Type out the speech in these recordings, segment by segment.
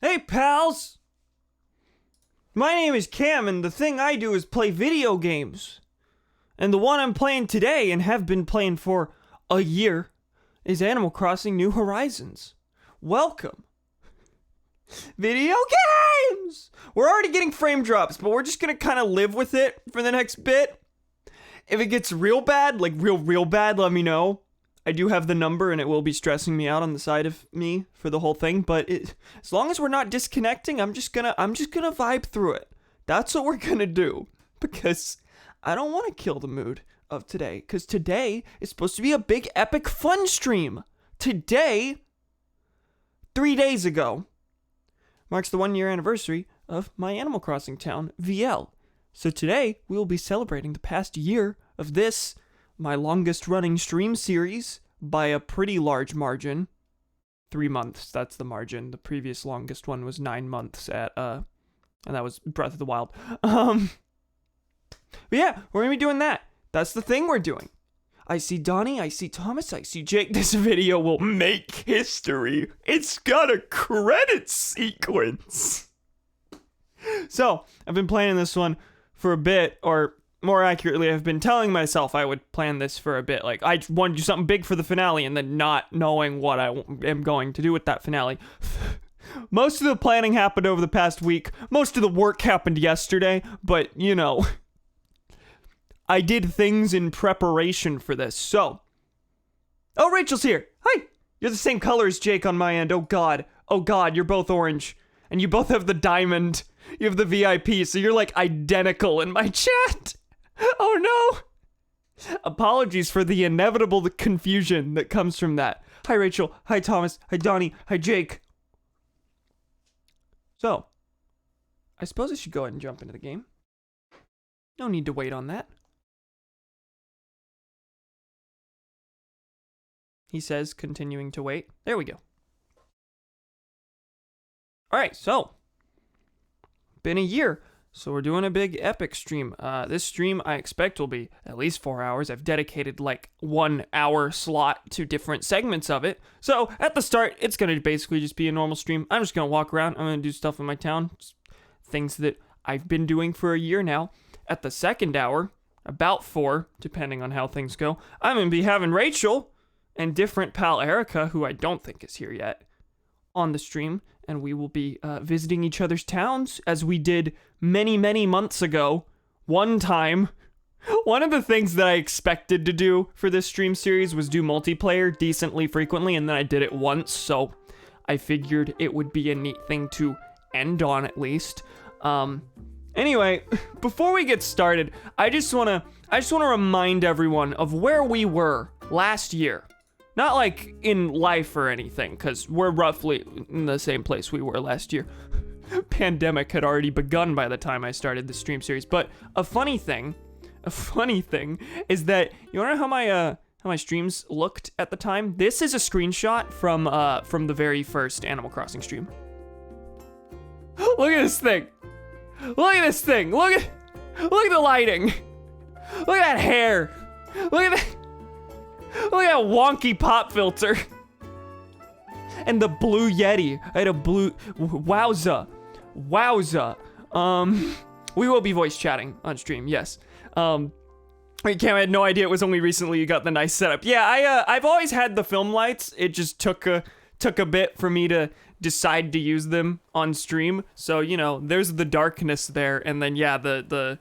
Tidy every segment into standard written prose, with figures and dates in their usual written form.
Hey pals! My name is Cam and the thing I do is play video games. And the one I'm playing today and have been playing for a year is Animal Crossing New Horizons. Welcome. Video games! We're already getting frame drops, but we're just gonna kind of live with it for the next bit. If it gets real bad, like real bad, let me know. I do have the number and it will be stressing me out on the side of me for the whole thing, but as long as we're not disconnecting, I'm just gonna vibe through it. That's what we're gonna do, because I don't want to kill the mood of today, because today is supposed to be a big epic fun stream. Today, 3 days ago, marks the 1-year anniversary of my Animal Crossing town, VL. So today, we will be celebrating the past year of this, my longest running stream series, by a pretty large margin. 3 months, that's the margin. The previous longest one was 9 months and that was Breath of the Wild. But yeah, we're gonna be doing that. That's the thing we're doing. I see Donnie, I see Thomas, I see Jake. This video will make history. It's got a credit sequence. So, I've been playing this one for a bit, or more accurately, I've been telling myself I would plan this for a bit. Like, I want to do something big for the finale, and then not knowing what I am going to do with that finale. Most of the planning happened over the past week. Most of the work happened yesterday, but, you know, I did things in preparation for this, so. Oh, Rachel's here. Hi. You're the same color as Jake on my end. Oh, God. Oh, God, you're both orange. And you both have the diamond. You have the VIP, so you're, like, identical in my chat. Oh no! Apologies for the inevitable confusion that comes from that. Hi Rachel, hi Thomas, hi Donnie, hi Jake. So, I suppose I should go ahead and jump into the game. No need to wait on that. He says, continuing to wait. There we go. Alright, so. Been a year. So we're doing a big epic stream. This stream I expect will be at least 4 hours. I've dedicated like 1 hour slot to different segments of it. So at the start, it's going to basically just be a normal stream. I'm just going to walk around. I'm going to do stuff in my town. Things that I've been doing for a year now. At the second hour, about 4, depending on how things go, I'm going to be having Rachel and different pal Erica, who I don't think is here yet, on the stream. And we will be visiting each other's towns, as we did many months ago. One time, one of the things that I expected to do for this stream series was do multiplayer decently frequently, and then I did it once, so I figured it would be a neat thing to end on at least. Anyway, before we get started, I just wanna remind everyone of where we were last year. Not like in life or anything, because we're roughly in the same place we were last year. Pandemic had already begun by the time I started the stream series. But a funny thing is that, you wanna know how my streams looked at the time? This is a screenshot from the very first Animal Crossing stream. Look at this thing. Look at this thing. Look at the lighting. Look at that hair. Look at that. Look at that wonky pop filter. And the blue Yeti. I had a blue... Wowza. We will be voice chatting on stream, yes. Wait, Cam, I had no idea it was only recently you got the nice setup. Yeah, I've always had the film lights. It just took a bit for me to decide to use them on stream. So, you know, there's the darkness there. And then, yeah, the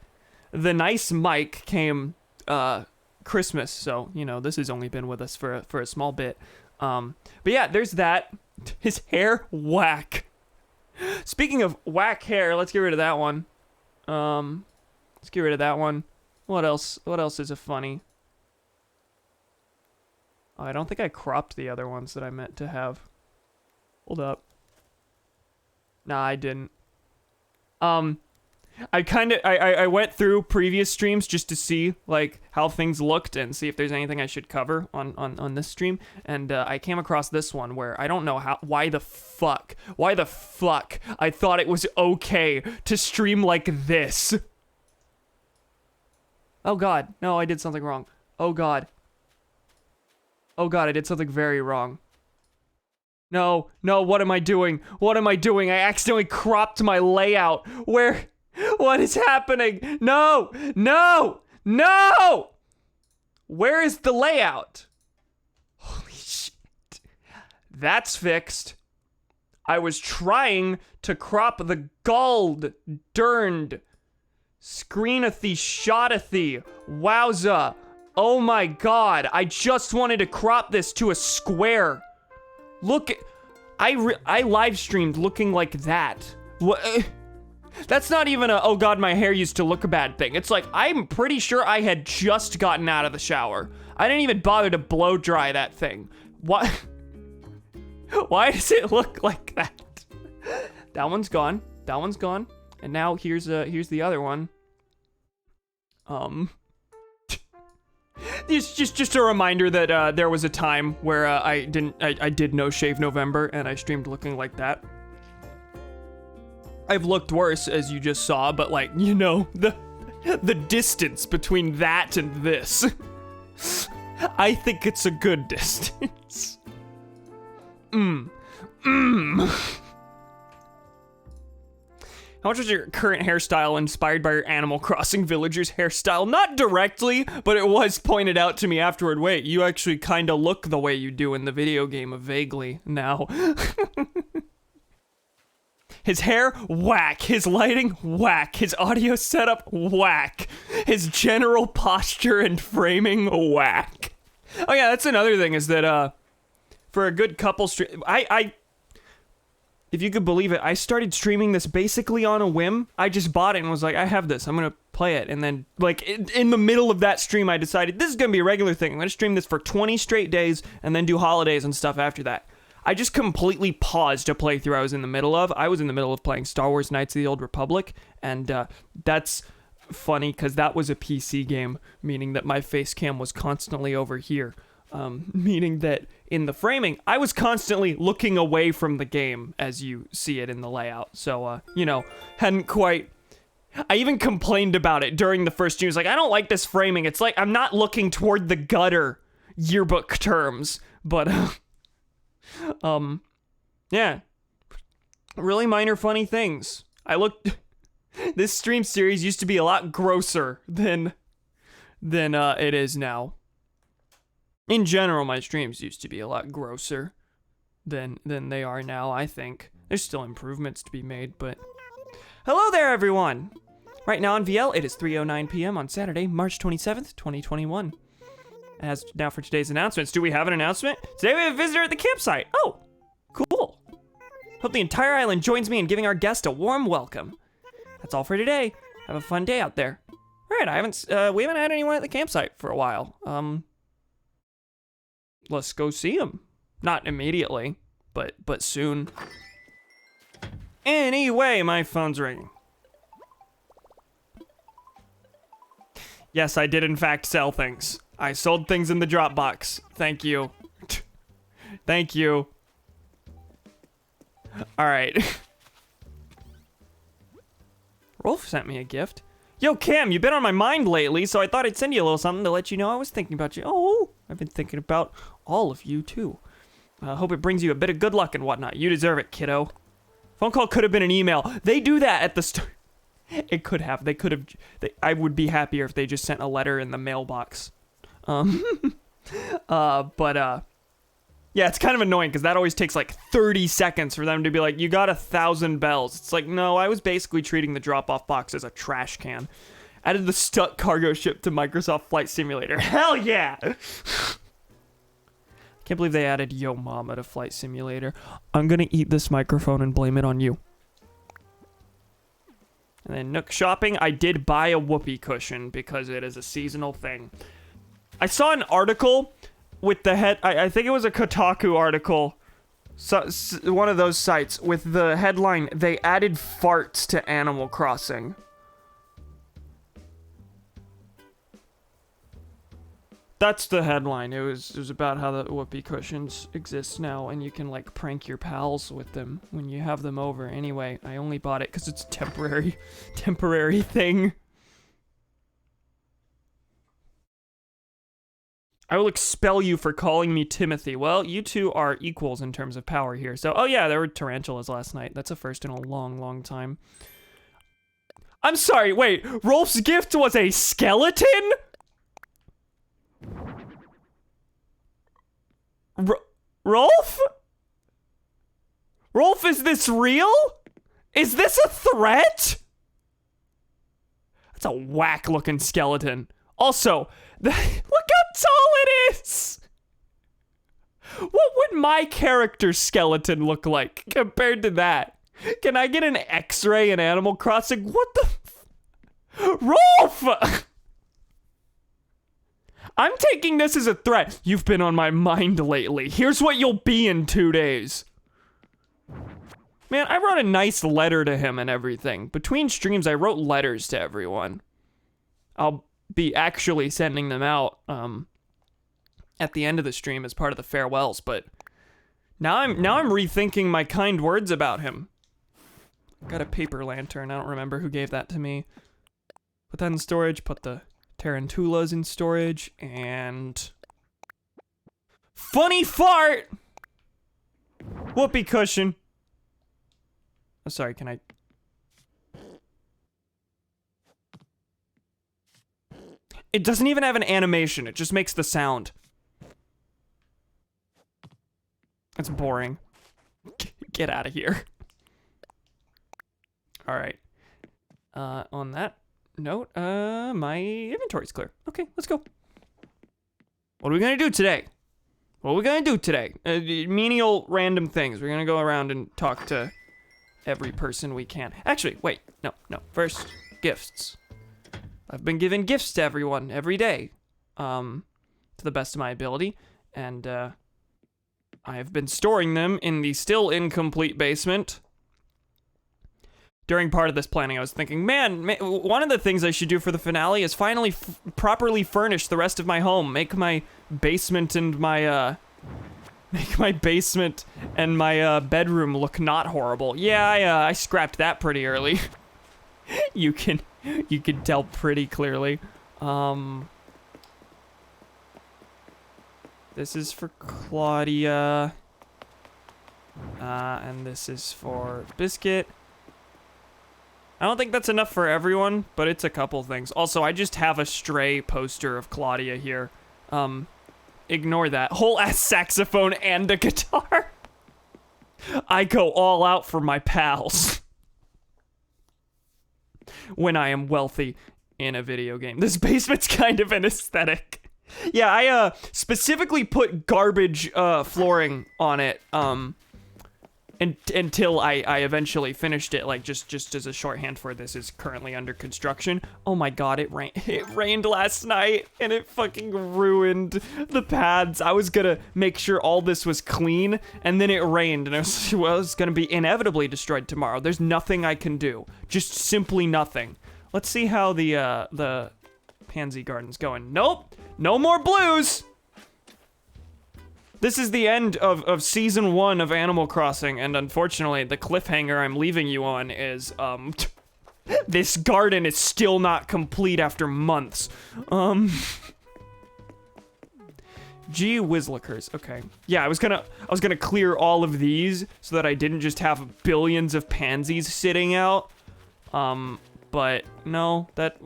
nice mic came... Christmas, so you know this has only been with us for a small bit. But yeah, there's that. His hair whack. Speaking of whack hair, let's get rid of that one. Let's get rid of that one. What else is a funny? Oh, I don't think I cropped the other ones that I meant to have. Hold up. Nah, I didn't. I went through previous streams just to see like how things looked and see if there's anything I should cover on this stream, and I came across this one where I don't know why the fuck I thought it was okay to stream like this. Oh god, no, I did something wrong. Oh god, I did something very wrong. No, no, what am I doing? What am I doing? I accidentally cropped my layout. What is happening? No, no, no! Where is the layout? Holy shit. That's fixed. I was trying to crop the gald durned screenathy shotathy. Wowza. Oh my god. I just wanted to crop this to a square. Look, I live streamed looking like that. What? That's not even a, oh god, my hair used to look bad thing. It's like, I'm pretty sure I had just gotten out of the shower. I didn't even bother to blow dry that thing. What? Why does it look like that? That one's gone. That one's gone. And now here's the other one. It's just a reminder that there was a time where I did No Shave November and I streamed looking like that. I've looked worse, as you just saw, but like, you know, the distance between that and this. I think it's a good distance. How much was your current hairstyle inspired by your Animal Crossing villagers hairstyle? Not directly, but it was pointed out to me afterward. Wait, you actually kind of look the way you do in the video game of Vaguely now. His hair, whack. His lighting, whack. His audio setup, whack. His general posture and framing, whack. Oh yeah, that's another thing is that, for a good couple stream, if you could believe it, I started streaming this basically on a whim. I just bought it and was like, I have this, I'm gonna play it. And then, like, in the middle of that stream, I decided this is gonna be a regular thing. I'm gonna stream this for 20 straight days and then do holidays and stuff after that. I just completely paused a playthrough I was in the middle of. I was in the middle of playing Star Wars Knights of the Old Republic, and that's funny because that was a PC game, meaning that my face cam was constantly over here. Meaning that in the framing, I was constantly looking away from the game as you see it in the layout. So, you know, hadn't quite... I even complained about it during the first stream. I was like, I don't like this framing. It's like I'm not looking toward the gutter, yearbook terms. But, yeah. Really minor funny things. This stream series used to be a lot grosser than it is now. In general, my streams used to be a lot grosser than they are now, I think. There's still improvements to be made, but... Hello there, everyone! Right now on VL, it is 3:09 p.m. on Saturday, March 27th, 2021. As now for today's announcements. Do we have an announcement? Today we have a visitor at the campsite. Oh, cool. Hope the entire island joins me in giving our guest a warm welcome. That's all for today. Have a fun day out there. All right, we haven't had anyone at the campsite for a while. Let's go see him. Not immediately, but soon. Anyway, my phone's ringing. Yes, I did in fact sell things. I sold things in the Dropbox. Thank you. Thank you. All right. Rolf sent me a gift. Yo, Cam, you've been on my mind lately, so I thought I'd send you a little something to let you know I was thinking about you. Oh, I've been thinking about all of you, too. Hope it brings you a bit of good luck and whatnot. You deserve it, kiddo. Phone call could have been an email. They do that at the start. It could have. They could have. I would be happier if they just sent a letter in the mailbox. Yeah, it's kind of annoying because that always takes like 30 seconds for them to be like, you got 1,000 bells. It's like, no, I was basically treating the drop-off box as a trash can. Added the stuck cargo ship to Microsoft Flight Simulator. Hell yeah! Can't believe they added Yo Mama to Flight Simulator. I'm gonna eat this microphone and blame it on you. And then Nook Shopping, I did buy a whoopee cushion because it is a seasonal thing. I saw an article with the head, I think it was a Kotaku article, so, one of those sites, with the headline, they added farts to Animal Crossing. That's the headline. It was about how the whoopee cushions exist now, and you can like prank your pals with them when you have them over. Anyway, I only bought it because it's a temporary thing. I will expel you for calling me Timothy. Well, you two are equals in terms of power here. So, oh yeah, there were tarantulas last night. That's a first in a long, long time. I'm sorry, wait, Rolf's gift was a skeleton? Rolf? Rolf, is this real? Is this a threat? That's a whack-looking skeleton. Also, look how tall it is! What would my character's skeleton look like compared to that? Can I get an X-ray in Animal Crossing? What the Rolf! I'm taking this as a threat. You've been on my mind lately. Here's what you'll be in 2 days. Man, I wrote a nice letter to him and everything. Between streams, I wrote letters to everyone. I'll be actually sending them out at the end of the stream as part of the farewells, but now I'm rethinking my kind words about him. Got a paper lantern. I don't remember who gave that to me. Put that in storage, put the tarantulas in storage, and funny fart! Whoopee cushion. Oh, sorry, can I? It doesn't even have an animation, it just makes the sound. That's boring. Get out of here. Alright. On that note, my inventory's clear. Okay, let's go. What are we gonna do today? What are we gonna do today? Menial random things. We're gonna go around and talk to every person we can. Actually, wait, no. First, gifts. I've been giving gifts to everyone every day, to the best of my ability, and I have been storing them in the still incomplete basement. During part of this planning, I was thinking, man, one of the things I should do for the finale is finally properly furnish the rest of my home. Make my basement and my bedroom look not horrible. Yeah, I scrapped that pretty early. You can tell pretty clearly. This is for Claudia. And this is for Biscuit. I don't think that's enough for everyone, but it's a couple things. Also, I just have a stray poster of Claudia here. Ignore that. Whole ass saxophone and a guitar. I go all out for my pals. When I am wealthy in a video game. This basement's kind of an aesthetic. Yeah, I specifically put garbage flooring on it until I eventually finished it, like just as a shorthand for this is currently under construction. Oh my god, it rained last night and it fucking ruined the pads. I was gonna make sure all this was clean and then it rained and it was gonna be inevitably destroyed tomorrow. There's nothing I can do. Just simply nothing. Let's see how the pansy garden's going. Nope, no more blues. This is the end of season 1 of Animal Crossing, and unfortunately, the cliffhanger I'm leaving you on is, this garden is still not complete after months. Gee whizlickers, okay. Yeah, I was gonna clear all of these so that I didn't just have billions of pansies sitting out. But no, that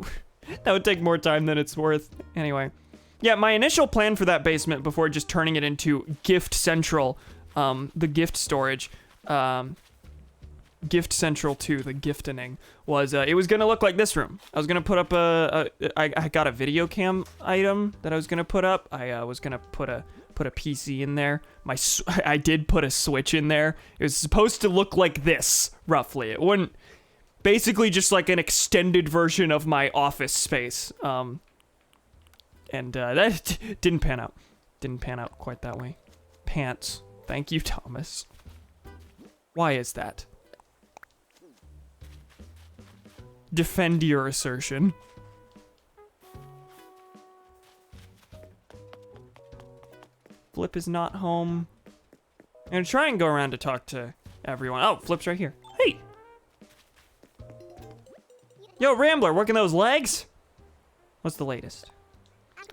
would take more time than it's worth. Anyway. Yeah, my initial plan for that basement before just turning it into Gift Central, the gift storage, Gift Central 2, the giftening, was, it was gonna look like this room. I was gonna put up I got a video cam item that I was gonna put up. I was gonna put a PC in there. I did put a Switch in there. It was supposed to look like this, roughly. It wouldn't, basically just like an extended version of my office space, and that didn't pan out. Didn't pan out quite that way. Pants. Thank you, Thomas. Why is that? Defend your assertion. Flip is not home. I'm gonna try and go around to talk to everyone. Oh, Flip's right here. Hey! Yo, Rambler, working those legs? What's the latest?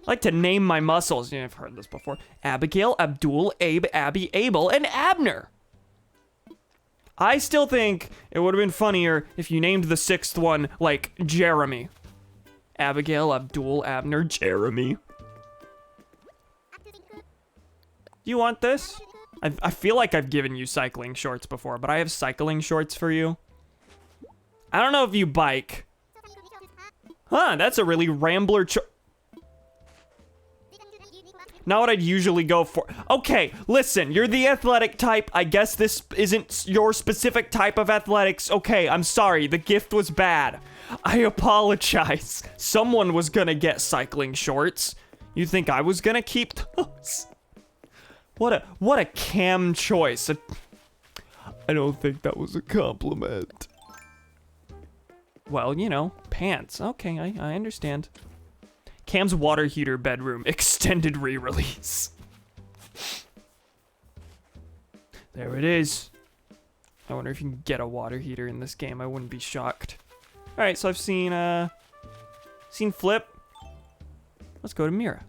I like to name my muscles. Yeah, I've heard this before. Abigail, Abdul, Abe, Abby, Abel, and Abner. I still think it would have been funnier if you named the sixth one, like, Jeremy. Abigail, Abdul, Abner, Jeremy. Do you want this? I feel like I've given you cycling shorts before, but I have cycling shorts for you. I don't know if you bike. Huh, that's a really rambler Not what I'd usually go for. Okay, listen, you're the athletic type. I guess this isn't your specific type of athletics. Okay, I'm sorry, the gift was bad. I apologize. Someone was gonna get cycling shorts. You think I was gonna keep those? What a Cam choice. I don't think that was a compliment. Well, you know, pants. Okay, I understand. Cam's water heater bedroom extended re-release. There it is. I wonder if you can get a water heater in this game. I wouldn't be shocked. All right, so I've seen Flip. Let's go to Mira.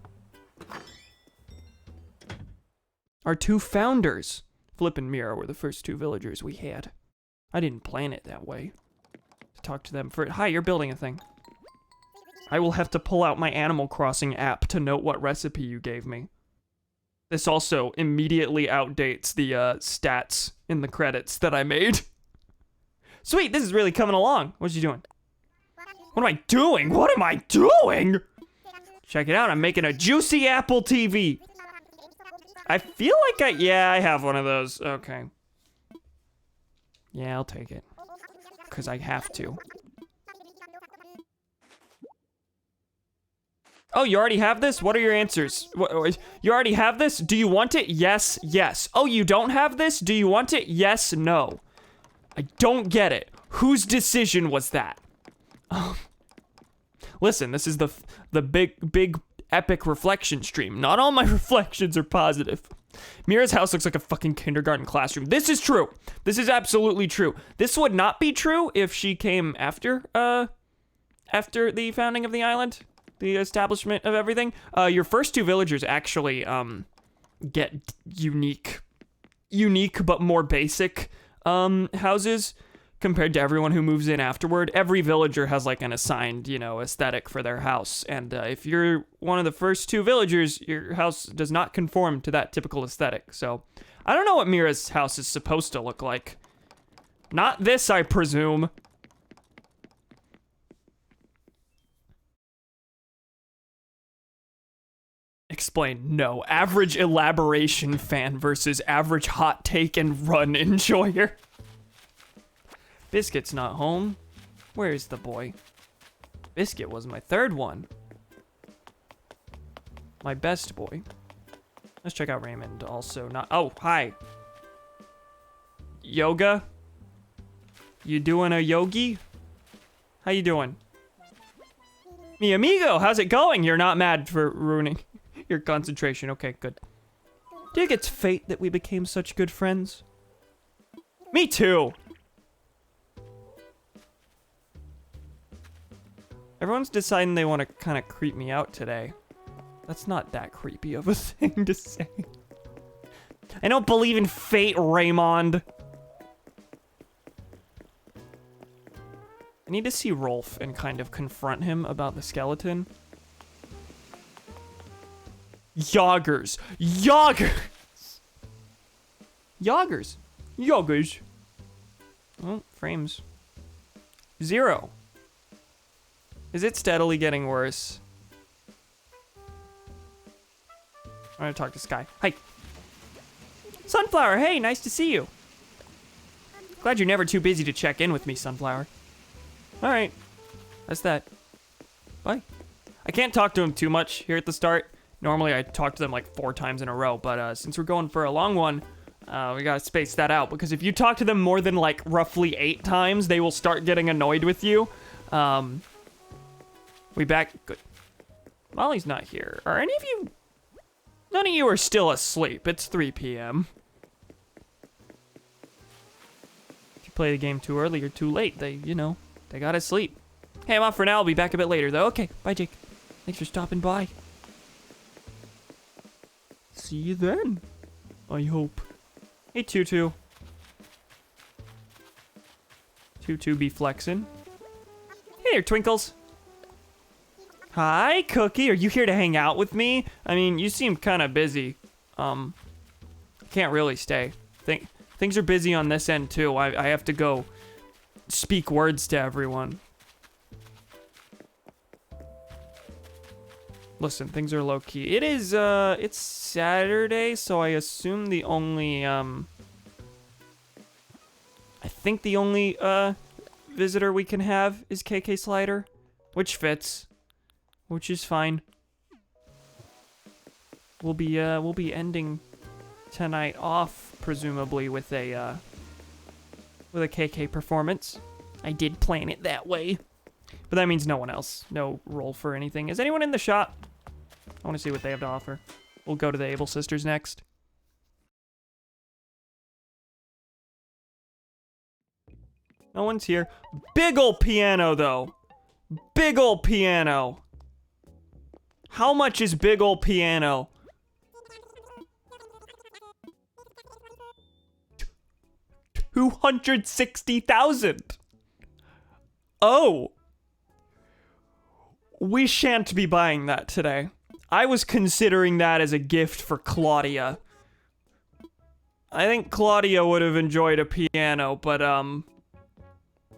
Our two founders. Flip and Mira were the first two villagers we had. I didn't plan it that way. To talk to them for hi, you're building a thing. I will have to pull out my Animal Crossing app to note what recipe you gave me. This also immediately outdates the stats in the credits that I made. Sweet, this is really coming along. What you doing? What am I doing? What am I doing? Check it out, I'm making a juicy Apple TV. I feel like I have one of those. Okay. Yeah, I'll take it. Because I have to. Oh, you already have this? What are your answers? You already have this? Do you want it? Yes, yes. Oh, you don't have this? Do you want it? Yes, no. I don't get it. Whose decision was that? Oh. Listen, this is the big epic reflection stream. Not all my reflections are positive. Mira's house looks like a fucking kindergarten classroom. This is true. This is absolutely true. This would not be true if she came after the founding of the island, the establishment of everything. Your first two villagers actually get unique but more basic houses compared to everyone who moves in afterward. Every villager has like an assigned, aesthetic for their house. And if you're one of the first two villagers, your house does not conform to that typical aesthetic. So I don't know what Mira's house is supposed to look like. Not this, I presume. Explain. No. Average elaboration fan versus average hot take and run enjoyer. Biscuit's not home. Where's the boy? Biscuit was my third one. My best boy. Let's check out Raymond also not. Oh, hi. Yoga? You doing a yogi? How you doing? Mi amigo, how's it going? You're not mad for ruining your concentration. Okay, good. Do you think it's fate that we became such good friends? Me too. Everyone's deciding they want to kind of creep me out today. That's not that creepy of a thing to say. I don't believe in fate, Raymond. I need to see Rolf and kind of confront him about the skeleton. Yoggers. Yoggers! Yoggers. Yoggers. Oh, frames. 0. Is it steadily getting worse? I'm gonna talk to Sky. Hi. Sunflower, hey, nice to see you. Glad you're never too busy to check in with me, Sunflower. All right, that's that. Bye. I can't talk to him too much here at the start. Normally I talk to them like 4 times in a row, but since we're going for a long one, we gotta space that out, because if you talk to them more than like roughly 8 times, they will start getting annoyed with you. We back, good. Molly's not here. Are any of you, none of you are still asleep. It's 3 p.m. If you play the game too early or too late, they gotta sleep. Hey, I'm off for now. I'll be back a bit later though. Okay, bye Jake. Thanks for stopping by. See you then. I hope. Hey, Tutu. Tutu be flexin'. Hey there, Twinkles. Hi, Cookie. Are you here to hang out with me? I mean, you seem kind of busy. Can't really stay. Things are busy on this end, too. I have to go speak words to everyone. Listen, things are low-key. It is, it's Saturday, so I assume the only, I think the only, visitor we can have is KK Slider, which fits, which is fine. We'll be ending tonight off, presumably, with a KK performance. I did plan it that way. But that means no one else. No role for anything. Is anyone in the shop? I want to see what they have to offer. We'll go to the Able Sisters next. No one's here. Big ol' piano, though. Big ol' piano. How much is big ol' piano? $260,000. Oh. We shan't be buying that today. I was considering that as a gift for Claudia. I think Claudia would have enjoyed a piano, but,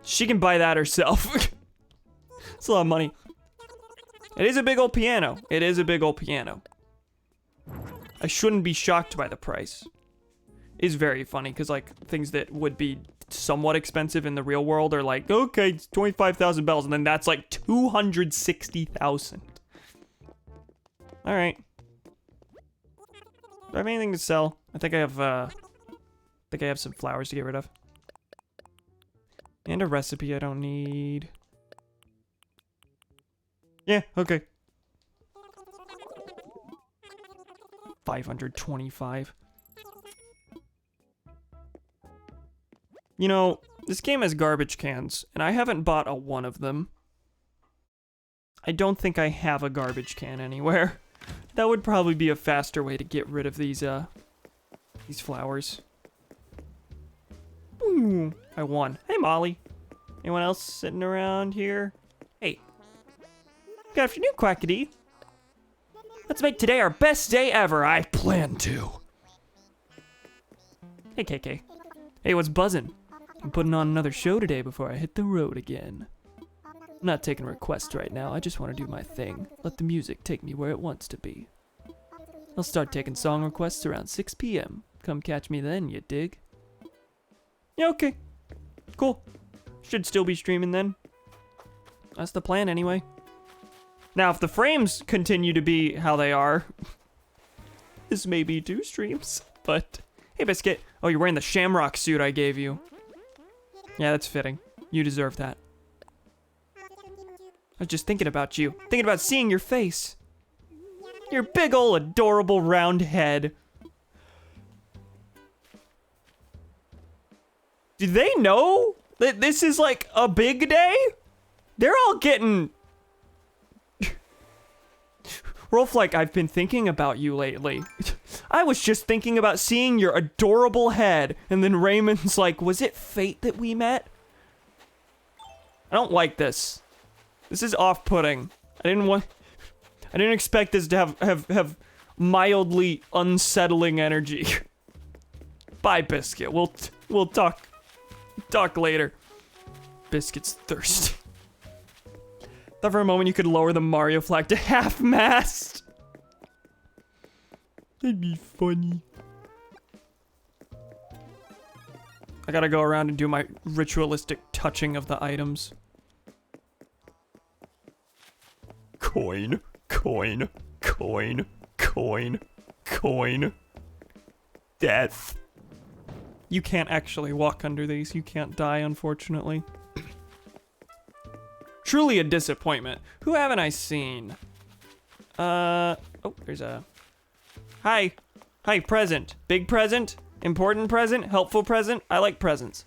she can buy that herself. It's a lot of money. It is a big old piano. It is a big old piano. I shouldn't be shocked by the price. It's very funny, because, like, things that would be somewhat expensive in the real world are like, okay, it's 25,000 bells, and then that's like 260,000. Alright. Do I have anything to sell? I think I have some flowers to get rid of. And a recipe I don't need. Yeah, okay. 525. You know, this game has garbage cans, and I haven't bought a one of them. I don't think I have a garbage can anywhere. That would probably be a faster way to get rid of these flowers. Ooh, I won. Hey, Molly. Anyone else sitting around here? Hey. Good afternoon, Quackity. Let's make today our best day ever. I plan to. Hey, KK. Hey, what's buzzing? I'm putting on another show today before I hit the road again. I'm not taking requests right now. I just want to do my thing. Let the music take me where it wants to be. I'll start taking song requests around 6 p.m. Come catch me then, you dig? Yeah, okay. Cool. Should still be streaming then. That's the plan anyway. Now, if the frames continue to be how they are, this may be 2 streams, but... Hey, Biscuit. Oh, you're wearing the shamrock suit I gave you. Yeah, that's fitting. You deserve that. I was just thinking about you. Thinking about seeing your face. Your big ol' adorable round head. Do they know that this is like a big day? They're all getting... Rolf, like, I've been thinking about you lately. I was just thinking about seeing your adorable head. And then Raymond's like, was it fate that we met? I don't like this. This is off-putting. I didn't expect this to have mildly unsettling energy. Bye, Biscuit. We'll talk later. Biscuit's thirsty. Thought for a moment you could lower the Mario flag to half-mast. That'd be funny. I gotta go around and do my ritualistic touching of the items. Coin, coin, coin, coin, coin. Death. You can't actually walk under these. You can't die, unfortunately. Truly a disappointment. Who haven't I seen? Oh, there's a... Hi. Hi, present. Big present. Important present. Helpful present. I like presents.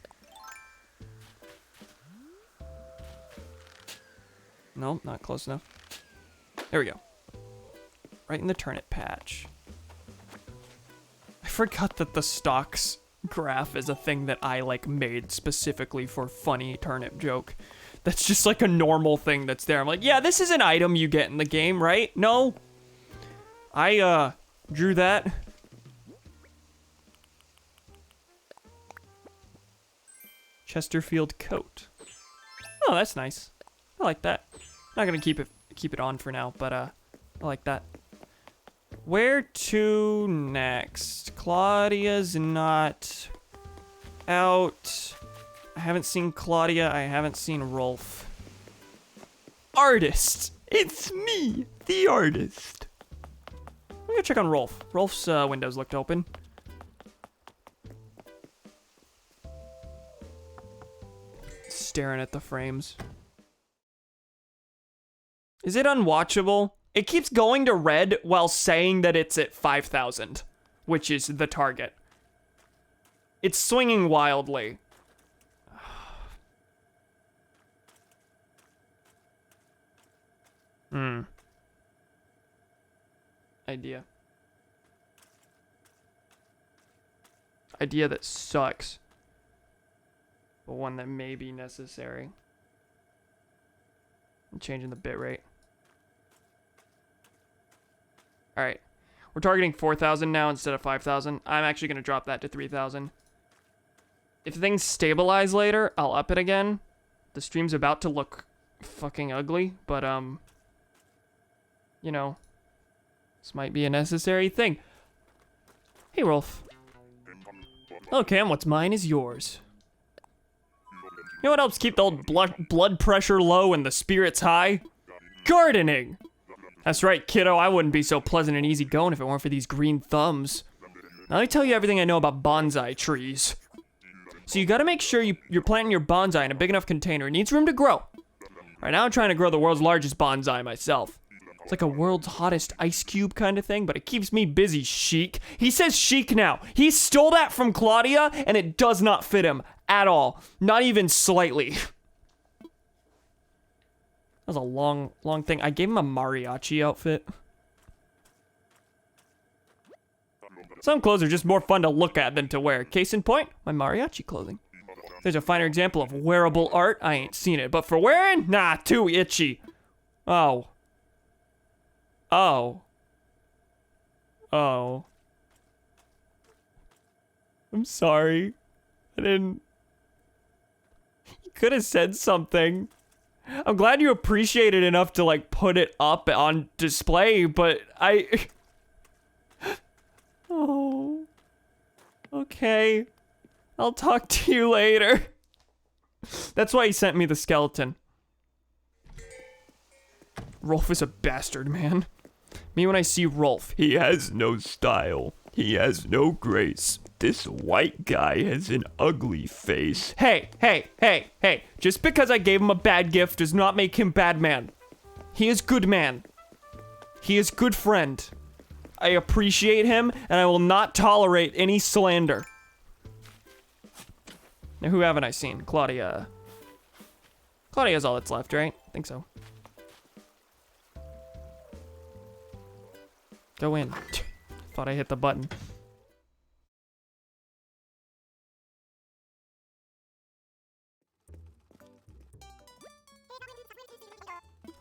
No, not close enough. There we go. Right in the turnip patch. forgot that the stocks graph is a thing that I, like, made specifically for funny turnip joke. That's just, like, a normal thing that's there. I'm like, yeah, this is an item you get in the game, right? No? I, drew that. Chesterfield coat. Oh, that's nice. I like that. Not gonna keep it on for now, but I like that. Where to next? Claudia's not out. I haven't seen Claudia. I haven't seen Rolf. Artist. It's me, the artist. I'm gonna check on Rolf. Rolf's windows looked open. Staring at the frames. Is it unwatchable? It keeps going to red while saying that it's at 5,000, which is the target. It's swinging wildly. Idea. Idea that sucks. But one that may be necessary. I'm changing the bitrate. Alright. We're targeting 4,000 now instead of 5,000. I'm actually going to drop that to 3,000. If things stabilize later, I'll up it again. The stream's about to look fucking ugly, but, you know, this might be a necessary thing. Hey, Rolf. Hello, Cam. What's mine is yours. You know what helps keep the old blood pressure low and the spirits high? Gardening! That's right, kiddo. I wouldn't be so pleasant and easy going if it weren't for these green thumbs. Now let me tell you everything I know about bonsai trees. So you gotta make sure you're planting your bonsai in a big enough container. It needs room to grow. Right now I'm trying to grow the world's largest bonsai myself. It's like a world's hottest ice cube kind of thing, but it keeps me busy, chic. He says chic now. He stole that from Claudia, and it does not fit him at all. Not even slightly. That was a long thing. I gave him a mariachi outfit. Some clothes are just more fun to look at than to wear. Case in point, my mariachi clothing. If there's a finer example of wearable art, I ain't seen it. But for wearing? Nah, too itchy. Oh. Oh. Oh. I'm sorry. I didn't... You could have said something. I'm glad you appreciate it enough to, like, put it up on display, but I... Oh. Okay. I'll talk to you later. That's why he sent me the skeleton. Rolf is a bastard, man. Me when I see Rolf. He has no style. He has no grace. This white guy has an ugly face. Hey. Just because I gave him a bad gift does not make him bad man. He is good man. He is good friend. I appreciate him, and I will not tolerate any slander. Now, who haven't I seen? Claudia. Claudia's all that's left, right? I think so. Go in. Thought I hit the button.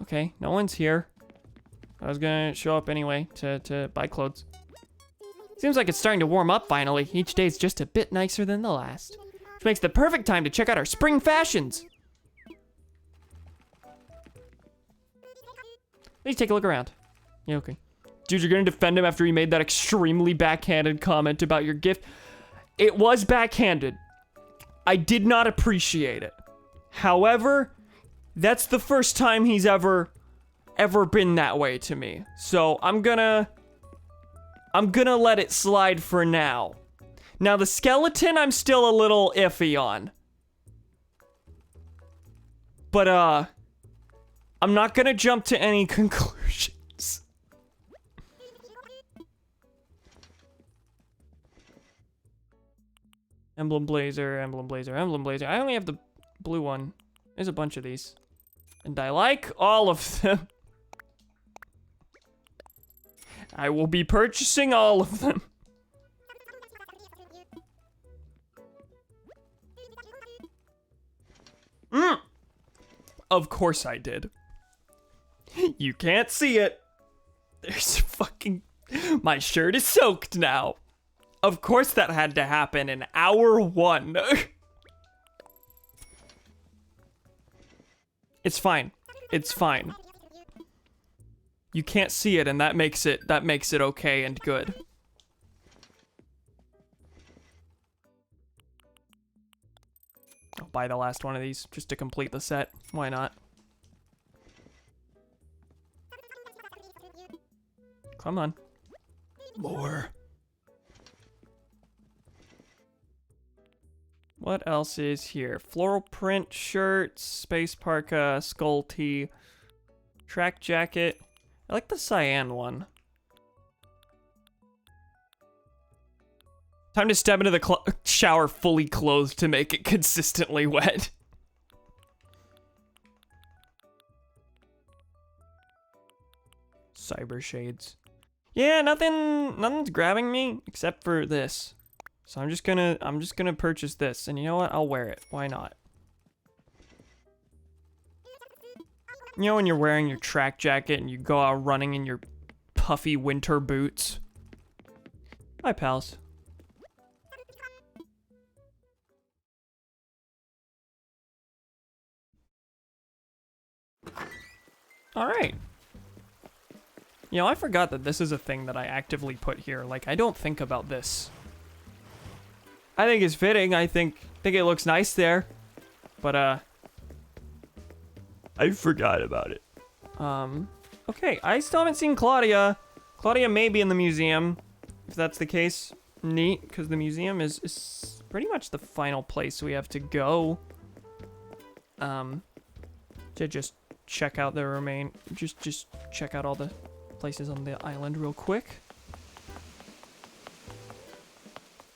Okay, no one's here. I was gonna show up anyway to buy clothes. Seems like it's starting to warm up finally. Each day's just a bit nicer than the last. Which makes the perfect time to check out our spring fashions. Please take a look around. Yeah, okay. Dude, you're gonna defend him after he made that extremely backhanded comment about your gift? It was backhanded. I did not appreciate it. However, that's the first time he's ever been that way to me. So I'm gonna let it slide for now. Now the skeleton I'm still a little iffy on. But I'm not gonna jump to any conclusions. Emblem blazer, emblem blazer, emblem blazer. I only have the blue one. There's a bunch of these. And I like all of them. I will be purchasing all of them. Of course I did. You can't see it. There's fucking... My shirt is soaked now. Of course that had to happen in hour 1. It's fine. It's fine. You can't see it, and that makes it okay and good. I'll buy the last one of these just to complete the set. Why not? Come on. More. What else is here? Floral print shirts, space parka, skull tee, track jacket. I like the cyan one. Time to step into the shower fully clothed to make it consistently wet. Cyber shades. Yeah, nothing's grabbing me except for this. So I'm just gonna purchase this, and you know what? I'll wear it. Why not? You know when you're wearing your track jacket and you go out running in your puffy winter boots? Hi, pals. Alright. You know, I forgot that this is a thing that I actively put here. Like, I don't think about this. I think it's fitting. I think it looks nice there. But, I forgot about it. Okay, I still haven't seen Claudia. Claudia may be in the museum. If that's the case, neat, because the museum is pretty much the final place we have to go. To just check out the just check out all the places on the island real quick.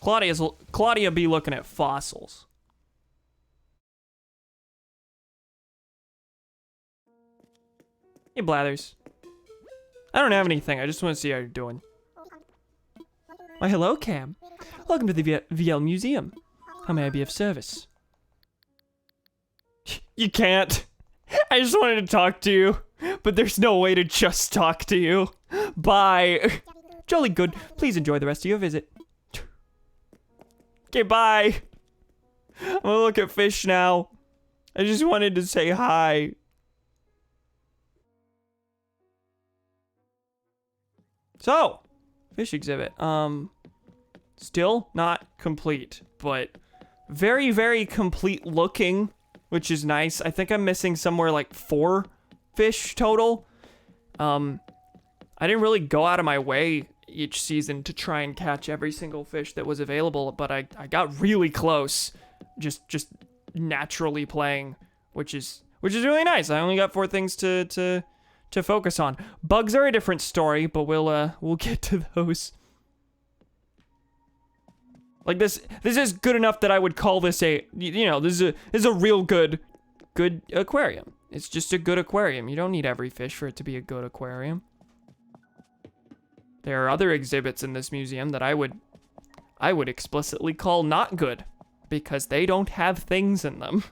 Claudia be looking at fossils. Hey, Blathers. I don't have anything. I just want to see how you're doing. Why, hello, Cam. Welcome to the VL Museum. How may I be of service? You can't. I just wanted to talk to you, but there's no way to just talk to you. Bye. Jolly good. Please enjoy the rest of your visit. Okay, bye. I'm gonna look at fish now. I just wanted to say hi. So, fish exhibit. Still not complete, but very, very complete looking, which is nice. I think I'm missing somewhere like 4 fish total. I didn't really go out of my way each season to try and catch every single fish that was available, but I got really close just naturally playing, which is really nice. I only got 4 things to focus on. Bugs are a different story, but we'll get to those. Like this is good enough that I would call this a, you know, this is a real good aquarium. It's just a good aquarium. You don't need every fish for it to be a good aquarium. There are other exhibits in this museum that I would explicitly call not good because they don't have things in them.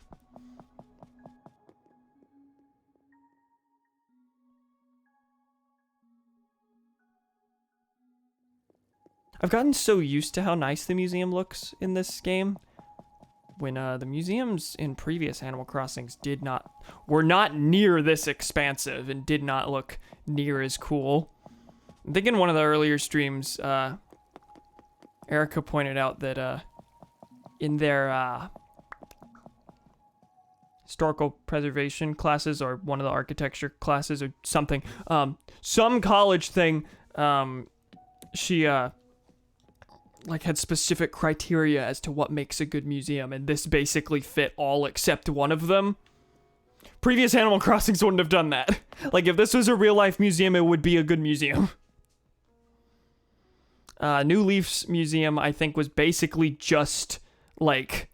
I've gotten so used to how nice the museum looks in this game. When the museums in previous Animal Crossings were not near this expansive and did not look near as cool. I think in one of the earlier streams, Erica pointed out that in their historical preservation classes, or one of the architecture classes or something, some college thing, she like had specific criteria as to what makes a good museum, and this basically fit all except one of them. Previous Animal Crossings wouldn't have done that. Like, if this was a real-life museum, it would be a good museum. New Leaf's museum, I think, was basically just, like,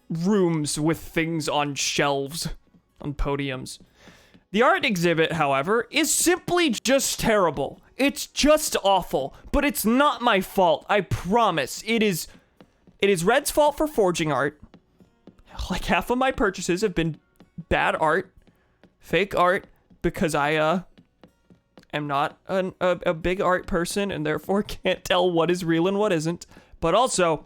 rooms with things on shelves, on podiums. The art exhibit, however, is simply just terrible. It's just awful, but it's not my fault, I promise. It is Red's fault for forging art. like half of my purchases have been bad art, fake art, because I am not a big art person and therefore can't tell what is real and what isn't. But also,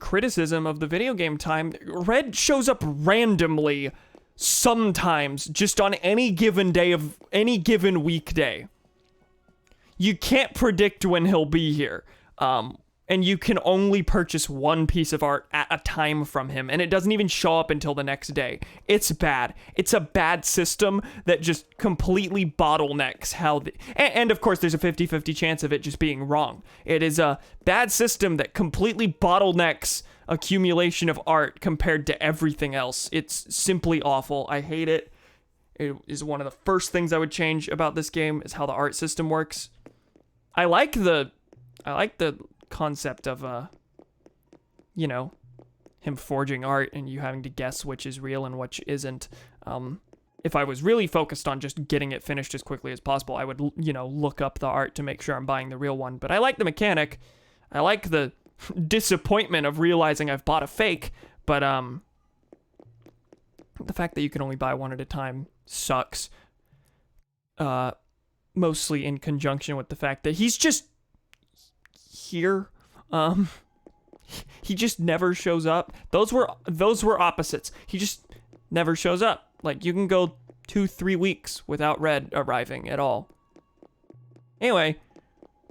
criticism of the video game time. Red shows up randomly sometimes, just on any given day of any given weekday. You can't predict when he'll be here. And you can only purchase one piece of art at a time from him, and it doesn't even show up until the next day. It's bad. It's a bad system that just completely bottlenecks how and of course there's a 50-50 chance of it just being wrong. It is a bad system that completely bottlenecks accumulation of art compared to everything else. It's simply awful. I hate it. It is one of the first things I would change about this game, is how the art system works. I like the concept of him forging art and you having to guess which is real and which isn't. If I was really focused on just getting it finished as quickly as possible, I would look up the art to make sure I'm buying the real one. But I like the mechanic. I like the disappointment of realizing I've bought a fake, but the fact that you can only buy one at a time sucks. Mostly in conjunction with the fact that he's just here. He just never shows up. Those were opposites. He just never shows up. Like, you can go 2-3 weeks without Red arriving at all. Anyway,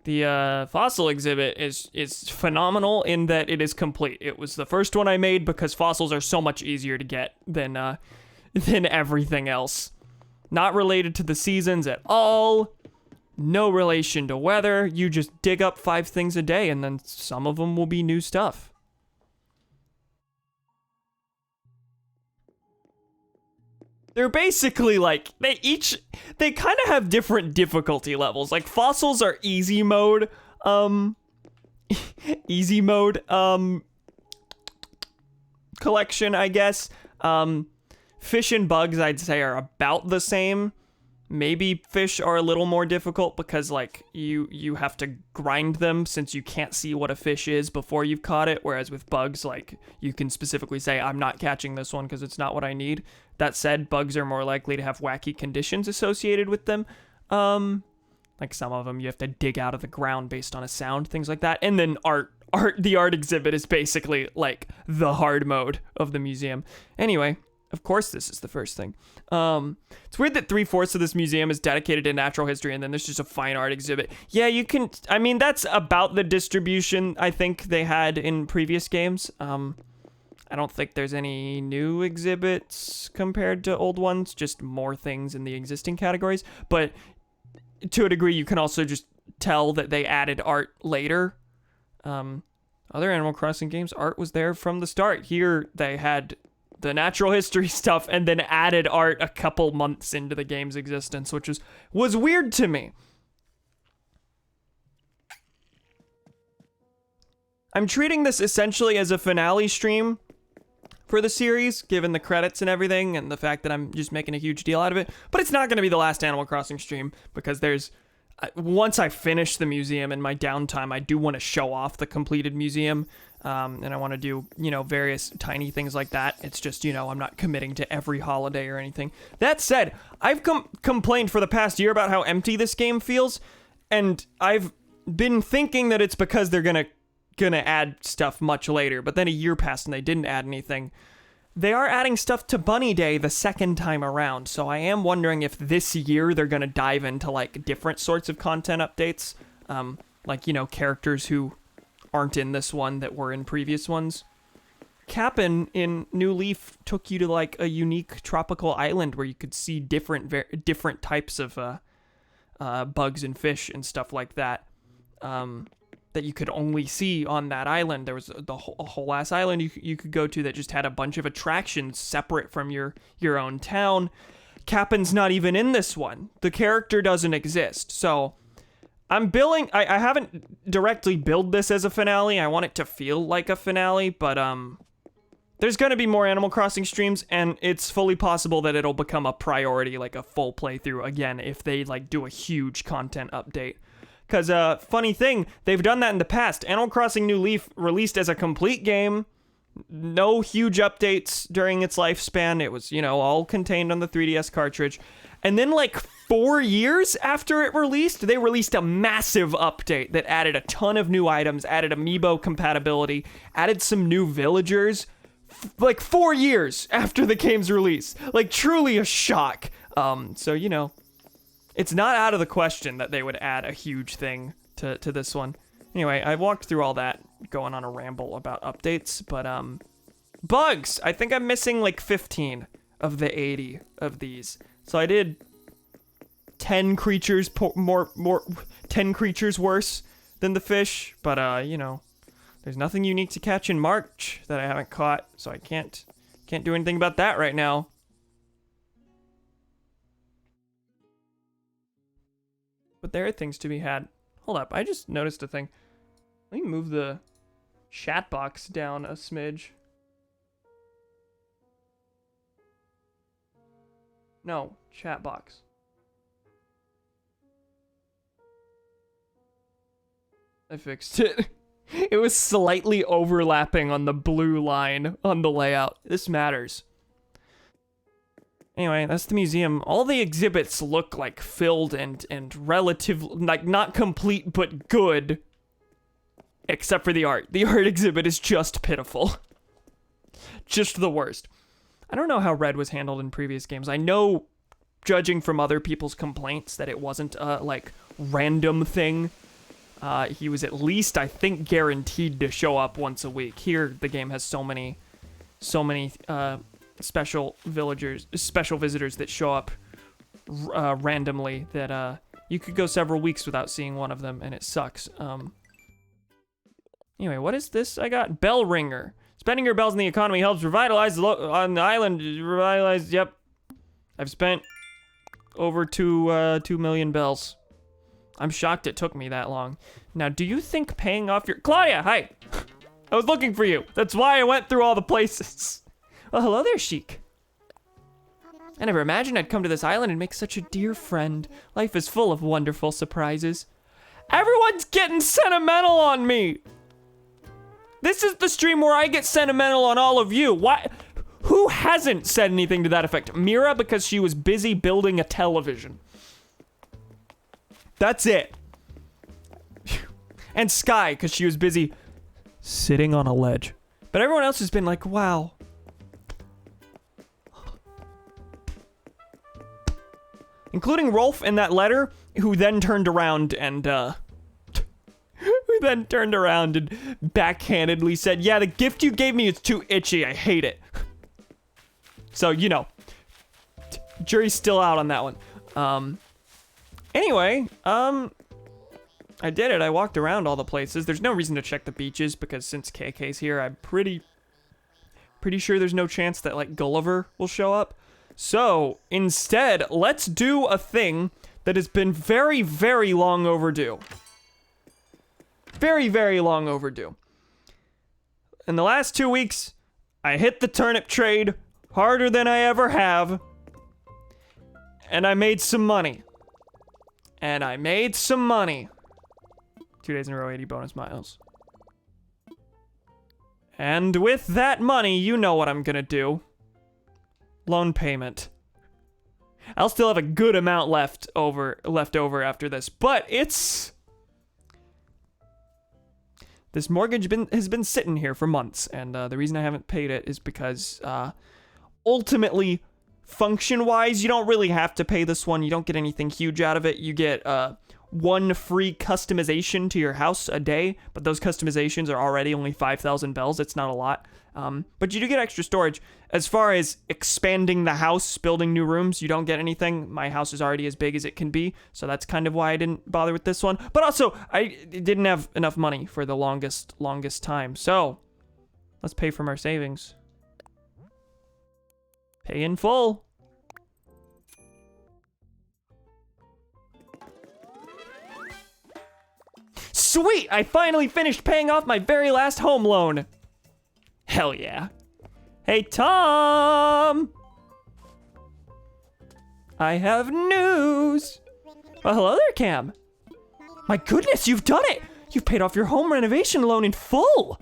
the fossil exhibit is phenomenal in that it is complete. It was the first one I made because fossils are so much easier to get than everything else. Not related to the seasons at all. No relation to weather. You just dig up 5 things a day, and then some of them will be new stuff. They're basically like, they kind of have different difficulty levels. Like, fossils are easy mode, collection, I guess. Fish and bugs, I'd say, are about the same. Maybe fish are a little more difficult because, like, you have to grind them since you can't see what a fish is before you've caught it, whereas with bugs, like, you can specifically say, I'm not catching this one because it's not what I need. That said, bugs are more likely to have wacky conditions associated with them. Like, some of them you have to dig out of the ground based on a sound, things like that. And then the art exhibit is basically, like, the hard mode of the museum. Anyway, of course this is the first thing. It's weird that 3/4 of this museum is dedicated to natural history and then there's just a fine art exhibit. Yeah, that's about the distribution I think they had in previous games. I don't think there's any new exhibits compared to old ones, just more things in the existing categories. But to a degree, you can also just tell that they added art later. Other Animal Crossing games, art was there from the start. Here, they had the natural history stuff and then added art a couple months into the game's existence, which was weird to me. I'm treating this essentially as a finale stream for the series, given the credits and everything, and the fact that I'm just making a huge deal out of it. But it's not going to be the last Animal Crossing stream, because once I finish the museum in my downtime, I do want to show off the completed museum. And I want to do, various tiny things like that. It's just, I'm not committing to every holiday or anything. That said, I've complained for the past year about how empty this game feels, and I've been thinking that it's because they're gonna add stuff much later, but then a year passed and they didn't add anything. They are adding stuff to Bunny Day the second time around, so I am wondering if this year they're gonna dive into, like, different sorts of content updates, like, characters who aren't in this one that were in previous ones. Cap'n in New Leaf took you to, like, a unique tropical island where you could see different types of bugs and fish and stuff like that that you could only see on that island. There was a whole ass island you could go to that just had a bunch of attractions separate from your own town. Cap'n's not even in this one. The character doesn't exist, so I'm billing. I haven't directly billed this as a finale. I want it to feel like a finale, but there's going to be more Animal Crossing streams, and it's fully possible that it'll become a priority, like a full playthrough again, if they, like, do a huge content update. Because, funny thing, they've done that in the past. Animal Crossing New Leaf released as a complete game. No huge updates during its lifespan. It was, all contained on the 3DS cartridge. And then, like, 4 years after it released, they released a massive update that added a ton of new items, added amiibo compatibility, added some new villagers. Like, 4 years after the game's release. Like, truly a shock. So, it's not out of the question that they would add a huge thing to this one. Anyway, I walked through all that, going on a ramble about updates, but, bugs! I think I'm missing, like, 15 of the 80 of these. So I did 10 creatures 10 creatures worse than the fish, but there's nothing unique to catch in March that I haven't caught, so I can't do anything about that right now. But there are things to be had. Hold up, I just noticed a thing. Let me move the chat box down a smidge. No, chat box. I fixed it. It was slightly overlapping on the blue line on the layout. This matters. Anyway, that's the museum. All the exhibits look like filled and relative, like not complete but good. Except for the art. The art exhibit is just pitiful. Just the worst. I don't know how Red was handled in previous games. I know, judging from other people's complaints, that it wasn't a, like, random thing. He was at least, I think, guaranteed to show up once a week. Here, the game has so many, special visitors that show up, randomly that, you could go several weeks without seeing one of them, and it sucks. Anyway, what is this I got? Bell ringer. Spending your bells in the economy helps revitalize on the island. Revitalize, yep. I've spent over 2 million bells. I'm shocked it took me that long. Now, do you think paying off your... Claudia, hi! I was looking for you. That's why I went through all the places. Well, hello there, Sheik. I never imagined I'd come to this island and make such a dear friend. Life is full of wonderful surprises. Everyone's getting sentimental on me! This is the stream where I get sentimental on all of you. Why? Who hasn't said anything to that effect? Mira, because she was busy building a television. That's it. And Sky, because she was busy sitting on a ledge. But everyone else has been like, wow. Including Rolf in that letter, who then turned around and, backhandedly said, yeah, the gift you gave me is too itchy. I hate it. So, jury's still out on that one. Anyway, I did it. I walked around all the places. There's no reason to check the beaches because since KK's here, I'm pretty sure there's no chance that, like, Gulliver will show up. So, instead, let's do a thing that has been very, very long overdue. Very, very long overdue. In the last 2 weeks, I hit the turnip trade harder than I ever have. And I made some money. 2 days in a row, 80 bonus miles. And with that money, you know what I'm gonna do. Loan payment. I'll still have a good amount left over after this, but it's... This mortgage has been sitting here for months, and the reason I haven't paid it is because ultimately, function-wise, you don't really have to pay this one. You don't get anything huge out of it. You get 1 free customization to your house a day, but those customizations are already only 5,000 bells. It's not a lot. But you do get extra storage. As far as expanding the house, building new rooms, you don't get anything. My house is already as big as it can be, so that's kind of why I didn't bother with this one. But also, I didn't have enough money for the longest time. So, let's pay from our savings. Pay in full. Sweet! I finally finished paying off my very last home loan. Hell yeah. Hey, Tom! I have news! Well, hello there, Cam. My goodness, you've done it! You've paid off your home renovation loan in full!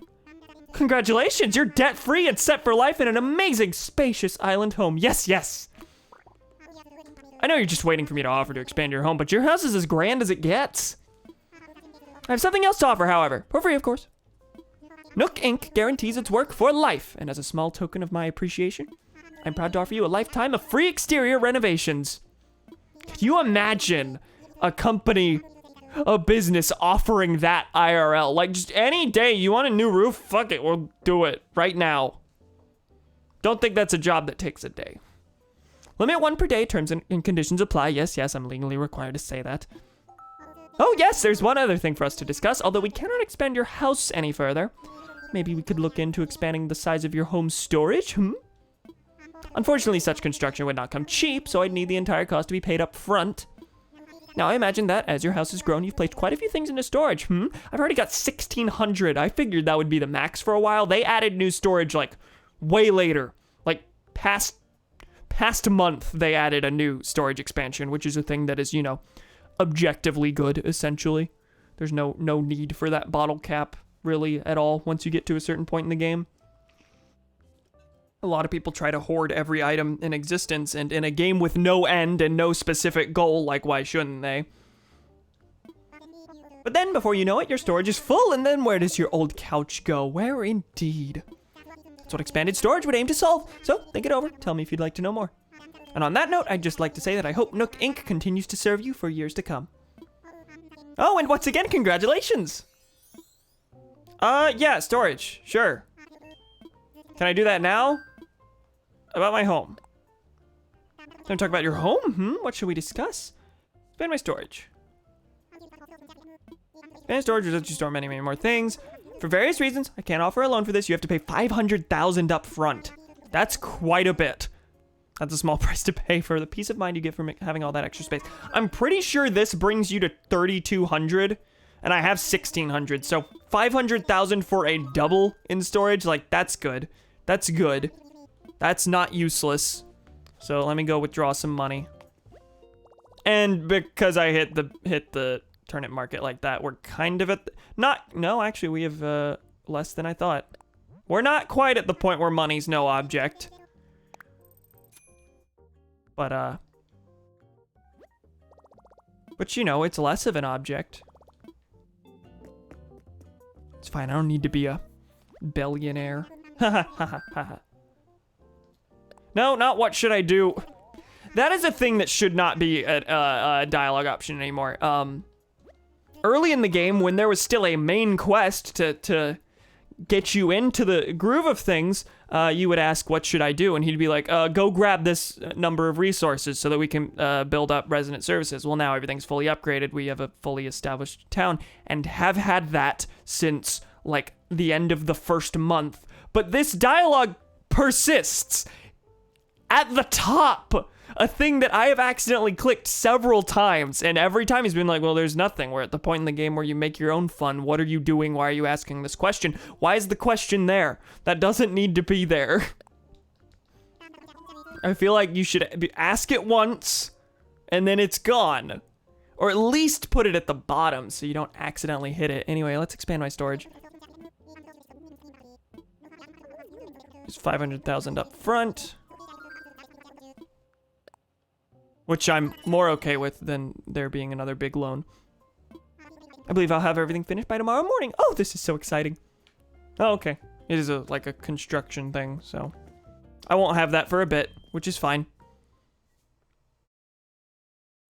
Congratulations, you're debt-free and set for life in an amazing, spacious island home. Yes, yes. I know you're just waiting for me to offer to expand your home, but your house is as grand as it gets. I have something else to offer, however. For free, of course. Nook Inc. guarantees its work for life, and as a small token of my appreciation, I'm proud to offer you a lifetime of free exterior renovations. Can you imagine a company, a business offering that IRL? Like, just any day, you want a new roof? Fuck it, we'll do it right now. Don't think that's a job that takes a day. Limit 1 per day, terms and conditions apply. Yes, yes, I'm legally required to say that. Oh yes, there's one other thing for us to discuss. Although we cannot expand your house any further, maybe we could look into expanding the size of your home storage, Unfortunately, such construction would not come cheap, so I'd need the entire cost to be paid up front. Now, I imagine that as your house has grown, you've placed quite a few things into storage, I've already got 1,600. I figured that would be the max for a while. They added new storage, like, way later. Like, past month, they added a new storage expansion, which is a thing that is, you know, objectively good, essentially. There's no need for that bottle cap, really, at all, once you get to a certain point in the game. A lot of people try to hoard every item in existence, and in a game with no end and no specific goal, like, why shouldn't they? But then, before you know it, your storage is full, and then where does your old couch go? Where indeed? That's what expanded storage would aim to solve, so think it over, tell me if you'd like to know more. And on that note, I'd just like to say that I hope Nook Inc. continues to serve you for years to come. Oh, and once again, congratulations! Yeah, storage, sure. Can I do that now? About my home. Don't talk about your home? What should we discuss? Expand my storage. Expand storage lets you store many, many more things. For various reasons, I can't offer a loan for this. You have to pay $500,000 up front. That's quite a bit. That's a small price to pay for the peace of mind you get from having all that extra space. I'm pretty sure this brings you to 3,200, and I have 1,600. So 500,000 for a double in storage, like, that's good. That's good. That's not useless. So let me go withdraw some money. And because I hit the turnip market like that, we're kind of at no, actually we have less than I thought. We're not quite at the point where money's no object. But you know, it's less of an object. It's fine, I don't need to be a billionaire. No, not what should I do. That is a thing that should not be a dialogue option anymore. Early in the game, when there was still a main quest to get you into the groove of things, you would ask, what should I do? And he'd be like, go grab this number of resources so that we can build up resident services. Well, now everything's fully upgraded. We have a fully established town and have had that since, like, the end of the first month. But this dialogue persists at the top. A thing that I have accidentally clicked several times, and every time he's been like, well, there's nothing. We're at the point in the game where you make your own fun. What are you doing? Why are you asking this question? Why is the question there? That doesn't need to be there. I feel like you should ask it once, and then it's gone. Or at least put it at the bottom so you don't accidentally hit it. Anyway, let's expand my storage. There's 500,000 up front. Which I'm more okay with than there being another big loan. I believe I'll have everything finished by tomorrow morning. Oh, this is so exciting. Oh, okay. It is like a construction thing, so I won't have that for a bit, which is fine.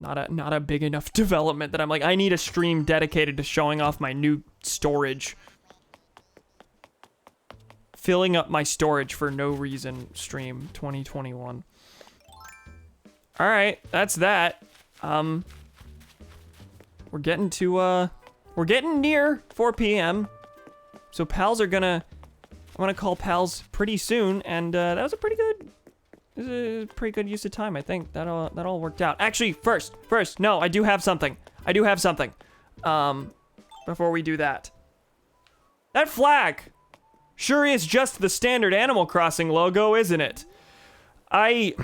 Not a big enough development that I'm like, I need a stream dedicated to showing off my new storage. Filling up my storage for no reason stream 2021. All right, that's that. We're getting near 4 p.m. So pals are I'm gonna call pals pretty soon, and that was a pretty good use of time. I think that all worked out. Actually, first, no, I do have something. Before we do that, that flag sure is just the standard Animal Crossing logo, isn't it? I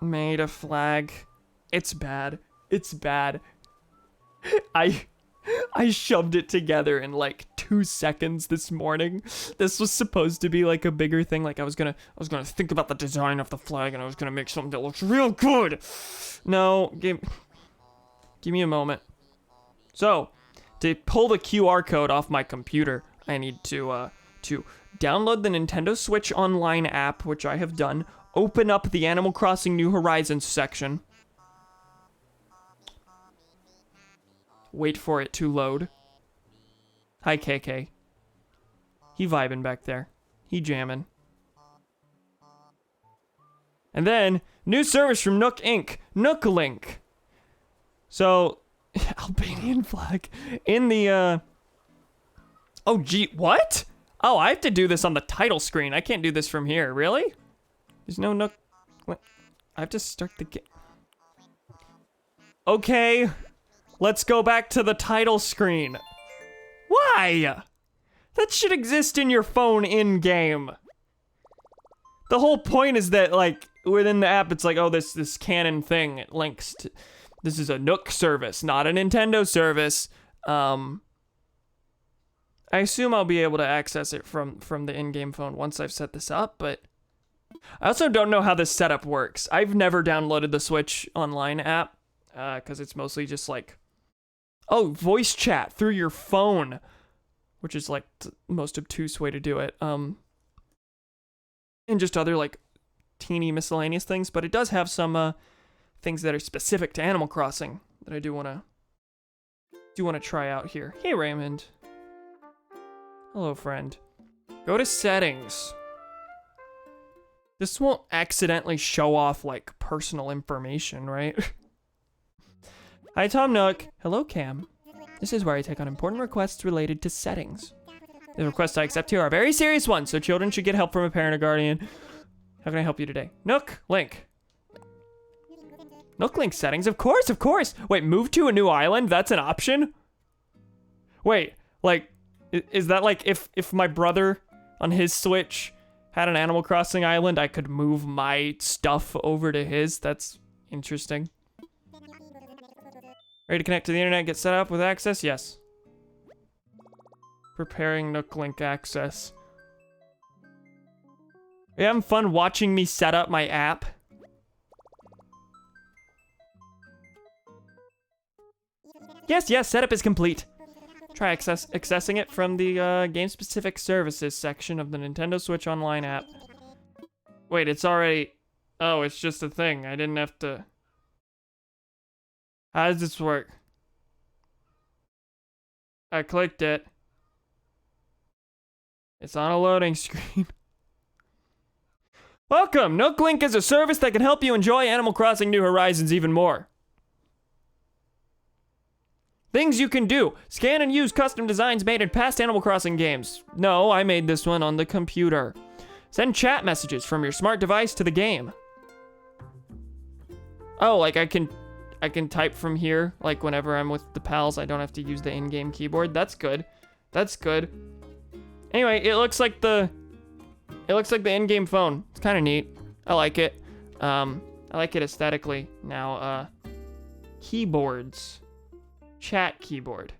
made a flag. It's bad. I shoved it together in like 2 seconds this morning. This was supposed to be like a bigger thing. Like I was gonna think about the design of the flag and I was gonna make something that looks real good. No, give me a moment. So, to pull the QR code off my computer, I need to download the Nintendo Switch Online app, which I have done. Open up the Animal Crossing New Horizons section. Wait for it to load. Hi, KK. He vibing back there. He jamming. And then, new service from Nook Inc. Nook Link. So, Albanian flag. In the, Oh, gee, what? Oh, I have to do this on the title screen. I can't do this from here. Really? There's no Nook... I have to start the game. Okay. Let's go back to the title screen. Why? That should exist in your phone in-game. The whole point is that, like, within the app, it's like, oh, this canon thing, it links to... This is a Nook service, not a Nintendo service. I assume I'll be able to access it from the in-game phone once I've set this up, but... I also don't know how this setup works. I've never downloaded the Switch Online app, because it's mostly just like... Oh, voice chat through your phone, which is like the most obtuse way to do it. And just other like teeny miscellaneous things, but it does have some things that are specific to Animal Crossing that I do want to try out here. Hey, Raymond. Hello, friend. Go to settings. This won't accidentally show off like personal information, right? Hi, Tom Nook. Hello, Cam. This is where I take on important requests related to settings. The requests I accept here are very serious ones, so children should get help from a parent or guardian. How can I help you today? Nook, Link. Nook Link settings, of course, of course. Wait, move to a new island? That's an option? Wait, like, is that like if my brother on his Switch had an Animal Crossing island, I could move my stuff over to his? That's interesting. Ready to connect to the internet, get set up with access? Yes. Preparing Nook Link access. Are you having fun watching me set up my app? Yes, setup is complete. Try accessing it from the game-specific services section of the Nintendo Switch Online app. Wait, it's already... Oh, it's just a thing. I didn't have to... How does this work? I clicked it. It's on a loading screen. Welcome! Nook Link is a service that can help you enjoy Animal Crossing New Horizons even more. Things you can do. Scan and use custom designs made in past Animal Crossing games. No, I made this one on the computer. Send chat messages from your smart device to the game. Oh, like I can type from here, like whenever I'm with the pals, I don't have to use the in-game keyboard. That's good. That's good. Anyway, it looks like the in-game phone. It's kind of neat. I like it. I like it aesthetically. Now, keyboards. Chat keyboard.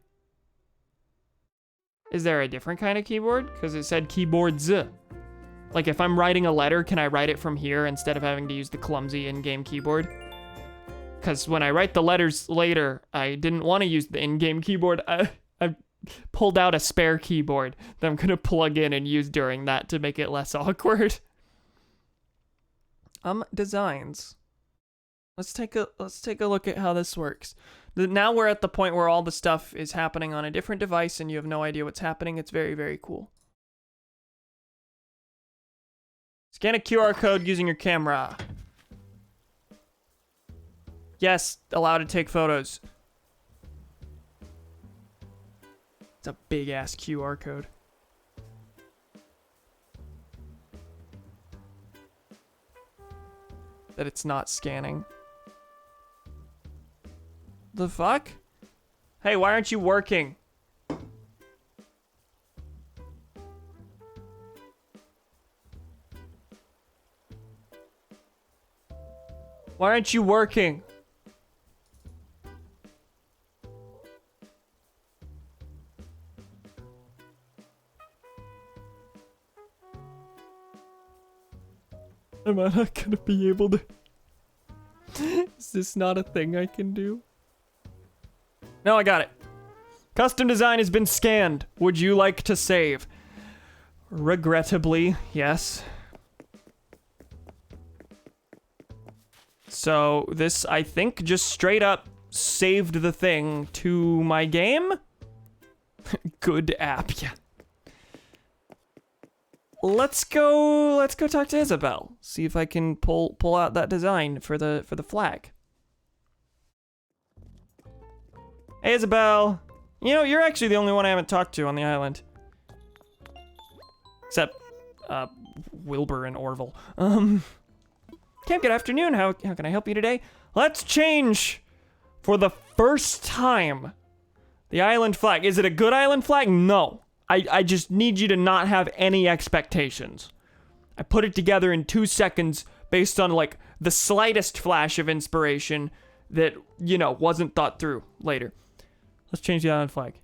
Is there a different kind of keyboard? Because it said keyboards. Like if I'm writing a letter, can I write it from here instead of having to use the clumsy in-game keyboard? Because when I write the letters later, I didn't want to use the in-game keyboard. I pulled out a spare keyboard that I'm going to plug in and use during that to make it less awkward. Designs. Let's take a look at how this works. Now we're at the point where all the stuff is happening on a different device and you have no idea what's happening. It's very, very cool. Scan a QR code using your camera. Yes, allowed to take photos. It's a big ass QR code. That it's not scanning. The fuck? Hey, why aren't you working? Why aren't you working? Am I not gonna be able to? Is this not a thing I can do? No, I got it. Custom design has been scanned. Would you like to save? Regrettably, yes. So this, I think, just straight up saved the thing to my game. Good app, yeah. Let's go talk to Isabel. See if I can pull out that design for the flag. Hey, Isabel. You know, you're actually the only one I haven't talked to on the island. Except, Wilbur and Orville. Cam, good afternoon. How can I help you today? Let's change, for the first time, the island flag. Is it a good island flag? No. I just need you to not have any expectations. I put it together in 2 seconds based on, like, the slightest flash of inspiration that, you know, wasn't thought through later. Let's change the island flag.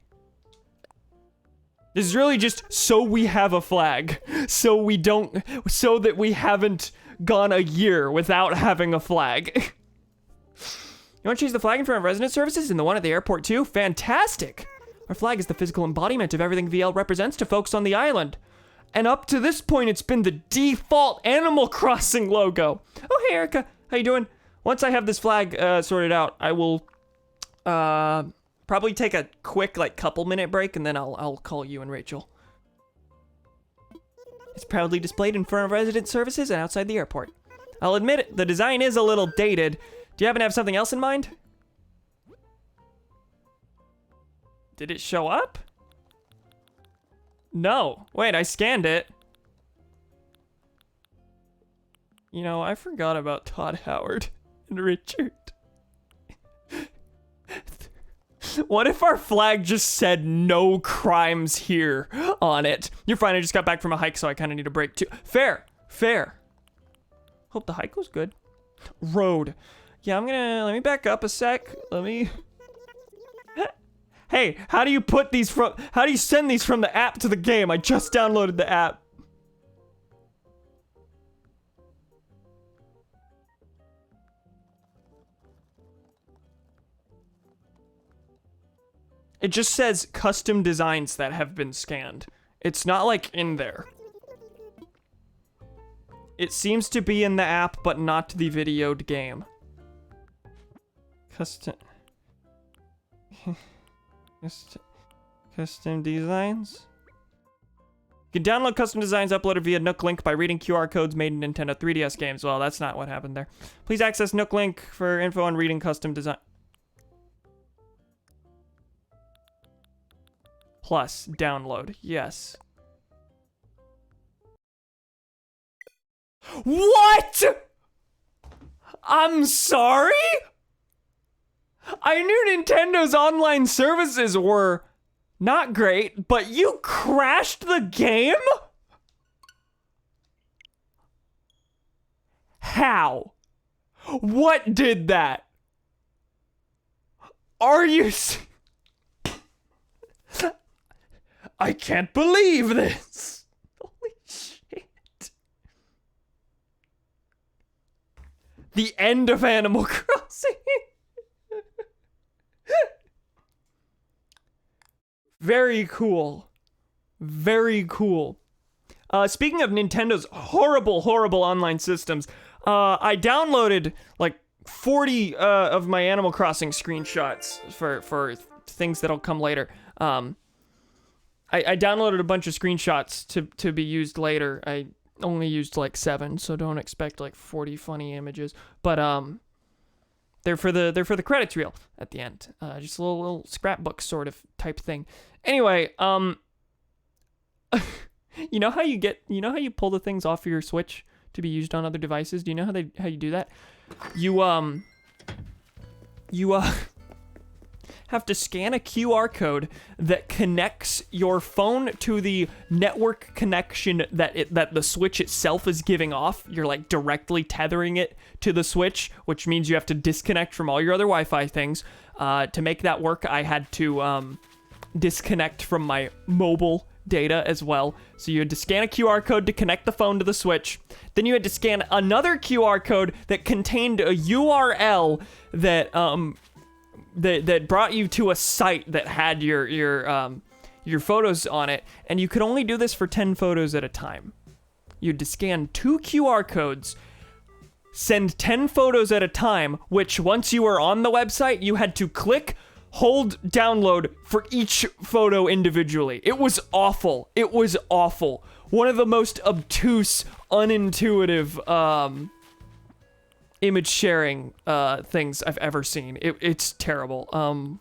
This is really just so we have a flag. So that we haven't gone a year without having a flag. You want to change the flag in front of resident services and the one at the airport too? Fantastic! Our flag is the physical embodiment of everything VL represents to folks on the island. And up to this point, it's been the default Animal Crossing logo. Oh, hey, Erica. How you doing? Once I have this flag sorted out, I will probably take a quick, like, couple-minute break, and then I'll call you and Rachel. It's proudly displayed in front of resident services and outside the airport. I'll admit it, the design is a little dated. Do you happen to have something else in mind? Did it show up? No. Wait, I scanned it. You know, I forgot about Todd Howard and Richard. What if our flag just said no crimes here on it? You're fine, I just got back from a hike, so I kind of need a break too. Fair. Hope the hike was good. Road. Yeah, let me back up a sec. Hey, how do you send these from the app to the game? I just downloaded the app. It just says custom designs that have been scanned. It's not like in there. It seems to be in the app, but not the videoed game. Custom designs? You can download custom designs uploaded via Nook Link by reading QR codes made in Nintendo 3DS games. Well, that's not what happened there. Please access Nook Link for info on reading custom design. Plus, download. Yes. What? I'm sorry? I knew Nintendo's online services were not great, but you crashed the game? How? What did that? Are you... I can't believe this. Holy shit. The end of Animal Crossing. Very cool. Very cool. Speaking of Nintendo's horrible online systems, I downloaded like 40 of my Animal Crossing screenshots for things that'll come later. I downloaded a bunch of screenshots to be used later. I only used like 7, so don't expect like 40 funny images. But they're for the credits reel at the end. Just a little scrapbook sort of type thing. Anyway, you know how you pull the things off your Switch to be used on other devices? Do you know how you do that? You have to scan a QR code that connects your phone to the network connection that the Switch itself is giving off. You're like directly tethering it to the Switch, which means you have to disconnect from all your other Wi-Fi things. To make that work, I had to disconnect from my mobile data as well. So you had to scan a QR code to connect the phone to the Switch. Then you had to scan another QR code that contained a URL that that brought you to a site that had your photos on it, and you could only do this for 10 photos at a time. You had to scan 2 QR codes, send 10 photos at a time, which once you were on the website, you had to click, hold, download for each photo individually. It was awful. It was awful. One of the most obtuse, unintuitive image sharing things I've ever seen. It's terrible.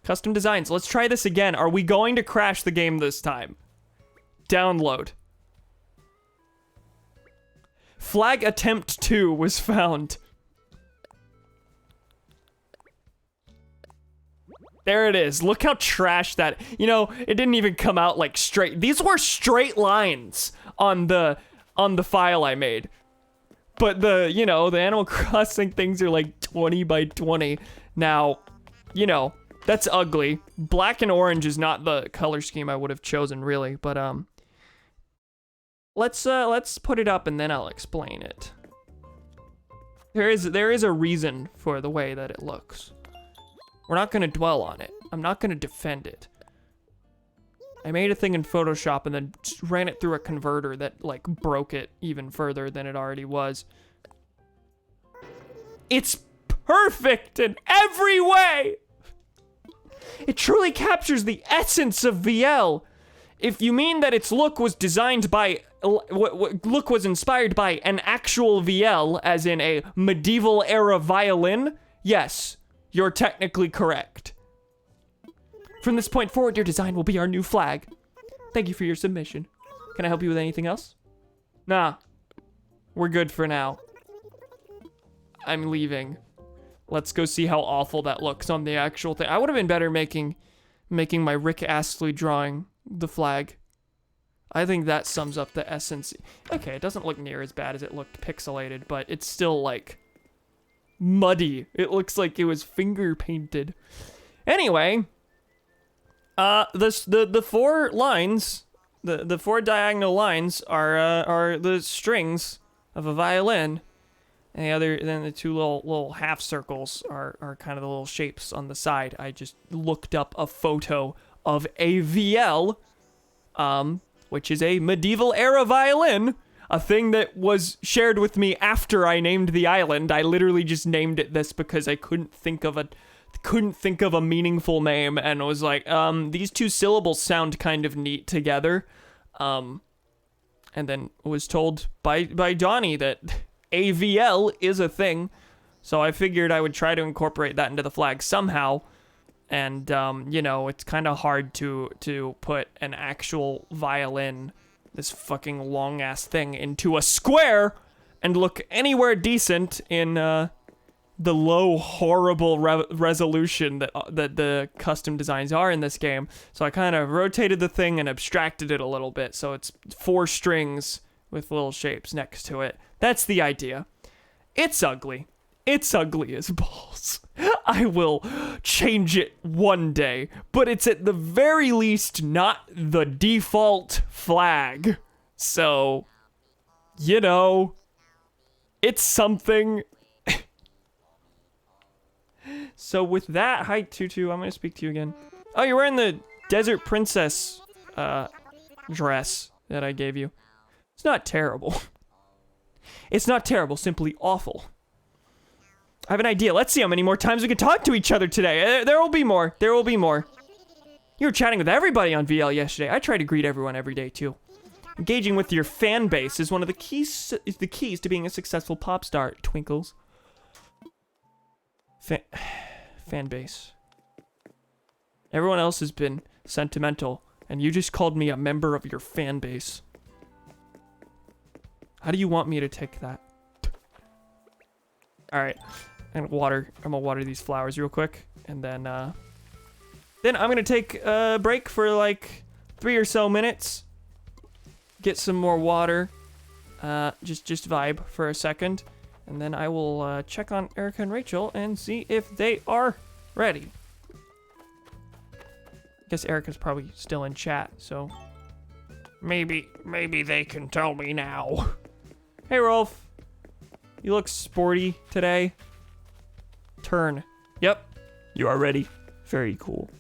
Custom designs. Let's try this again. Are we going to crash the game this time? Download. Flag attempt 2 was found. There it is. Look how trash that, you know, it didn't even come out like straight. These were straight lines on the file I made. But the, you know, the Animal Crossing things are like 20 by 20. Now, you know, that's ugly. Black and orange is not the color scheme I would have chosen, really, but let's put it up and then I'll explain it. There is a reason for the way that it looks. We're not gonna dwell on it. I'm not gonna defend it. I made a thing in Photoshop and then just ran it through a converter that like broke it even further than it already was. It's perfect in every way! It truly captures the essence of VL. If you mean that its look was designed by, look was inspired by an actual VL, as in a medieval era violin, yes, you're technically correct. From this point forward, your design will be our new flag. Thank you for your submission. Can I help you with anything else? Nah, we're good for now. I'm leaving. Let's go see how awful that looks on the actual thing. I would have been better making my Rick Astley drawing the flag. I think that sums up the essence. Okay, it doesn't look near as bad as it looked pixelated, but it's still like muddy. It looks like it was finger painted. Anyway, the 4 lines, the 4 diagonal lines are the strings of a violin. And then the 2 little half circles are kind of the little shapes on the side. I just looked up a photo of a VL, which is a medieval era violin, a thing that was shared with me after I named the island. I literally just named it this because I couldn't think of a meaningful name, and was like, these 2 syllables sound kind of neat together. And then was told by Donnie that AVL is a thing, so I figured I would try to incorporate that into the flag somehow. And you know, it's kind of hard to put an actual violin, this fucking long ass thing, into a square and look anywhere decent in the low horrible resolution that the custom designs are in this game. So I kind of rotated the thing and abstracted it a little bit, so it's 4 strings with little shapes next to it. That's the idea. It's ugly. It's ugly as balls. I will change it one day, but it's at the very least not the default flag. So, you know, it's something. So with that, hi Tutu, I'm gonna speak to you again. Oh, you're wearing the Desert Princess dress that I gave you. It's not terrible. It's not terrible, simply awful. I have an idea. Let's see how many more times we can talk to each other today. There will be more. There will be more. You were chatting with everybody on VL yesterday. I try to greet everyone every day, too. Engaging with your fan base is one of the keys to being a successful pop star, Twinkles. Fan base. Everyone else has been sentimental, and you just called me a member of your fan base. How do you want me to take that? All right, I'm gonna water these flowers real quick, and then I'm gonna take a break for like 3 or so minutes. Get some more water, just vibe for a second, and then I will check on Erica and Rachel and see if they are ready. I guess Erica's probably still in chat, so Maybe they can tell me now. Hey, Rolf. You look sporty today. Turn. Yep. You are ready. Very cool.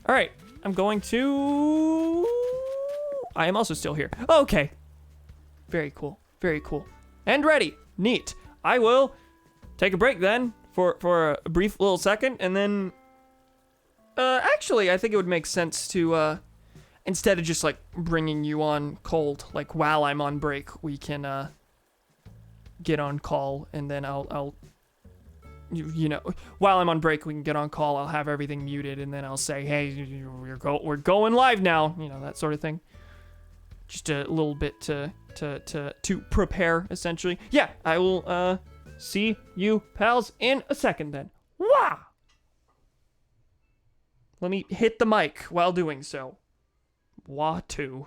All right. I'm going to... I am also still here. Okay. Very cool. Very cool. And ready. Neat. I will take a break then for a brief little second, and then... actually, I think it would make sense to, instead of just, like, bringing you on cold, like, while I'm on break, we can, get on call, and then I'll you know, while I'm on break, we can get on call. I'll have everything muted, and then I'll say, hey, we're going live now, you know, that sort of thing. Just a little bit to prepare, essentially. Yeah, I will see you pals in a second then. Wah! Let me hit the mic while doing so. Wah 2.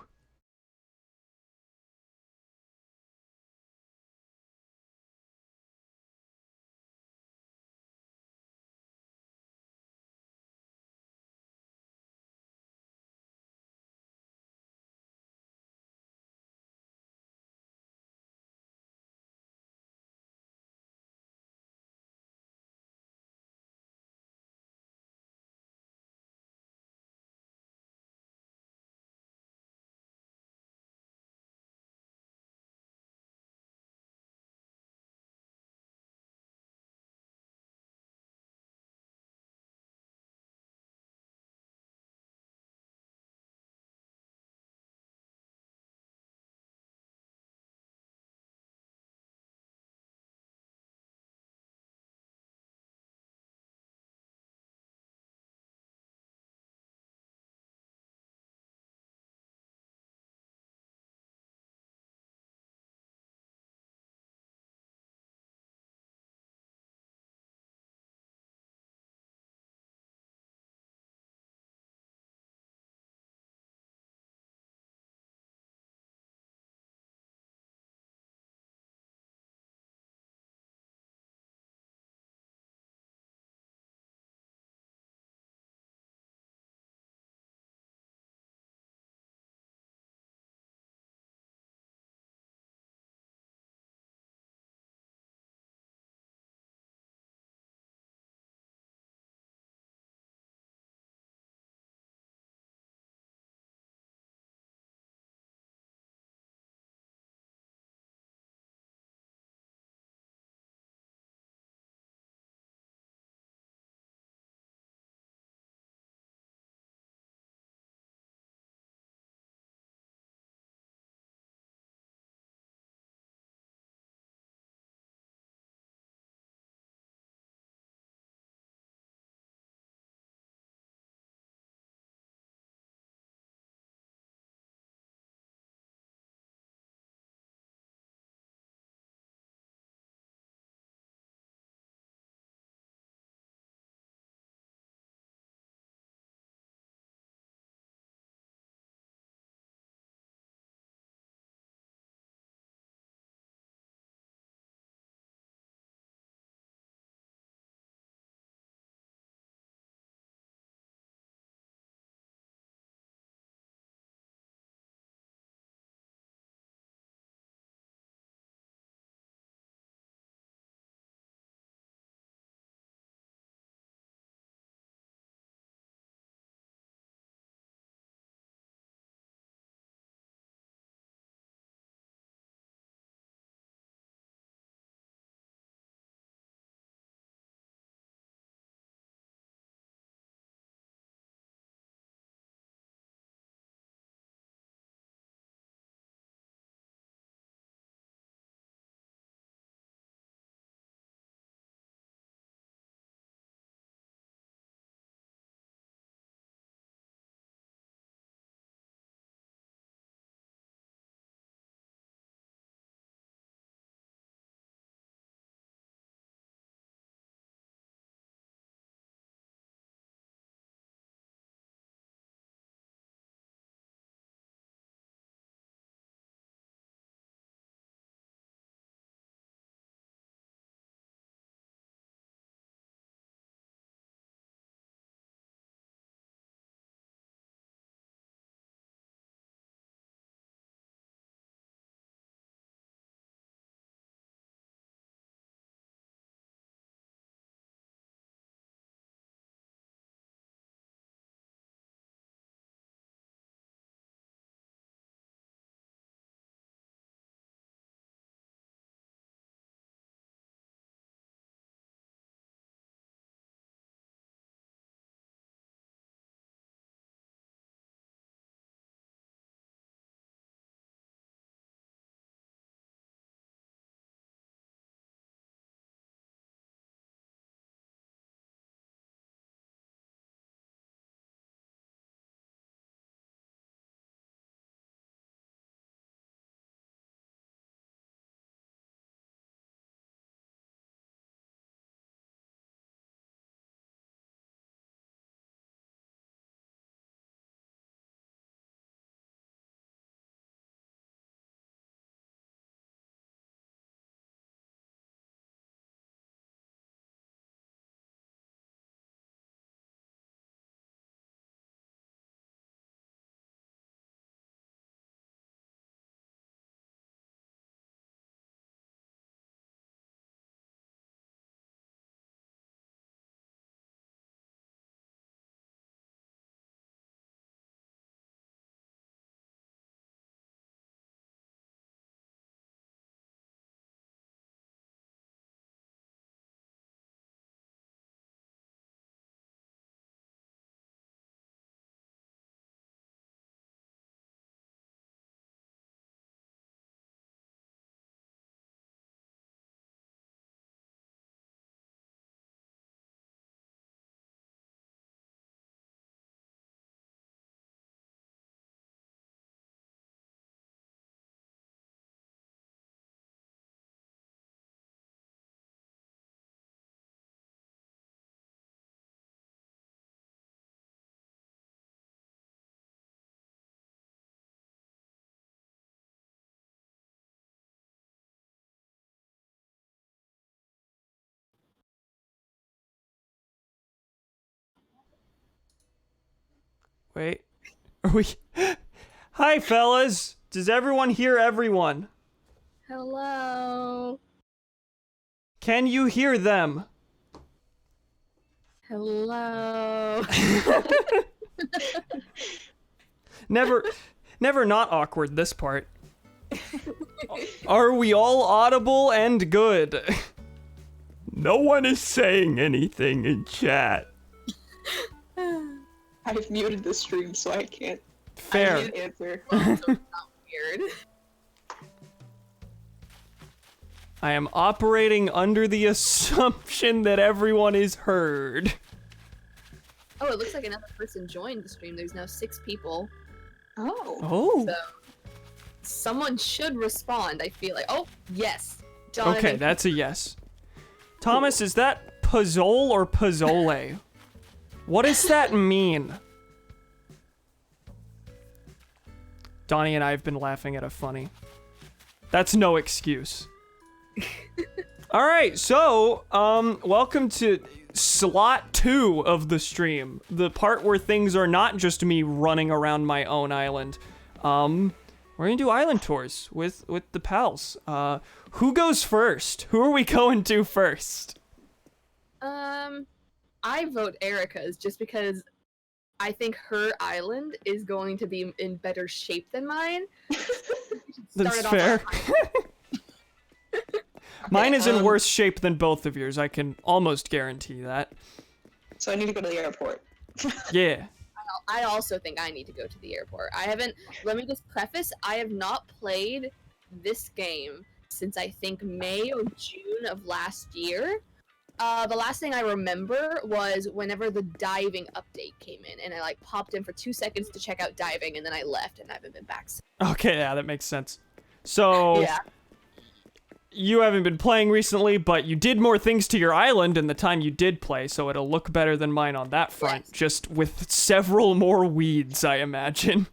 Wait. Are we... Hi, fellas. Does everyone hear everyone? Hello. Can you hear them? Hello. Never not awkward, this part. Are we all audible and good? No one is saying anything in chat. I've muted the stream, so I can't. Fair. I can't answer. Also not weird. I am operating under the assumption that everyone is heard. Oh, it looks like another person joined the stream. There's now 6 people. Oh. Oh. So someone should respond, I feel like. Oh, yes. Done. Okay, that's a yes. Thomas, is that Puzzole or Puzzole? What does that mean? Donnie and I have been laughing at a funny. That's no excuse. All right, so welcome to slot 2 of the stream, the part where things are not just me running around my own island. We're gonna do island tours with the pals. Who goes first? Who are we going to first? I vote Erica's just because I think her island is going to be in better shape than mine. That's Started off fair. on Mine is in worse shape than both of yours. I can almost guarantee that. So I need to go to the airport. Yeah. I also think I need to go to the airport. Let me just preface, I have not played this game since I think May or June of last year. The last thing I remember was whenever the diving update came in, and I like popped in for 2 seconds to check out diving, and then I left, and I haven't been back since. Okay, yeah, that makes sense. So, Yeah. you haven't been playing recently, but you did more things to your island in the time you did play, so it'll look better than mine on that front, Yes. just with several more weeds, I imagine.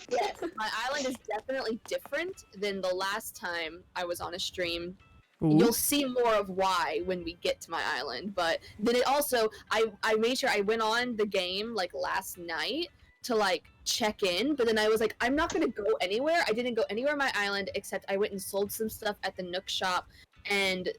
Yes, my island is definitely different than the last time I was on a stream. Ooh. You'll see more of why when we get to my island, but then it also, I made sure I went on the game, like, last night to, like, check in, but then I was like, I'm not gonna go anywhere. I didn't go anywhere on my island, except I went and sold some stuff at the Nook shop, and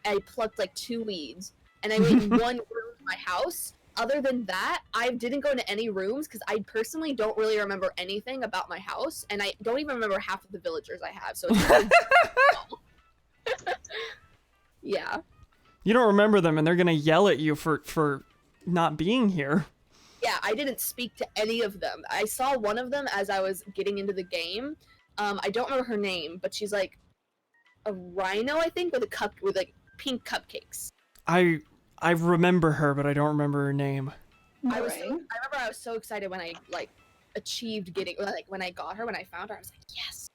I plucked, like, 2 weeds, and I went in one room of my house. Other than that, I didn't go into any rooms, because I personally don't really remember anything about my house, and I don't even remember half of the villagers I have, so it's really yeah. You don't remember them, and they're gonna yell at you for not being here. Yeah, I didn't speak to any of them. I saw one of them as I was getting into the game. I don't remember her name, but she's like a rhino, I think, with like pink cupcakes. I remember her, but I don't remember her name. I remember I was so excited when I like achieved getting when I got her, when I found her, I was like, yes.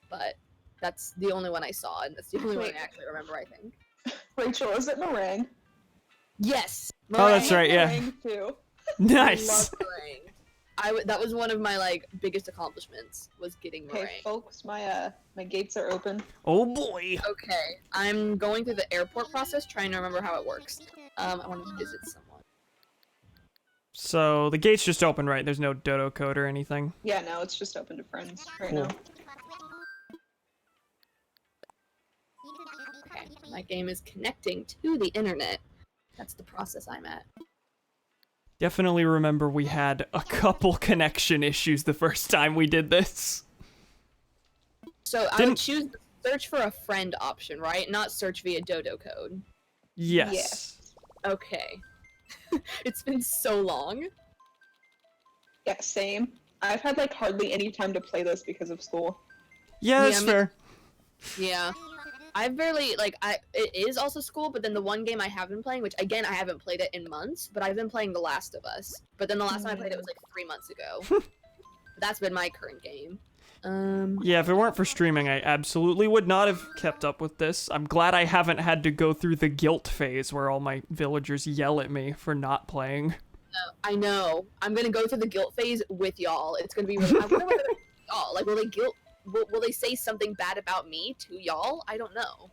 But that's the only one I saw, and that's the only one I actually remember, I think. Rachel, is it meringue? Yes. Oh, that's right, yeah. Meringue too. Nice. I love meringue. That was one of my like biggest accomplishments, was getting meringue. Okay, folks, my gates are open. Oh boy. Okay, I'm going through the airport process, trying to remember how it works. I want to visit someone. So the gate's just open, right? There's no dodo code or anything. Yeah, no, it's just open to friends right Cool. now. Okay, my game is connecting to the internet. That's the process I'm at. Definitely remember we had a couple connection issues the first time we did this. So I would choose the search for a friend option, right? Not search via dodo code. Yes. Yes. Okay. It's been so long. Yeah, same. I've had like hardly any time to play this because of school. Yeah, that's Yeah, fair. Yeah. I've barely, it is also school, but then the one game I have been playing, which again, I haven't played it in months, but I've been playing The Last of Us. But then the last time I played it was like 3 months ago. That's been my current game. Yeah, if it weren't for streaming, I absolutely would not have kept up with this. I'm glad I haven't had to go through the guilt phase where all my villagers yell at me for not playing. I know. I'm gonna go through the guilt phase with y'all. It's gonna be really. I wonder what y'all like. Will they say something bad about me to y'all? I don't know.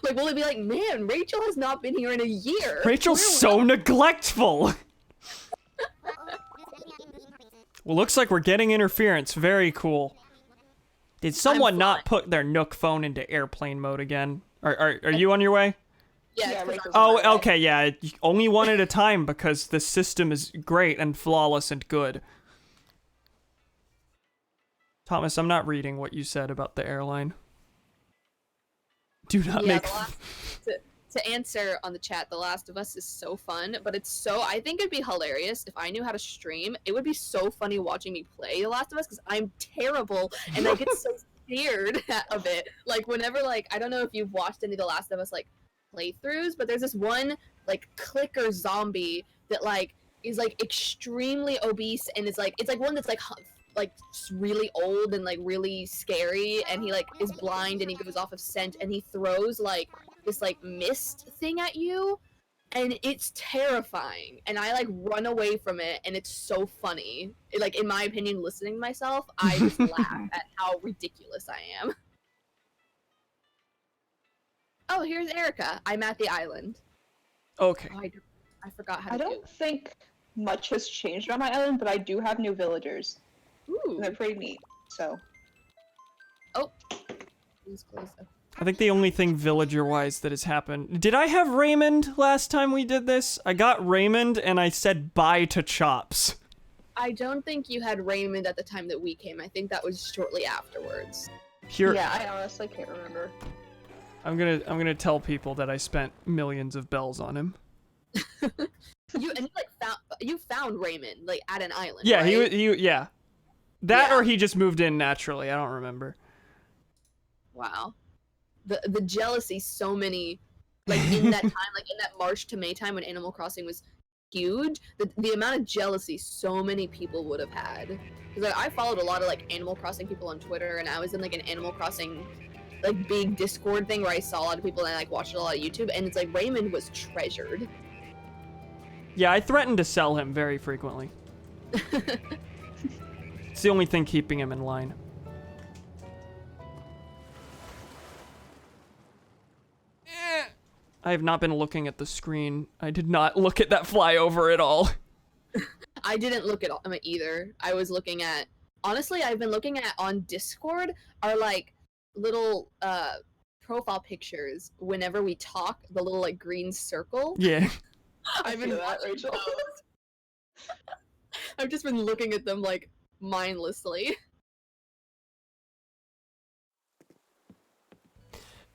Like, will it be like, man, Rachel has not been here in a year? Rachel's so neglectful. Well, looks like we're getting interference. Very cool. Did someone not fine. put their Nook phone into airplane mode again? Are you on your way? Yeah. Yeah, it's 'cause Rachel's I'm on on my Oh, way. okay, yeah. Only one at a time because the system is great and flawless and good. Thomas, I'm not reading what you said about the airline. Do not Yeah, make. to answer on the chat, The Last of Us is so fun, but it's so I think it'd be hilarious if I knew how to stream. It would be so funny watching me play The Last of Us because I'm terrible and I get so scared of it. Like whenever I don't know if you've watched any of The Last of Us playthroughs, but there's this one clicker zombie that is extremely obese and it's one that's really old and really scary, and he is blind and he goes off of scent and he throws this mist thing at you, and it's terrifying, and I run away from it, and it's so funny. In my opinion, listening to myself, I just laugh at how ridiculous I am. Oh, here's Erica. I'm at the island. Okay. Oh, I forgot how I to do. don't think much has changed on my island, but I do have new villagers. Ooh. And they're pretty neat, so. Please close up. I think the only thing villager-wise that has happened... Did I have Raymond last time we did this? I got Raymond and I said bye to Chops. I don't think you had Raymond at the time that we came. I think that was shortly afterwards. Here, Yeah, I honestly can't remember. I'm gonna tell people that I spent millions of bells on him. You found Raymond at an island. Yeah, right? yeah. That Yeah. or he just moved in naturally. I don't remember. Wow. The jealousy so many in that time, in that March to May time when Animal Crossing was huge, the amount of jealousy so many people would have had. Because I followed a lot of Animal Crossing people on Twitter, and I was in an Animal Crossing big Discord thing where I saw a lot of people and I watched a lot of YouTube, and it's Raymond was treasured. Yeah, I threatened to sell him very frequently. It's the only thing keeping him in line. I have not been looking at the screen. I did not look at that flyover at all. I didn't look at them either. I was looking at, honestly, I've been looking at on Discord are little profile pictures whenever we talk, the little like green circle. Yeah. I've been feel that, watching Rachel. those. I've just been looking at them like mindlessly.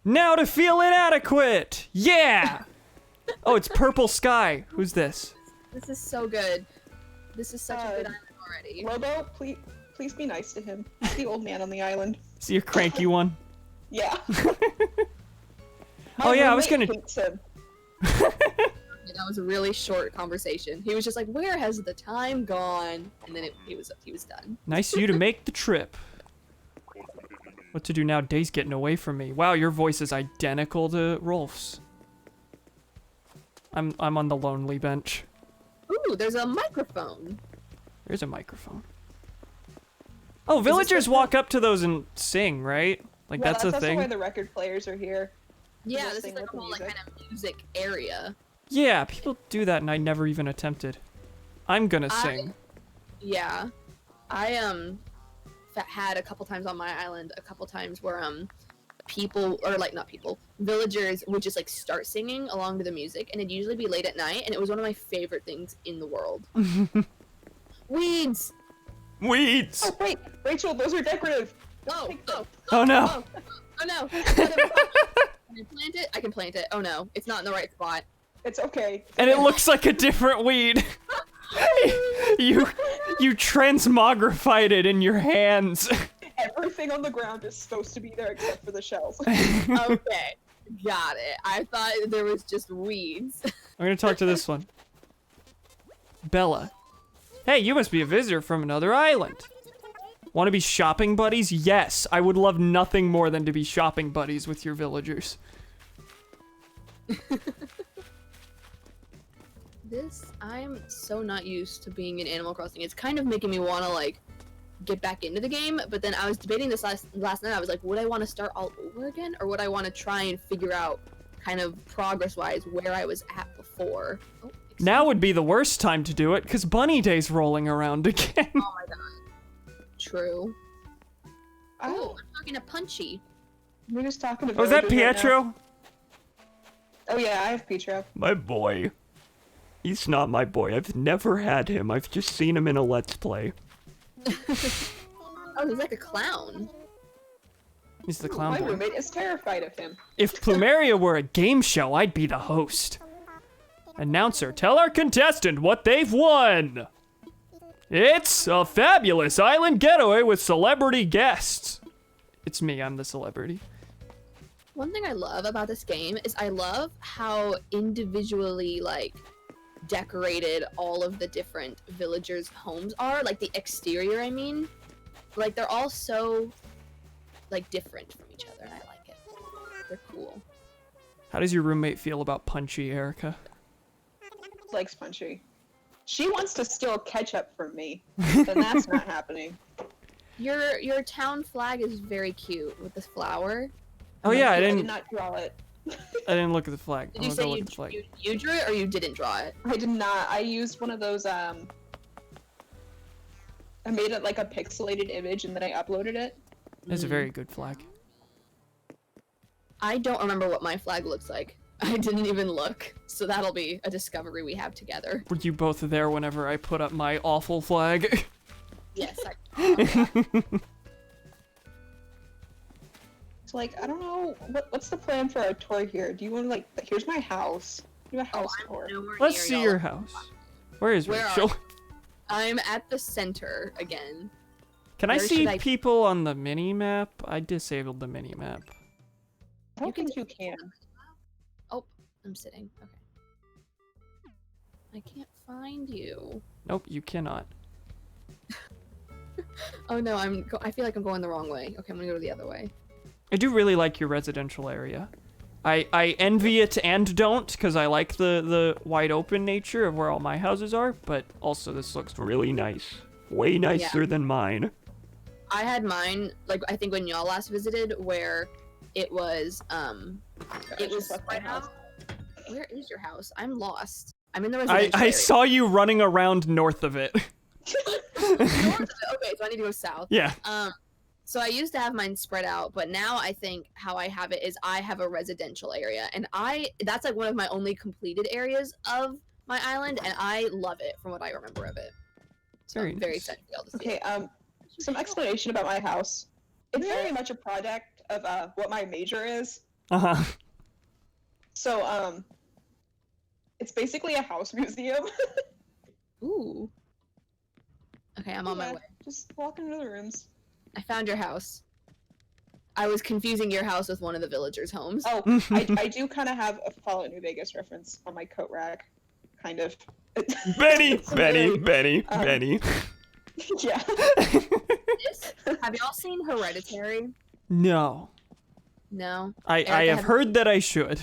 Now to feel inadequate! Yeah! Oh, it's Purple Sky. Who's this? This is so good. This is such a good island already. Lobo, please be nice to him. He's the old man on the island. Is he a cranky one? Yeah. Oh, yeah, I was roommate gonna- hates him. That was a really short conversation. He was just like, "Where has the time gone?" And then he was done. Nice of you to make the trip. What to do now? Day's getting away from me. Wow, your voice is identical to Rolf's. I'm on the lonely bench. Ooh, there's a microphone. There's a microphone. Oh, villagers walk up to those and sing, right? Like Yeah, that's a also thing. why the record players are here. Yeah, this is Listening like with a the whole music. kind of music area. Yeah, people do that and I never even attempted. I'm gonna sing. Yeah, I had a couple times on my island, a couple times where people, or like not people, villagers would just like start singing along to the music, and it'd usually be late at night, and it was one of my favorite things in the world. Weeds. Weeds! Oh wait, Rachel, those are decorative. Oh, Take them. Oh no! oh no! Can I plant it? I can plant it. Oh no, it's not in the right spot. It's okay. And it looks like a different weed. you transmogrified it in your hands. Everything on the ground is supposed to be there except for the shells. Okay, got it. I thought there was just weeds. I'm gonna talk to this one. Bella. Hey, you must be a visitor from another island. Want to be shopping buddies? Yes, I would love nothing more than to be shopping buddies with your villagers. I'm so not used to being in Animal Crossing. It's kind of making me want to like get back into the game, but then I was debating this last night. I was like, would I want to start all over again, or would I want to try and figure out kind of progress-wise where I was at before? Oh, Now would be the worst time to do it, because Bunny Day's rolling around again. Oh my god. True. Oh, I'm talking to Punchy. We're just talking to Was that villagers right now. Pietro? Oh yeah, I have Pietro. My boy. He's not my boy. I've never had him. I've just seen him in a Let's Play. Oh, he's like a clown. He's the clown My boy. roommate is terrified of him. If Plumeria were a game show, I'd be the host. Announcer, tell our contestant what they've won. It's a fabulous island getaway with celebrity guests. It's me, I'm the celebrity. One thing I love about this game is I love how individually, like, decorated all of the different villagers' homes are. Like, the exterior, I mean. Like, they're all so, like, different from each other, and I like it. They're cool. How does your roommate feel about Punchy, Erica? Likes Punchy. She wants to steal ketchup from me, and that's not happening. Your town flag is very cute with this flower. Oh yeah, I I did didn't not draw it. look at the flag. Did I'm you gonna go say look you, at the flag. you drew it or you didn't draw it? I did not. I used one of those, I made it like a pixelated image and then I uploaded it. It's a very good flag. I don't remember what my flag looks like. I didn't even look, so that'll be a discovery we have together. Were you both there whenever I put up my awful flag? Yes, I So like, I don't know, what's the plan for our tour here? Do you want to like, here's my house. Do a house tour. nowhere Let's near see y'all. your house. Where is Where are Rachel? I'm at the center again. Can I Where see should I- people on the mini map? I disabled the mini map. I don't You can think you can. Oh, I'm sitting. Okay. I can't find you. Nope, you cannot. Oh no, I feel like I'm going the wrong way. Okay, I'm gonna go the other way. I do really like your residential area. I envy it and don't, because I like the wide open nature of where all my houses are, but also this looks really nice. Way nicer than mine. I had mine, like, I think when y'all last visited, where it was, it was just left my spread house. out. Where is your house? I'm lost. I'm in the I residential area. saw you running around north of it. North of it. Okay, so I need to go south. Yeah. So I used to have mine spread out, but now I think how I have it is I have a residential area, and that's like one of my only completed areas of my island, and I love it from what I remember of it. So Very I'm very nice. excited to be able to see Okay, it. some explanation about my house. It's very much a product of what my major is. Uh-huh. So, it's basically a house museum. Ooh. Okay, I'm on my Yeah, way. Just walk into the rooms. I found your house. I was confusing your house with one of the villagers' homes. Oh, I do kind of have a Fallout New Vegas reference on my coat rack. Kind of. Benny, It's very- Benny. Yeah. Have y'all seen Hereditary? No. No. I Erica, have have- heard that I should,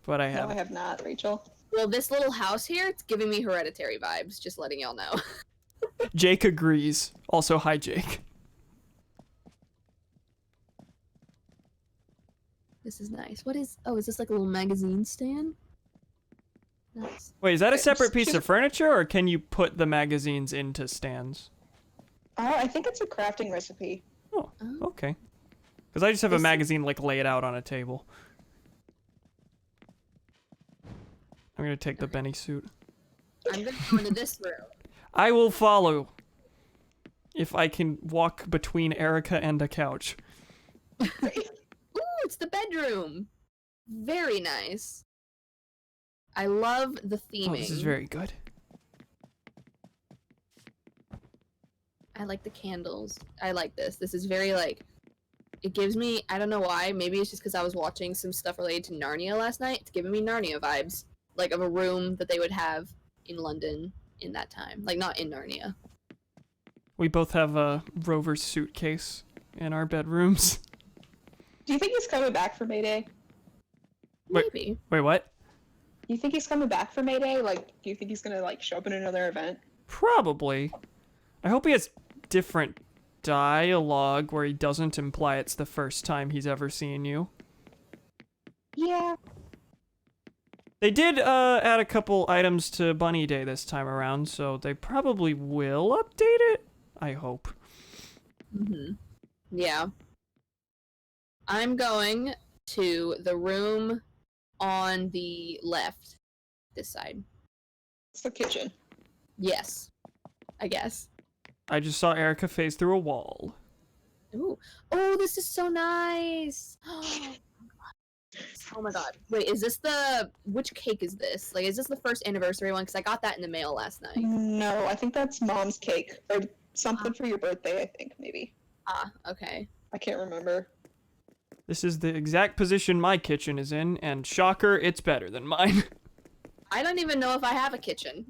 but I No, I haven't. have not, Rachel. Well, this little house here, it's giving me Hereditary vibes, just letting y'all know. Jake agrees. Also, hi, Jake. This is nice. What is... Oh, is this like a little magazine stand? Nice. Wait, is that a separate piece Just- of furniture, or can you put the magazines into stands? Oh, I think it's a crafting recipe. Oh, Oh. okay. Because I just have a This- magazine, like, laid out on a table. I'm gonna take the Benny suit. I'm gonna go into this room. I will follow. If I can walk between Erica and a couch. Ooh, it's the bedroom. Very nice. I love the theming. Oh, this is very good. I like the candles. I like this. This is very, like... It gives me... I don't know why. Maybe it's just because I was watching some stuff related to Narnia last night. It's giving me Narnia vibes. Like, of a room that they would have in London in that time. Like, not in Narnia. We both have a Rover suitcase in our bedrooms. Do you think he's coming back for Mayday? Wait. Maybe. Wait, what? Do you think he's coming back for Mayday? Like, do you think he's gonna like show up in another event? Probably. I hope he has different dialogue where he doesn't imply it's the first time he's ever seen you. Yeah. They did add a couple items to Bunny Day this time around, so they probably will update it. I hope. Yeah. I'm going to the room on the left. This side. It's the kitchen. Yes. I guess. I just saw Erica phase through a wall. Ooh. Oh, this is so nice. Oh my god. Wait, is this which cake is this? Like, is this the first anniversary one? Because I got that in the mail last night. No, I think that's mom's cake. Or something for your birthday, I think, maybe. Ah, okay. I can't remember. This is the exact position my kitchen is in, and shocker, it's better than mine. I don't even know if I have a kitchen.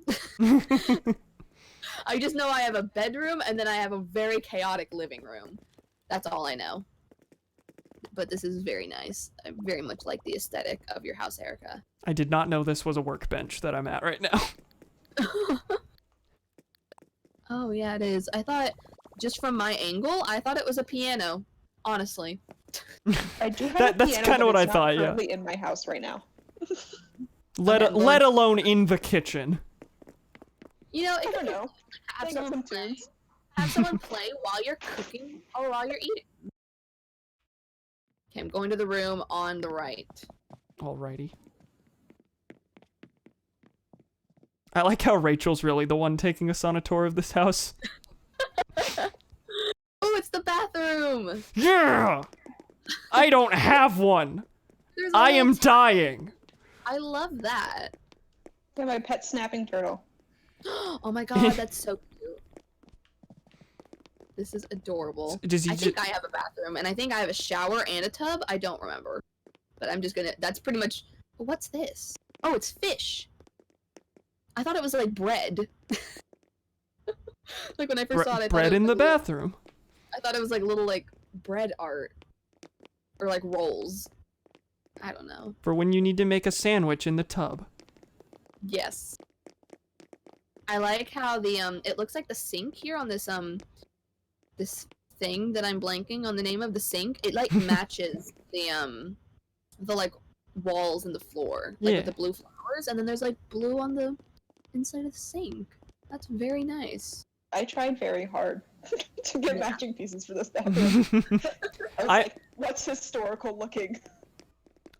I just know I have a bedroom, and then I have a very chaotic living room. That's all I know. But this is very nice. I very much like the aesthetic of your house, Erica. I did not know this was a workbench that I'm at right now. Oh, yeah, it is. I thought, just from my angle, I thought it was a piano. Honestly. I do have That's kind of what I thought, yeah. Currently in my house right now. Let alone in the kitchen. You know, I don't know. Have They got someone, some tunes. have someone play while you're cooking or while you're eating. Okay, I'm going to the room on the right. Alrighty. I like how Rachel's really the one taking us on a tour of this house. Oh, it's the bathroom! Yeah! I don't have one! There's a I little am dying! I love that. Yeah, my pet snapping turtle. Oh my god, that's so cute. This is adorable. Does he I think I have a bathroom, and I think I have a shower and a tub. I don't remember. But I'm just gonna... That's pretty much... What's this? Oh, it's fish. I thought it was like bread. Like when I first saw it, I thought bread it was in the like little- bathroom. I thought it was like little like bread art. Or like rolls. I don't know. For when you need to make a sandwich in the tub. Yes. I like how the it looks like the sink here on this this thing that I'm blanking on the name of, the sink. It like matches the like walls and the floor. Like Yeah. with the blue flowers, and then there's like blue on the inside of the sink. That's very nice. I tried very hard to get matching pieces for this bathroom. I was like, what's historical looking?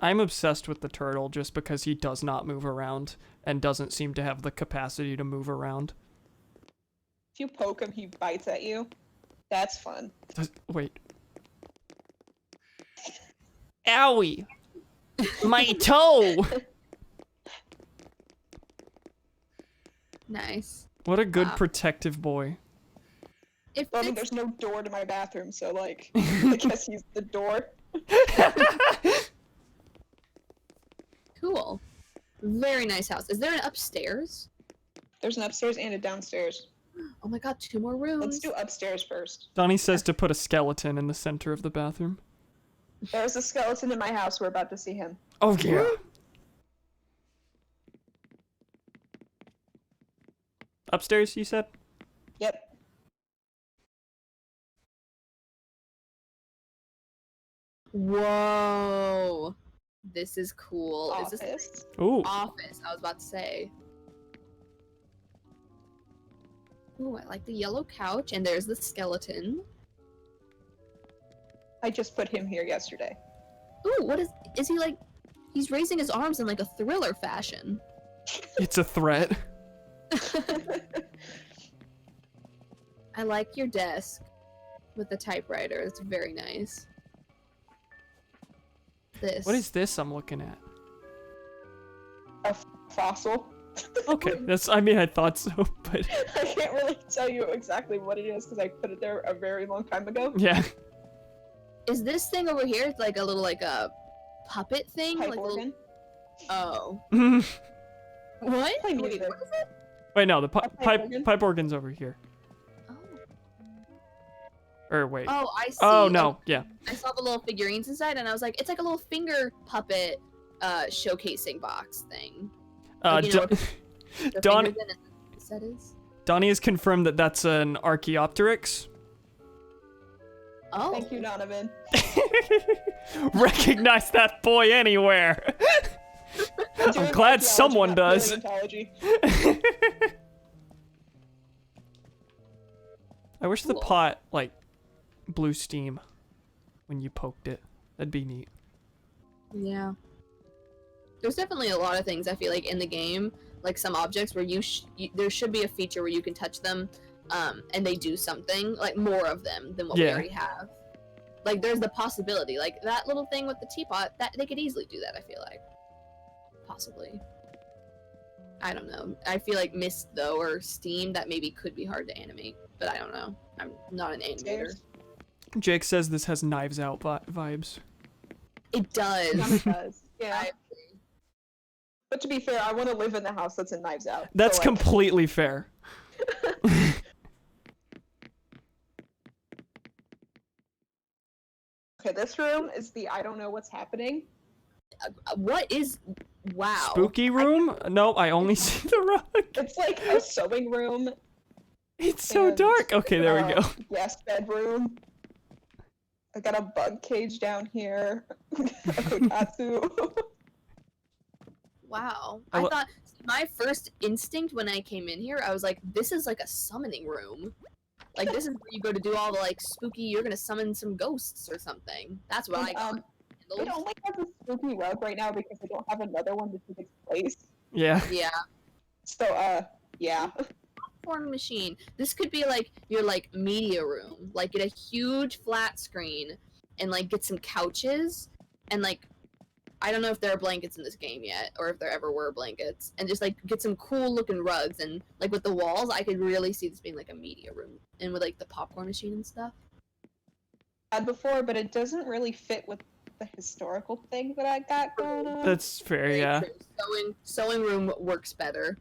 I'm obsessed with the turtle just because he does not move around and doesn't seem to have the capacity to move around. If you poke him, he bites at you. That's fun. Wait. Owie! My toe! Nice. What a good Wow. protective boy. If Well, I mean, it's there's no door to my bathroom, so like, I guess he's the door. cool. Very nice house. Is there an upstairs? There's an upstairs and a downstairs. Oh my god, 2 more rooms. Let's do upstairs first. Donnie says to put a skeleton in the center of the bathroom. There's a skeleton in my house. We're about to see him. Oh yeah. Upstairs, you said? Yep. Whoa. This is cool. Office. Is this Ooh. office? I was about to say. Ooh, I like the yellow couch, and there's the skeleton. I just put him here yesterday. Ooh, what is he like? He's raising his arms in like a Thriller fashion. It's a threat. I like your desk with the typewriter. It's very nice. This. What is this I'm looking at? A fossil. Okay, that's, I mean, I thought so, but I can't really tell you exactly what it is because I put it there a very long time ago. yeah. Is this thing over here like a little like a puppet thing? Pipe like a organ. little... Oh. Wait, What? Play Wait, music. what is it? no, the A pipe organ? pipe organ's over here. Oh. Or wait. Oh, I see. Oh, no, Okay. yeah. I saw the little figurines inside, and I was like, it's like a little finger puppet showcasing box thing. Like, you know, The Don- fingers in it, that is. Donnie has confirmed that that's an Archaeopteryx. Oh. Thank you, Donovan. Recognize that boy anywhere. Doing glad archaeology, someone not does. paleontology. I wish the Cool. pot, like, blew steam when you poked it. That'd be neat. Yeah. There's definitely a lot of things I feel like in the game, like some objects where there should be a feature where you can touch them, and they do something, like more of them than what we Yeah. already have. Like there's the possibility, like that little thing with the teapot, that they could easily do that. I feel like, possibly. I don't know. I feel like mist though or steam that maybe could be hard to animate, but I don't know. I'm not an animator. Jake says this has Knives Out vibes. It does. Kinda does. Yeah. I- But to be fair, I want to live in the house that's in Knives Out. That's so, like, completely fair. Okay, this room is the I don't know what's happening. What is? Wow. Spooky room? No, I only see the rug. It's like a sewing room. It's so and, dark. Okay, there we go. Yes, bedroom. I got a bug cage down here. A kotatsu. Wow. I I lo- thought my first instinct when I came in here, I was like, this is like a summoning room. Like this is where you go to do all the like spooky, you're gonna summon some ghosts or something. That's what I got. It only has a spooky rug right now because I don't have another one to take its place. Yeah. Yeah. So, yeah. Popcorn machine. This could be like your like media room. Like get a huge flat screen and like get some couches and like I don't know if there are blankets in this game yet or if there ever were blankets and just like get some cool looking rugs and like with the walls I could really see this being like a media room and with like the popcorn machine and stuff. Had before, but it doesn't really fit with the historical thing that I got going on. That's fair, Very yeah. true. Sewing room works better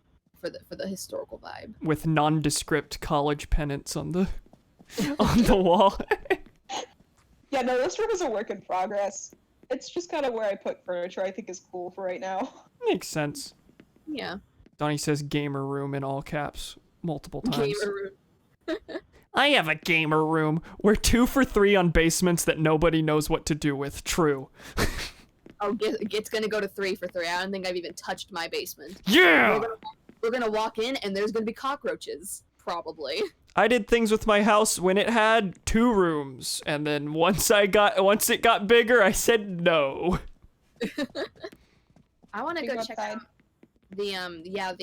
for the historical vibe. With nondescript college pennants on the on the wall. Yeah, no, this room is a work in progress. It's just kind of where I put furniture I think is cool for right now. Makes sense. Yeah. Donnie says gamer room in all caps multiple times. Gamer room. I have a gamer room. We're 2 for 3 on basements that nobody knows what to do with. True. Oh, it's gonna go to 3 for 3. I don't think I've even touched my basement. Yeah! We're gonna walk in and there's gonna be cockroaches, probably. I did things with my house when it had 2 rooms, and then once it got bigger, I said no. I want to Can you go go check outside? out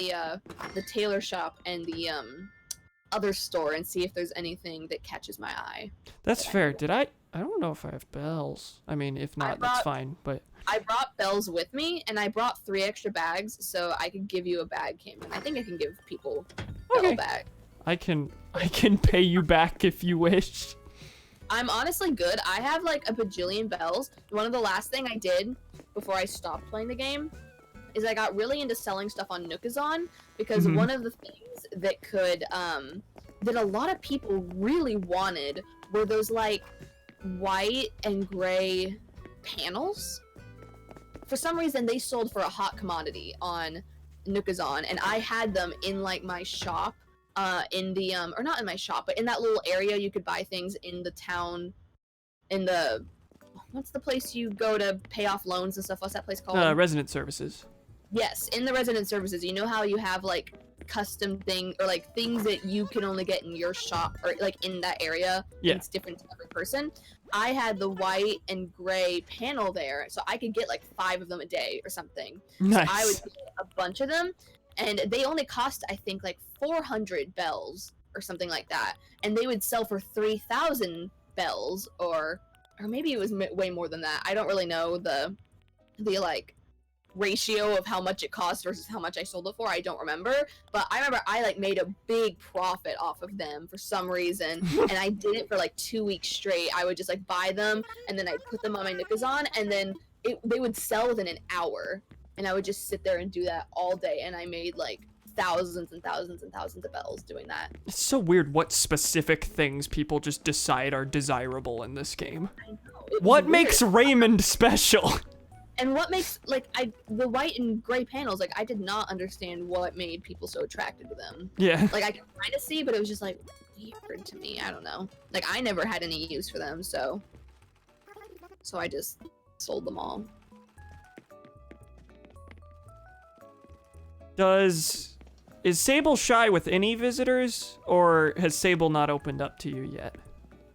the tailor shop and the other store and see if there's anything that catches my eye. That's fair. Did I don't know if I have bells. I mean, if not, that's fine, but I brought bells with me and I brought 3 extra bags so I could give you a bag, Cameron. I think I can give people Okay. bell bag. I can pay you back if you wish. I'm honestly good. I have like a bajillion bells. One of the last thing I did before I stopped playing the game is I got really into selling stuff on Nookazon because Mhm. one of the things that could that a lot of people really wanted were those like white and gray panels. For some reason they sold for a hot commodity on Nookazon and I had them in like my shop in the or not in my shop but in that little area you could buy things in the town in the what's the place you go to pay off loans and stuff, what's that place called? Resident services. Yes, in the resident services. You know how you have like custom thing or like things that you can only get in your shop or like in that area. Yeah. It's different to every person. I had the white and gray panel there, so I could get like 5 of them a day or something. Nice. I would get a bunch of them, and they only cost I think like 400 bells or something like that, and they would sell for 3,000 bells or maybe it was way more than that. I don't really know the like ratio of how much it cost versus how much I sold it for. I don't remember, but I remember I like made a big profit off of them for some reason, and I did it for like 2 weeks straight. I would just like buy them and then I'd put them on my Nookazon, and then they would sell within an hour, and I would just sit there and do that all day, and I made like thousands and thousands and thousands of bells doing that. It's so weird what specific things people just decide are desirable in this game. I know. It was What weird. makes Raymond special? And what makes like the white and gray panels, like I did not understand what made people so attracted to them. Yeah. Like I could kind of see, but it was just like weird to me. I don't know. Like I never had any use for them, so I just sold them all. Is Sable shy with any visitors, or has Sable not opened up to you yet?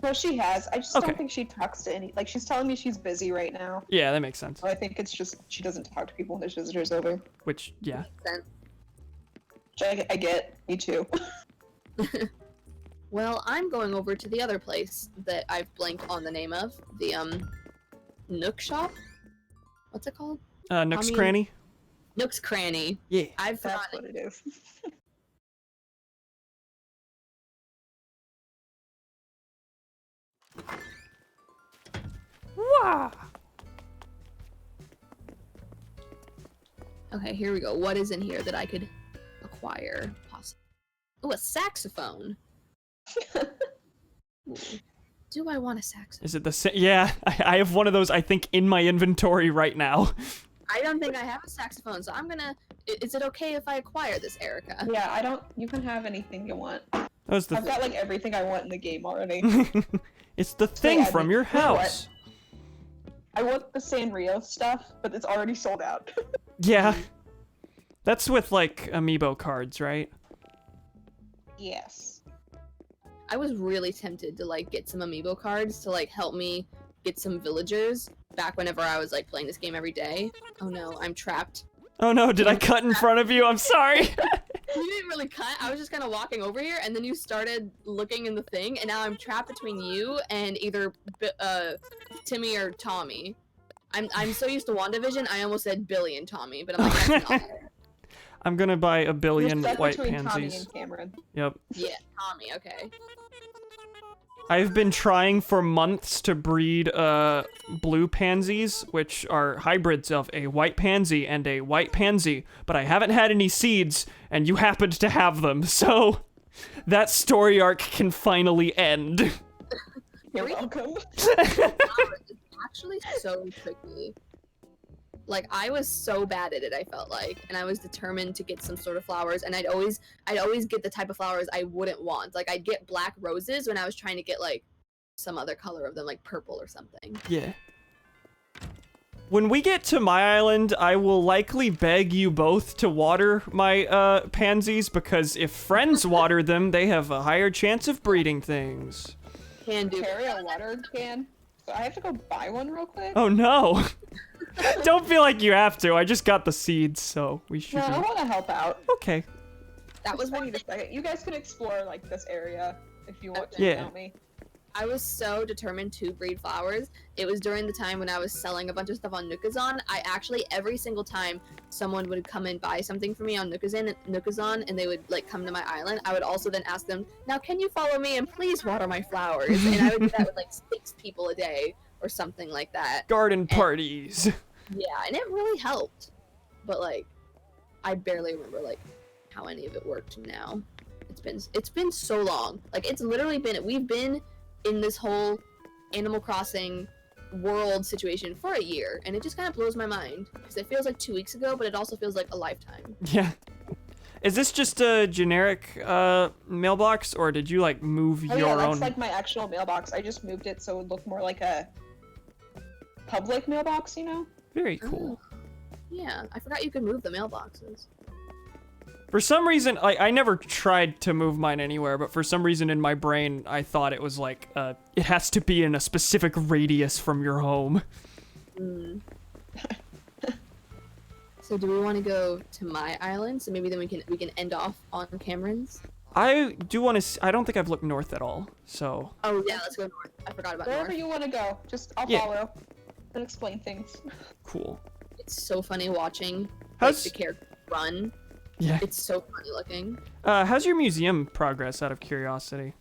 No, she has. I just Okay. don't think she talks to any. Like, she's telling me she's busy right now. Yeah, that makes sense. So I think it's just she doesn't talk to people when there's visitors over. Which, yeah. Sense. Which I get. Me too. Well, I'm going over to the other place that I've blanked on the name of. The, Nook Shop? What's it called? Nook's mean- Cranny? Nook's Cranny. Yeah. I've That's forgotten. what it is. Wah! Okay, here we go. What is in here that I could acquire? Possibly. Oh, a saxophone. Ooh. Do I want a saxophone? Is it the same? Yeah, I have one of those, I think, in my inventory right now. I don't think I have a saxophone, so I'm gonna. Is it okay if I acquire this, Erica? Yeah, I don't. You can have anything you want. That was the I've got like everything I want in the game already. It's the thing yeah, from your you know what? house. I want the Sanrio stuff, but it's already sold out. Yeah. That's with, like, amiibo cards, right? Yes. I was really tempted to like get some amiibo cards to like help me get some villagers back whenever I was like playing this game every day. Oh no, I'm trapped. Oh no, did I cut in front of you? I'm sorry. You didn't really cut. I was just kind of walking over here, and then you started looking in the thing, and now I'm trapped between you and either Timmy or Tommy. I'm so used to WandaVision, I almost said Billy and Tommy, but I'm like, that's not it. I'm gonna buy a billion You're stuck white between Tommy pansies. and Cameron. Yep. Yeah, Tommy. Okay. I've been trying for months to breed blue pansies, which are hybrids of a white pansy and a white pansy, but I haven't had any seeds, and you happened to have them, so that story arc can finally end. You're welcome. Flowers is actually so tricky. Like, I was so bad at it, I felt like, and I was determined to get some sort of flowers, and I'd always get the type of flowers I wouldn't want. Like, I'd get black roses when I was trying to get, like, some other color of them, like purple or something. Yeah. When we get to my island, I will likely beg you both to water my pansies, because if friends water them, they have a higher chance of breeding things. Can do. Carry a water can. So I have to go buy one real quick. Oh no. Don't feel like you have to. I just got the seeds, so we should. No, I want to help out. Okay. That was Just one wait a second. You guys can explore like this area if you want to. Yeah. Without me. I was so determined to breed flowers. It was during the time when I was selling a bunch of stuff on Nookazon. I actually, every single time someone would come and buy something for me on Nookazon, and they would like come to my island, I would also then ask them, now can you follow me and please water my flowers? And I would do that with like 6 people a day or something like that. Garden parties. Yeah, and it really helped. But like, I barely remember like how any of it worked now. It's been so long. Like it's literally been, we've been in this whole Animal Crossing world situation for a year, and it just kind of blows my mind because it feels like 2 weeks ago, but it also feels like a lifetime. Yeah. Is this just a generic mailbox, or did you like move Oh your yeah, that's own? like my actual mailbox. I just moved it so it would look more like a public mailbox, you know? Very cool. Yeah, I forgot you could move the mailboxes. For some reason, I never tried to move mine anywhere, but for some reason in my brain, I thought it was like, it has to be in a specific radius from your home. Mm. So do we want to go to my island? So maybe then we can end off on Cameron's. I do want to. I don't think I've looked north at all. So Oh yeah, let's go north. I forgot about Wherever north. you want to go, just I'll Yeah. follow and explain things. cool. It's so funny watching like, How's the character run. yeah? It's so funny looking. How's your museum progress? Out of curiosity.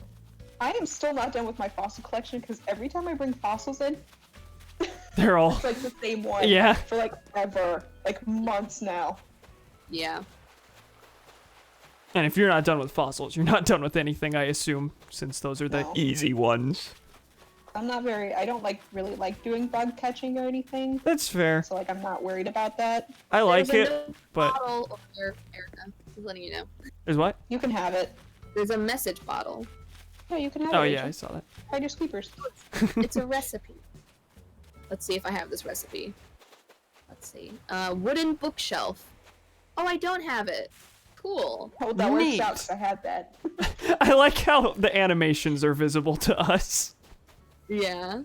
I am still not done with my fossil collection because every time I bring fossils in, They're all. it's like the same one. Yeah. For like ever, like months now. Yeah. And if you're not done with fossils, you're not done with anything, I assume, since those are the No. easy ones. I don't really like doing bug catching or anything. That's fair. So like I'm not worried about that. I like There's it, a but bottle over there, Erica. Just letting you know. there's what? You can have it. There's a message bottle. No, you can have Oh it. yeah, I Agent. saw that. Hide your sweepers. It's a recipe. Let's see if I have this recipe. Let's see. Wooden bookshelf. Oh, I don't have it. Cool. Oh, that works Neat. out 'cause I had that. I like how the animations are visible to us. Yeah.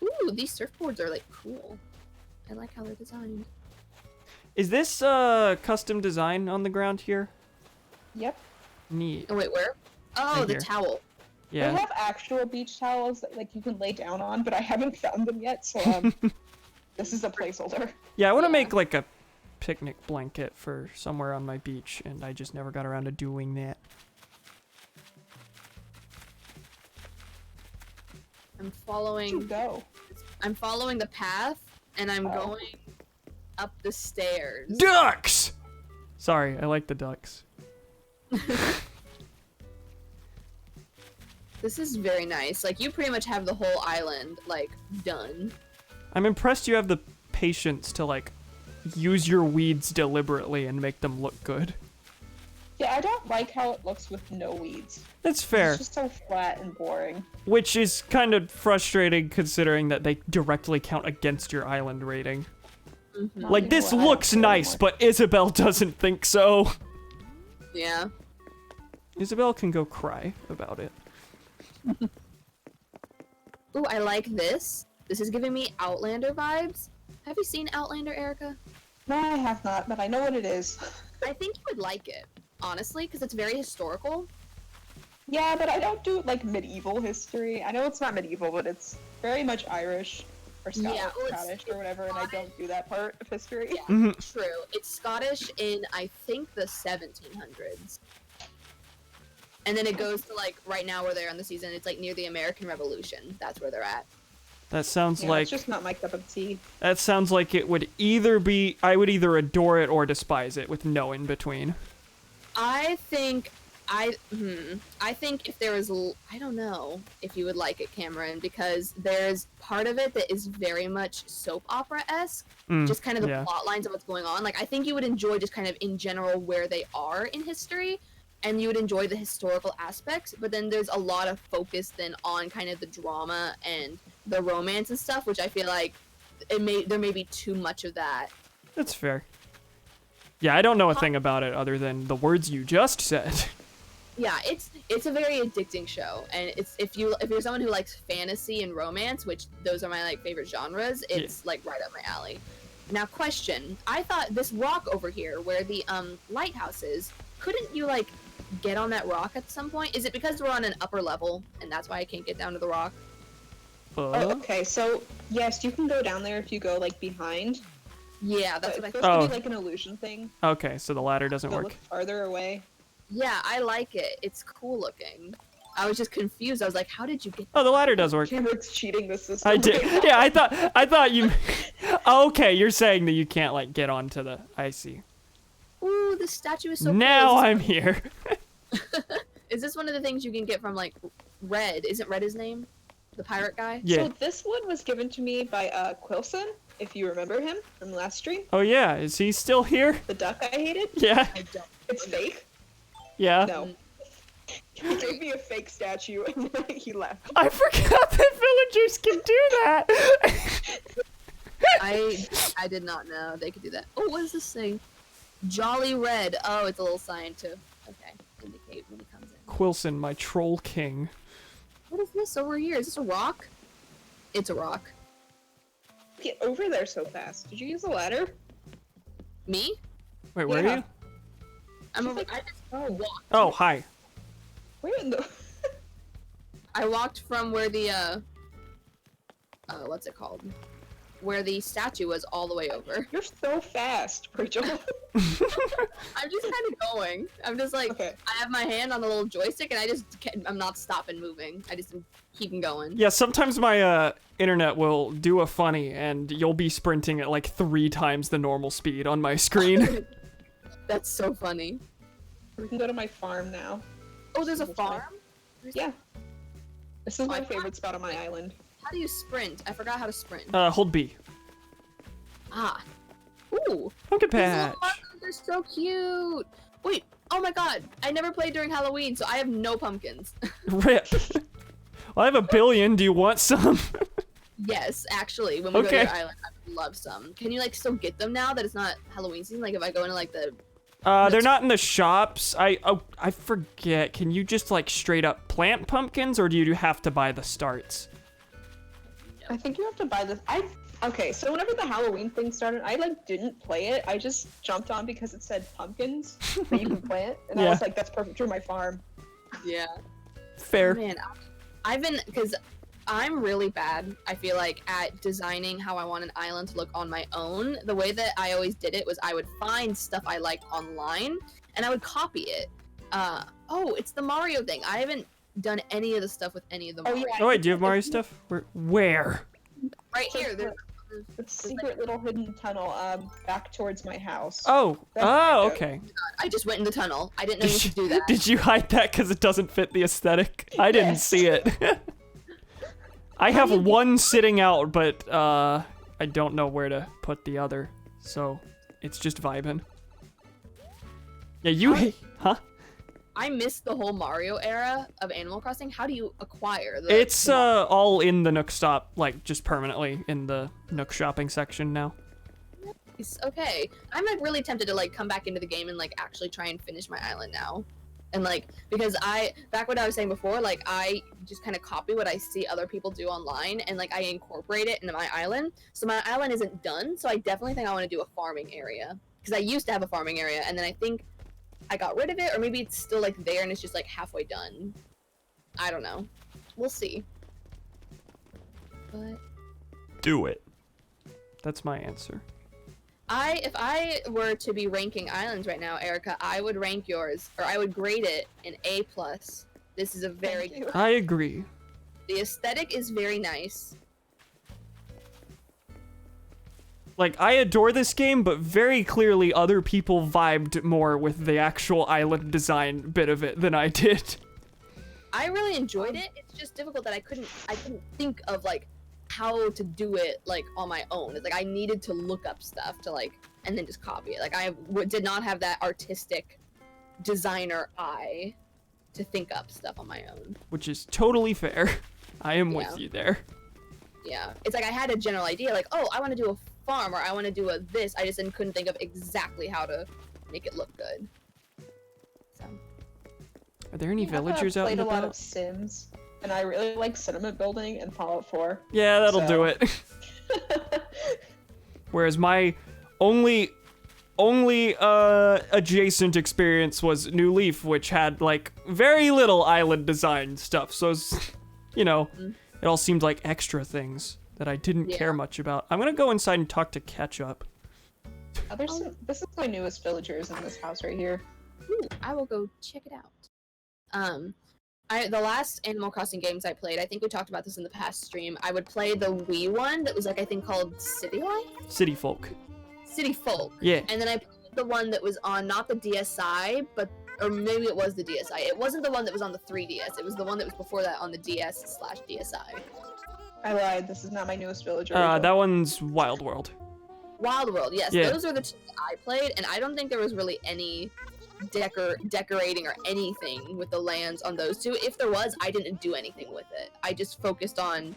Ooh, these surfboards are like cool. I like how they're designed. Is this custom design on the ground here? Yep. Neat. Oh wait, where? Oh, Right the here. towel. They Yeah. have actual beach towels that like you can lay down on, but I haven't found them yet, so this is a placeholder. Yeah, I want to Yeah. make like a picnic blanket for somewhere on my beach, and I just never got around to doing that. I'm Where'd you following. go? I'm following the path, and I'm Oh. going up the stairs. Ducks! Sorry, I like the ducks. This is very nice. Like you pretty much have the whole island like done. I'm impressed you have the patience to like use your weeds deliberately and make them look good. Yeah, I don't like how it looks with no weeds. That's fair, It's just so flat and boring. which is kind of frustrating considering that they directly count against your island rating. Mhm. Like, You know this what, I don't looks care nice, anymore. but Isabel doesn't think so. Yeah. Isabel can go cry about it. Ooh, I like this. This is giving me Outlander vibes. Have you seen Outlander, Erica? No, I have not, but I know what it is. I think you would like it, honestly, because it's very historical. Yeah, but I don't do like medieval history. I know it's not medieval, but it's very much Irish or Scottish, Yeah, well, Scottish or whatever, and I don't do that part of history. Yeah, Mhm. true. It's Scottish in, I think, the 1700s. And then it goes to, like, right now where they're on the season, it's, like, near the American Revolution. That's where they're at. That sounds Yeah, like it's just not my cup of tea. that sounds like it would either be I would either adore it or despise it with no in between. I think I think if there was I don't know if you would like it, Cameron, because there's part of it that is very much soap opera-esque, just kind of the yeah. plot lines of what's going on. Like I think you would enjoy just kind of in general where they are in history, and you would enjoy the historical aspects, but then there's a lot of focus then on kind of the drama and the romance and stuff, which I feel like there may be too much of that. That's fair. Yeah, I don't know a thing about it other than the words you just said. Yeah, it's a very addicting show, and it's if you're someone who likes fantasy and romance, which those are my like favorite genres, it's like right up my alley. Now, question: I thought this rock over here, where the lighthouse is, couldn't you like get on that rock at some point? Is it because we're on an upper level and that's why I can't get down to the rock? Oh, okay, so yes, you can go down there if you go like behind. Yeah, But that's what I it's thought. supposed to be like an illusion thing. Okay, so the ladder doesn't So work. look farther away. Yeah, I like it. It's cool looking. I was just confused. I was like, how did you get? Oh, the ladder does work. Cameron's cheating the system. I did. right now. Yeah, I thought you. Okay, you're saying that you can't like get onto the. I see. Ooh, this statue is so Now cool. I'm here. Is this one of the things you can get from like Red? Isn't Red his name? The pirate guy? Yeah. So this one was given to me by Quilson, if you remember him from last stream. Oh yeah, is he still here? The duck I hated. Yeah. I don't. It's fake. Yeah. No. He gave me a fake statue and then he left. I forgot that villagers can do that. I did not know they could do that. Oh, what is this thing? Jolly Red. Oh, it's a little sign to indicate when he comes in. Quilson, my troll king. What is this over here? Is this a rock? It's a rock. Get over there so fast. Did you use a ladder? Me? Wait, where are Yeah. you? I'm She's over. like, I just walked. Oh, hi. Where in the? I walked from where the what's it called? Where the statue was all the way over. You're so fast, Rachel. I'm just kind of going. I'm just like, Okay. I have my hand on the little joystick and I'm not stopping moving. I just am keeping going. Yeah, sometimes my internet will do a funny, and you'll be sprinting at like 3 times the normal speed on my screen. That's so funny. We can go to my farm now. Oh, there's a Which way? farm? Yeah. This is my My favorite spot on my island. How do you sprint? I forgot how to sprint. Hold B. Ah. Ooh. Pumpkin These patch. little pumpkins are so cute. Wait. Oh my god. I never played during Halloween, so I have no pumpkins. Rip. Well, I have a billion. Do you want some? Yes, actually, when we go to Okay. your island, I would love some. Can you like still get them now that it's not Halloween season? Like if I go into like the They're not in the shops. I forget. Can you just like straight up plant pumpkins, or do you have to buy the starts? I think you have to buy this. Okay, so whenever the Halloween thing started, I like didn't play it. I just jumped on because it said pumpkins that you can plant, and I Yeah. was like, that's perfect for my farm. yeah. Fair. Man, I've been because I'm really bad. I feel like at designing how I want an island to look on my own. The way that I always did it was I would find stuff I liked online and I would copy it. Oh, it's the Mario thing. I haven't done any of the stuff with any of the Oh, Mario. yeah. Oh wait, do you have Mario stuff? Where? Right here. There's, It's a secret little hidden tunnel back towards my house. Oh. That's Oh, cute. okay. I just went in the tunnel. I didn't know you could do that. Did you hide that because it doesn't fit the aesthetic? I didn't Yes. see it. I have one sitting out, but I don't know where to put the other, so it's just vibing. Yeah, you huh? I missed the whole Mario era of Animal Crossing. How do you acquire the? It's all in the Nook Stop, like just permanently in the Nook shopping section now. It's okay. I'm like really tempted to like come back into the game and like actually try and finish my island now. And like because back what I was saying before, like I just kind of copy what I see other people do online and like I incorporate it into my island. So my island isn't done, so I definitely think I want to do a farming area because I used to have a farming area and then I think I got rid of it, or maybe it's still like there and it's just like halfway done. I don't know. We'll see. But Do it. That's my answer. if I were to be ranking islands right now, Erica, I would rank yours, or I would grade it an A+. This is a very Thank you. I agree. The aesthetic is very nice. Like, I adore this game, but very clearly other people vibed more with the actual island design bit of it than I did. I really enjoyed it. It's just difficult that I couldn't think of like how to do it like on my own. It's like I needed to look up stuff to like and then just copy it. Like I did not have that artistic designer eye to think up stuff on my own. Which is totally fair. I am with Yeah. you there. Yeah, it's like I had a general idea, like, oh, I want to do a farm or I want to do a this. I just couldn't think of exactly how to make it look good. So Are there any I've villagers out played and a lot about? of Sims, and I really like Cinnamon Building and Fallout 4. Yeah, that'll do So- it. Whereas my only adjacent experience was New Leaf, which had like very little island design stuff. So it's, you know, it all seemed like extra things that I didn't Yeah. care much about. I'm gonna go inside and talk to Ketchup. This is my newest villagers in this house right here. ooh, I will go check it out. The last Animal Crossing games I played, I think we talked about this in the past stream. I would play the Wii one that was like I think called City Life, City folk. City Folk, Yeah. and then I played the one that was on not the DSi, or maybe it was the DSi. It wasn't the one that was on the 3DS. It was the one that was before that on the DS/DSi. I lied. This is not my newest villager. right That one's Wild World. Wild World, yes, Yeah. those are the two that I played, and I don't think there was really any decorating or anything with the lands on those two. If there was, I didn't do anything with it. I just focused on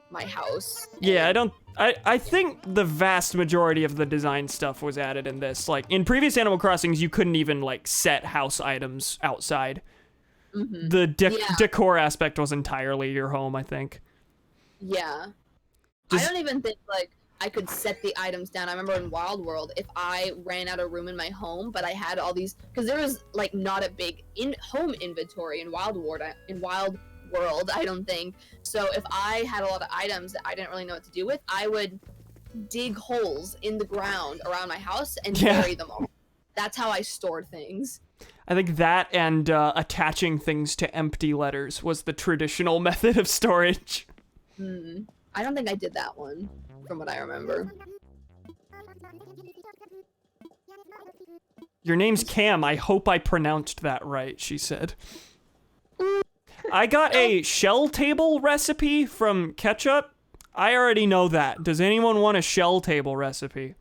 my house. Yeah, and- I think the vast majority of the design stuff was added in this. Like, in previous Animal Crossings, you couldn't even, like, set house items outside. Mhm. The Yeah. decor aspect was entirely your home, I think. Yeah. Does- I don't even think like I could set the items down. I remember in Wild World, if I ran out of room in my home, but I had all these, because there was like not a big home inventory in Wild World. I don't think. So if I had a lot of items that I didn't really know what to do with, I would dig holes in the ground around my house and Yeah. bury them all. That's how I stored things. I think that and attaching things to empty letters was the traditional method of storage. I don't think I did that one, from what I remember. Your name's Cam. I hope I pronounced that right, she said. I got a shell table recipe from Ketchup. I already know that. Does anyone want a shell table recipe?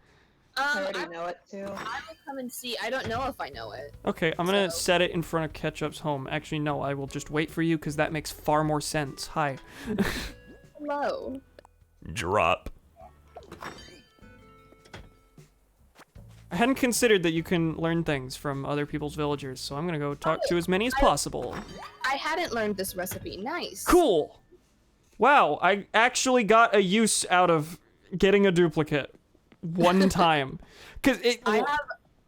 I I already know it too. will come and see. I don't know if I know it. Okay, I'm gonna set it in front of Ketchup's home. Actually, no, I will just wait for you because that makes far more sense. Hi. Hello. Drop. I hadn't considered that you can learn things from other people's villagers, so I'm gonna go talk to as many as possible. I hadn't learned this recipe. Nice. Cool. Wow, I actually got a use out of getting a duplicate one time. Cause I have.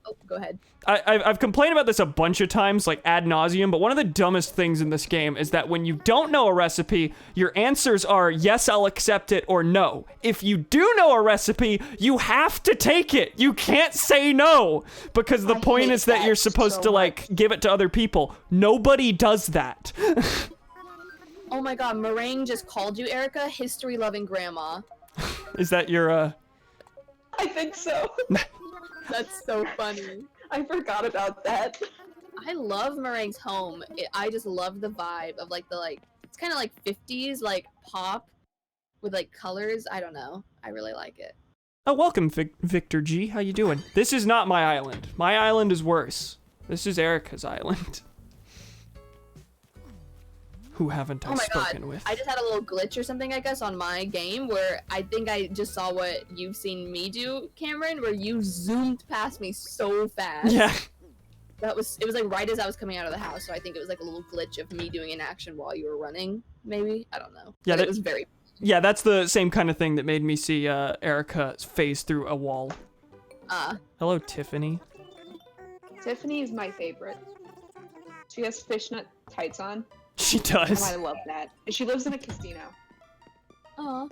Oh, go ahead. I've complained about this a bunch of times, like ad nauseum, but one of the dumbest things in this game is that when you don't know a recipe, your answers are yes, I'll accept it, or no. If you do know a recipe, you have to take it. You can't say no, because the point hate is that you're that supposed so to, like, give it to other people. Nobody does that. Oh my god, Meringue just called you, Erica, history-loving grandma. Is that your, I think so. That's so funny. I forgot about that. I love Meringue's home. I just love the vibe of like it's kind of like 50s like pop with like colors. I don't know. I really like it. Oh, welcome, Victor G. How you doing? This is not my island. My island is worse. This is Erica's island. Who haven't I spoken with? I just had a little glitch or something, I guess, on my game where I think I just saw what you've seen me do, Cameron, where you zoomed past me so fast. Yeah. It was like right as I was coming out of the house, so I think it was like a little glitch of me doing an action while you were running, maybe? I don't know. Yeah, but it was very... Yeah, that's the same kind of thing that made me see Erica phase through a wall. Hello, Tiffany. Tiffany is my favorite. She has fishnet tights on. She does. Oh, I love that. And she lives in a casino. Aw.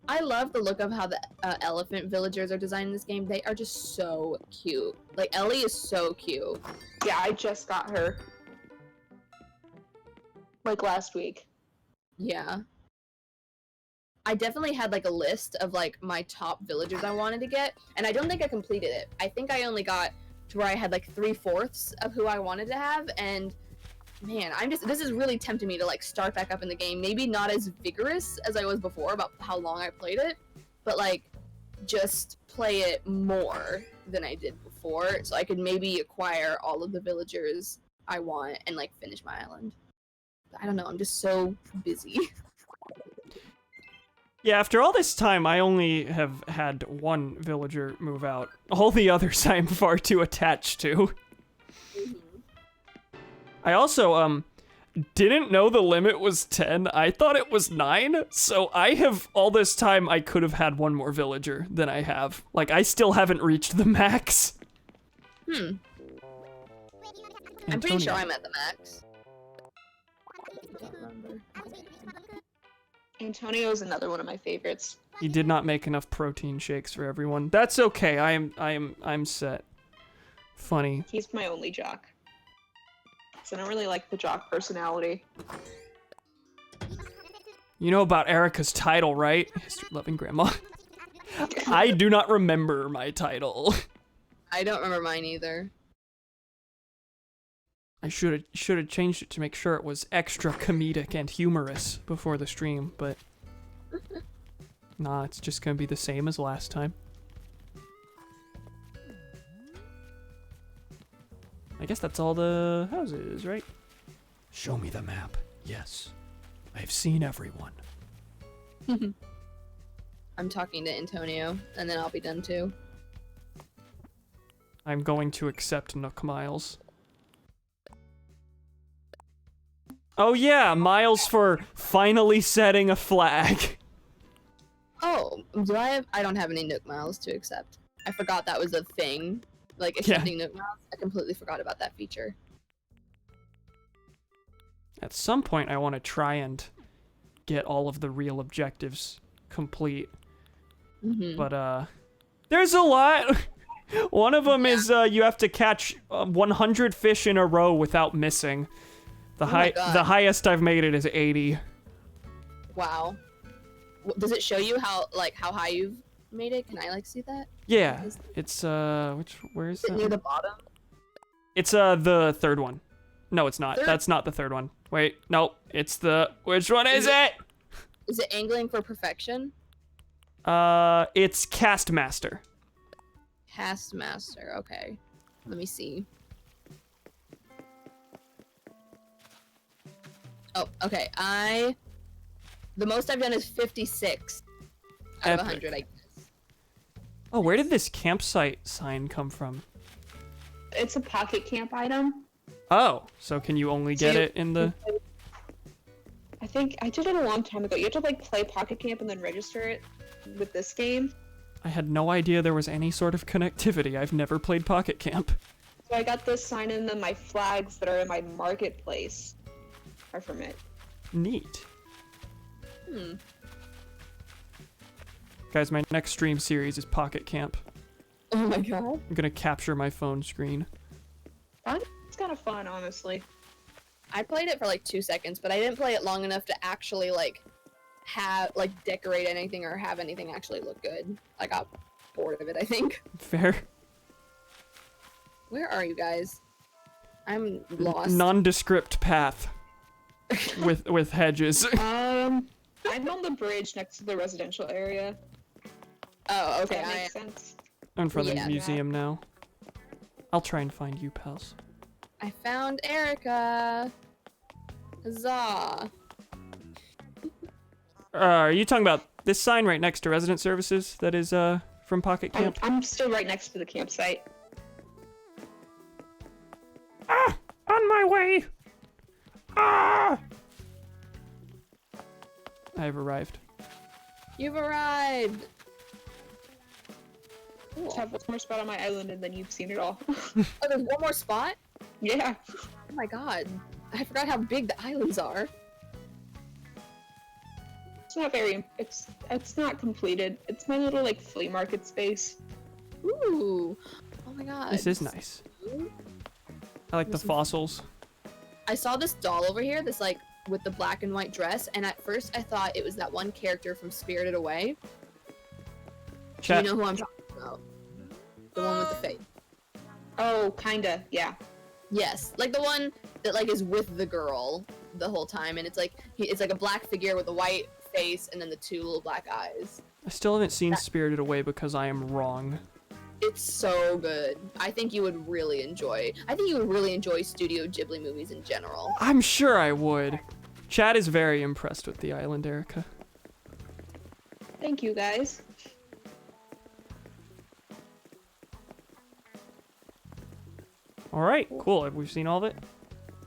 I love the look of how the elephant villagers are designed in this game. They are just so cute. Like, Ellie is so cute. Yeah, I just got her. Like last week. Yeah. I definitely had like a list of like my top villagers I wanted to get, and I don't think I completed it. I think I only got to where I had like 3/4 of who I wanted to have, and man, this is really tempting me to like start back up in the game. Maybe not as vigorous as I was before about how long I played it, but like just play it more than I did before, so I could maybe acquire all of the villagers I want and like finish my island. I don't know, I'm just so busy. Yeah, after all this time, I only have had one villager move out. All the others I'm far too attached to. I also, didn't know the limit was 10. I thought it was 9. So I have, all this time, I could have had one more villager than I have. Like, I still haven't reached the max. I'm pretty sure I'm at the max. I don't remember. Antonio's another one of my favorites. He did not make enough protein shakes for everyone. That's okay. I'm set. Funny. He's my only jock. So I don't really like the jock personality. You know about Erica's title, right? History-loving grandma. I do not remember my title. I don't remember mine either. I should have changed it to make sure it was extra comedic and humorous before the stream, but nah, it's just gonna be the same as last time. I guess that's all the houses, right? Show me the map. Yes. I've seen everyone. I'm talking to Antonio, and then I'll be done too. I'm going to accept Nook Miles. Oh yeah, Miles for finally setting a flag. Oh, do I have? I don't have any Nook Miles to accept. I forgot that was a thing. Like accepting Nook Miles. I completely forgot about that feature. At some point, I want to try and get all of the real objectives complete. But there's a lot. One of them is you have to catch 100 fish in a row without missing. The highest I've made it is 80. Wow. Does it show you how high you've made it? Can I like see that? Yeah. It's where is it that? Near the bottom? It's the third one. No, it's not. Third? That's not the third one. Wait, no. It's the which one is it? Is it Angling for Perfection? It's Cast Master. Cast Master. Okay. Let me see. Oh, okay. The most I've done is 56. out of Epic. 100, I guess. Oh, where did this campsite sign come from? It's a pocket camp item. Oh, so can you only get it in the... I think I did it a long time ago. You have to like play pocket camp and then register it with this game. I had no idea there was any sort of connectivity. I've never played Pocket Camp. So I got this sign and then my flags that are in my marketplace are from it. Neat. Hmm. Guys, my next stream series is Pocket Camp. Oh my god. I'm gonna capture my phone screen. It's kind of fun, honestly. I played it for like 2 seconds, but I didn't play it long enough to actually like decorate anything or have anything actually look good. I got bored of it, I think. Fair. Where are you guys? I'm lost. Nondescript path. with hedges. I'm on the bridge next to the residential area. Oh, Does okay. that make sense? I'm in front of Yeah. the museum now. I'll try and find you, pals. I found Erica. Huzzah. Are you talking about this sign right next to resident services that is from Pocket Camp? I'm still right next to the campsite. Ah! On my way! Ah! I've arrived. You've arrived. Cool. Just have one more spot on my island and then you've seen it all. Oh, there's one more spot? Yeah. Oh my god. I forgot how big the islands are. It's not very. It's not completed. It's my little like flea market space. Ooh. Oh my god. This is nice. I like the fossils. I saw this doll over here, this like with the black and white dress, and at first I thought it was that one character from Spirited Away. Chat. Do you know who I'm talking about? The one with the face. Oh, kinda. Yeah. Yes, like the one that like is with the girl the whole time, and it's like it's like a black figure with a white face and then the two little black eyes. I still haven't seen Spirited Away because I am wrong. It's so good. I think you would really enjoy. I think you would really enjoy Studio Ghibli movies in general. I'm sure I would. Chad is very impressed with the island, Erica. Thank you, guys. Alright, cool. Have we seen all of it?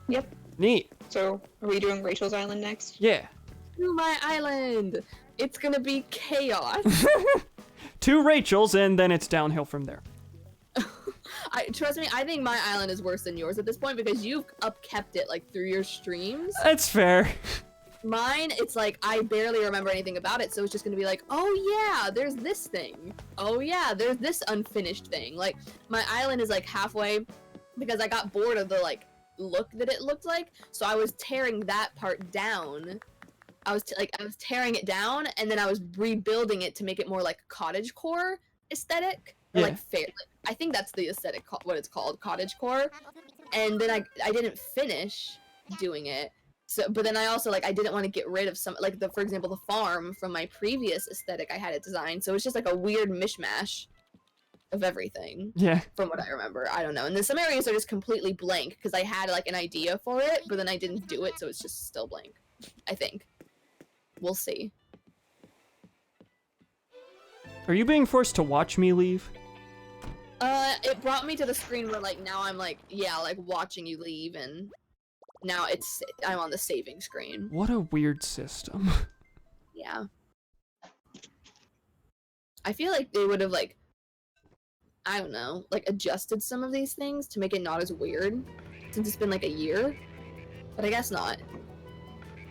Yep. Neat. So, are we doing Rachel's Island next? Yeah. To my island. It's gonna be chaos. 2 Rachels, and then it's downhill from there. Trust me, I think my island is worse than yours at this point because you've upkept it like through your streams. That's fair. Mine, it's like I barely remember anything about it, so it's just gonna be like, oh yeah, there's this thing. Oh yeah, there's this unfinished thing. Like my island is like halfway because I got bored of the like look that it looked like, so I was tearing that part down. I was tearing it down, and then I was rebuilding it to make it more like cottagecore aesthetic. Or, Yeah. like fair. I think that's the aesthetic, what it's called, cottagecore. And then I didn't finish doing it. So, but then I also like I didn't want to get rid of some like for example the farm from my previous aesthetic I had it designed. So it's just like a weird mishmash of everything. Yeah. From what I remember, I don't know. And then some areas are just completely blank because I had like an idea for it, but then I didn't do it, so it's just still blank. I think. We'll see. Are you being forced to watch me leave? It brought me to the screen where like now I'm like, yeah, like watching you leave, and now I'm on the saving screen. What a weird system. Yeah. I feel like they would have like, I don't know, like adjusted some of these things to make it not as weird since it's been like a year, but I guess not.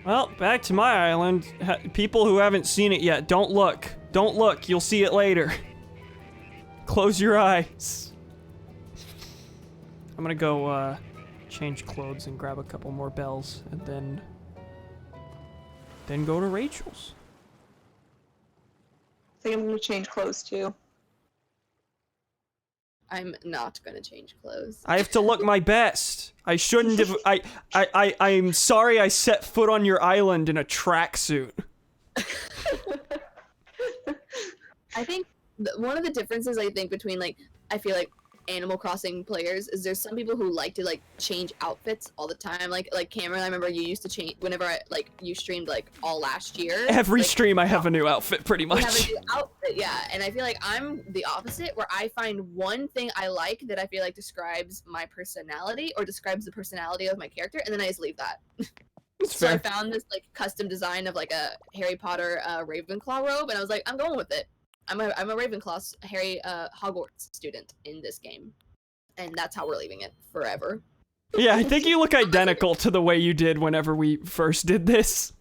Well, back to my island. People who haven't seen it yet, don't look. Don't look, you'll see it later. Close your eyes. I'm gonna go, change clothes and grab a couple more bells, and then go to Rachel's. I think I'm gonna change clothes too. I'm not gonna change clothes. I have to look my best. I shouldn't have. I'm sorry I set foot on your island in a tracksuit. I think one of the differences I think between like I feel like Animal Crossing players is there's some people who like to like change outfits all the time. Like Cameron, I remember you used to change whenever you streamed like all last year. Every like, stream I have a new outfit pretty you have much. a new outfit, yeah. And I feel like I'm the opposite, where I find one thing I like that I feel like describes my personality or describes the personality of my character, and then I just leave that. It's So I fair. found this like custom design of like a Harry Potter Ravenclaw robe, and I was like, I'm going with it. I'm a Ravenclaw Hogwarts student in this game, and that's how we're leaving it forever. Yeah, I think you look identical to the way you did whenever we first did this.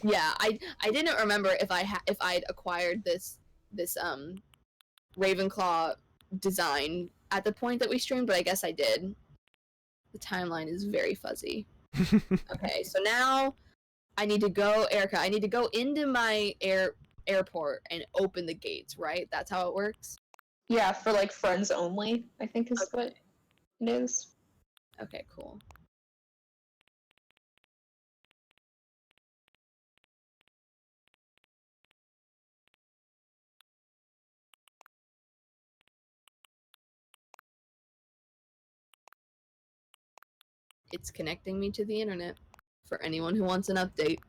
Yeah, I didn't remember if I'd acquired this Ravenclaw design at the point that we streamed, but I guess I did. The timeline is very fuzzy. Okay, so now I need to go, Erica. I need to go into my airport and open the gates, right? That's how it works? Yeah, for like friends only, I think is what it is. Okay, cool. It's connecting me to the internet for anyone who wants an update.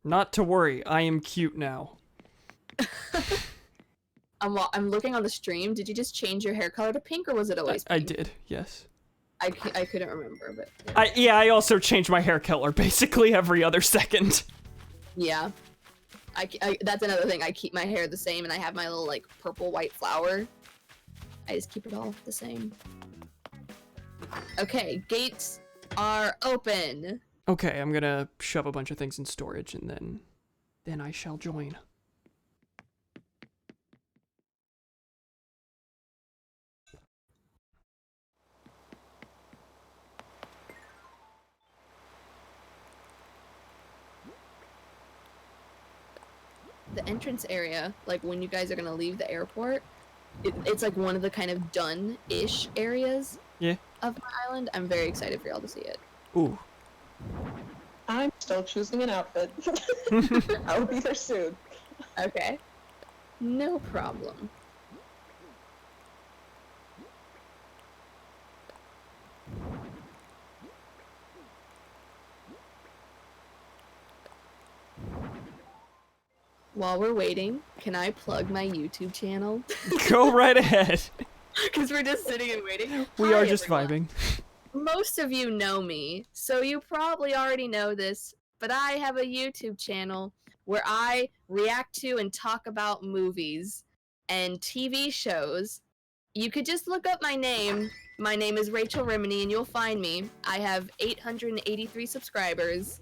Not to worry, I am cute now. I'm looking on the stream. Did you just change your hair color to pink, or was it always I pink? did, yes. I couldn't remember, but I also change my hair color basically every other second. yeah. That's another thing. I keep my hair the same, and I have my little like purple white flower. I just keep it all the same. Okay, gates are open. Okay, I'm gonna shove a bunch of things in storage and then I shall join. The entrance area, like when you guys are gonna leave the airport, it's like one of the kind of done-ish areas of my island. I'm very excited for y'all to see it. Ooh. I'm still choosing an outfit. I will be there soon. Okay. No problem. While we're waiting, can I plug my YouTube channel? Go right ahead. Because we're just sitting and waiting. We Hi, are just everyone. vibing. Most of you know me, so you probably already know this, but I have a YouTube channel where I react to and talk about movies and TV shows. You could just look up my name. My name is Rachel Rimini, and you'll find me. I have 883 subscribers,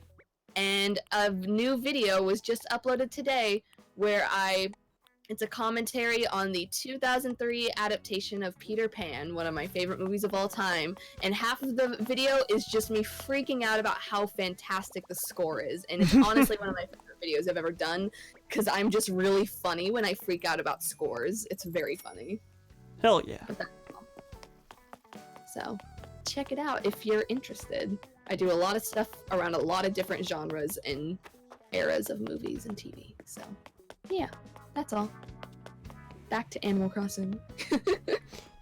and a new video was just uploaded today where it's a commentary on the 2003 adaptation of Peter Pan, one of my favorite movies of all time, and half of the video is just me freaking out about how fantastic the score is, and it's honestly one of my favorite videos I've ever done, because I'm just really funny when I freak out about scores. It's very funny. Hell yeah. So, check it out if you're interested. I do a lot of stuff around a lot of different genres and eras of movies and TV, so yeah. That's all. Back to Animal Crossing.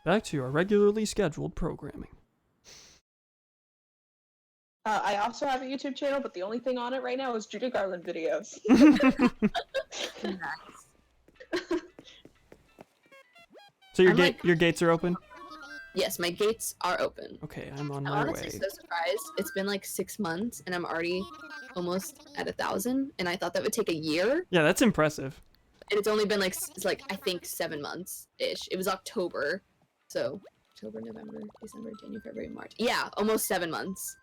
Back to your regularly scheduled programming. I also have a YouTube channel, but the only thing on it right now is Judy Garland videos. Nice. So I'm like- your gates are open? Yes, my gates are open. Okay, I'm on I'm my honestly way. so surprised. It's been like 6 months and I'm already almost at 1,000, and I thought that would take a year. Yeah, that's impressive. And it's only been like I think 7 months ish. It was October, so October, November, December, January, February, March. Yeah, almost 7 months,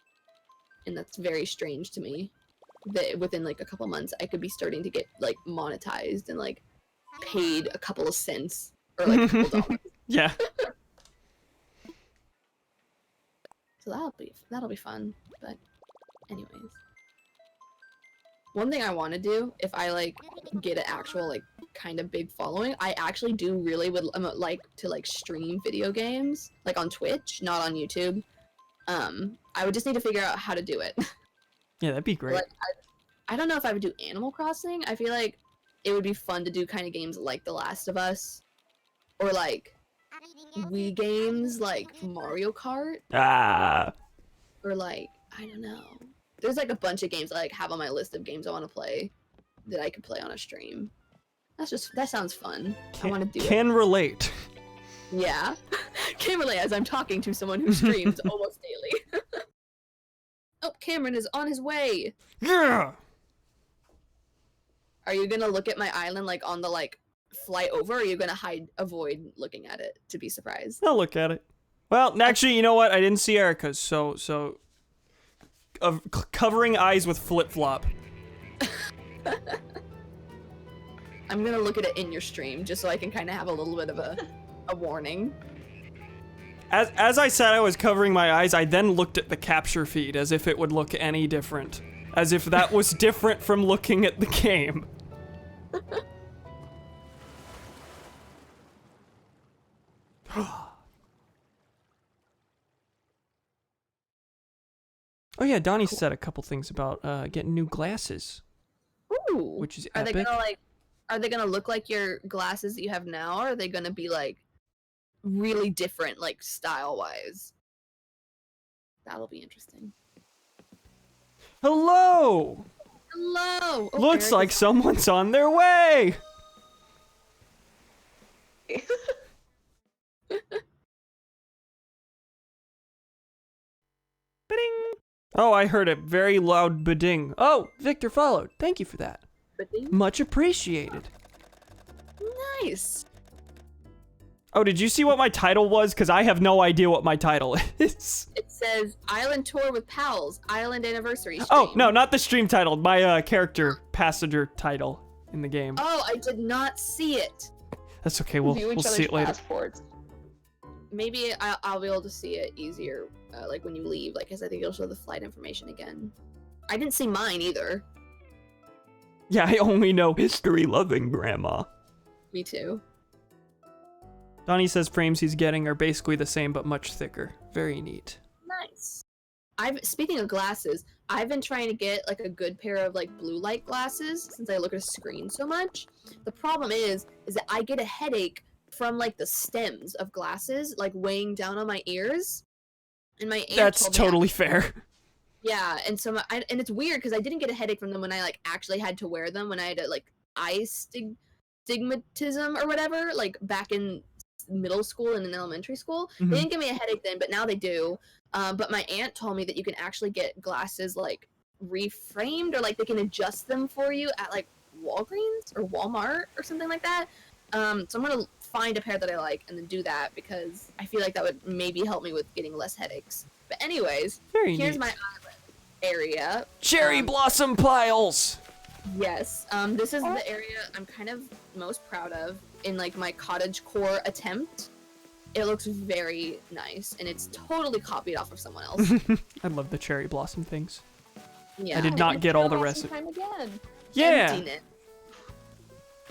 and that's very strange to me. That within like a couple months, I could be starting to get like monetized and like paid a couple of cents or like a couple dollars. Yeah. So that'll be fun. But anyways. One thing I want to do, if I like get an actual like kind of big following, I actually do really would like to like stream video games like on Twitch, not on YouTube. I would just need to figure out how to do it. Yeah, that'd be great. Like, I don't know if I would do Animal Crossing. I feel like it would be fun to do kind of games like The Last of Us, or like Wii games like Mario Kart, Ah. or like I don't know. There's like a bunch of games I like have on my list of games I want to play that I could play on a stream. That sounds fun. I want to do it. Can relate. Yeah. Can relate as I'm talking to someone who streams almost daily. Oh, Cameron is on his way. Yeah. Are you gonna look at my island like on the like flight over, or are you gonna avoid looking at it to be surprised? I'll look at it. Well, actually, you know what? I didn't see Erica's, so covering eyes with flip-flop. I'm gonna look at it in your stream just so I can kind of have a little bit of a warning. As I said I was covering my eyes, I then looked at the capture feed as if it would look any different. As if that was different from looking at the game. Oh yeah, Donnie said a couple things about getting new glasses, Ooh. which is Are epic. they gonna are they gonna look like your glasses that you have now, or are they gonna be like really different, like style wise? That'll be interesting. Hello! Hello! Oh, Looks Eric like is- someone's on their way! Ba-ding! Oh, I heard a very loud ba-ding. Oh, Victor followed. Thank you for that. Much appreciated. Nice. Oh, did you see what my title was? Because I have no idea what my title is. It says Island Tour with Pals, Island Anniversary Stream. Oh, no, not the stream title. My character passenger title in the game. Oh, I did not see it. That's okay, we'll View each see it other's later. passports. Maybe I'll be able to see it easier, like when you leave, like, because I think it'll show the flight information again. I didn't see mine either. Yeah, I only know history-loving grandma. Me too. Donnie says frames he's getting are basically the same but much thicker. Very neat. Nice. Speaking of glasses, I've been trying to get like a good pair of like blue light glasses since I look at a screen so much. The problem is that I get a headache from like the stems of glasses like weighing down on my ears. And my aunt That's told me totally fair. yeah, and so and it's weird because I didn't get a headache from them when I like actually had to wear them when I had like eye stigmatism or whatever, like back in middle school and in elementary school. Mhm. They didn't give me a headache then, but now they do. But my aunt told me that you can actually get glasses like reframed, or like they can adjust them for you at like Walgreens or Walmart or something like that. So I'm gonna find a pair that I like and then do that because I feel like that would maybe help me with getting less headaches. But anyways, Very here's neat. my island area. Cherry blossom piles! Yes, this is the area I'm kind of most proud of in like my cottagecore attempt. It looks very nice, and it's totally copied off of someone else. I love the cherry blossom things. Yeah. I did not get all the Awesome recipe. time again. Yeah! Emptiness.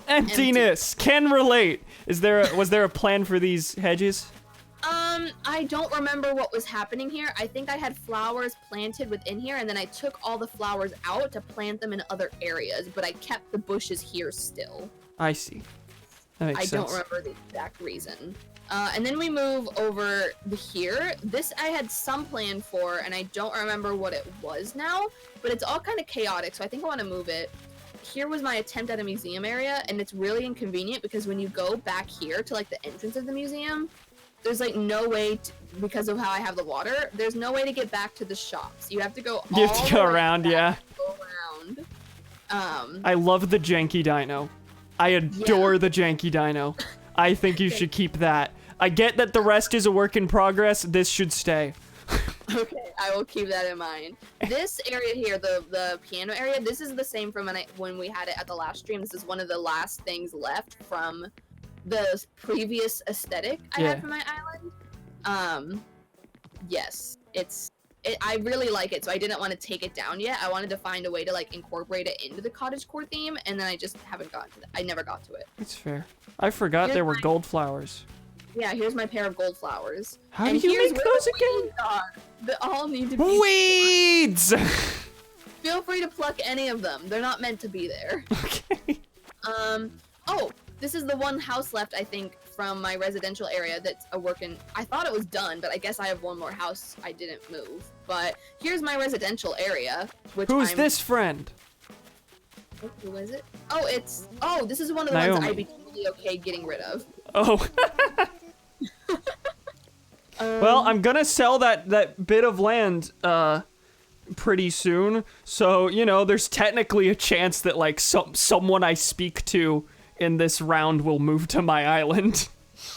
Emptiness! Can relate! Was there a plan for these hedges? I don't remember what was happening here. I think I had flowers planted within here, and then I took all the flowers out to plant them in other areas, but I kept the bushes here still. I see. That makes I sense. don't remember the exact reason. And then we move over here. This I had some plan for, and I don't remember what it was now, but it's all kind of chaotic, so I think I want to move it. Here was my attempt at a museum area, and it's really inconvenient because when you go back here to like the entrance of the museum, there's like no way to, because of how I have the water, there's no way to get back to the shops. You have to go You have to go around, yeah. Go around. I love the janky dino. I adore the janky dino. I think you should keep that. I get that the rest is a work in progress. This should stay. Okay, I will keep that in mind. This area here, the piano area, this is the same from when we had it at the last stream. This is one of the last things left from the previous aesthetic I had for my island. Yes, I really like it, so I didn't want to take it down yet. I wanted to find a way to like incorporate it into the cottagecore theme, and then I just haven't gotten to that. I never got to it. It's fair. I forgot Here's there were my- gold flowers. Yeah, here's my pair of gold flowers. How And do you here's make where those the again? weeds are. They all need to be. Weeds! Feel free to pluck any of them. They're not meant to be there. Okay. Oh, this is the one house left, I think, from my residential area that's a working. I thought it was done, but I guess I have one more house I didn't move. But here's my residential area, which Who's this friend? Who is it? Oh, this is one of the ones Naomi. I'd be totally okay getting rid of. Oh. Well, I'm gonna sell that bit of land pretty soon. So, you know, there's technically a chance that like someone I speak to in this round will move to my island.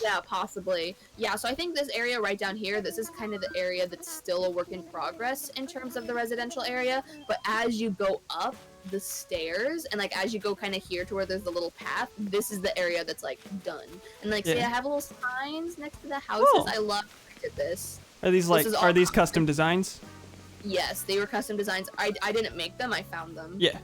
Yeah, possibly. Yeah, so I think this area right down here, this is kind of the area that's still a work in progress in terms of the residential area. But as you go up the stairs and like as you go kind of here to where there's the little path, this is the area that's like done. And like, see, I have little signs next to the houses. Oh. I love that I did this. Are these like, are these custom designs? Yes, they were custom designs. I didn't make them, I found them. Yeah.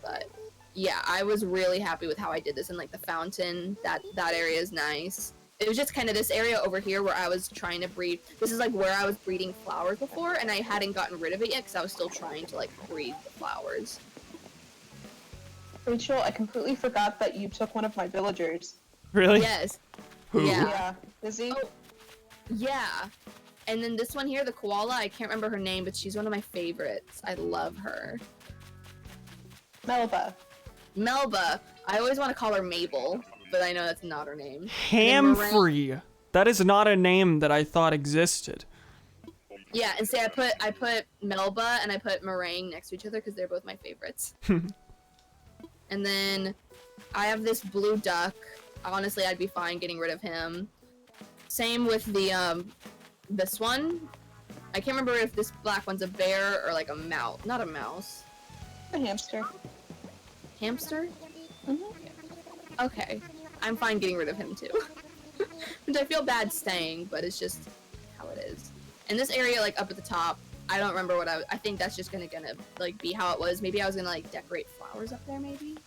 But yeah, I was really happy with how I did this, and like the fountain, that area is nice. It was just kind of this area over here where I was trying to breed. This is like where I was breeding flowers before, and I hadn't gotten rid of it yet because I was still trying to like breed the flowers. Rachel, I completely forgot that you took one of my villagers. Really? Yes. Who? Yeah. Izzy? Oh, yeah. And then this one here, the koala, I can't remember her name, but she's one of my favorites. I love her. Melba. Melba. I always want to call her Mabel, but I know that's not her name. Hamfrey. That is not a name that I thought existed. Yeah, and see, I put Melba and I put Meringue next to each other because they're both my favorites. And then I have this blue duck. Honestly, I'd be fine getting rid of him. Same with the this one. I can't remember if this black one's a bear or like a mouse. Not a mouse. A hamster. Hamster? Mm-hmm. Okay. I'm fine getting rid of him too. Which I feel bad saying, but it's just how it is. And this area, like up at the top, I don't remember what I think that's just gonna like be how it was. Maybe I was gonna like decorate flowers up there, maybe?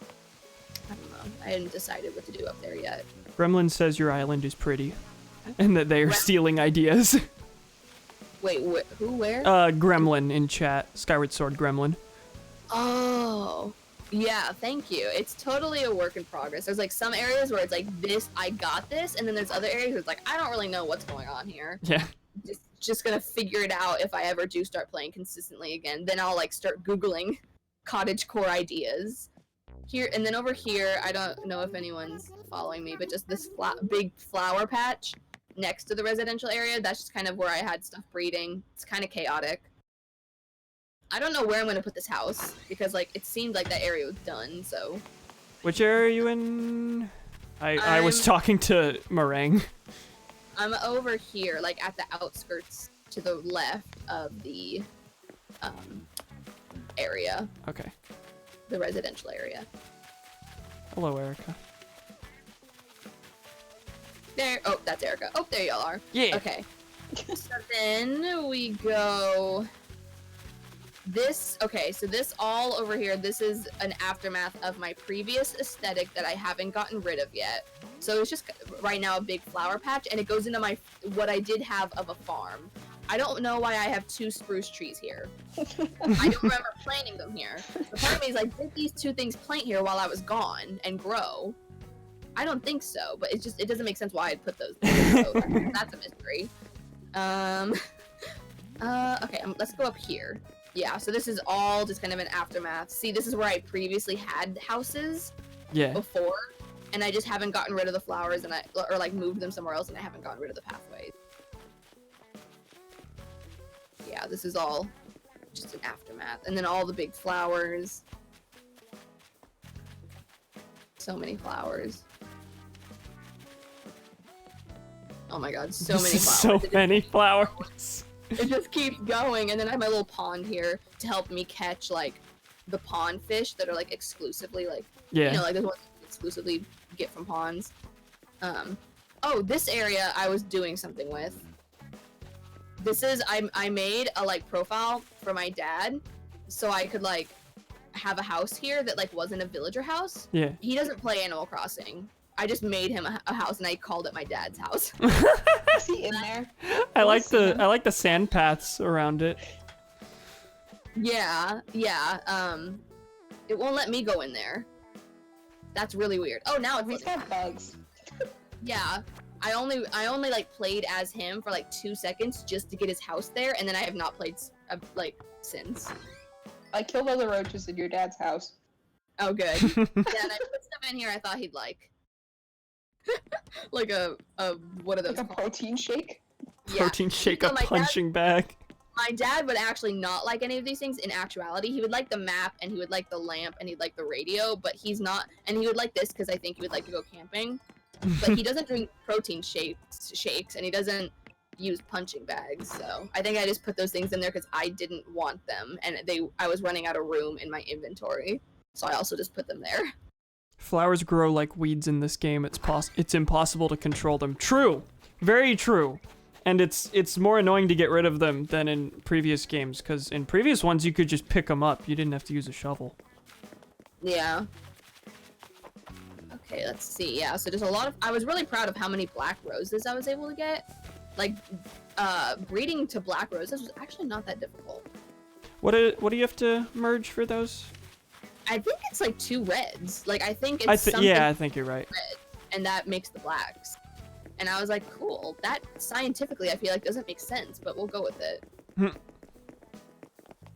I don't know. I hadn't decided what to do up there yet. Gremlin says your island is pretty. And that they are stealing ideas. Wait, who, where? Gremlin in chat. Skyward Sword Gremlin. Oh, yeah, thank you. It's totally a work in progress. There's like some areas where it's like this, I got this, and then there's other areas where it's like, I don't really know what's going on here. Yeah. Just gonna figure it out if I ever do start playing consistently again. Then I'll like start Googling cottagecore ideas. Here, and then over here, I don't know if anyone's following me, but just this big flower patch next to the residential area, that's just kind of where I had stuff breeding. It's kind of chaotic. I don't know where I'm going to put this house, because like it seemed like that area was done, so... Which area are you in? I was talking to Meringue. I'm over here, like at the outskirts to the left of the area. Okay. The residential area. Hello, Erica. There. Oh, that's Erica. Oh, there y'all are. Yeah. Okay. So then we go. This. Okay, so this all over here. This is an aftermath of my previous aesthetic that I haven't gotten rid of yet. So it's just right now a big flower patch, and it goes into my what I did have of a farm. I don't know why I have 2 spruce trees here. I don't remember planting them here. The part of me is like, did these 2 things plant here while I was gone and grow? I don't think so, but it doesn't make sense why I'd put those there, so that's a mystery. Okay, let's go up here. Yeah, so this is all just kind of an aftermath. See, this is where I previously had houses before, and I just haven't gotten rid of the flowers or like moved them somewhere else, and I haven't gotten rid of the pathways. Yeah, this is all just an aftermath. And then all the big flowers. So many flowers. Oh my god, so many flowers. So many flowers. It just keeps going, and then I have my little pond here to help me catch, like, the pond fish that are, like, exclusively, like, you know, like, there's ones you exclusively get from ponds. Oh, this area I was doing something with. This is, I made a, like, profile for my dad, so I could, like, have a house here that, like, wasn't a villager house. Yeah. He doesn't play Animal Crossing. I just made him a house, and I called it my dad's house. Is he in there? I like the sand paths around it. Yeah. It won't let me go in there. That's really weird. Oh, now it's He's got bugs. Yeah. I only like played as him for like 2 seconds just to get his house there, and then I have not played like since. I killed all the roaches in your dad's house. Oh, good. Yeah, and I put stuff in here I thought he'd like. Like a what are those Like a called? protein shake. Yeah. Protein shake, So a my dad- punching bag. My dad would actually not like any of these things in actuality. He would like the map, and he would like the lamp, and he'd like the radio, but he's not, and he would like this because I think he would like to go camping. But he doesn't drink protein shakes, and he doesn't use punching bags, so I think I just put those things in there because I didn't want them, and I was running out of room in my inventory, so I also just put them there. Flowers grow like weeds in this game. It's impossible to control them. True. Very true. And it's more annoying to get rid of them than in previous games, because in previous ones you could just pick them up. You didn't have to use a shovel. Yeah. Okay, let's see. Yeah, so there's a lot of. I was really proud of how many black roses I was able to get. Like, breeding to black roses was actually not that difficult. What do you have to merge for those? I think it's like 2 reds. Like, I think it's something Yeah, I think you're right. red, and that makes the blacks. And I was like, cool. That scientifically, I feel like doesn't make sense, but we'll go with it.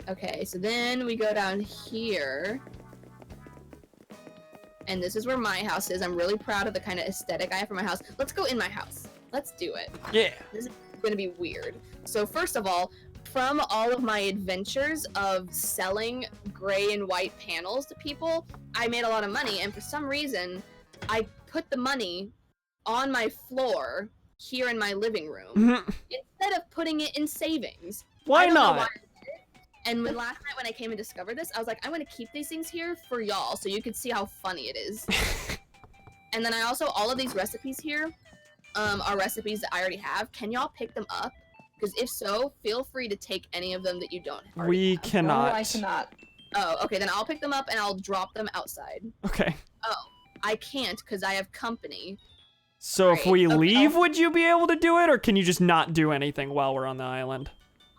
Okay, so then we go down here. And this is where my house is. I'm really proud of the kind of aesthetic I have for my house. Let's go in my house. Let's do it. Yeah. This is gonna be weird. So first of all, from all of my adventures of selling gray and white panels to people, I made a lot of money, and for some reason, I put the money on my floor here in my living room instead of putting it in savings. Why I don't know not? why I did it. And when last night when I came and discovered this, I was like, I'm gonna keep these things here for y'all so you can see how funny it is. And then I also, all of these recipes here are recipes that I already have. Can y'all pick them up? Because if so, feel free to take any of them that you don't already We have. cannot. No, I cannot. Oh, okay, then I'll pick them up and I'll drop them outside. Okay. Oh, I can't because I have company. So if Right, we okay. leave, would you be able to do it, or can you just not do anything while we're on the island?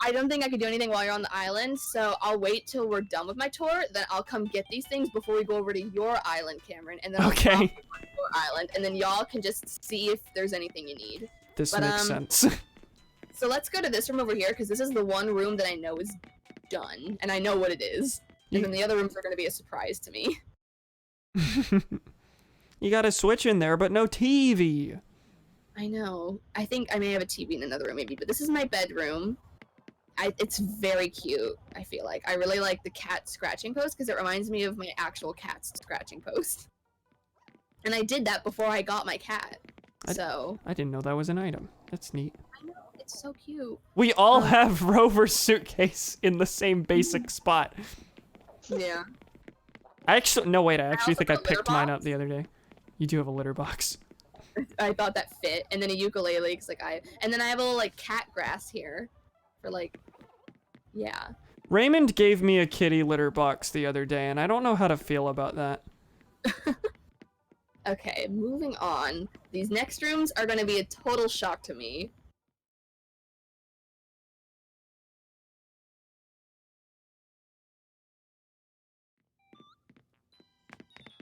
I don't think I could do anything while you're on the island, so I'll wait till we're done with my tour, then I'll come get these things before we go over to your island, Cameron, and then I'll Okay. drop them on your island, and then y'all can just see if there's anything you need. This But, makes sense. So let's go to this room over here, because this is the one room that I know is done, and I know what it is. And then the other rooms are going to be a surprise to me. You got a Switch in there, but no TV. I know. I think I may have a TV in another room, maybe, but this is my bedroom. It's very cute, I feel like. I really like the cat scratching post, because it reminds me of my actual cat's scratching post. And I did that before I got my cat, so... I didn't know that was an item. That's neat. I know, it's so cute. We all have Rover's suitcase in the same basic spot. Yeah. I actually think I also put a litter picked mine box. up the other day. You do have a litter box. I thought that fit, and then a ukulele, cause like and then I have a little like cat grass here, for like, yeah. Raymond gave me a kitty litter box the other day, and I don't know how to feel about that. Okay, moving on. These next rooms are gonna be a total shock to me.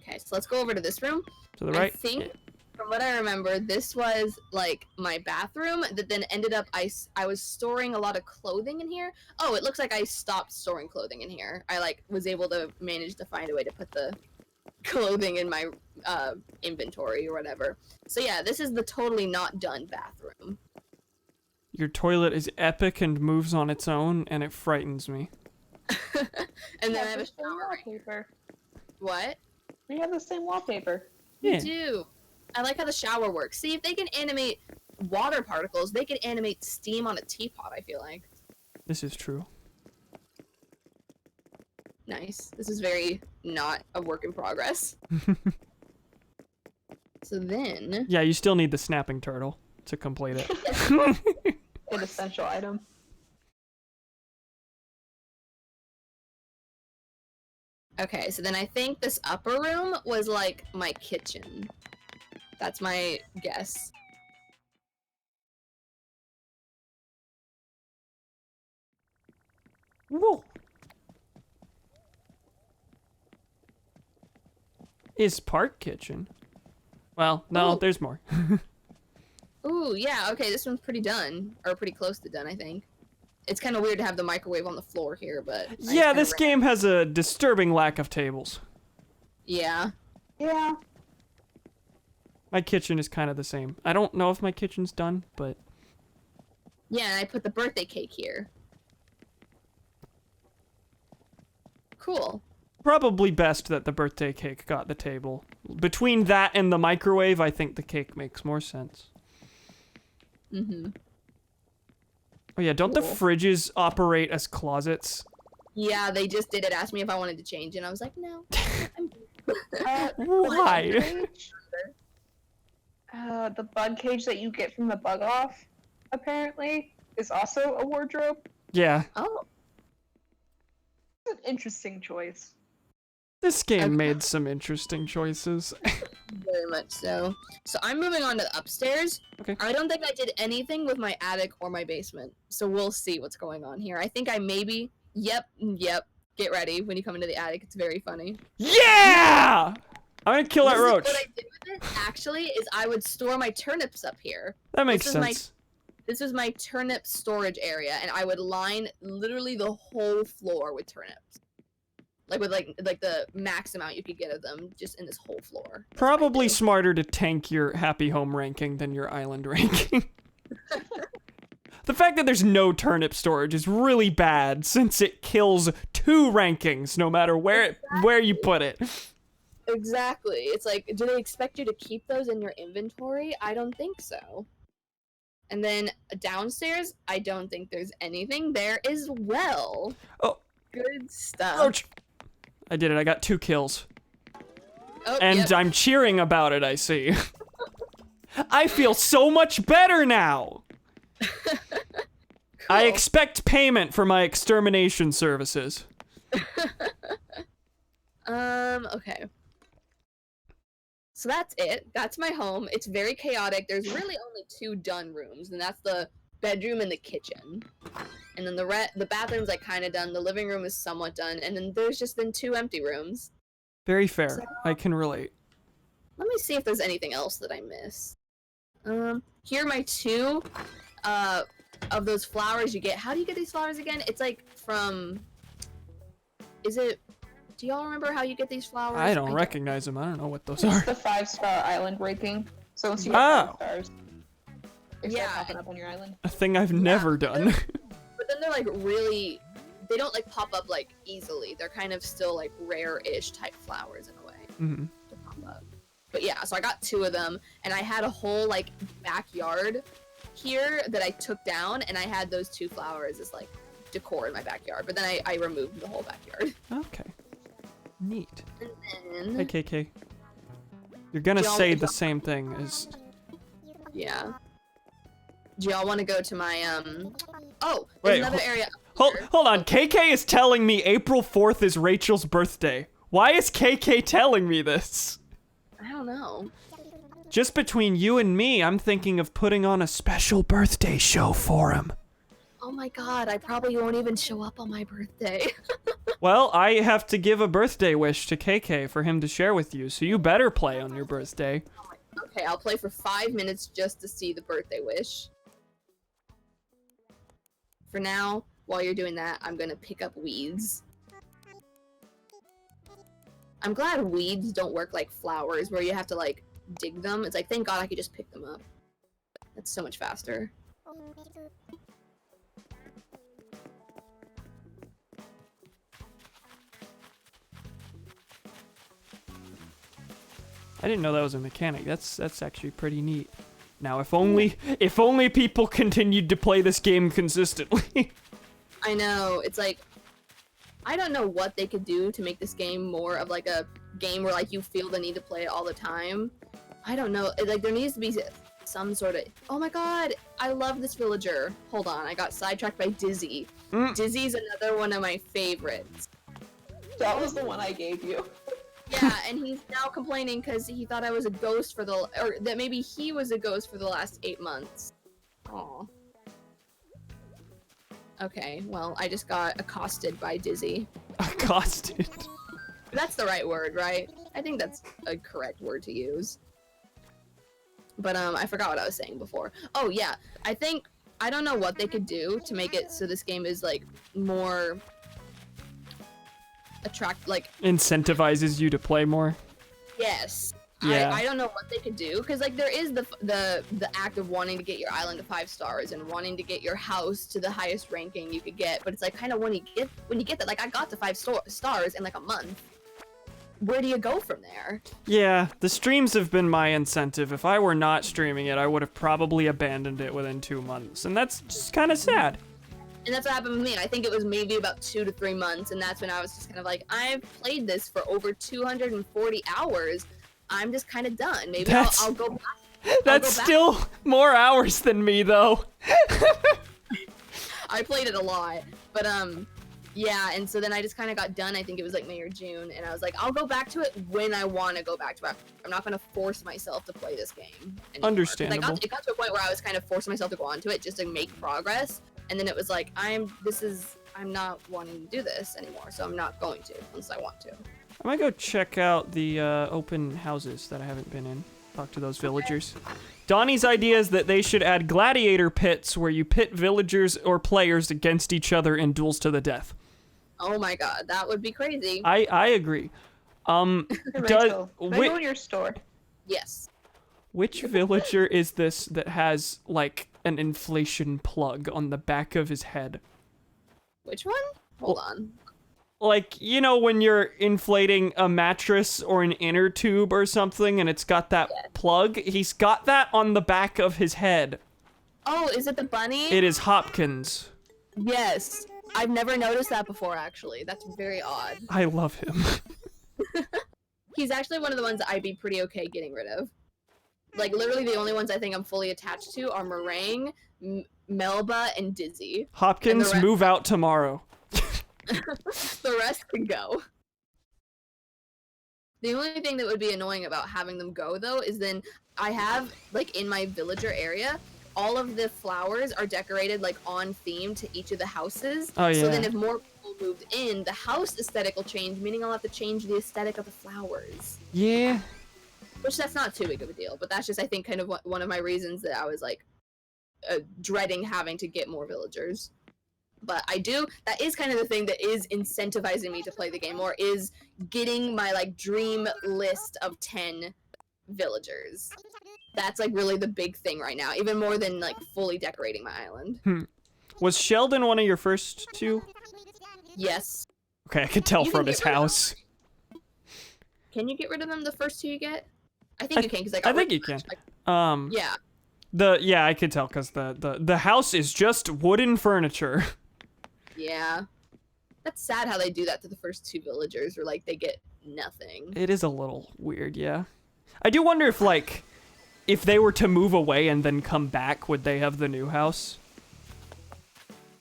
Okay, so let's go over to this room. To the right? I think, Yeah. from what I remember, this was like my bathroom that then ended up I was storing a lot of clothing in here. Oh, it looks like I stopped storing clothing in here. I like was able to manage to find a way to put the clothing in my inventory or whatever. So yeah, this is the totally not done bathroom. Your toilet is epic and moves on its own, and it frightens me. And then I have a shower. wallpaper. What? We have the same wallpaper. Yeah. You do. I like how the shower works. See, if they can animate water particles, they can animate steam on a teapot, I feel like. This is true. Nice. This is very not a work in progress. So then... Yeah, you still need the snapping turtle to complete it. An essential item. Okay, so then I think this upper room was like my kitchen. That's my guess. Whoa. Is part kitchen. Well, no, Ooh. there's more. Ooh, yeah, okay, this one's pretty done. Or pretty close to done, I think. It's kind of weird to have the microwave on the floor here, but... Yeah, this game has a disturbing lack of tables. Yeah. Yeah. My kitchen is kind of the same. I don't know if my kitchen's done, but... Yeah, and I put the birthday cake here. Cool. Probably best that the birthday cake got the table. Between that and the microwave, I think the cake makes more sense. Mm-hmm. Oh yeah, don't the Cool. fridges operate as closets? Yeah, they just did it. Asked me if I wanted to change, and I was like, no. I'm good. Why? The bug cage that you get from the bug off, apparently, is also a wardrobe. Yeah, Oh. It's an interesting choice. this game Okay. made some interesting choices. Very much so. So I'm moving on to the upstairs. Okay. I don't think I did anything with my attic or my basement. So we'll see what's going on here. I think I maybe... Yep. Get ready when you come into the attic. It's very funny. Yeah! I'm gonna kill that This is roach. What I did with it, actually, is I would store my turnips up here. That makes this is my- sense. This was my turnip storage area, and I would line literally the whole floor with turnips. Like with like the max amount you could get of them just in this whole floor. That's what I Probably do. smarter to tank your happy home ranking than your island ranking. The fact that there's no turnip storage is really bad since it kills 2 rankings no matter where you put it. Exactly. It's like, do they expect you to keep those in your inventory? I don't think so. And then downstairs, I don't think there's anything there as well. Oh. Good stuff. Roach. I did it. I got 2 kills. Oh, And yep. I'm cheering about it, I see. I feel so much better now. I Cool. expect payment for my extermination services. Okay. So that's it. That's my home. It's very chaotic. There's really only 2 done rooms, and that's the bedroom and the kitchen. And then the bathroom's like kind of done. The living room is somewhat done, and then there's just been 2 empty rooms. Very fair. I can relate. Let me see if there's anything else that I missed. Here are my 2 of those flowers you get. How do you get these flowers again? It's like from... Do y'all remember how you get these flowers? I don't recognize them. I don't know what those It's are. the 5-star island ranking. So once you get Oh. 5 stars, they Yeah. start popping up on your island. A thing I've never done. But then they're like really... They don't like pop up like easily. They're kind of still like rare-ish type flowers in a way hmm to pop up. But yeah, so I got 2 of them, and I had a whole like backyard here that I took down, and I had those 2 flowers as like decor in my backyard. But then I removed the whole backyard. Okay. Neat. And Hey, KK. You're gonna Y'all- say the same thing as... yeah. Do y'all want to go to my Oh, Wait, there's another area. Hold on. KK is telling me April 4th is Rachel's birthday. Why is KK telling me this? I don't know. Just between you and me, I'm thinking of putting on a special birthday show for him. Oh my god, I probably won't even show up on my birthday. Well, I have to give a birthday wish to KK for him to share with you, so you better play on your birthday. Okay, I'll play for 5 minutes just to see the birthday wish. For now, while you're doing that, I'm gonna pick up weeds. I'm glad weeds don't work like flowers, where you have to like dig them. It's like, thank god I could just pick them up. That's so much faster. I didn't know that was a mechanic. That's actually pretty neat. Now, if only people continued to play this game consistently. I know, it's like, I don't know what they could do to make this game more of like a game where like you feel the need to play it all the time. I don't know, like there needs to be some sort of, oh my god, I love this villager. Hold on, I got sidetracked by Dizzy. Dizzy's another one of my favorites. That was the one I gave you. Yeah, and he's now complaining because he thought I was a ghost for or that maybe he was a ghost for the last 8 months. Aw. Okay, well, I just got accosted by Dizzy. Accosted. That's the right word, right? I think that's a correct word to use. But I forgot what I was saying before. Oh yeah, I don't know what they could do to make it so this game is like more Incentivizes you to play more. yes. Yeah. I don't know what they could do because like there is the act of wanting to get your island to 5 stars and wanting to get your house to the highest ranking you could get, but it's like kind of when you get that, like I got to 5 stars in like a month. Where do you go from there? Yeah, the streams have been my incentive. If I were not streaming it, I would have probably abandoned it within 2 months, and that's just kind of sad. And that's what happened with me. I think it was maybe about 2 to 3 months, and that's when I was just kind of like, I've played this for over 240 hours. I'm just kind of done. Maybe I'll go back. That's still more hours than me, though. I played it a lot, but yeah, and so then I just kind of got done. I think it was like May or June, and I was like, I'll go back to it when I want to go back to it. I'm not going to force myself to play this game anymore. Understandable. It got to a point where I was kind of forcing myself to go onto it just to make progress, and then it was like, I'm not wanting to do this anymore, so I'm not going to unless I want to. I might go check out the open houses that I haven't been in. Talk to those villagers. Donnie's idea is that they should add gladiator pits where you pit villagers or players against each other in duels to the death. Oh my god, that would be crazy. I agree. Rachel, can I go in your store? Yes. Which villager is this that has, like, an inflation plug on the back of his head? Which one? Hold on. Like, you know when you're inflating a mattress or an inner tube or something and it's got that plug? He's got that on the back of his head. Oh, is it the bunny? It is Hopkins. Yes. I've never noticed that before, actually. That's very odd. I love him. He's actually one of the ones that I'd be pretty okay getting rid of. Like, literally the only ones I think I'm fully attached to are Meringue, Melba, and Dizzy. Hopkins, And move out tomorrow. the rest can go. The only thing that would be annoying about having them go, though, is then I have, like, in my villager area, all of the flowers are decorated, like, on theme to each of the houses. Oh, yeah. So then if more people moved in, the house aesthetic will change, meaning I'll have to change the aesthetic of the flowers. Yeah. Which, that's not too big of a deal, but that's just, I think, kind of one of my reasons that I was, like, dreading having to get more villagers. But that is kind of the thing that is incentivizing me to play the game more, is getting my, like, dream list of 10 villagers. That's, like, really the big thing right now, even more than, like, fully decorating my island. Was Sheldon one of your first two? Yes. Okay, I could tell from his house. Can you get rid of them the first 2 you get? I think you can, because I think you can. Yeah. Yeah, I could tell, because the house is just wooden furniture. Yeah. That's sad how they do that to the first 2 villagers, where, like, they get nothing. It is a little weird, yeah. I do wonder if, like, if they were to move away and then come back, would they have the new house?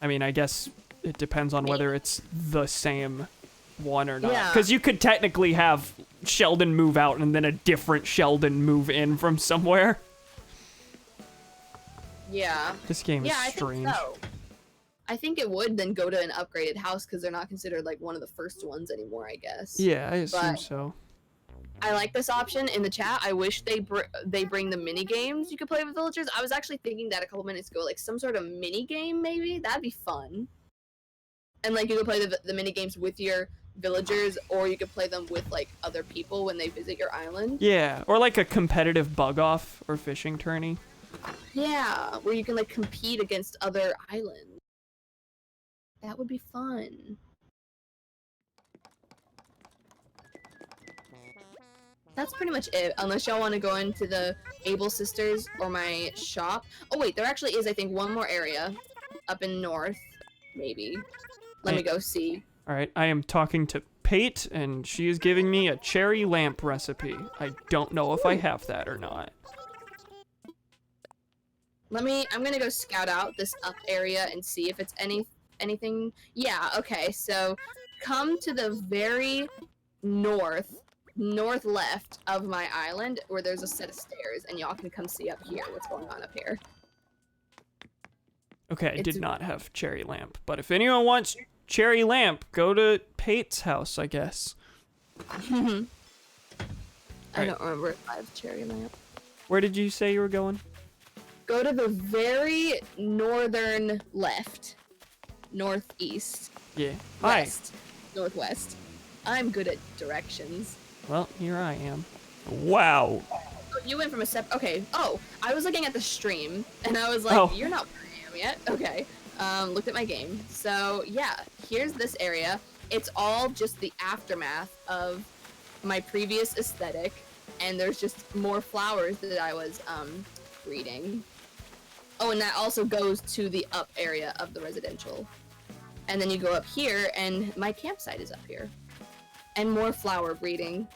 I mean, I guess it depends on whether it's the same one or not. Yeah. Because you could technically have Sheldon move out and then a different Sheldon move in from somewhere. Yeah. This game is strange. I think so. I think it would then go to an upgraded house, because they're not considered, like, one of the first ones anymore, I guess. Yeah, I assume But so. I like this option in the chat. I wish they bring the mini games you could play with villagers. I was actually thinking that a couple minutes ago, like some sort of mini game maybe. That'd be fun. And like you could play the mini games with your villagers, or you could play them with like other people when they visit your island. Yeah, or like a competitive bug off or fishing tourney. Yeah, where you can like compete against other islands. That would be fun. That's pretty much it, unless y'all want to go into the Able Sisters or my shop. Oh wait, there actually is, I think, one more area up in north, maybe. Let me go see. Alright, I am talking to Pate, and she is giving me a cherry lamp recipe. I don't know if I have that or not. I'm gonna go scout out this up area and see if it's anything. Yeah, okay, so come to the very north left of my island, where there's a set of stairs, and y'all can come see up here what's going on up here. Okay, I did not have cherry lamp, but if anyone wants cherry lamp, go to Pate's house, I guess. I don't remember if I have cherry lamp. Where did you say you were going? Go to the very northern left. Northeast. Yeah. West. Northwest. I'm good at directions. Well, here I am. Wow. Oh, you went from a okay. Oh, I was looking at the stream, and I was like, Oh. you're not where I am yet. Okay. Looked at my game. So, yeah, here's this area. It's all just the aftermath of my previous aesthetic, and there's just more flowers that I was, breeding. Oh, and that also goes to the up area of the residential. And then you go up here, and my campsite is up here. And more flower breeding.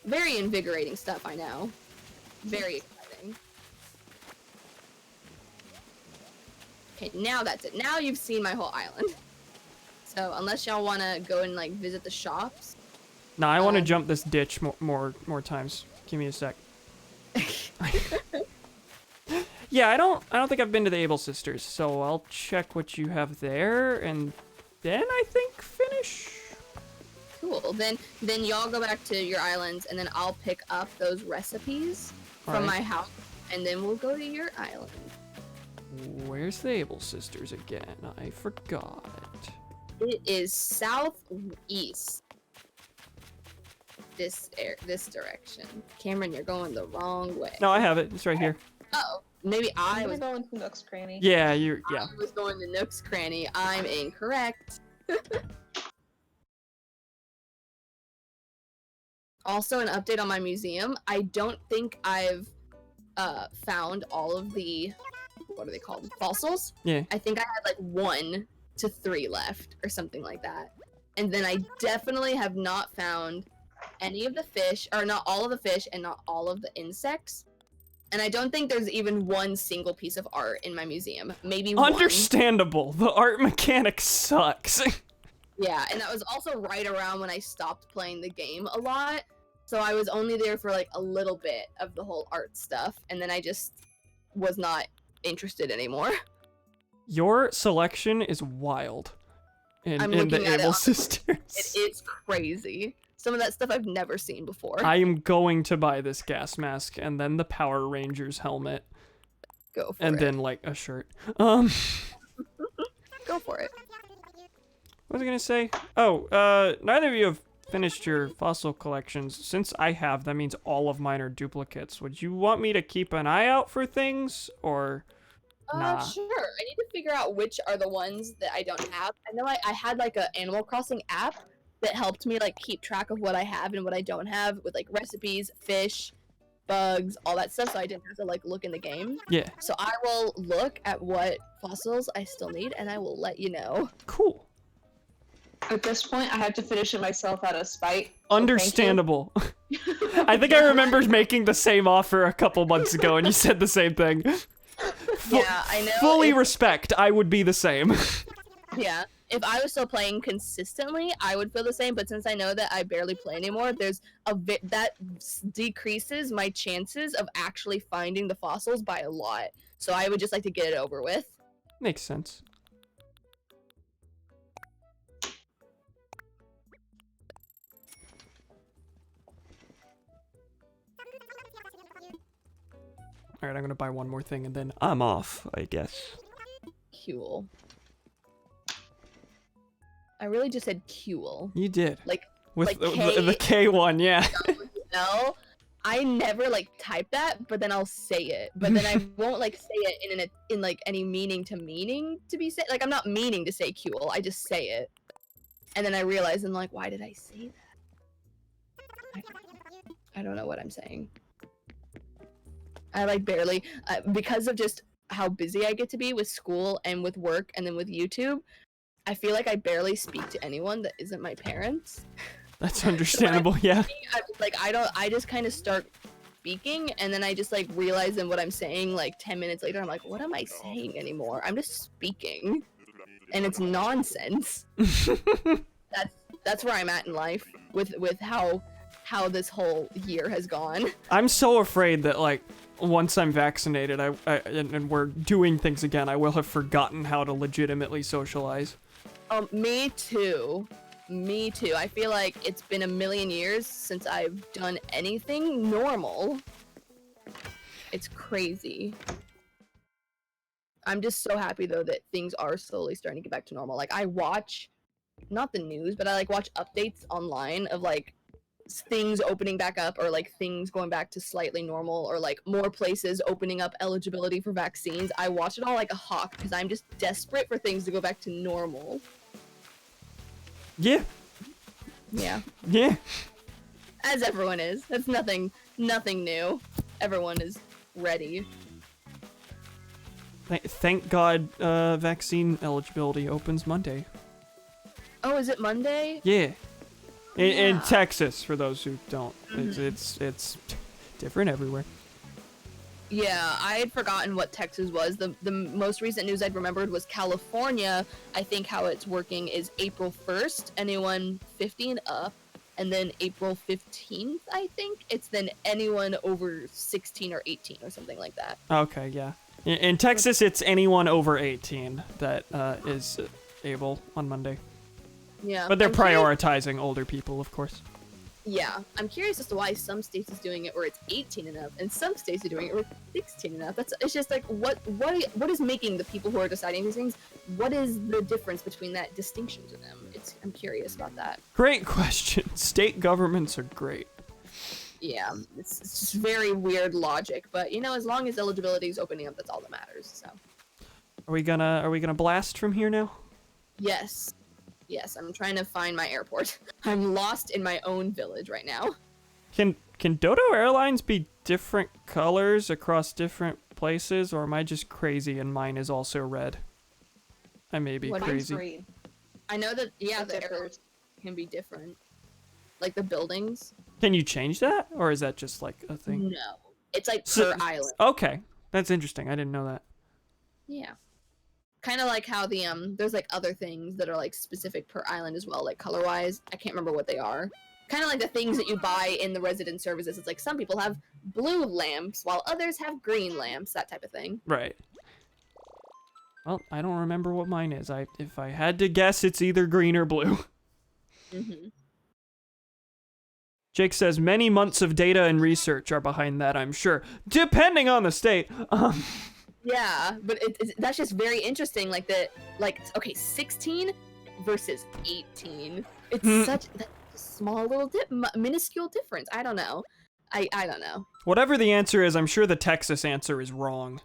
Very invigorating stuff, I know. Very exciting. Okay, now that's it. Now you've seen my whole island. So, unless y'all want to go and, like, visit the shops. Nah, I want to jump this ditch more times. Give me a sec. Yeah, I don't think I've been to the Able Sisters, so I'll check what you have there, and then I think finish. Cool. Then y'all go back to your islands, and then I'll pick up those recipes from my house, and then we'll go to your island. Where's the Able Sisters again? I forgot. It is southeast. This direction. Cameron, you're going the wrong way. No, I have it. It's right here. Oh, maybe I I'm was going to Nook's Cranny. Yeah, I was going to Nook's Cranny. I'm incorrect. Also, an update on my museum. I don't think I've found all of the, what are they called? Fossils? Yeah. I think I had like 1 to 3 left or something like that. And then I definitely have not found any of the fish, or not all of the fish and not all of the insects. And I don't think there's even one single piece of art in my museum. Maybe one. Understandable. The art mechanic sucks. Yeah, and that was also right around when I stopped playing the game a lot. So I was only there for like a little bit of the whole art stuff, and then I just was not interested anymore. Your selection is wild in I'm the looking at Able it. Sisters. It is crazy. Some of that stuff I've never seen before. I am going to buy this gas mask and then the Power Rangers helmet. Go for and it. then like a shirt. Go for it. What was I gonna say? Oh, neither of you have finished your fossil collections. Since I have, that means all of mine are duplicates. Would you want me to keep an eye out for things, or nah? Sure. I need to figure out which are the ones that I don't have. I know I had like a Animal Crossing app that helped me like keep track of what I have and what I don't have with like recipes, fish, bugs, all that stuff, so I didn't have to like look in the game. Yeah. So I will look at what fossils I still need and I will let you know. Cool. At this point, I have to finish it myself out of spite. so Understandable. I think I remember making the same offer a couple months ago, and you said the same thing. Yeah, I know. Fully respect. I would be the same. Yeah. If I was still playing consistently, I would feel the same. But since I know that I barely play anymore, there's that decreases my chances of actually finding the fossils by a lot. So I would just like to get it over with. Makes sense. Alright, I'm gonna buy one more thing and then I'm off, I guess. Cool. I really just said cool. You did. Like With like the K one, yeah. No, I never like type that, but then I'll say it. But then I won't like say it in like any meaning to be said. Like I'm not meaning to say cool. I just say it, and then I realize I'm like, why did I say that? I don't know what I'm saying. I like barely because of just how busy I get to be with school and with work and then with YouTube. I feel like I barely speak to anyone that isn't my parents. That's understandable, yeah. I just kind of start speaking and then I just like realize in what I'm saying like 10 minutes later I'm like, what am I saying anymore? I'm just speaking. And it's nonsense. That's where I'm at in life with how this whole year has gone. I'm so afraid that like once I'm vaccinated and we're doing things again, I will have forgotten how to legitimately socialize. Me too. Me too. I feel like it's been a million years since I've done anything normal. It's crazy. I'm just so happy though that things are slowly starting to get back to normal. Like I watch, not the news, but I like watch updates online of like things opening back up or like things going back to slightly normal or like more places opening up eligibility for vaccines. I watch it all like a hawk because I'm just desperate for things to go back to normal. Yeah. Yeah. Yeah. As everyone is. That's nothing new. Everyone is ready. Thank God vaccine eligibility opens Monday. Oh, is it Monday? Yeah. In Yeah. Texas, for those who don't. Mhm. It's different everywhere. Yeah, I had forgotten what Texas was. The most recent news I'd remembered was California. I think how it's working is April 1st, anyone 50 and up, and then April 15th, I think, it's then anyone over 16 or 18 or something like that. Okay, yeah. In Texas, it's anyone over 18 that is able on Monday. Yeah. But they're I'm curious- prioritizing older people, of course. Yeah, I'm curious as to why some states is doing it where it's 18 and up, and some states are doing it where it's 16 and up. It's just like what is making the people who are deciding these things? What is the difference between that distinction to them? I'm curious about that. Great question. State governments are great. Yeah, it's just very weird logic, but you know, as long as eligibility is opening up, that's all that matters. So. Are we gonna blast from here now? Yes. Yes, I'm trying to find my airport. I'm lost in my own village right now. Can Dodo Airlines be different colors across different places, or am I just crazy and mine is also red? I may be What- Mine's crazy. green. I know that, yeah, It the airport differs. can be different. Like the buildings. Can you change that, or is that just like a thing? No. It's like So- per island. Okay, that's interesting. I didn't know that. Yeah. Kind of like how the there's like other things that are like specific per island as well, like color wise. I can't remember what they are. Kind of like the things that you buy in the resident services. It's like some people have blue lamps while others have green lamps, that type of thing. Right. Well, I don't remember what mine is. If I had to guess, it's either green or blue. Mm-hmm. Jake says many months of data and research are behind that, I'm sure, depending on the state. Yeah, but that's just very interesting. Okay, 16 versus 18. It's such a small little minuscule difference. I don't know. I don't know. Whatever the answer is, I'm sure the Texas answer is wrong.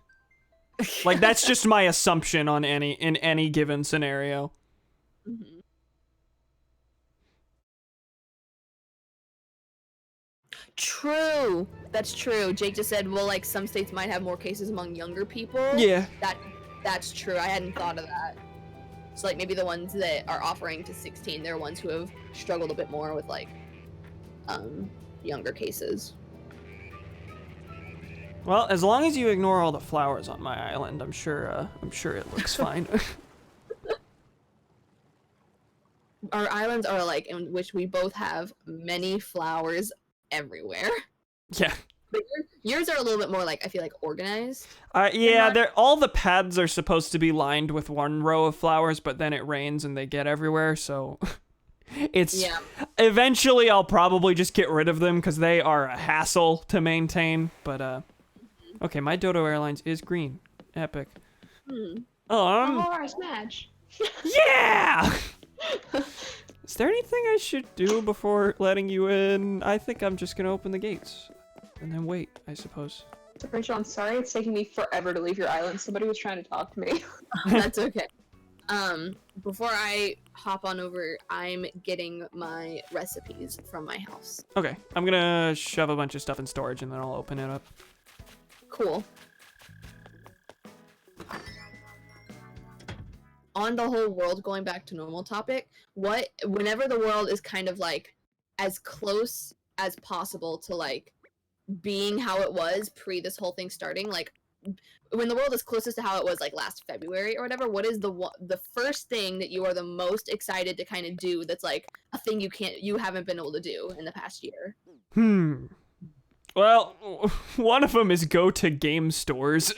Like, that's just my assumption in any given scenario. Mhm. True. That's true. Jake just said, well, like some states might have more cases among younger people. Yeah. That's true. I hadn't thought of that. So like maybe the ones that are offering to 16, they're ones who have struggled a bit more with like younger cases. Well, as long as you ignore all the flowers on my island, I'm sure it looks fine. Our islands are like in which we both have many flowers everywhere. Yeah. But yours are a little bit more like I feel like organized. Yeah, not- all the paths are supposed to be lined with one row of flowers, but then it rains and they get everywhere, so it's Yeah. eventually I'll probably just get rid of them because they are a hassle to maintain. But okay, my Dodo Airlines is green. Epic. Hmm. Oh, our smash. yeah. Is there anything I should do before letting you in? I think I'm just gonna open the gates and then wait, I suppose. Rachel, I'm sorry it's taking me forever to leave your island. Somebody was trying to talk to me. That's okay. Before I hop on over, I'm getting my recipes from my house. Okay, I'm gonna shove a bunch of stuff in storage and then I'll open it up. Cool. On the whole world going back to normal topic, whenever the world is kind of like as close as possible to like being how it was pre this whole thing starting, like when the world is closest to how it was like last February or whatever, what is the first thing that you are the most excited to kind of do that's like a thing you haven't been able to do in the past year? Well, one of them is go to game stores.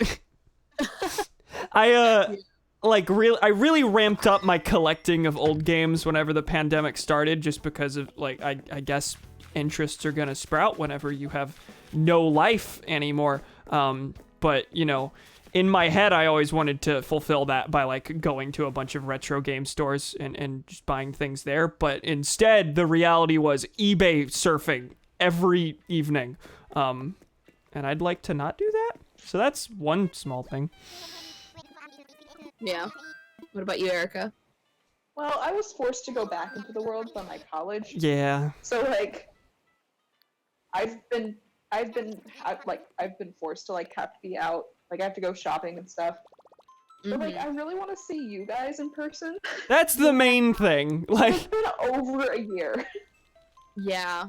I really ramped up my collecting of old games whenever the pandemic started, just because of like I guess interests are gonna sprout whenever you have no life anymore. But you know, in my head, I always wanted to fulfill that by like going to a bunch of retro game stores and just buying things there. But instead, the reality was eBay surfing every evening. And I'd like to not do that. So that's one small thing. Yeah. What about you, Erica? Well, I was forced to go back into the world by my college. Yeah. So like, I've been forced to like have to be out. Like I have to go shopping and stuff. But like, I really want to see you guys in person. That's the main thing. Like, It's been over a year. Yeah.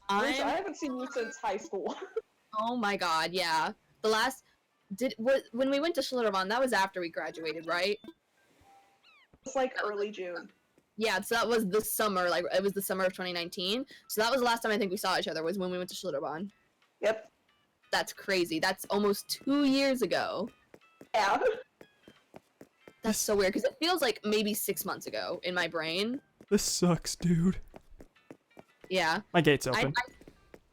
I haven't seen you since high school. Oh my god, yeah. The last when we went to Schlitterbahn, that was after we graduated, right? It's like early June. Yeah, so that was the summer, like it was the summer of 2019. So that was the last time I think we saw each other was when we went to Schlitterbahn. Yep. That's crazy. That's almost 2 years ago. Yeah. That's so weird because it feels like maybe 6 months ago in my brain. this sucks, dude. Yeah. My gate's open.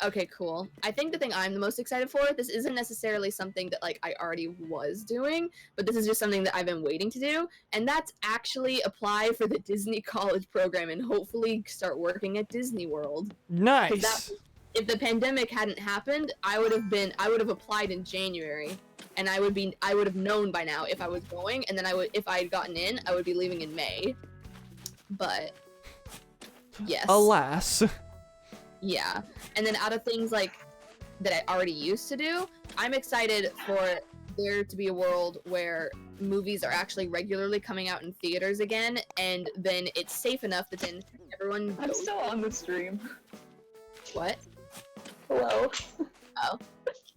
Okay, cool. I think the thing I'm the most excited for, this isn't necessarily something that like I already was doing, but this is just something that I've been waiting to do, and that's actually apply for the Disney College program and hopefully start working at Disney World. Nice. If the pandemic hadn't happened, I would have applied in January, and I would have known by now if I was going, and then if I had gotten in, I would be leaving in May. But yes. Alas. Yeah. And then out of things like that I already used to do, I'm excited for there to be a world where movies are actually regularly coming out in theaters again, and then it's safe enough that then everyone I'm still on the stream. What? Hello. Oh.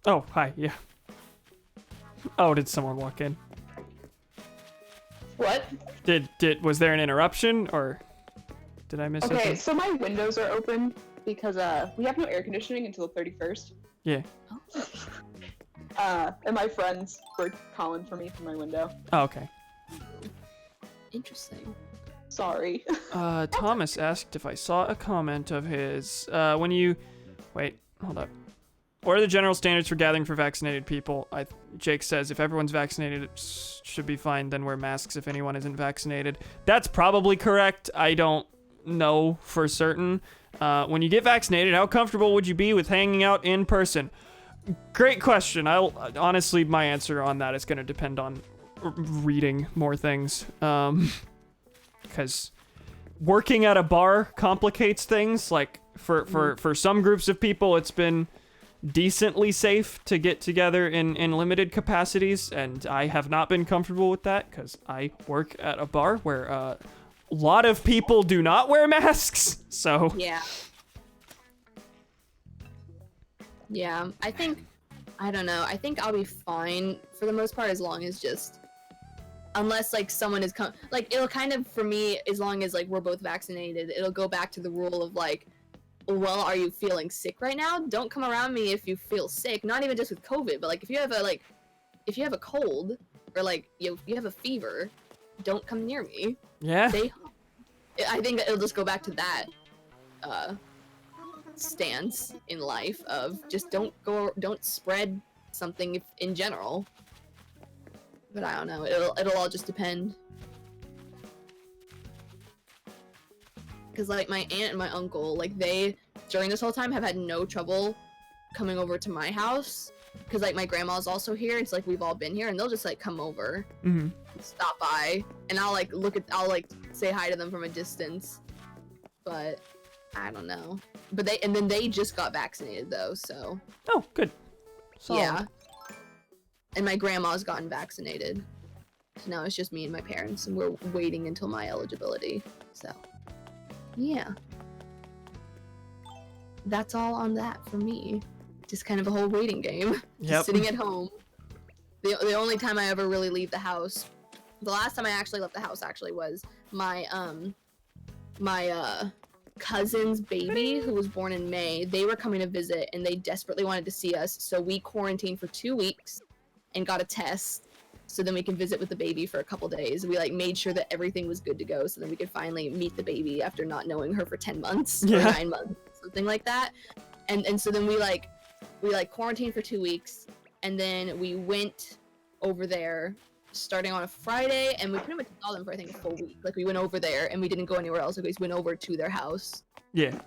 Oh, hi. Yeah. Oh, did someone walk in? What? Was there an interruption or did I miss Okay, something? so my windows are open because we have no air conditioning until the 31st. Yeah. And my friends were calling for me from my window. Oh, okay. Interesting. Sorry. Thomas asked if I saw a comment of his. Wait, hold up. What are the general standards for gathering for vaccinated people? Jake says if everyone's vaccinated, it should be fine. Then wear masks if anyone isn't vaccinated. That's probably correct. I don't know for certain. When you get vaccinated, how comfortable would you be with hanging out in person? Great question. Honestly, my answer on that is going to depend on reading more things. Because working at a bar complicates things. Like for some groups of people, it's been decently safe to get together in limited capacities, and I have not been comfortable with that because I work at a bar where a lot of people do not wear masks. So Yeah. Yeah, I don't know. I think I'll be fine for the most part as long as unless like someone is like it'll kind of for me as long as like we're both vaccinated, it'll go back to the rule of like, well, are you feeling sick right now? Don't come around me if you feel sick. Not even just with COVID, but like if you have a cold or like you have a fever, don't come near me. yeah. I think it'll just go back to that stance in life of just don't spread something in general. But I don't know. It'll all just depend. Because like my aunt and my uncle, like they during this whole time have had no trouble coming over to my house. Because like my grandma's also here. It's like we've all been here, and they'll just like come over, stop by, and I'll like say hi to them from a distance. But I don't know. But they just got vaccinated though, so. Oh, good. Solid. Yeah. And my grandma's gotten vaccinated. So now it's just me and my parents, and we're waiting until my eligibility. So, yeah. That's all on that for me. Just kind of a whole waiting game. Yep. Just sitting at home. The only time I ever really leave the house, the last time I actually left the house was my cousin's baby who was born in May. They were coming to visit and they desperately wanted to see us, so we quarantined for 2 weeks and got a test so then we can visit with the baby for a couple days. We like made sure that everything was good to go so then we could finally meet the baby after not knowing her for 10 months or 9 months, something like that. And so then we quarantined for 2 weeks, and then we went over there starting on a Friday, and we pretty much saw them for I think a full week. Like we went over there and we didn't go anywhere else. Like we just went over to their house. Yeah.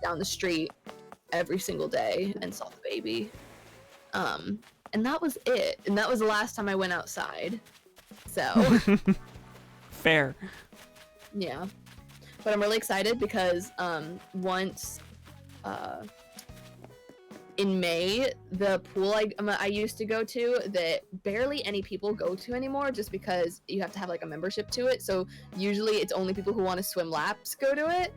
Down the street every single day and saw the baby. And that was it. And that was the last time I went outside. So Fair. yeah. But I'm really excited because once in May, the pool I used to go to that barely any people go to anymore just because you have to have like a membership to it. So usually it's only people who want to swim laps go to it.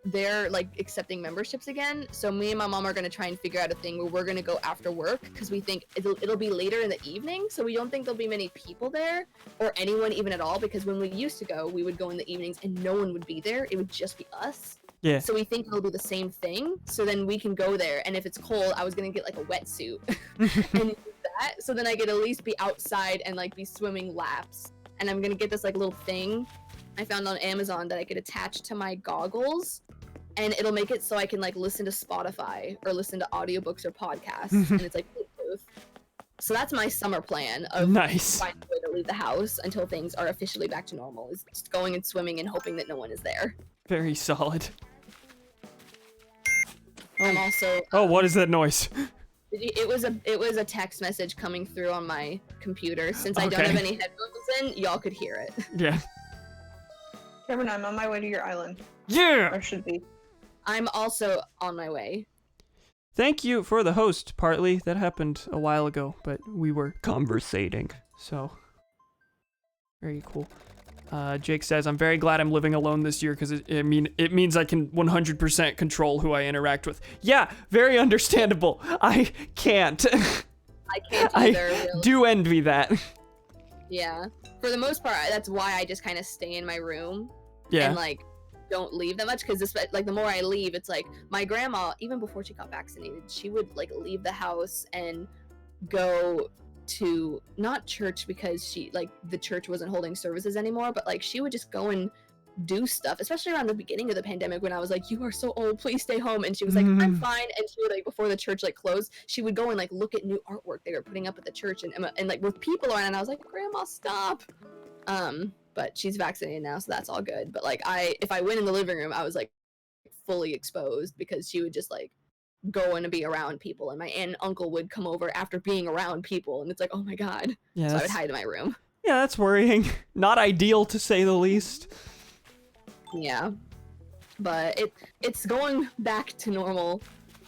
They're like accepting memberships again. So me and my mom are going to try and figure out a thing where we're going to go after work because we think it'll be later in the evening. So we don't think there'll be many people there or anyone even at all, because when we used to go, we would go in the evenings and no one would be there. It would just be us. Yeah. So we think it'll be the same thing. So then we can go there. And if it's cold, I was going to get like a wetsuit and use that. So then I could at least be outside and like be swimming laps. And I'm going to get this like little thing I found on Amazon that I could attach to my goggles, and it'll make it so I can like listen to Spotify or listen to audiobooks or podcasts, and it's like Bluetooth. So that's my summer plan of Nice. finding a way to leave the house until things are officially back to normal. Is just going and swimming and hoping that no one is there. Very solid. I'm also Oh, what is that noise? it was a text message coming through on my computer. Since I don't Okay. have any headphones in, y'all could hear it. Yeah. Cameron, I'm on my way to your island. Yeah. Or should be. I'm also on my way. Thank you for the host, partly. That happened a while ago, but we were conversating, so very cool. Jake says, I'm very glad I'm living alone this year because it means I can 100% control who I interact with. Yeah, very understandable. I can't. I can't either. I really. do envy that. Yeah. For the most part, that's why I just kind of stay in my room Yeah. and like don't leave that much, because this like the more I leave, it's like my grandma, even before she got vaccinated, she would like leave the house and go to not church because she like the church wasn't holding services anymore, but like she would just go and do stuff, especially around the beginning of the pandemic when I was like, you are so old, please stay home. And she was like, I'm fine. And she would like, before the church like closed, she would go and like look at new artwork they were putting up at the church and like with people around, and I was like, Grandma, stop. But she's vaccinated now, so that's all good. But like if I went in the living room, I was like fully exposed because she would just like go and be around people, and my aunt and uncle would come over after being around people, and it's like, oh my god. Yeah, so I would hide in my room. Yeah, that's worrying. Not ideal, to say the least. Yeah, but it's going back to normal,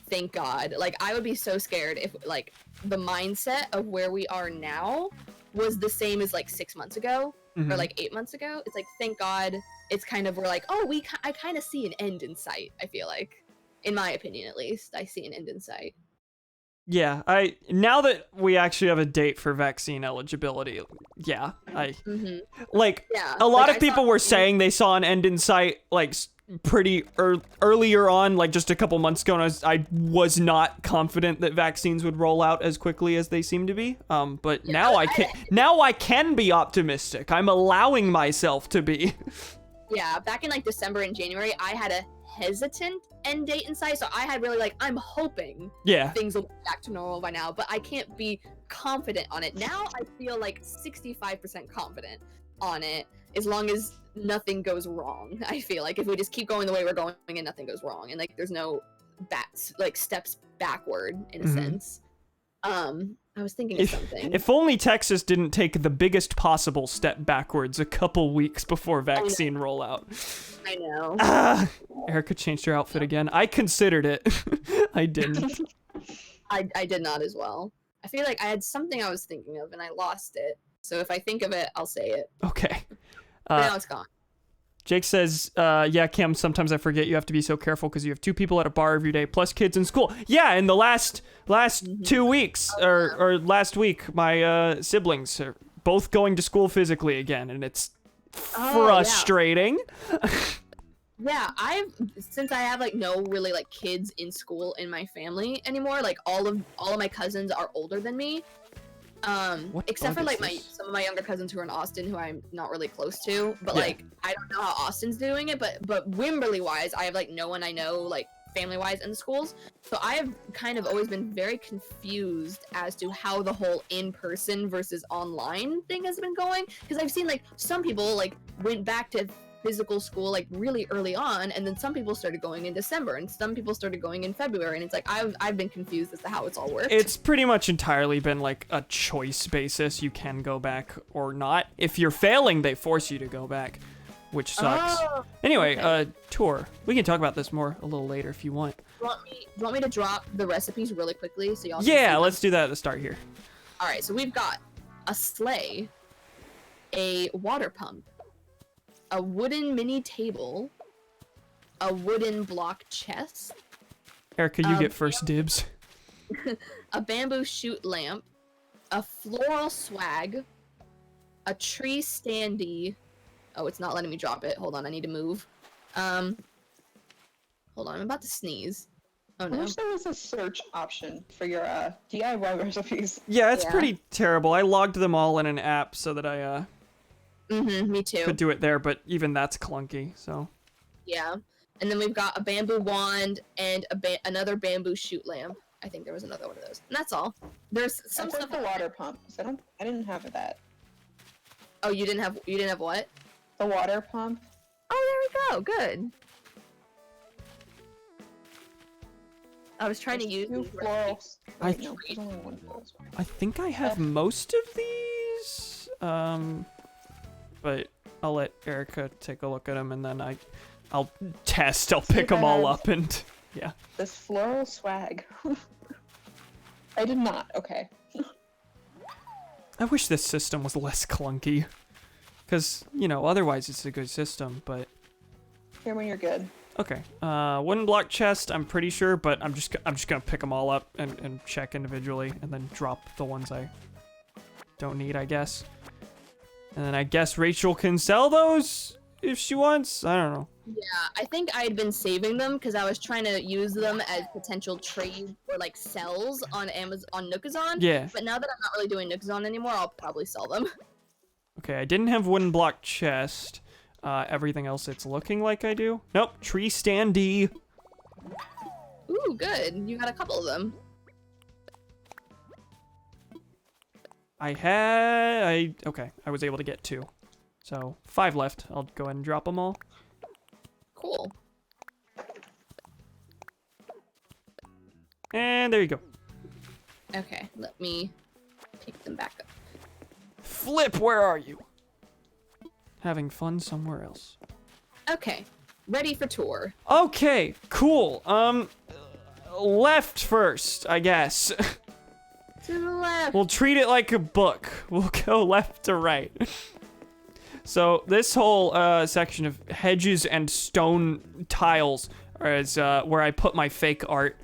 thank God. Like I would be so scared if like the mindset of where we are now was the same as like 6 months ago or like 8 months ago. It's like, thank God it's kind of, we're like, oh, I kind of see an end in sight. I feel like, in my opinion at least, I see an end in sight. Yeah, now that we actually have a date for vaccine eligibility, yeah, like Yeah, a lot like, of people were saying they saw an end in sight like pretty earlier on, like just a couple months ago, and I was not confident that vaccines would roll out as quickly as they seem to be. But Yeah, now I can be optimistic. I'm allowing myself to be. Yeah, back in like December and January, I had a hesitant end date in sight, so I had really like, I'm hoping things will be back to normal by now, but I can't be confident on it. Now I feel like 65% confident on it, as long as nothing goes wrong. I feel like if we just keep going the way we're going and nothing goes wrong, and like there's no steps backward in a sense. I was thinking of something. If only Texas didn't take the biggest possible step backwards a couple weeks before vaccine rollout. I know. Erica changed her outfit again. I considered it. I didn't. I did not as well. I feel like I had something I was thinking of and I lost it. So if I think of it, I'll say it. Okay. But now it's gone. Jake says, yeah, Cam, sometimes I forget you have to be so careful because you have 2 people at a bar every day, plus kids in school. Yeah, in the last 2 weeks, or last week, my siblings are both going to school physically again, and it's frustrating. Yeah, since I have like no really like kids in school in my family anymore, like all of my cousins are older than me. Except for like some of my younger cousins who are in Austin, who I'm not really close to, but like I don't know how Austin's doing it, but Wimberley wise, I have like no one I know like family-wise in the schools. So I've kind of always been very confused as to how the whole in-person versus online thing has been going. Because I've seen like some people like went back to physical school like really early on, and then some people started going in December, and some people started going in February, and it's like I've been confused as to how it's all worked. It's pretty much entirely been like a choice basis. You can go back or not. If you're failing, they force you to go back, which sucks. Oh, Anyway, okay. tour. We can talk about this more a little later if you want. Do you want me to drop the recipes really quickly so y'all? Yeah, let's do that at the start here. All right, so we've got a sleigh, a water pump, a wooden mini table, a wooden block chest, Erica, you get first dibs. a bamboo shoot lamp, a floral swag, a tree standee. Oh, it's not letting me drop it. Hold on, I need to move. Hold on, I'm about to sneeze. Oh I no. wish there was a search option for your DIY recipes. Yeah, it's Yeah. pretty terrible. I logged them all in an app so that I Me too. could do it there, but even that's clunky, so. Yeah. And then we've got a bamboo wand and another bamboo shoot lamp. I think there was another one of those. And that's all. There's some I stuff. the water pump. 'Cause I didn't have that. Oh, you didn't have what? The water pump. Oh, there we go. Good. I was trying to use Two these floral. recipes. Wait, no, there's only one floral. I think I have most of these, but I'll let Erica take a look at them and then I'll test. I'll pick them all up and yeah. This floral swag. I did not. Okay. I wish this system was less clunky, because otherwise it's a good system. But Here when you're good. okay, wooden block chest. I'm pretty sure, but I'm just gonna pick them all up and check individually and then drop the ones I don't need, I guess. And then I guess Rachel can sell those if she wants. I don't know. Yeah, I think I had been saving them because I was trying to use them as potential trade or like sells on Amazon, on Nookazon. Yeah. But now that I'm not really doing Nookazon anymore, I'll probably sell them. Okay, I didn't have wooden block chest. Everything else it's looking like I do. Nope, tree standee. Ooh, good. You got a couple of them. Okay, I was able to get 2. So 5 left. I'll go ahead and drop them all. Cool. And there you go. Okay, let me pick them back up. Flip, where are you? Having fun somewhere else. Okay, ready for tour. Okay, cool. Left first, I guess. To the left. We'll treat it like a book. We'll go left to right. So this whole section of hedges and stone tiles is where I put my fake art.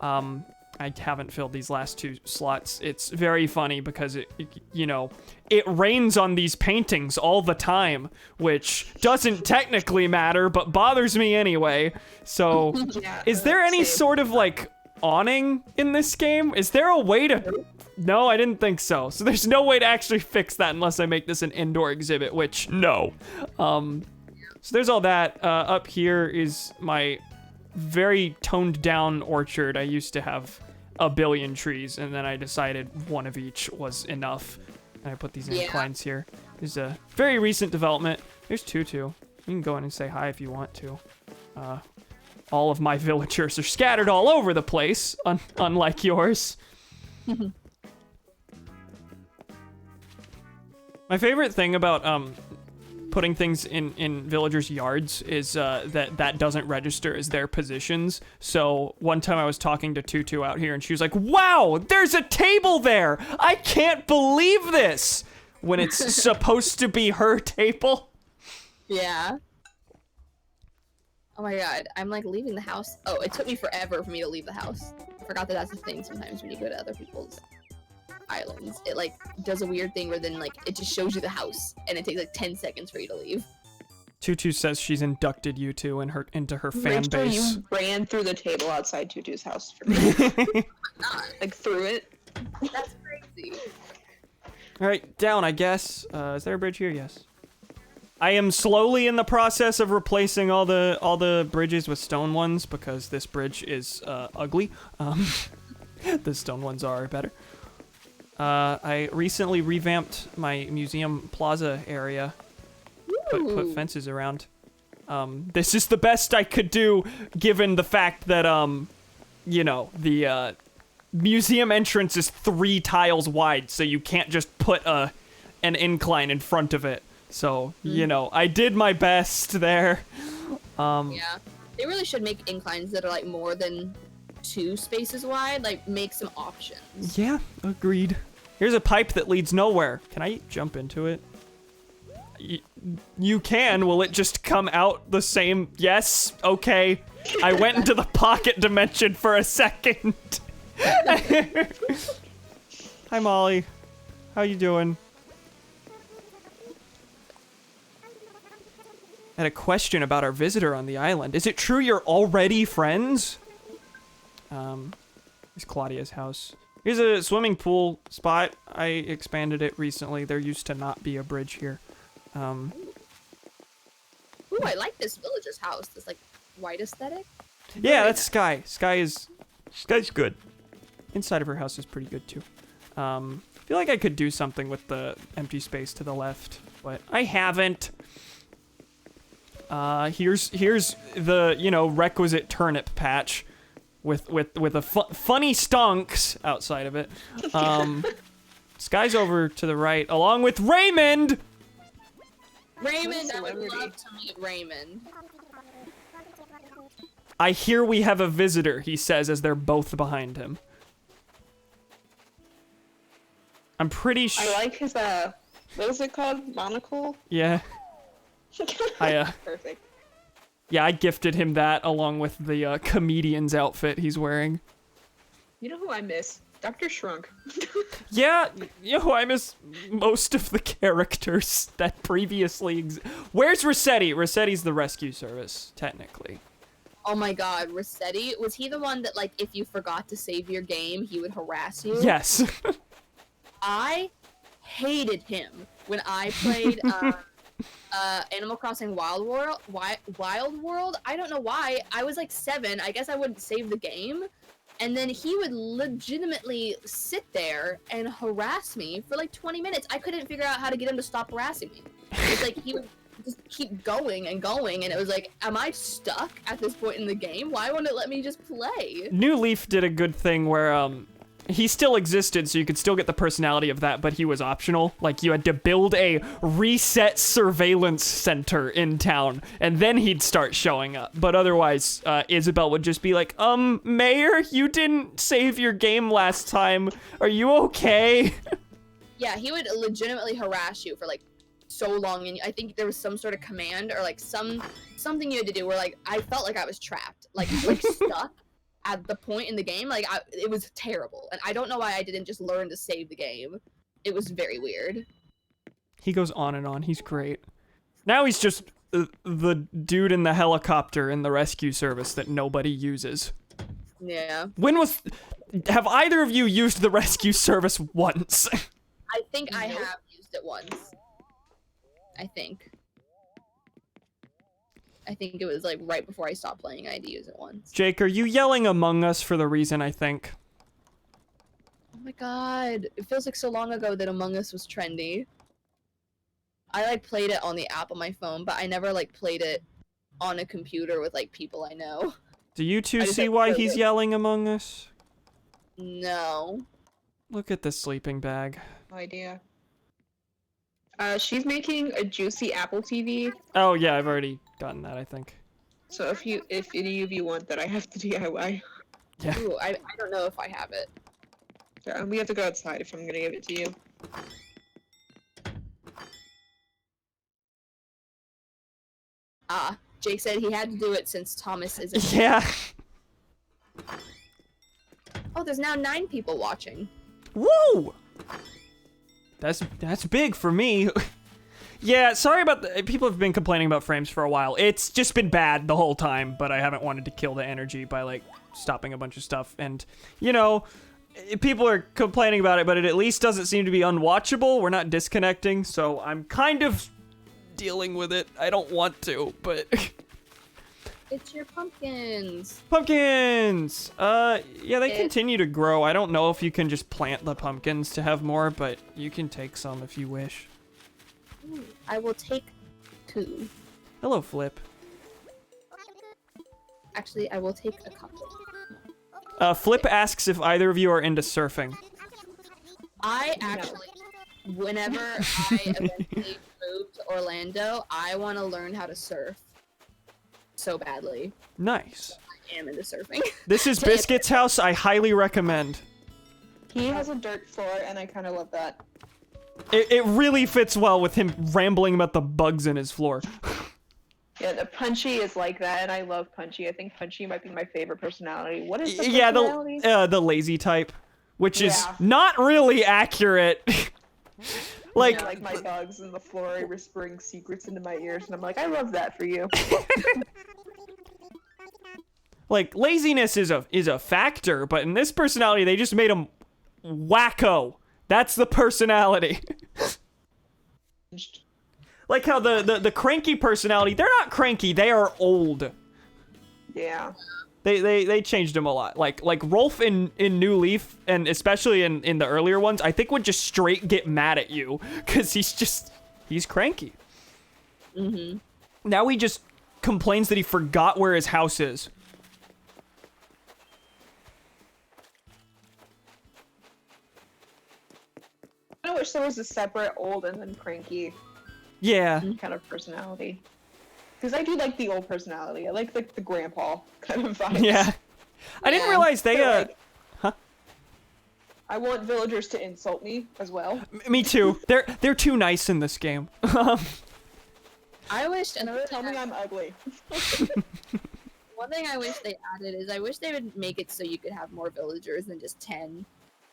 I haven't filled these last 2 slots. It's very funny because it rains on these paintings all the time, which doesn't technically matter, but bothers me anyway. So, Yeah, is there any same. sort of like awning in this game? Is there a way to? No, I didn't think so. So there's no way to actually fix that unless I make this an indoor exhibit, which no. So there's all that. Up here is my very toned down orchard. I used to have a billion trees, and then I decided one of each was enough. And I put these inclines here. There's a very recent development. There's Tutu. You can go in and say hi if you want to. All of my villagers are scattered all over the place, unlike yours. My favorite thing about putting things in villagers' yards is that doesn't register as their positions. So one time I was talking to Tutu out here, and she was like, "Wow, there's a table there! I can't believe this!" When it's supposed to be her table. Yeah. Oh my god, I'm like leaving the house. Oh, it took me forever for me to leave the house. I forgot that that's a thing sometimes when you go to other people's islands. It like does a weird thing where then like it just shows you the house and it takes like 10 seconds for you to leave. Tutu says she's inducted you two into her fan Rachel, base. you ran through the table outside Tutu's house for me. Like through it. That's crazy. All right, down, I guess. Is there a bridge here? Yes. I am slowly in the process of replacing all the bridges with stone ones because this bridge is ugly. The stone ones are better. I recently revamped my museum plaza area. Put fences around. This is the best I could do given the fact that you know, the museum entrance is 3 tiles wide, so you can't just put an incline in front of it. So, you know, I did my best there. Yeah. They really should make inclines that are like more than 2 spaces wide, like make some options. Yeah, agreed. Here's a pipe that leads nowhere. Can I jump into it? You can. Will it just come out the same? Yes. Okay. I went into the pocket dimension for a second. Hi, Molly. How you doing? I had a question about our visitor on the island. Is it true you're already friends? Here's Claudia's house. Here's a swimming pool spot. I expanded it recently. There used to not be a bridge here. Ooh, I like this villager's house. This like white aesthetic. Yeah, that's Sky. Sky's good. Inside of her house is pretty good too. I feel like I could do something with the empty space to the left, but I haven't. Here's the, you know, requisite turnip patch with a funny stonks outside of it. Sky's over to the right along with Raymond. Raymond, I would love to meet Raymond. I hear we have a visitor, he says as they're both behind him. I'm pretty sure. I like his what is it called? Monocle? Yeah. Perfect. Yeah, I gifted him that along with the comedian's outfit he's wearing. You know who I miss? Dr. Shrunk. Yeah, you know, I miss most of the characters that previously Where's Rossetti? Rossetti's the rescue service, technically. Oh my god, Rossetti? Was he the one that, like, if you forgot to save your game, he would harass you? Yes. I hated him when I played Animal Crossing Wild World. I don't know why. I was like 7. I guess I wouldn't save the game. And then he would legitimately sit there and harass me for like 20 minutes. I couldn't figure out how to get him to stop harassing me. It's like he would just keep going and going, and it was like, am I stuck at this point in the game? Why won't it let me just play? New Leaf did a good thing where he still existed, so you could still get the personality of that, but he was optional. Like, you had to build a reset surveillance center in town, and then he'd start showing up. But otherwise, Isabel would just be like, Mayor, you didn't save your game last time. Are you okay? Yeah, he would legitimately harass you for, like, so long, and I think there was some sort of command, or, like, something you had to do where, like, I felt like I was trapped. Like stuck. At the point in the game, like, it was terrible. And I don't know why I didn't just learn to save the game. It was very weird. He goes on and on. He's great. Now he's just the dude in the helicopter in the rescue service that nobody uses. Yeah. Have either of you used the rescue service once? I think I have used it once. I think it was like right before I stopped playing, I had to use it once. Jake, are you yelling Among Us for the reason I think? Oh my god. It feels like so long ago that Among Us was trendy. I like played it on the app on my phone, but I never like played it on a computer with like people I know. Do you two see why he's yelling Among Us? No. Look at this sleeping bag. No idea. She's making a juicy Apple TV. Oh yeah, I've already gotten that, I think. So if any of you want that, I have to DIY. Yeah. Ooh, I don't know if I have it. Yeah, we have to go outside if I'm gonna give it to you. Jake said he had to do it since Thomas isn't. Yeah. Oh, there's now 9 people watching. Woo! That's big for me. Yeah, sorry about people have been complaining about frames for a while. It's just been bad the whole time, but I haven't wanted to kill the energy by like stopping a bunch of stuff. And you know, people are complaining about it, but it at least doesn't seem to be unwatchable. We're not disconnecting, so I'm kind of dealing with it. I don't want to, but It's your pumpkins. pumpkins. Yeah, they It- continue to grow. I don't know if you can just plant the pumpkins to have more, but you can take some if you wish. Ooh, I will take 2. Hello, Flip. Actually, I will take a couple. Flip asks if either of you are into surfing. I actually, whenever I eventually move to Orlando, I want to learn how to surf so badly. Nice. I am into surfing. This is Biscuit's house. I highly recommend. He has a dirt floor, and I kind of love that. It really fits well with him rambling about the bugs in his floor. Yeah, the Punchy is like that, and I love Punchy. I think Punchy might be my favorite personality. What is the Yeah, personality? the lazy type, which is Yeah. not really accurate. Like, Yeah, like my dog's in the floor whispering secrets into my ears, and I'm like, I love that for you. like laziness is a factor, but in this personality, they just made him wacko. That's the personality. Like how the cranky personality, they're not cranky, they are old. Yeah. They changed him a lot. Like Rolf in New Leaf, and especially in the earlier ones, I think would just straight get mad at you because he's cranky. Mm-hmm. Now he just complains that he forgot where his house is. I wish there was a separate old and then cranky Yeah. kind of personality. Because I do like the old personality. I like the grandpa kind of vibe. Yeah. I didn't Yeah. realize they Like, huh? I want villagers to insult me as well. Me too. They're too nice in this game. I wish, and Tell me I'm ugly. one thing I wish they added is I wish they would make it so you could have more villagers than just 10.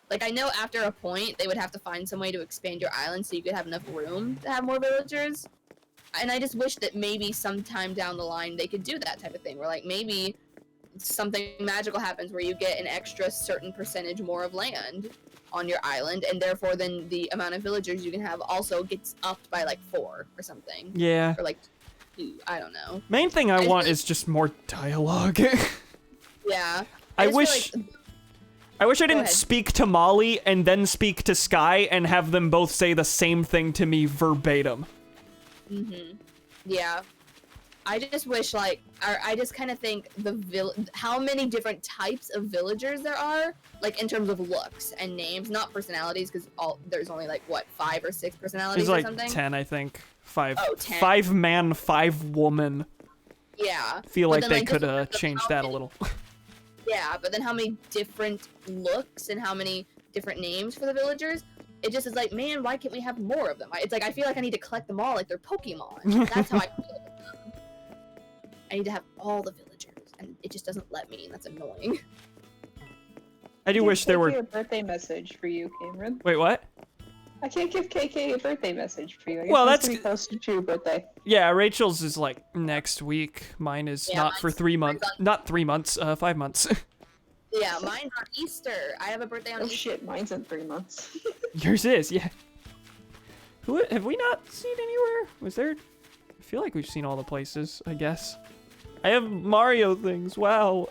Like, I know after a point, they would have to find some way to expand your island so you could have enough room to have more villagers. And I just wish that maybe sometime down the line they could do that type of thing, where, like, maybe something magical happens where you get an extra certain percentage more of land on your island, and therefore then the amount of villagers you can have also gets upped by, like, 4 or something. Yeah. Or, like, 2. I don't know. Main thing I I want feel- is just more dialogue. Yeah. I just feel wish like- I wish I didn't ahead. speak to Molly and then speak to Sky and have them both say the same thing to me verbatim. Mm-hmm. Yeah. I just wish, like, I just kind of think how many different types of villagers there are, like, in terms of looks and names, not personalities, because there's only, like, what, 5 or 6 personalities There's like or something? 10, I think. 5. Oh, 10. 5 man, 5 woman. Yeah. Feel But like then, they like, could just in terms of change how that a many- little. Yeah, but then how many different looks and how many different names for the villagers? It just is like, man, why can't we have more of them? It's like, I feel like I need to collect them all like they're Pokemon. That's how I feel with them. I need to have all the villagers, and it just doesn't let me, and that's annoying. I do wish there KK were. a birthday message for you, Cameron. Wait, what? I can't give KK a birthday message for you. Well, It's that's- to be close to your birthday. Yeah, Rachel's is like next week. Mine is Yeah, not for mine's- 3 months. mine's on- Not 3 months. 5 months. Yeah, mine's on Easter. I have a birthday on Oh Easter. shit, mine's in 3 months. Yours is, yeah. Who have we not seen anywhere? Was there? I feel like we've seen all the places. I guess. I have Mario things. Wow.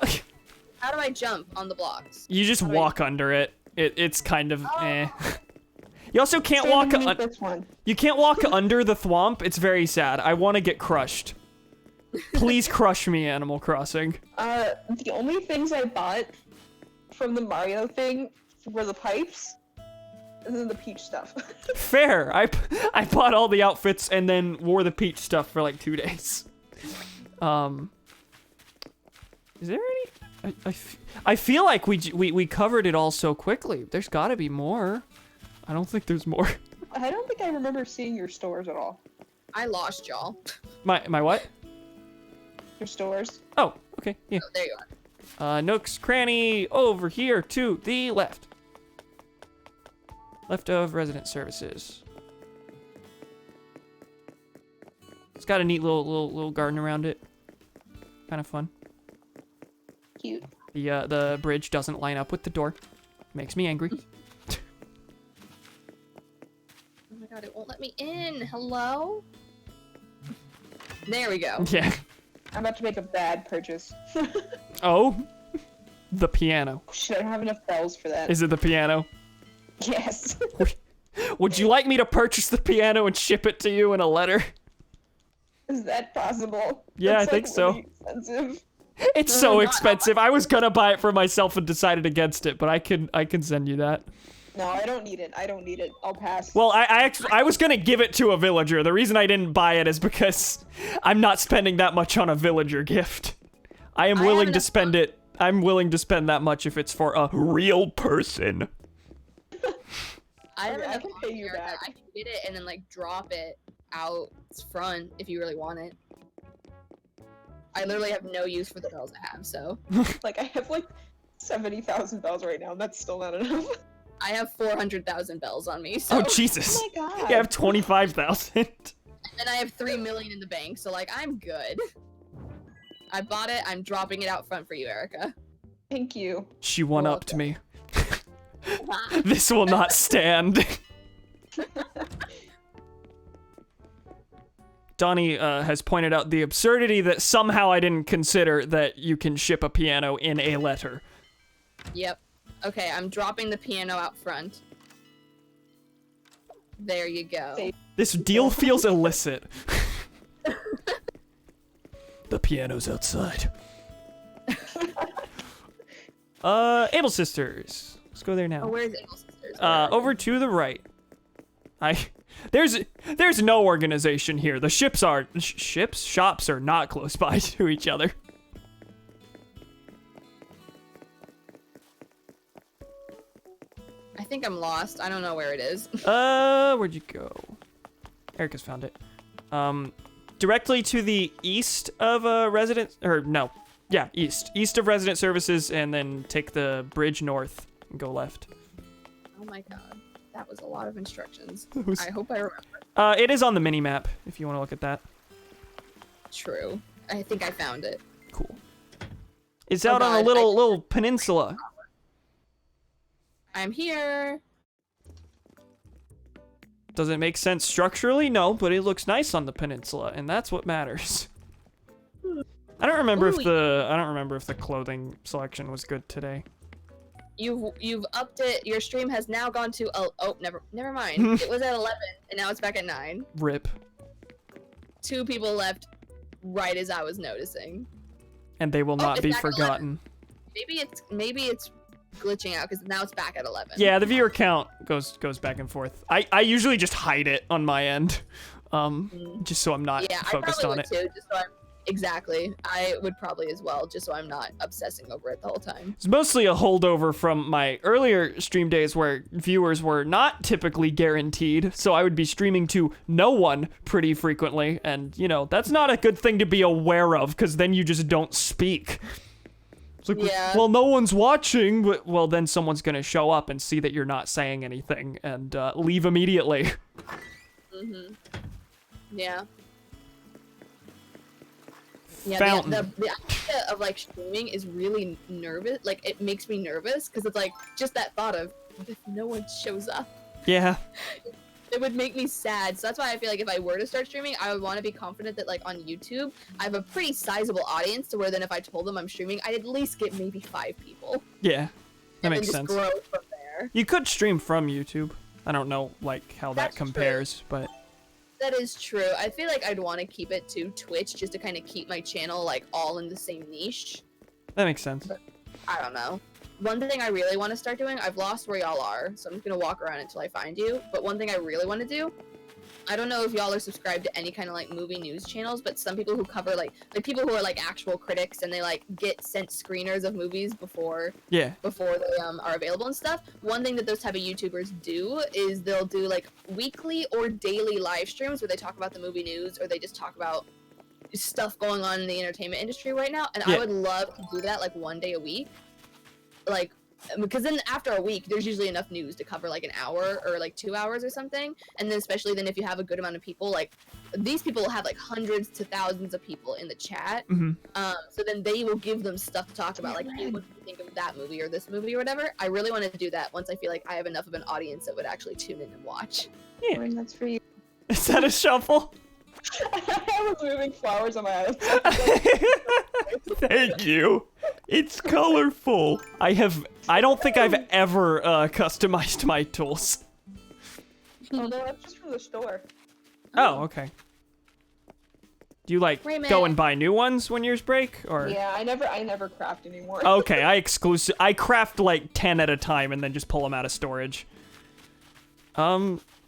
How do I jump on the blocks? You just How do I- walk under it. It's kind of eh. You also can't Same walk. with this one. You can't walk under the thwomp. It's very sad. I want to get crushed. Please crush me, Animal Crossing. The only things I bought from the Mario thing were the pipes, and then the Peach stuff. Fair. I bought all the outfits and then wore the Peach stuff for like 2 days. Is there any? I feel like we covered it all so quickly. There's got to be more. I don't think there's more. I don't think I remember seeing your stores at all. I lost y'all. My what? Your stores. Oh, okay. Yeah. Oh, there you are. Nook's Cranny over here to the left. Left of resident services. It's got a neat little garden around it. Kind of fun. Cute. The bridge doesn't line up with the door. Makes me angry. Oh my god, it won't let me in. Hello? There we go. Yeah. I'm about to make a bad purchase. Oh? The piano. Shit, I don't have enough bells for that. Is it the piano? Yes. Would you like me to purchase the piano and ship it to you in a letter? Is that possible? Yeah, That's, I think like, so. really expensive. It's so expensive. I was gonna buy it for myself and decided against it, but I can send you that. No, I don't need it. I don't need it. I'll pass. Well, I was gonna give it to a villager. The reason I didn't buy it is because I'm not spending that much on a villager gift. I am willing to spend it. I'm willing to spend that much if it's for a real person. I have Okay, I enough can on pay you here that back. I can get it and then like drop it out front if you really want it. I literally have no use for the bells I have, so. Like, I have like 70,000 bells right now, and that's still not enough. I have 400,000 bells on me, so. Oh Jesus! Oh my god. Yeah, I have 25,000. And I have 3 million in the bank, so like, I'm good. I bought it, I'm dropping it out front for you, Erica. Thank you. She one-upped me. This will not stand. Donnie has pointed out the absurdity that somehow I didn't consider that you can ship a piano in a letter. Yep. Okay, I'm dropping the piano out front. There you go. Save. This deal feels illicit. The piano's outside. Able Sisters. Let's go there now. Oh, where's Able Sisters? Over to the right. There's no organization here. The shops are not close by to each other. I think I'm lost. I don't know where it is. Where'd you go? Erica's found it. Directly to the east of east of Resident Services, and then take the bridge north and go left. Oh my god. That was a lot of instructions. was- I hope I remember. It is on the mini map if you want to look at that. True. I think I found it. Cool. It's Oh out on a God, little peninsula. I'm here. Does it make sense structurally? No, but it looks nice on the peninsula, and that's what matters. I don't remember if the clothing selection was good today. You've upped it. Your stream has now gone to never mind. It was at 11 and now it's back at 9. Rip. 2 people left right as I was noticing. And they will not it's be back at 11. forgotten. Maybe it's glitching out because now it's back at 11. Yeah, the viewer count goes back and forth. I usually just hide it on my end, just so I'm not focused on I probably it. would too, just so exactly. I would probably as well, just so I'm not obsessing over it the whole time. It's mostly a holdover from my earlier stream days where viewers were not typically guaranteed, so I would be streaming to no one pretty frequently, and, that's not a good thing to be aware of, because then you just don't speak. It's like, Yeah. well, no one's watching, but, well, then someone's gonna show up and see that you're not saying anything, and leave immediately. Mm-hmm. Yeah. Yeah, Fountain. the idea of like streaming is really nervous. Like it makes me nervous because it's like just that thought of what if no one shows up? Yeah. It would make me sad. So that's why I feel like if I were to start streaming, I would want to be confident that like on YouTube, I have a pretty sizable audience to where then if I told them I'm streaming, I'd at least get maybe 5 people. Yeah. That And makes then sense. just grow from there. You could stream from YouTube. I don't know, how that That's true. compares, but That is true. I feel like I'd want to keep it to Twitch just to kind of keep my channel like all in the same niche. that makes sense. I don't know. One thing I really want to start doing, I've lost where y'all are, so I'm just gonna walk around until I find you. But one thing I really want to do, I don't know if y'all are subscribed to any kind of like movie news channels, but some people who cover like people who are like actual critics and they like get sent screeners of movies before Yeah. they are available and stuff. One thing that those type of YouTubers do is they'll do like weekly or daily live streams where they talk about the movie news or they just talk about stuff going on in the entertainment industry right now. And Yeah. I would love to do that like one day a week. Like, because then after a week, there's usually enough news to cover like an hour or like 2 hours or something. And then especially then if you have a good amount of people, like these people will have like hundreds to thousands of people in the chat. Mm-hmm. So then they will give them stuff to talk about, like, hey, what do you think of that movie or this movie or whatever. I really want to do that once I feel like I have enough of an audience that would actually tune in and watch. Yeah. That's for you. Is that a shuffle? I was moving flowers on my island. Thank you. It's colorful. I don't think I've ever customized my tools. Oh no, that's just from the store. Oh, okay. Do you like Wait a go minute. and buy new ones when yours break, or? Yeah, I never craft anymore. Okay, I craft like 10 at a time and then just pull them out of storage.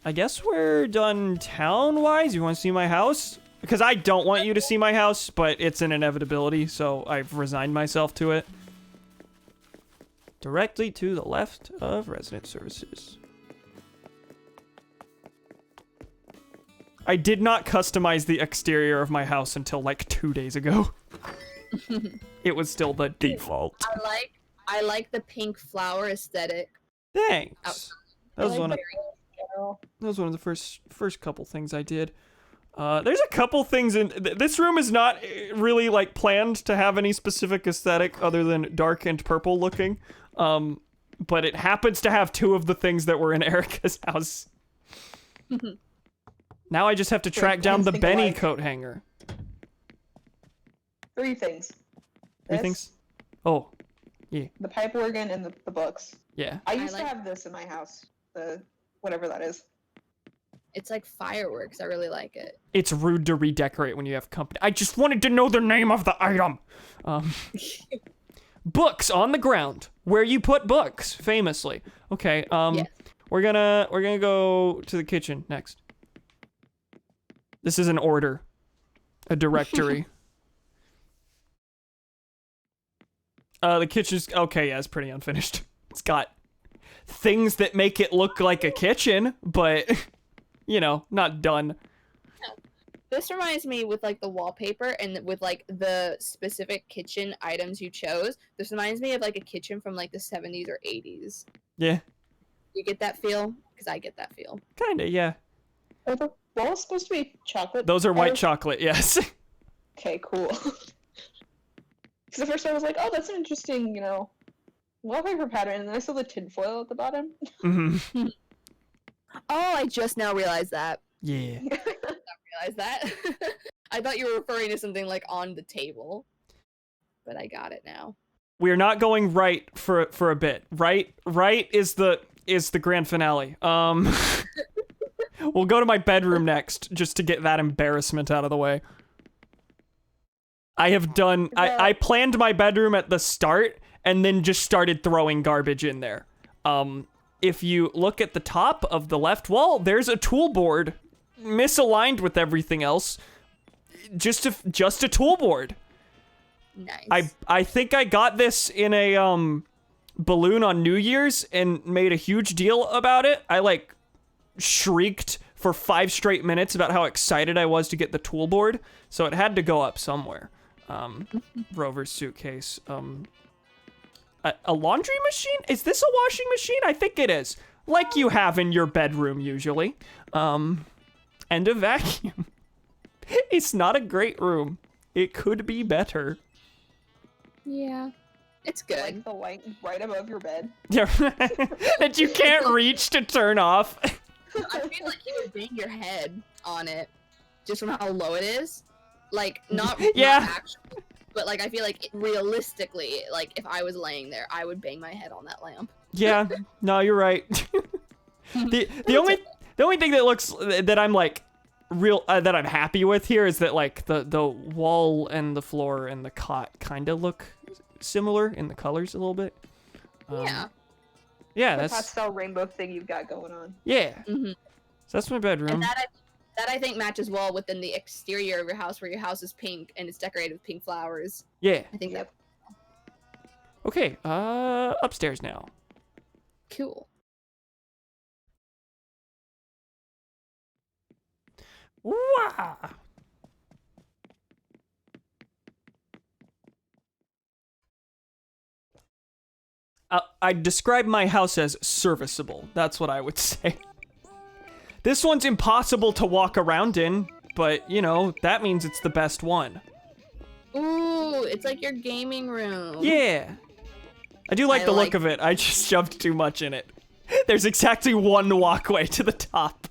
I guess we're done town-wise. You want to see my house? Because I don't want you to see my house, but it's an inevitability, so I've resigned myself to it. Directly to the left of resident services. I did not customize the exterior of my house until like 2 days ago. It was still the default. I like the pink flower aesthetic. Thanks. That was I like one of general. That was one of the first couple things I did. There's a couple things in this room is not really like planned to have any specific aesthetic other than dark and purple looking. But it happens to have two of the things that were in Erica's house. Now I just have to track down the think Benny alike. coat hanger. 3 things. Three This, things? Oh, The pipe organ and the books. yeah. I used like- to have this in my house. The whatever that is. It's like fireworks. I really like it. It's rude to redecorate when you have company. I just wanted to know the name of the item. Books on the ground, where you put books, famously. Okay. Yes. We're gonna go to the kitchen next. This is an order, a directory. The kitchen's okay. Yeah, it's pretty unfinished. It's got things that make it look like a kitchen, but you know, not done. This reminds me with like the wallpaper and with like the specific kitchen items you chose. This reminds me of like a kitchen from like the 70s or 80s. Yeah, You get that feel? Because I get that feel. kinda. Yeah, Are the walls supposed to be chocolate? those are white colors? chocolate. Yes. Okay, cool. Because at first I was like, oh, that's an interesting, wallpaper pattern, and then I saw the tinfoil at the bottom. Hmm. Oh, I just now realized that. Yeah. Realized that. I thought you were referring to something like on the table. But I got it now. We are not going right for a bit. Right is the grand finale. We'll go to my bedroom next just to get that embarrassment out of the way. I planned my bedroom at the start and then just started throwing garbage in there. If you look at the top of the left wall, there's a tool board misaligned with everything else. Just a tool board. Nice. I think I got this in a balloon on New Year's and made a huge deal about it. I like shrieked for 5 straight minutes about how excited I was to get the tool board, so it had to go up somewhere. Rover's suitcase. A laundry machine? Is this a washing machine? I think it is. Like you have in your bedroom usually. And a vacuum. It's not a great room. It could be better. Yeah. It's good. Like the light right above your bed. Yeah, that you can't reach to turn off. I feel like you would bang your head on it just from how low it is. Like, not Yeah. not actually, but like I feel like realistically, like if I was laying there, I would bang my head on that lamp. Yeah, no, you're right. the only thing that looks that I'm like real that I'm happy with here is that like the wall and the floor and the cot kind of look similar in the colors a little bit. Yeah. Yeah, The that's pastel rainbow thing you've got going on. yeah. Mhm. So that's my bedroom. And that I think matches well within the exterior of your house, where your house is pink and it's decorated with pink flowers. Yeah. I think Yep. Okay. Upstairs now. that's cool. Wow. I'd describe my house as serviceable. That's what I would say. This one's impossible to walk around in, but, you know, that means it's the best one. Ooh, it's like your gaming room. Yeah. I do like I the look like- of it. I just shoved too much in it. There's exactly one walkway to the top.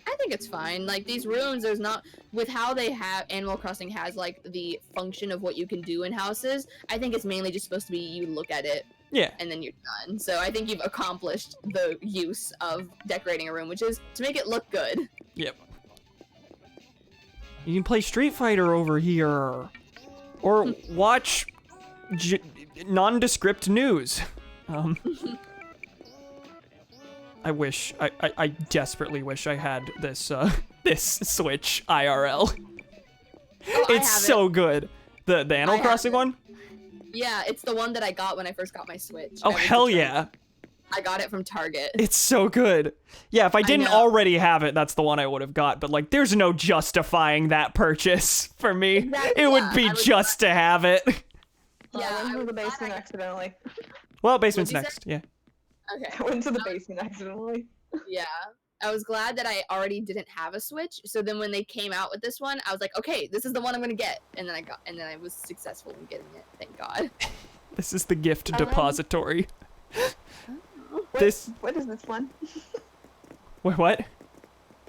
I think it's fine. Like these rooms, there's not with how they have Animal Crossing has like the function of what you can do in houses. I think it's mainly just supposed to be you look at it, Yeah. and then you're done. So I think you've accomplished the use of decorating a room, which is to make it look good. Yep. You can play Street Fighter over here, or watch nondescript news. I wish, I desperately wish I had this, this Switch IRL. Oh, It's so good. The Animal Crossing one? Yeah, it's the one that I got when I first got my Switch. Oh, hell yeah. I got it from Target. It's so good. Yeah, if I didn't already have it, that's the one I would have got. But, like, there's no justifying that purchase for me. Exactly, It would be just to have it. Yeah, I went I to was the glad basement accidentally. Well, basement's What'd you next, yeah. Okay. I went to the basement accidentally. Yeah. I was glad that I already didn't have a Switch. So then when they came out with this one, I was like, okay, this is the one I'm gonna get. And then I was successful in getting it. Thank God. This is the gift depository. What is this one? Wait, what?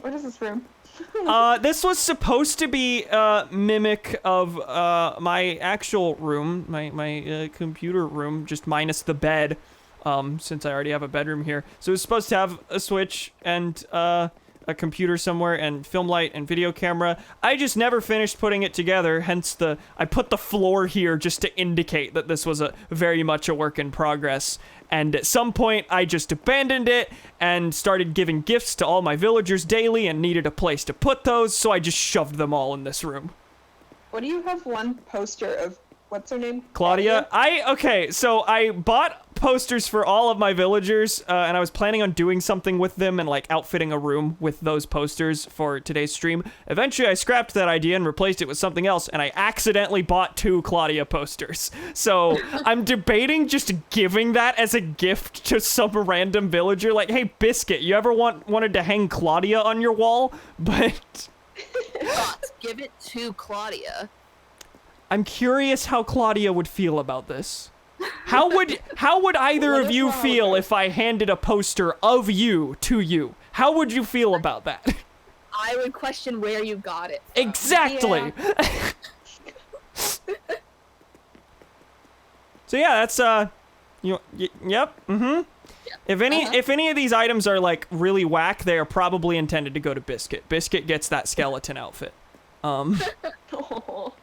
What is this room? This was supposed to be a mimic of my actual room, my computer room, just minus the bed, since I already have a bedroom here. So it was supposed to have a Switch and a computer somewhere and film light and video camera. I just never finished putting it together, hence I put the floor here just to indicate that this was very much a work in progress. And at some point, I just abandoned it and started giving gifts to all my villagers daily and needed a place to put those, so I just shoved them all in this room. What do you have one poster of? What's her name? Claudia? Okay, so I bought posters for all of my villagers, and I was planning on doing something with them and, like, outfitting a room with those posters for today's stream. Eventually, I scrapped that idea and replaced it with something else, and I accidentally bought 2 Claudia posters. So, I'm debating just giving that as a gift to some random villager. Like, hey, Biscuit, you ever wanted to hang Claudia on your wall? But... Thoughts, give it to Claudia. I'm curious how Claudia would feel about this. How would either of you feel if I handed a poster of you to you? How would you feel about that? I would question where you got it from. Exactly. Yeah. So yeah, that's yep. Yeah. If any of these items are like really whack, they are probably intended to go to Biscuit. Biscuit gets that skeleton outfit. Oh.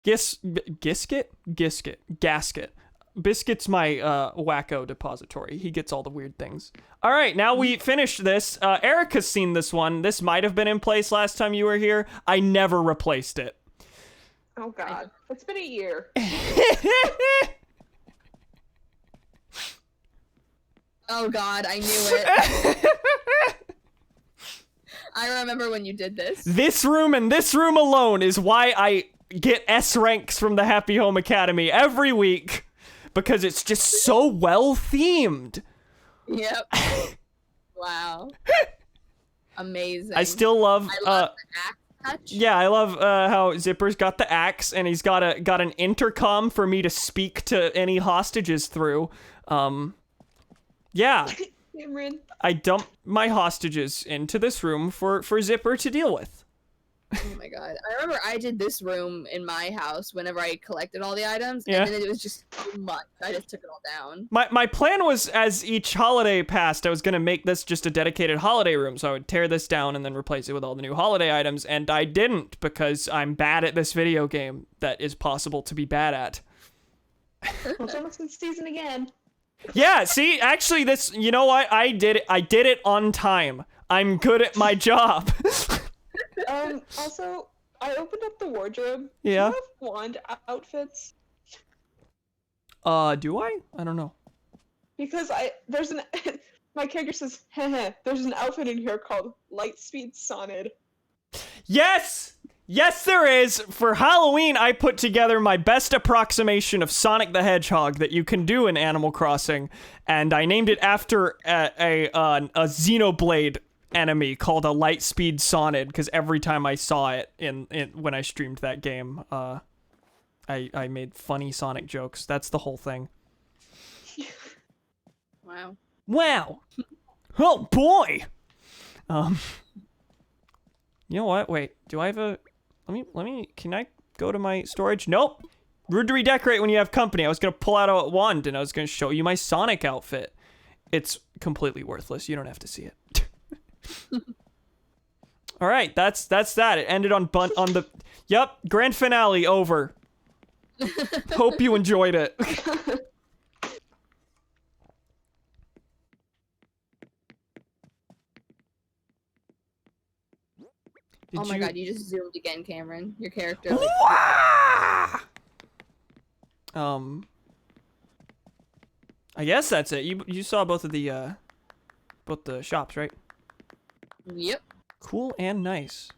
Gasket. Biscuit's my wacko depository. He gets all the weird things. All right, now we finished this. Erica's seen this one. This might have been in place last time you were here. I never replaced it. Oh God, it's been a year. Oh God, I knew it. I remember when you did this. This room and this room alone is why I get S ranks from the Happy Home Academy every week, because it's just so well themed. Yep. Wow. Amazing. I still love the axe touch. yeah, I love how Zipper's got the axe and he's got an intercom for me to speak to any hostages through. Yeah. Cameron. I dump my hostages into this room for Zipper to deal with. Oh my God. I remember I did this room in my house whenever I collected all the items, Yeah. and then it was just too much. I just took it all down. My plan was, as each holiday passed, I was going to make this just a dedicated holiday room, so I would tear this down and then replace it with all the new holiday items, and I didn't, because I'm bad at this video game that is possible to be bad at. Well, it's almost in season again. Yeah, see, actually, this, you know what, I did it on time. I'm good at my job. Also, I opened up the wardrobe. Yeah. Do you have wand outfits? Do I? I don't know. Because my character says, heh, there's an outfit in here called Lightspeed Sonid. Yes! Yes, there is! For Halloween, I put together my best approximation of Sonic the Hedgehog that you can do in Animal Crossing, and I named it after a Xenoblade enemy called a Lightspeed Sonid, because every time I saw it when I streamed that game, I made funny Sonic jokes. That's the whole thing. Wow. Wow. Oh boy. You know what? Wait. Do I have a? Let me. Can I go to my storage? Nope. Rude to redecorate when you have company. I was gonna pull out a wand and I was gonna show you my Sonic outfit. It's completely worthless. You don't have to see it. All right, that's that. It ended on the. Yep, grand finale over. Hope you enjoyed it. Oh my god, you just zoomed again, Cameron. Your character. I guess that's it. You saw both of the shops, right? Yep. Cool and nice.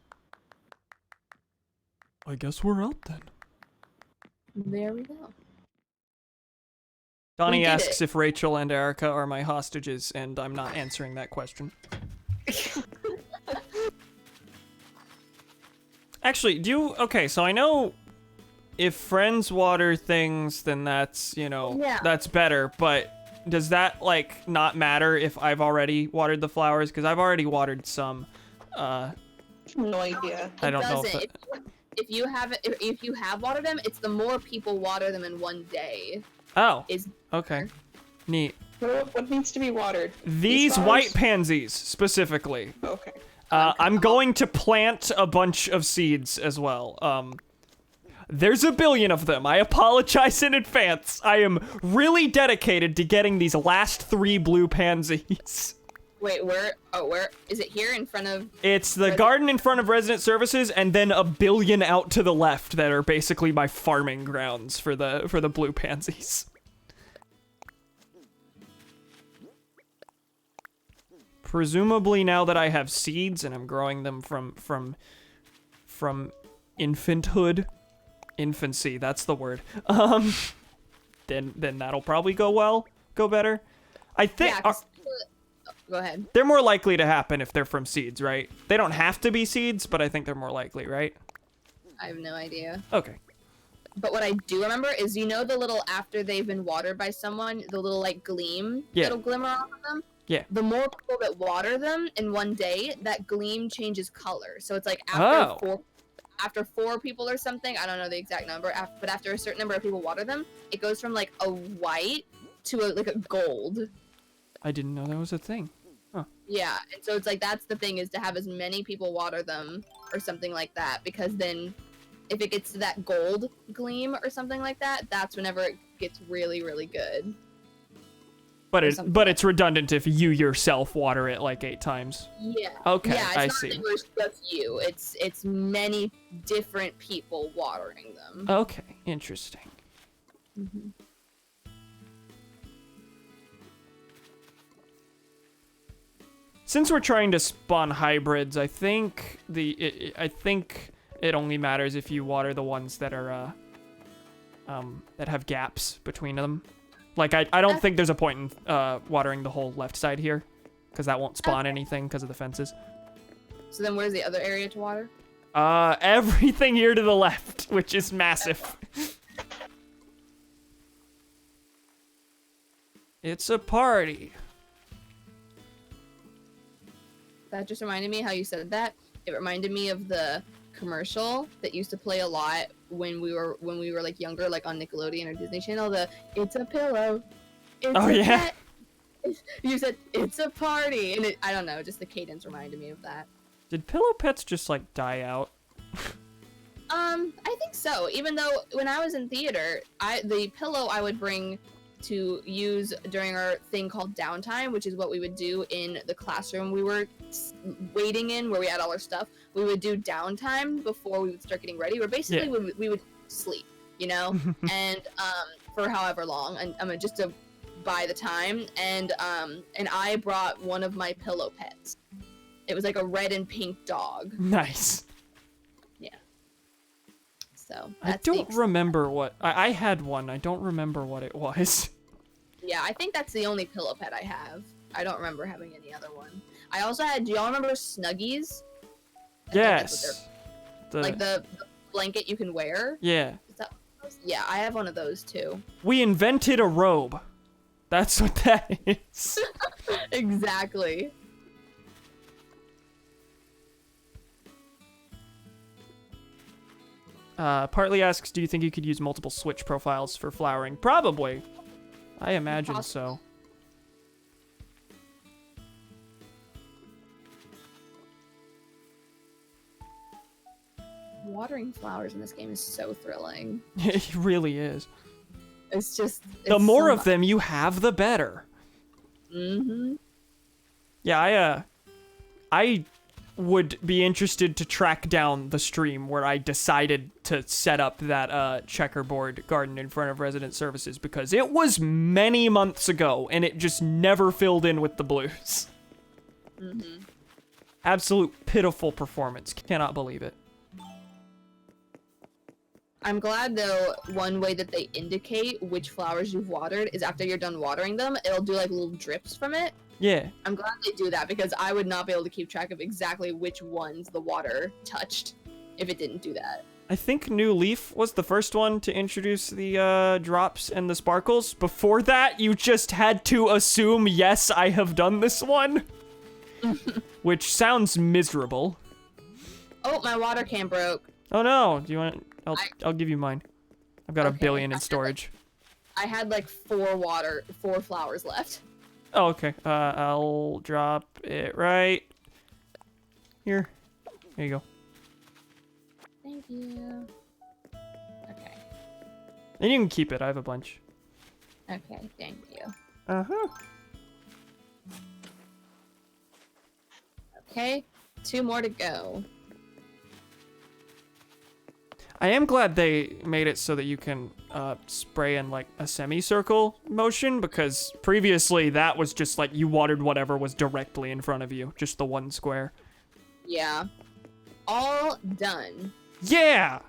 I guess we're out then. There we go. Donnie asks if Rachel and Erica are my hostages, and I'm not answering that question. Actually, okay, so I know if friends water things, then that's, that's better, but does that, like, not matter if I've already watered the flowers? Because I've already watered some, No idea. I don't know if you have watered them, it's the more people water them in one day. Oh, okay. Neat. What needs to be watered? These white pansies, specifically. Okay. I'm going to plant a bunch of seeds as well. There's a billion of them. I apologize in advance. I am really dedicated to getting these last 3 blue pansies. Wait, where is it here in front of? It's the garden in front of resident services, and then a billion out to the left that are basically my farming grounds for the blue pansies. Presumably now that I have seeds and I'm growing them from infancy, that's the word. Then that'll probably go better. I think. Yeah, go ahead. They're more likely to happen if they're from seeds, right? They don't have to be seeds, but I think they're more likely, right? I have no idea. Okay. But what I do remember is, the little, after they've been watered by someone, the little, like, gleam that'll glimmer off of them? Yeah. The more people that water them in one day, that gleam changes color. So it's like after 4 people or something, I don't know the exact number, but after a certain number of people water them, it goes from, like, a white to, like, a gold. I didn't know that was a thing. Huh. Yeah, and so it's like, that's the thing, is to have as many people water them or something like that, because then if it gets to that gold gleam or something like that, that's whenever it gets really, really good. But it's redundant if you yourself water it like 8 times. Yeah. Okay, yeah, I it's see. not just you. It's many different people watering them. Okay, interesting. Mm-hmm. Since we're trying to spawn hybrids, I think it only matters if you water the ones that are that have gaps between them. Like I don't think there's a point in watering the whole left side here, because that won't spawn anything because of the fences. So then where's the other area to water? Everything here to the left, which is massive. It's a party. That just reminded me how you said that. It reminded me of the commercial that used to play a lot when we were like younger, like on Nickelodeon or Disney Channel. The "It's a pillow." It's a pet. You said it's a party, and I don't know, just the cadence reminded me of that. Did pillow pets just like die out? I think so. Even though when I was in theater, the pillow I would bring to use during our thing called downtime, which is what we would do in the classroom we were waiting in, where we had all our stuff. We would do downtime before we would start getting ready, where basically we would sleep, and for however long, and just to buy the time. And I brought one of my pillow pets. It was like a red and pink dog. Nice. Yeah. So I don't remember what I had one. I don't remember what it was. Yeah, I think that's the only pillow pet I have. I don't remember having any other one. I also had. Do y'all remember Snuggies? Yes. Like the blanket you can wear. Yeah. Is that? Yeah, I have one of those too. We invented a robe. That's what that is. Exactly. Partly asks, do you think you could use multiple switch profiles for flowering? Probably. I imagine so. Watering flowers in this game is so thrilling. It really is. It's just The more of them you have, the better. Mm-hmm. Yeah, I would be interested to track down the stream where I decided to set up that checkerboard garden in front of resident services, because it was many months ago and it just never filled in with the blues. Mm-hmm. Absolute pitiful performance. Cannot believe it. I'm glad though, one way that they indicate which flowers you've watered is after you're done watering them, it'll do like little drips from it. Yeah. I'm glad they do that because I would not be able to keep track of exactly which ones the water touched if it didn't do that. I think New Leaf was the first one to introduce the drops and the sparkles. Before that, you just had to assume, yes, I have done this one. Which sounds miserable. Oh, my water can broke. Oh no, do you want... I'll give you mine. I've got a billion in storage. I had like 4 flowers left. Oh, okay. I'll drop it right here. There you go. Thank you. Okay. And you can keep it. I have a bunch. Okay, thank you. Uh-huh. Okay, 2 more to go. I am glad they made it so that you can spray in like a semicircle motion, because previously that was just like you watered whatever was directly in front of you, just the one square. Yeah. All done. Yeah.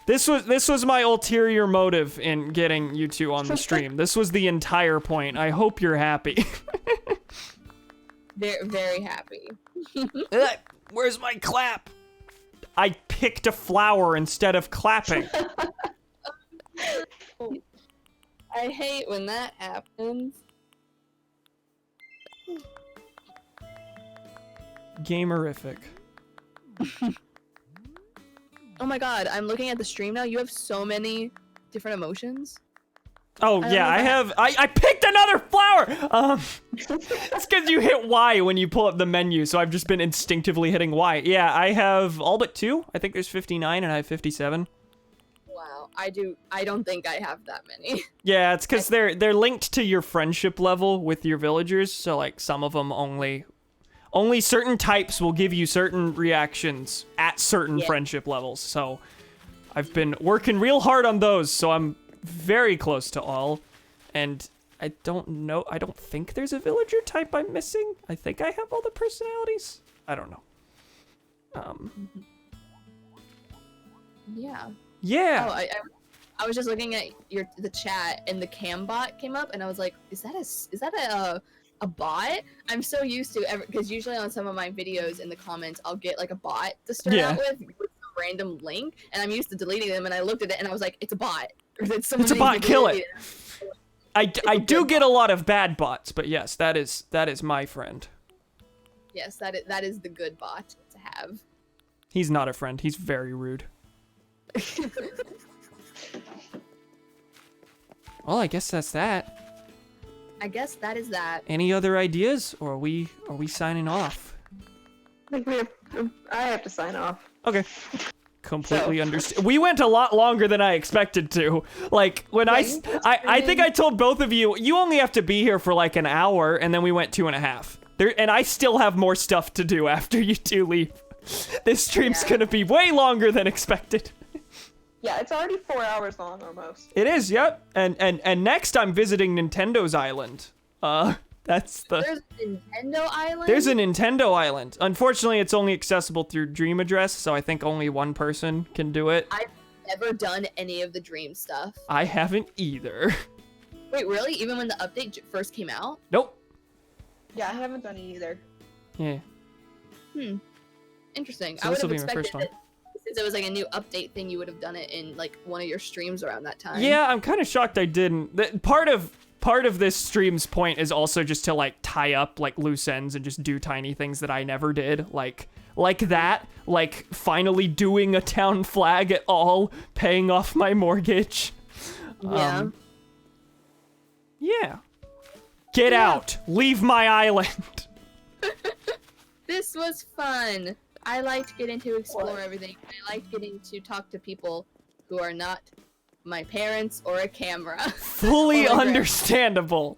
This was my ulterior motive in getting you two on the stream. This was the entire point. I hope you're happy. Very, very happy. Where's my clap? I picked a flower instead of clapping. I hate when that happens. Gamerific. Oh my god, I'm looking at the stream now. You have so many different emotions. Oh yeah, I picked another flower! It's because you hit Y when you pull up the menu, so I've just been instinctively hitting Y. Yeah, I have all but 2. I think there's 59 and I have 57. Wow, I don't think I have that many. Yeah, it's because they're linked to your friendship level with your villagers, so like some of them only certain types will give you certain reactions at certain friendship levels, so I've been working real hard on those, so I'm very close to all, and I don't think there's a villager type I'm missing. I think I have all the personalities. I don't know. Yeah. Yeah. Oh, I was just looking at the chat and the cam bot came up and I was like, is that a bot? I'm so used to because usually on some of my videos in the comments I'll get like a bot to start out with some random link, and I'm used to deleting them, and I looked at it and I was like, it's a bot. It's a bot, kill it. I do get a lot of bad bots, but yes, that is my friend. Yes, that is the good bot to have. He's not a friend. He's very rude. Well, I guess that's that. I guess that is that. Any other ideas, or are we signing off? I think I have to sign off. Okay. Completely understand. We went a lot longer than I expected to. Like, when I think I told both of you, you only have to be here for like an hour, and then we went 2.5. And I still have more stuff to do after you two leave. This stream's gonna be way longer than expected. Yeah, it's already 4 hours long almost. It is, yep. And next I'm visiting Nintendo's island. There's Nintendo Island? There's a Nintendo Island. Unfortunately, it's only accessible through Dream Address, so I think only one person can do it. I've never done any of the Dream stuff. I haven't either. Wait, really? Even when the update first came out? Nope. Yeah, I haven't done it either. Yeah. Interesting. So I would this will have be my expected first one. that since it was like a new update thing, you would have done it in like one of your streams around that time. Yeah, I'm kind of shocked I didn't. Part of part of this stream's point is also just to like tie up like loose ends and just do tiny things that I never did, like that, like finally doing a town flag at all, paying off my mortgage. Yeah. Yeah. Get out. Leave my island. This was fun. I liked getting to explore everything. I liked getting to talk to people who are not my parents or a camera. Fully Oh my God. understandable.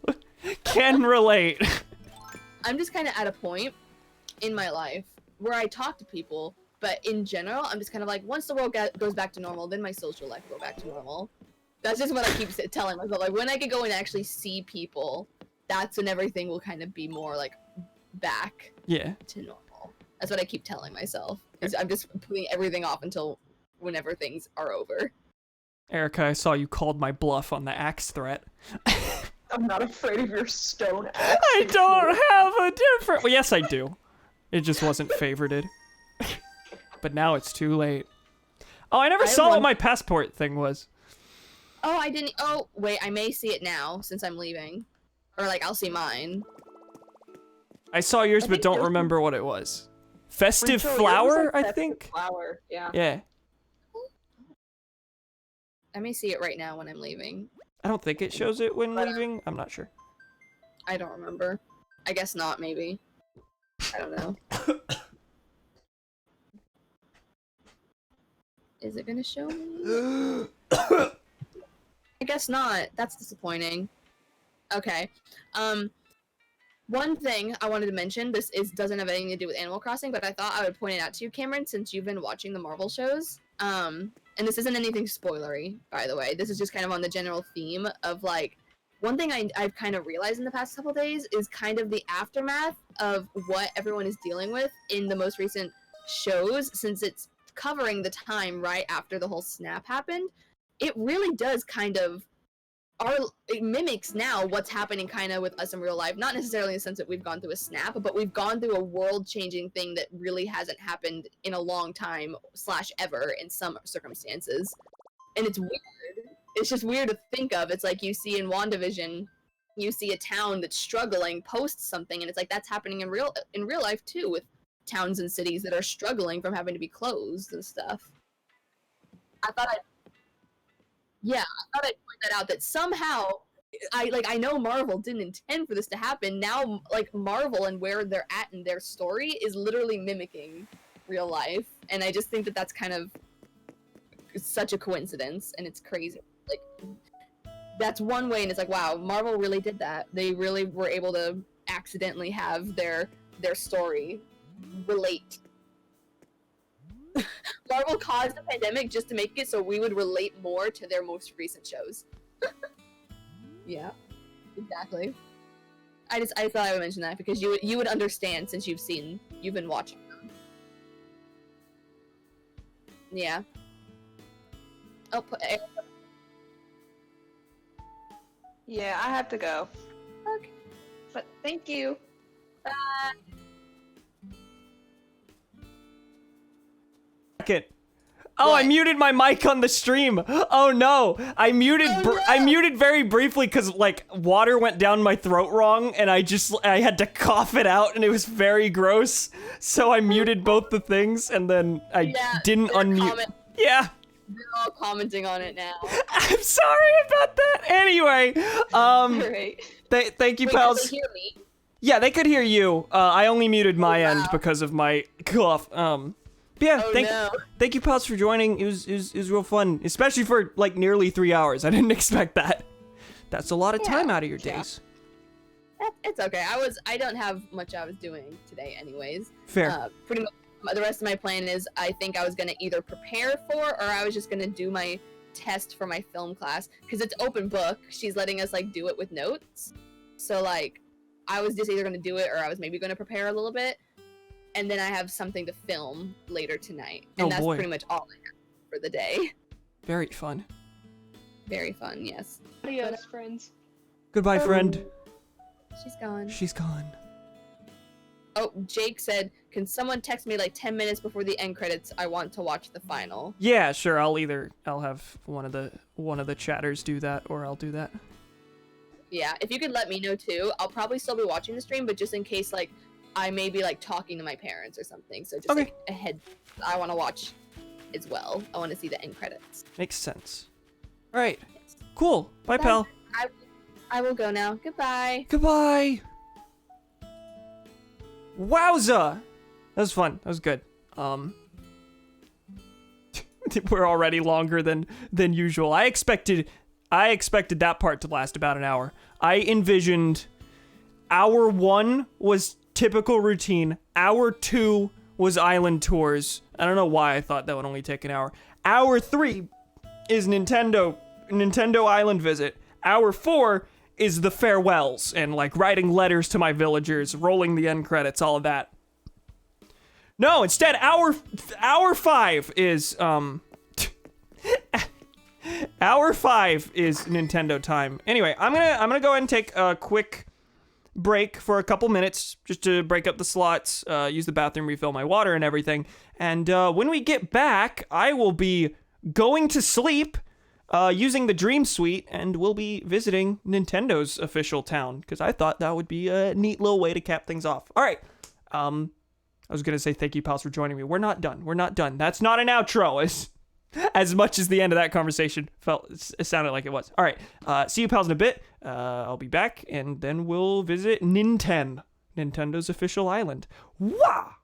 Can relate. I'm just kind of at a point in my life where I talk to people, but in general, I'm just kind of like, once the world goes back to normal, then my social life will go back to normal. That's just what I keep telling myself. Like, when I can go and actually see people, that's when everything will kind of be more, like, back to normal. That's what I keep telling myself. I'm just putting everything off until whenever things are over. Erica, I saw you called my bluff on the axe threat. I'm not afraid of your stone axe. I don't have a different... Well, yes, I do. It just wasn't favorited. But now it's too late. Oh, I never saw what my passport thing was. Oh, I didn't... Oh, wait, I may see it now, since I'm leaving. Or, like, I'll see mine. I saw yours, but don't remember what it was. Festive flower, I think? Flower, yeah. Yeah. I may see it right now when I'm leaving. I don't think it shows it when leaving. I'm not sure. I don't remember. I guess not, maybe. I don't know. Is it gonna show me? I guess not. That's disappointing. Okay. One thing I wanted to mention, doesn't have anything to do with Animal Crossing, but I thought I would point it out to you, Cameron, since you've been watching the Marvel shows. And this isn't anything spoilery, by the way. This is just kind of on the general theme of, like, one thing I've kind of realized in the past couple days is kind of the aftermath of what everyone is dealing with in the most recent shows, since it's covering the time right after the whole snap happened. It really does kind of it mimics now what's happening kind of with us in real life, not necessarily in the sense that we've gone through a snap, but we've gone through a world-changing thing that really hasn't happened in a long time / ever in some circumstances. And it's weird. It's just weird to think of. It's like you see in WandaVision, you see a town that's struggling post something, and it's like that's happening in real life too, with towns and cities that are struggling from having to be closed and stuff. I thought I'd point that out, that somehow I know Marvel didn't intend for this to happen. Now, like, Marvel and where they're at in their story is literally mimicking real life, and I just think that that's kind of such a coincidence, and it's crazy. Like, that's one way, and it's like, wow, Marvel really did that. They really were able to accidentally have their story relate. Marvel caused the pandemic just to make it so we would relate more to their most recent shows. Yeah, exactly. I thought I would mention that because you would understand since you've been watching them. Yeah. Oh, Yeah, I have to go. Okay. But thank you. Oh, What? I muted my mic on the stream. Oh no, I muted very briefly because like water went down my throat wrong, and I had to cough it out, and it was very gross. So I muted both the things, and then I didn't unmute. Yeah. They're all commenting on it now. I'm sorry about that. Anyway, Alright. thank you, Wait, pals. can they hear me? Yeah, they could hear you. I only muted my end because of my cough. But yeah, thank you, pals, for joining. It was real fun, especially for like nearly 3 hours. I didn't expect that. That's a lot of time out of your days. It's okay. I don't have much I was doing today, anyways. Fair. Pretty much. The rest of my plan is I think I was gonna either prepare for, or I was just gonna do my test for my film class, because it's open book. She's letting us like do it with notes. So like, I was just either gonna do it, or I was maybe gonna prepare a little bit. And then I have something to film later tonight. And that's pretty much all I have for the day. Very fun. Very fun, yes. Adios, friends. Goodbye, friend. She's gone. She's gone. Oh, Jake said, can someone text me like 10 minutes before the end credits? I want to watch the final. Yeah, sure. I'll have one of the chatters do that, or I'll do that. Yeah, if you could let me know too, I'll probably still be watching the stream, but just in case, like, I may be like talking to my parents or something. So just Okay. like ahead, I want to watch as well. I want to see the end credits. Makes sense. All right. Cool. Bye, That- pal. I will go now. Goodbye. Goodbye. Wowza. That was fun. That was good. We're already longer than usual. I expected that part to last about an hour. I envisioned hour 1 was typical routine. Hour 2 was island tours. I don't know why I thought that would only take an hour. Hour 3 is Nintendo Island visit. Hour 4 is the farewells and like writing letters to my villagers, rolling the end credits, all of that. No, instead hour 5 is hour 5 is Nintendo time. Anyway, I'm gonna go ahead and take a quick break for a couple minutes just to break up the slots, use the bathroom, refill my water and everything. And when we get back, I will be going to sleep using the Dream Suite, and we'll be visiting Nintendo's official town because I thought that would be a neat little way to cap things off. All right. I was gonna say thank you, pals, for joining me. We're not done. We're not done. That's not an outro. As much as the end of that conversation it sounded like it was. All right. See you, pals, in a bit. I'll be back, and then we'll visit Nintendo's official island. Wah!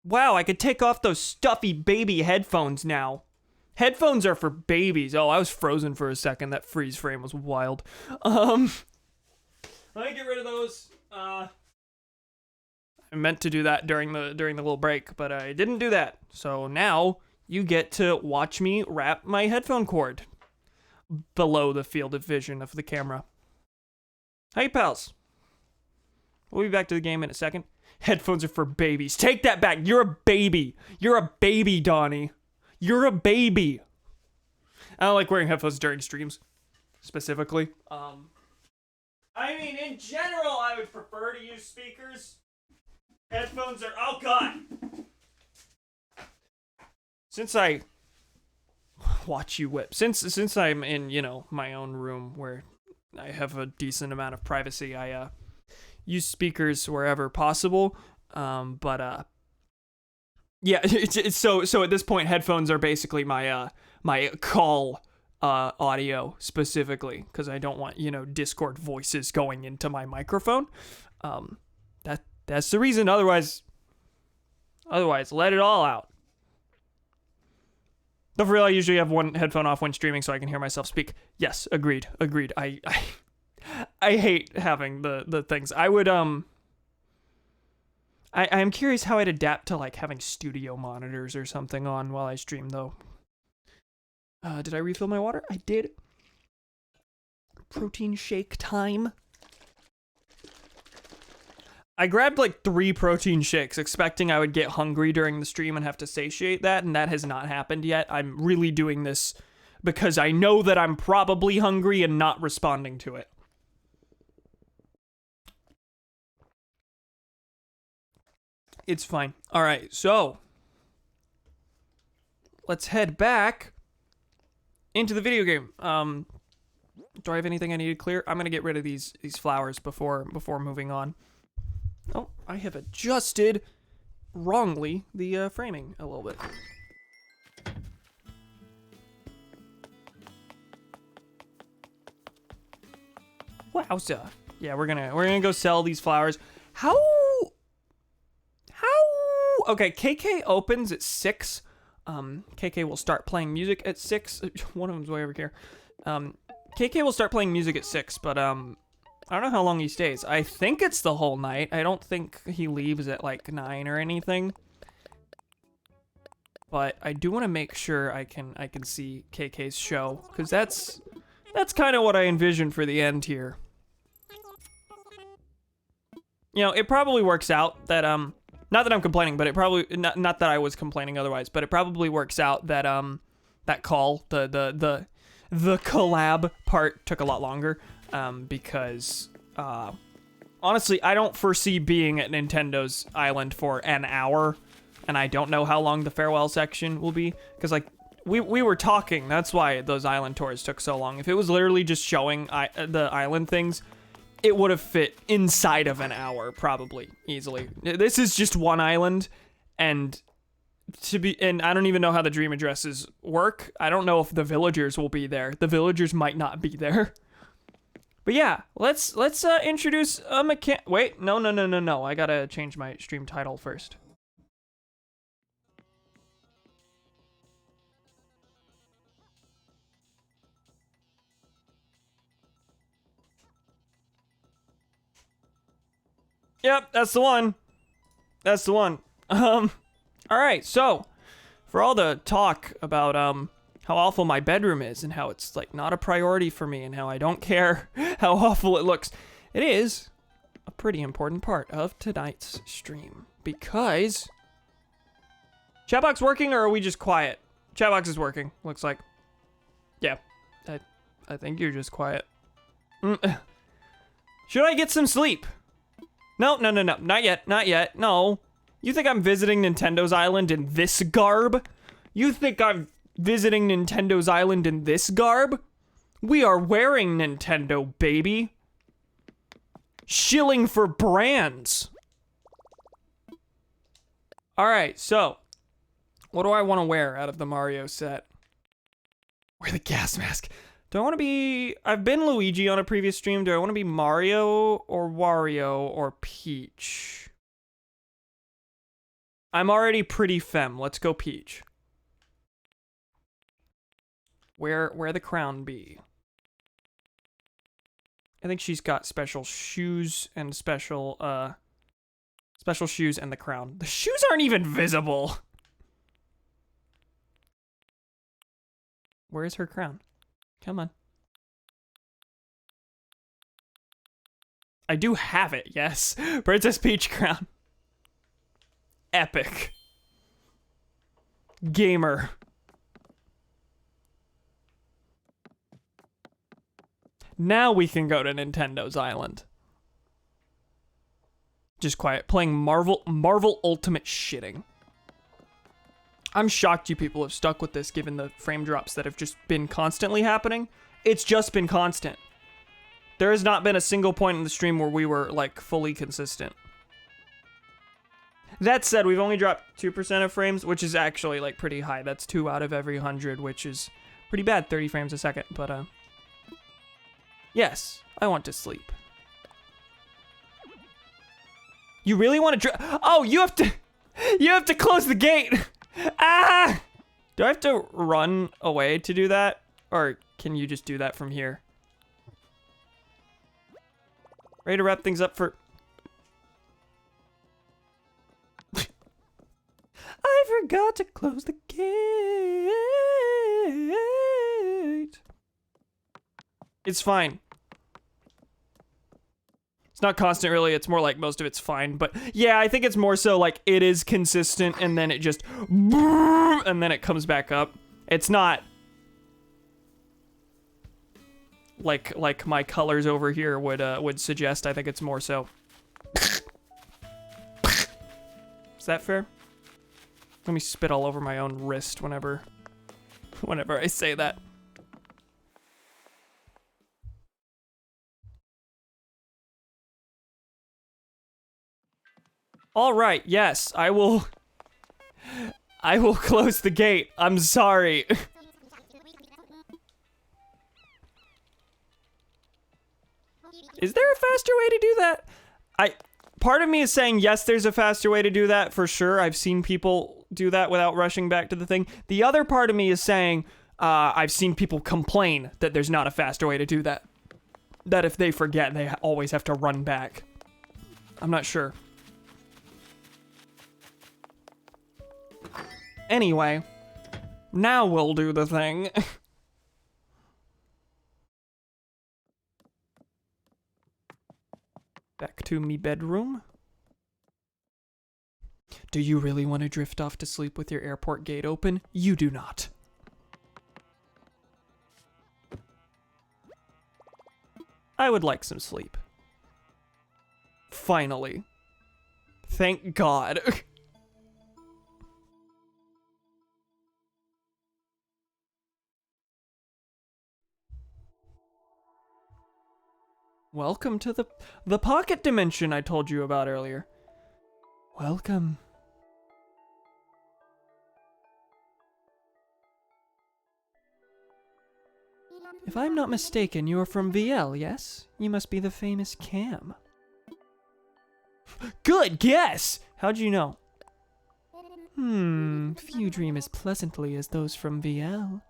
Wow, I could take off those stuffy baby headphones now. Headphones are for babies. Oh, I was frozen for a second. That freeze frame was wild. Let me get rid of those. I meant to do that during the little break, but I didn't do that. So now you get to watch me wrap my headphone cord below the field of vision of the camera. Hey, pals. We'll be back to the game in a second. Headphones are for babies. Take that back. You're a baby. You're a baby, Donnie. You're a baby. I don't like wearing headphones during streams, specifically. I mean, in general, I would prefer to use speakers. Headphones are... Oh, God. Since I... Watch you whip. Since I'm in, you know, my own room where I have a decent amount of privacy, I, use speakers wherever possible. Yeah, it's so at this point, headphones are basically my, my call, audio specifically, because I don't want, you know, Discord voices going into my microphone. That's the reason. Otherwise, let it all out. Don't forget, I usually have one headphone off when streaming so I can hear myself speak. Yes, agreed. I hate having the things. I would, I'm curious how I'd adapt to, like, having studio monitors or something on while I stream, though. Did I refill my water? I did. Protein shake time. I grabbed, like, 3 protein shakes, expecting I would get hungry during the stream and have to satiate that, and that has not happened yet. I'm really doing this because I know that I'm probably hungry and not responding to it. It's fine. All right, so let's head back into the video game. Do I have anything I need to clear? I'm gonna get rid of these flowers before moving on. Oh, I have adjusted wrongly the framing a little bit. Wowza. Yeah, we're gonna go sell these flowers. How? Okay, KK opens at 6. KK will start playing music at 6. One of them's way over here. KK will start playing music at 6, but I don't know how long he stays. I think it's the whole night. I don't think he leaves at like 9 or anything. But I do want to make sure I can see KK's show, because that's kind of what I envision for the end here. You know, it probably works out that not that I'm complaining, but it probably not that I was complaining otherwise, but it probably works out that that call, the collab part took a lot longer, because honestly, I don't foresee being at Nintendo's island for an hour, and I don't know how long the farewell section will be, because like we were talking, that's why those island tours took so long. If it was literally just showing the island things, it would have fit inside of an hour, probably, easily. This is just one island, and I don't even know how the dream addresses work. I don't know if the villagers will be there. The villagers might not be there. But yeah, let's introduce a mechanic. Wait, no. I gotta change my stream title first. Yep, that's the one. That's the one. All right, so for all the talk about how awful my bedroom is and how it's like not a priority for me and how I don't care how awful it looks, it is a pretty important part of tonight's stream, because chatbox working, or are we just quiet? Chatbox is working, looks like. Yeah, I think you're just quiet. Should I get some sleep? No, not yet, no. You think I'm visiting Nintendo's island in this garb? You think I'm visiting Nintendo's island in this garb? We are wearing Nintendo, baby. Shilling for brands. Alright, so what do I want to wear out of the Mario set? Wear the gas mask. Do I want to be... I've been Luigi on a previous stream. Do I want to be Mario or Wario or Peach? I'm already pretty femme. Let's go Peach. Where the crown be? I think she's got special shoes and special shoes and the crown. The shoes aren't even visible. Where's her crown? Come on. I do have it, yes. Princess Peach crown. Epic. Gamer. Now we can go to Nintendo's island. Just quiet. Playing Marvel Ultimate Shitting. I'm shocked you people have stuck with this given the frame drops that have just been constantly happening. It's just been constant. There has not been a single point in the stream where we were, like, fully consistent. That said, we've only dropped 2% of frames, which is actually, like, pretty high. That's 2 out of every 100, which is pretty bad, 30 frames a second. But, yes, I want to sleep. You really want to oh, you have to close the gate! Ah! Do I have to run away to do that? Or can you just do that from here? Ready to wrap things up for... I forgot to close the gate. It's fine. It's not constant, really. It's more like most of it's fine. But yeah, I think it's more so like it is consistent and then it just... and then it comes back up. It's not... like my colors over here would suggest. I think it's more so. Is that fair? Let me spit all over my own wrist whenever I say that. All right, yes, I will close the gate. I'm sorry. Is there a faster way to do that? Part of me is saying yes, there's a faster way to do that for sure. I've seen people do that without rushing back to the thing. The other part of me is saying I've seen people complain that there's not a faster way to do that. That if they forget, they always have to run back. I'm not sure. Anyway, now we'll do the thing. Back to me bedroom. Do you really want to drift off to sleep with your airport gate open? You do not. I would like some sleep. Finally. Thank God. Welcome to the pocket dimension I told you about earlier. Welcome. If I'm not mistaken, you're from VL, yes? You must be the famous Cam. Good guess! How'd you know? Few dream as pleasantly as those from VL.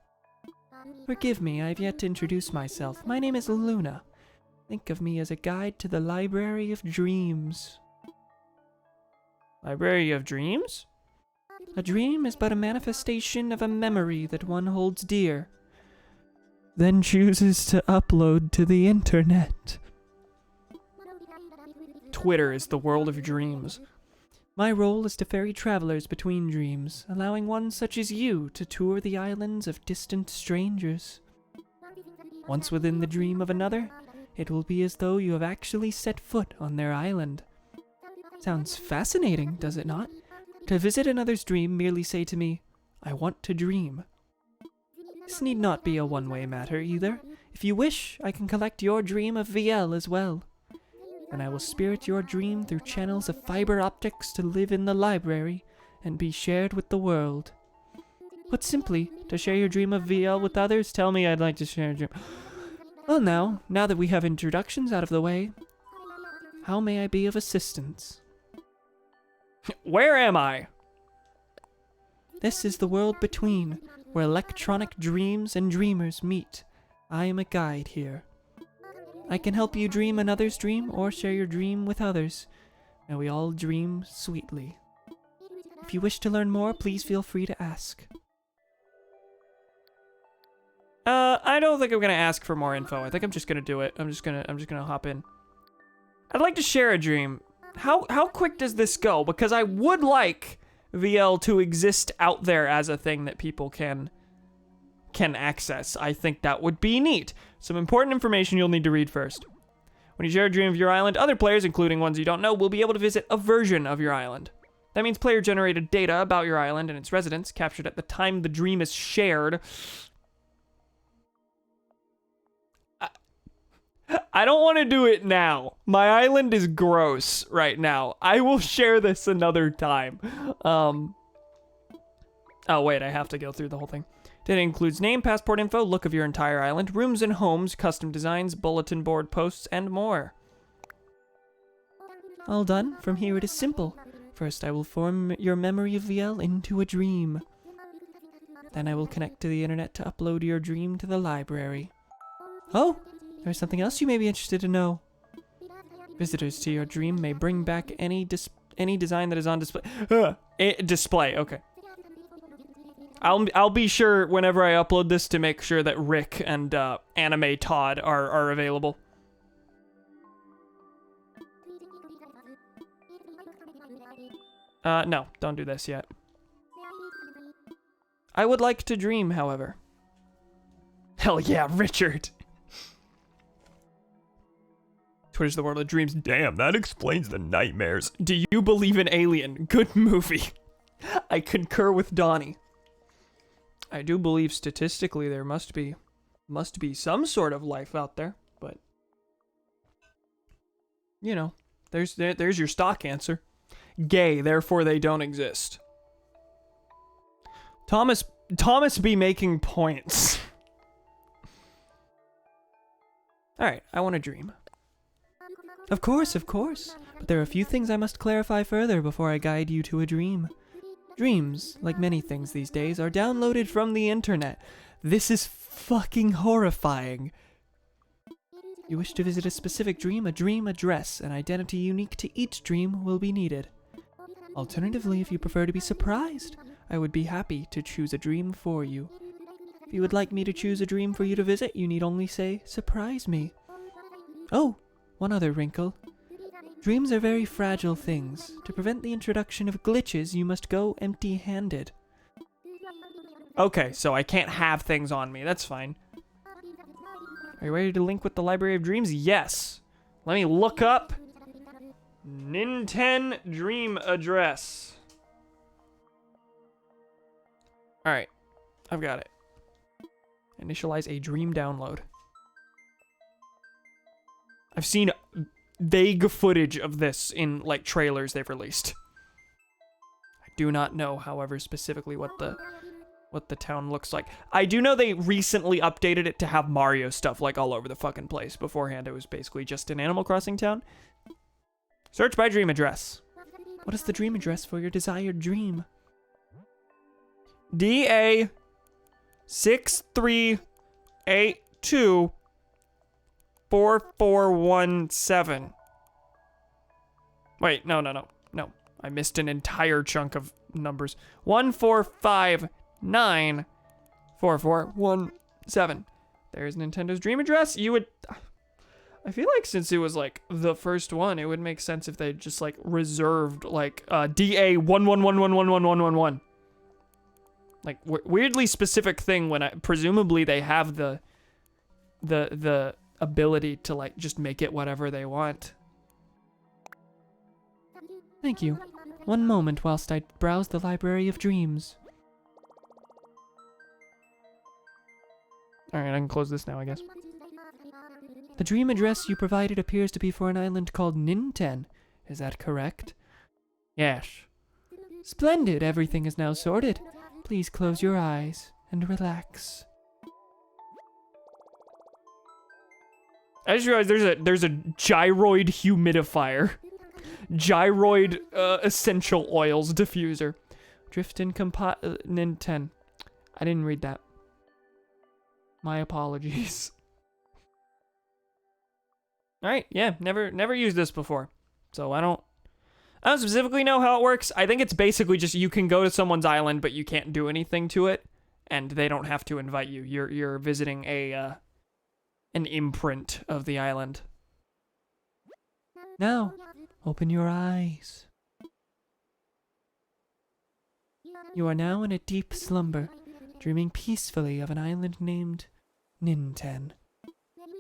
Forgive me, I've yet to introduce myself. My name is Luna. Think of me as a guide to the Library of Dreams. Library of Dreams? A dream is but a manifestation of a memory that one holds dear, then chooses to upload to the internet. Twitter is the world of dreams. My role is to ferry travelers between dreams, allowing one such as you to tour the islands of distant strangers. Once within the dream of another, it will be as though you have actually set foot on their island. Sounds fascinating, does it not? To visit another's dream, merely say to me, I want to dream. This need not be a one-way matter, either. If you wish, I can collect your dream of VL as well. And I will spirit your dream through channels of fiber optics to live in the library and be shared with the world. Put simply, to share your dream of VL with others, tell me I'd like to share a dream. Well now that we have introductions out of the way, how may I be of assistance? Where am I? This is the world between, where electronic dreams and dreamers meet. I am a guide here. I can help you dream another's dream or share your dream with others. May we all dream sweetly. If you wish to learn more, please feel free to ask. I don't think I'm gonna ask for more info. I think I'm just gonna do it. I'm just gonna hop in. I'd like to share a dream. How quick does this go? Because I would like VL to exist out there as a thing that people can access. I think that would be neat. Some important information you'll need to read first. When you share a dream of your island, other players, including ones you don't know, will be able to visit a version of your island. That means player-generated data about your island and its residents, captured at the time the dream is shared. I don't want to do it now. My island is gross right now. I will share this another time. Oh, wait, I have to go through the whole thing. Data includes name, passport info, look of your entire island, rooms and homes, custom designs, bulletin board posts, and more. All done. From here it is simple. First, I will form your memory of VL into a dream. Then I will connect to the internet to upload your dream to the library. Oh, there's something else you may be interested to know. Visitors to your dream may bring back any design that is on display. Display, okay. I'll be sure whenever I upload this to make sure that Rick and Anime Todd are available. No, don't do this yet. I would like to dream, however. Hell yeah, Richard! Twitter's the world of dreams. Damn, that explains the nightmares. Do you believe in Alien? Good movie. I concur with Donnie. I do believe statistically there must be some sort of life out there, but you know, there's your stock answer. Gay, therefore they don't exist. Thomas be making points. All right, I want to dream. Of course. But there are a few things I must clarify further before I guide you to a dream. Dreams, like many things these days, are downloaded from the internet. This is fucking horrifying. You wish to visit a specific dream, a dream address, an identity unique to each dream will be needed. Alternatively, if you prefer to be surprised, I would be happy to choose a dream for you. If you would like me to choose a dream for you to visit, you need only say, "Surprise me." Oh, one other wrinkle. Dreams are very fragile things. To prevent the introduction of glitches, you must go empty-handed. Okay, so I can't have things on me. That's fine. Are you ready to link with the Library of Dreams? Yes. Let me look up Nintendo Dream Address. Alright, I've got it. Initialize a dream download. I've seen vague footage of this in, like, trailers they've released. I do not know, however, specifically what the town looks like. I do know they recently updated it to have Mario stuff, like, all over the fucking place. Beforehand, it was basically just an Animal Crossing town. Search by dream address. What is the dream address for your desired dream? DA 6382 4417. Wait, no. I missed an entire chunk of numbers. 1459 4417. There's Nintendo's dream address. You would... I feel like since it was, like, the first one, it would make sense if they just, like, reserved, like, DA 1111111111. Like, weirdly specific thing when presumably they have the ability to, like, just make it whatever they want. Thank you. One moment whilst I browse the Library of Dreams. Alright, I can close this now, I guess. The dream address you provided appears to be for an island called Ninten. Is that correct? Yes. Splendid, everything is now sorted. Please close your eyes and relax. I just realized there's a gyroid humidifier. Gyroid essential oils diffuser. Drift and Nintendo. I didn't read that. My apologies. Alright, yeah, never used this before. So I don't specifically know how it works. I think it's basically just you can go to someone's island, but you can't do anything to it, and they don't have to invite you. You're visiting an imprint of the island. Now, open your eyes. You are now in a deep slumber, dreaming peacefully of an island named Ninten.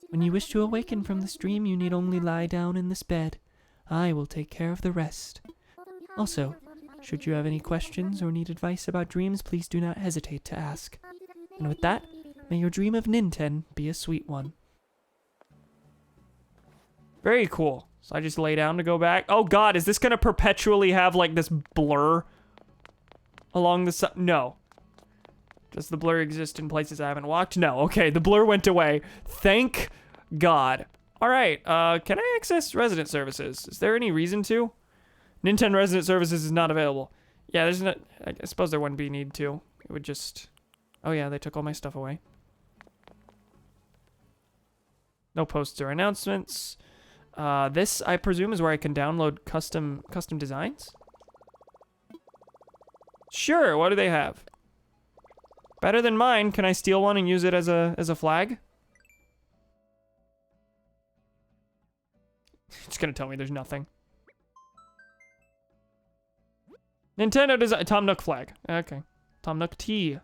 When you wish to awaken from this dream, you need only lie down in this bed. I will take care of the rest. Also, should you have any questions or need advice about dreams, please do not hesitate to ask. And with that, may your dream of Ninten be a sweet one. Very cool. So I just lay down to go back. Oh god, is this gonna perpetually have like this blur along the side? No. Does the blur exist in places I haven't walked? No. Okay, the blur went away. Thank God. Alright, can I access resident services? Is there any reason to? Nintendo resident services is not available. Yeah, there's not. I suppose there wouldn't be need to. It would just. Oh yeah, they took all my stuff away. No posts or announcements. This, I presume, is where I can download custom designs? Sure, what do they have? Better than mine. Can I steal one and use it as a flag? It's gonna tell me there's nothing. Nintendo design Tom Nook flag. Okay. Tom Nook tea.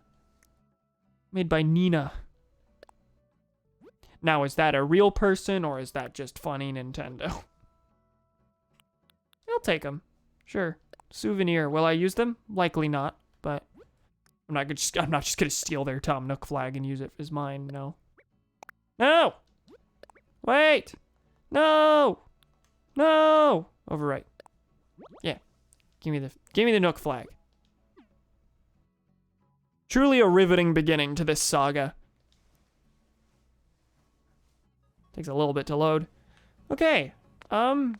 Made by Nina. Now, is that a real person or is that just funny Nintendo? I'll take them. Sure. Souvenir. Will I use them? Likely not, but I'm not just gonna steal their Tom Nook flag and use it as mine, no. No! Wait! No! No! Overwrite. Yeah. Give me the Nook flag. Truly a riveting beginning to this saga. Takes a little bit to load. Okay. I'm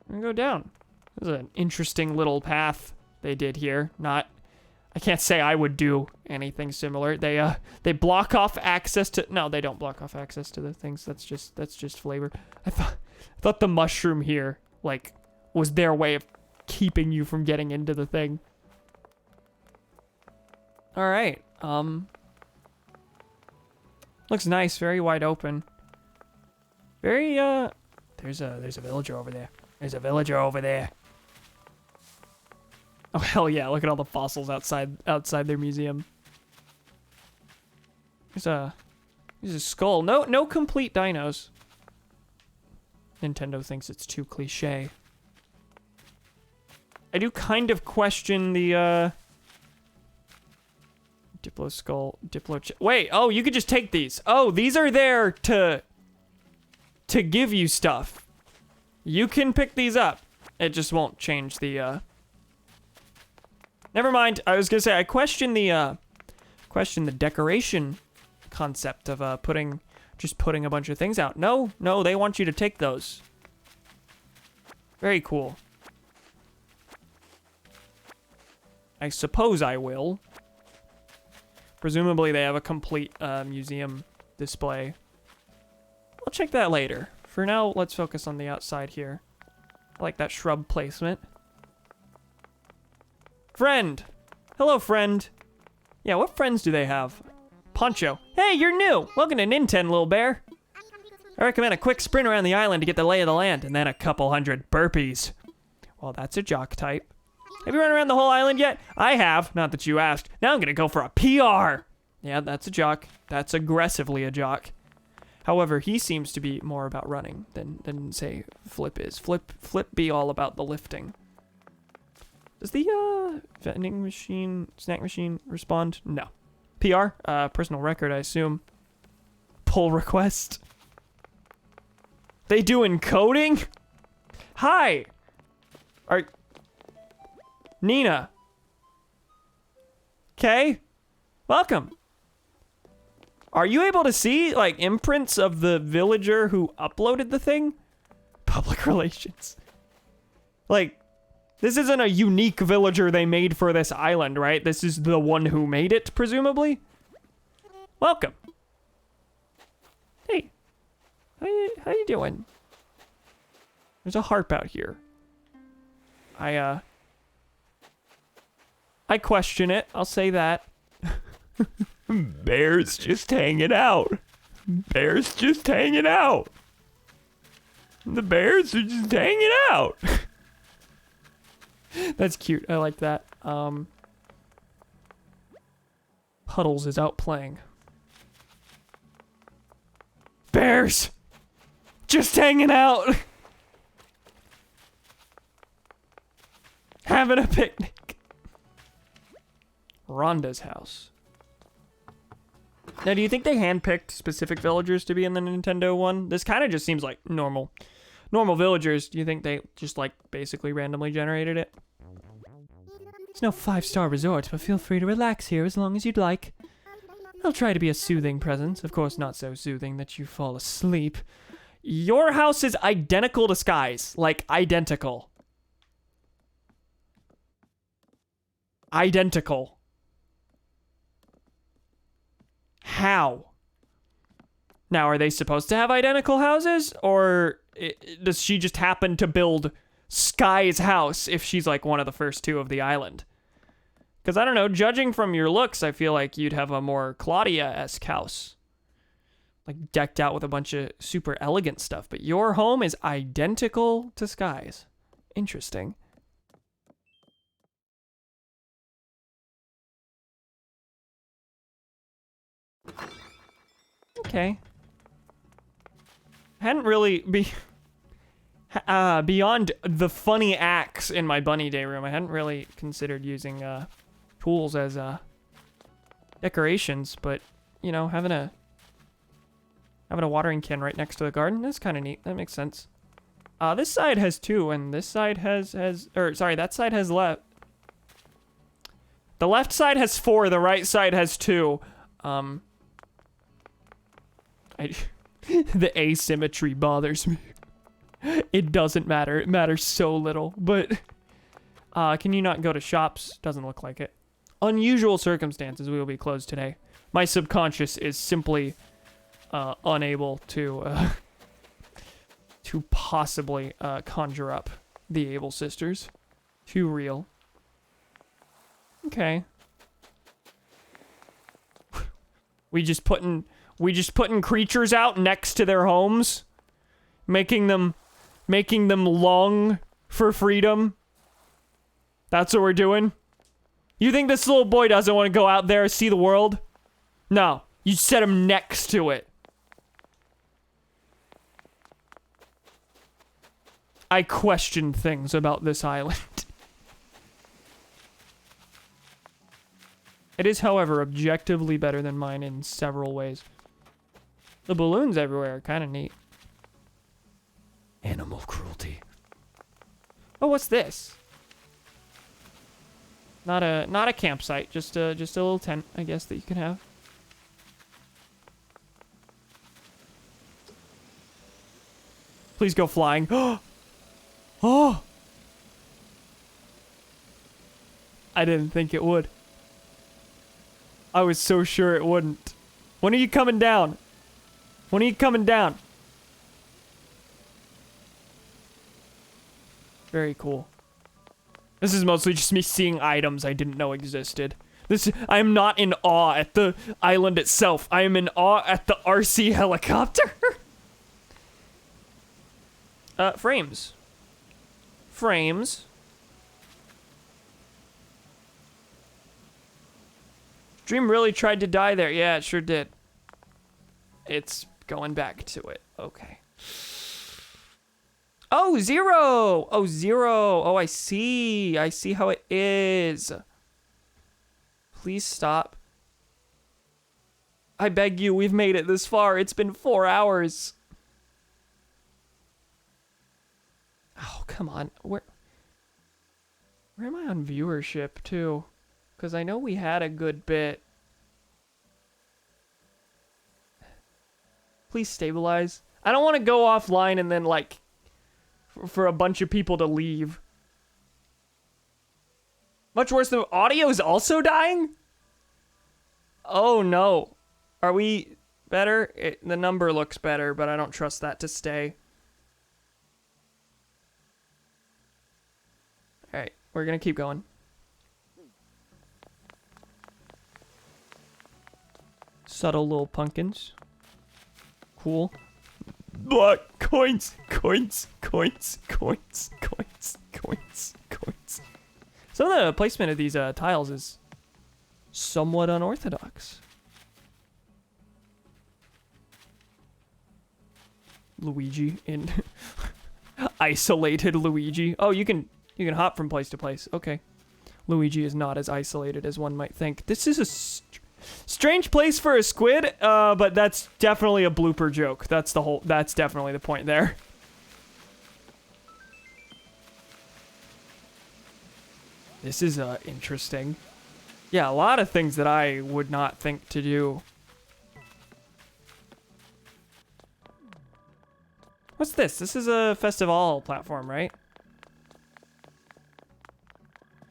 gonna go down. This is an interesting little path they did here. I can't say I would do anything similar. They block off access to. No, they don't block off access to the things. That's just flavor. I thought the mushroom here like was their way of keeping you from getting into the thing. All right. Looks nice. Very wide open. Very There's a villager over there. There's a villager over there. Oh hell yeah! Look at all the fossils outside their museum. There's a skull. No complete dinos. Nintendo thinks it's too cliche. I do kind of question the Diplo skull, wait, oh, you could just take these. Oh, these are there to give you stuff. You can pick these up. It just won't change the Never mind. I was gonna say I question the decoration concept of putting a bunch of things out. No, they want you to take those. Very cool. I suppose I will. Presumably they have a complete museum display. I'll check that later. For now, let's focus on the outside here. I like that shrub placement. Friend! Hello, friend. Yeah, what friends do they have? Poncho. Hey, you're new! Welcome to Nintendo, little bear. I recommend a quick sprint around the island to get the lay of the land, and then a couple hundred burpees. Well, that's a jock type. Have you run around the whole island yet? I have. Not that you asked. Now I'm gonna go for a PR. Yeah, that's a jock. That's aggressively a jock. However, he seems to be more about running than say, Flip is. Flip be all about the lifting. Does the vending machine, snack machine respond? No. PR? Personal record, I assume. Pull request. They do encoding? Hi! Nina. Okay. Welcome. Are you able to see, like, imprints of the villager who uploaded the thing? Public relations. Like, This isn't a unique villager they made for this island, right? This is the one who made it, presumably. Welcome. Hey. How you doing? There's a harp out here. I question it. I'll say that. Bear's just hanging out. Bear's just hanging out. The bears are just hanging out. That's cute. I like that. Puddles is out playing. Bears! Just hanging out! Having a picnic. Rhonda's house. Now, do you think they handpicked specific villagers to be in the Nintendo one? This kind of just seems like normal villagers. Do you think they just, like, basically randomly generated it? It's no 5-star resort, but feel free to relax here as long as you'd like. I'll try to be a soothing presence. Of course, not so soothing that you fall asleep. Your house is identical to Sky's. Like, identical. Identical. How? Now, are they supposed to have identical houses? Or does she just happen to build Sky's house if she's like one of the first two of the island? Because I don't know, judging from your looks, I feel like you'd have a more Claudia-esque house. Like decked out with a bunch of super elegant stuff. But your home is identical to Sky's. Interesting. Okay. Hadn't really beyond the funny axe in my bunny day room, I hadn't really considered using tools as decorations, but you know, having a watering can right next to the garden, that's kind of neat. That makes sense. This side has 2 and this side has that side has left. The left side has 4, the right side has 2. The asymmetry bothers me. It doesn't matter. It matters so little. But, can you not go to shops? Doesn't look like it. Unusual circumstances, we will be closed today. My subconscious is simply, unable to possibly, conjure up the Able sisters. Too real. Okay. We just putting creatures out next to their homes, making them long for freedom. That's what we're doing. You think this little boy doesn't want to go out there and see the world? No, you set him next to it. I question things about this island. It is, however, objectively better than mine in several ways. The balloons everywhere are kind of neat. Animal cruelty. Oh, what's this? Not a campsite, just a little tent, I guess, that you can have. Please go flying. Oh! I didn't think it would. I was so sure it wouldn't. When are you coming down? When are you coming down? Very cool. This is mostly just me seeing items I didn't know existed. I am not in awe at the island itself. I am in awe at the RC helicopter. Frames. Frames. Dream really tried to die there. Yeah, it sure did. It's going back to it. Okay. Oh, 0! Oh, 0. Oh, I see. I see how it is. Please stop. I beg you, we've made it this far. It's been 4 hours. Oh, come on. Where am I on viewership, too? Because I know we had a good bit. Please stabilize. I don't want to go offline and then, like, for a bunch of people to leave. Much worse than audio is also dying? Oh no. Are we better? The number looks better, but I don't trust that to stay. Alright, we're gonna keep going. Subtle little pumpkins. Cool. Block coins, coins, coins, coins, coins, coins, coins. Some of the placement of these tiles is somewhat unorthodox. Luigi in isolated Luigi. Oh, you can hop from place to place. Okay. Luigi is not as isolated as one might think. This is a strange place for a squid, but that's definitely a blooper joke. That's definitely the point there. This is interesting. Yeah, a lot of things that I would not think to do. What's this? This is a festival platform, right?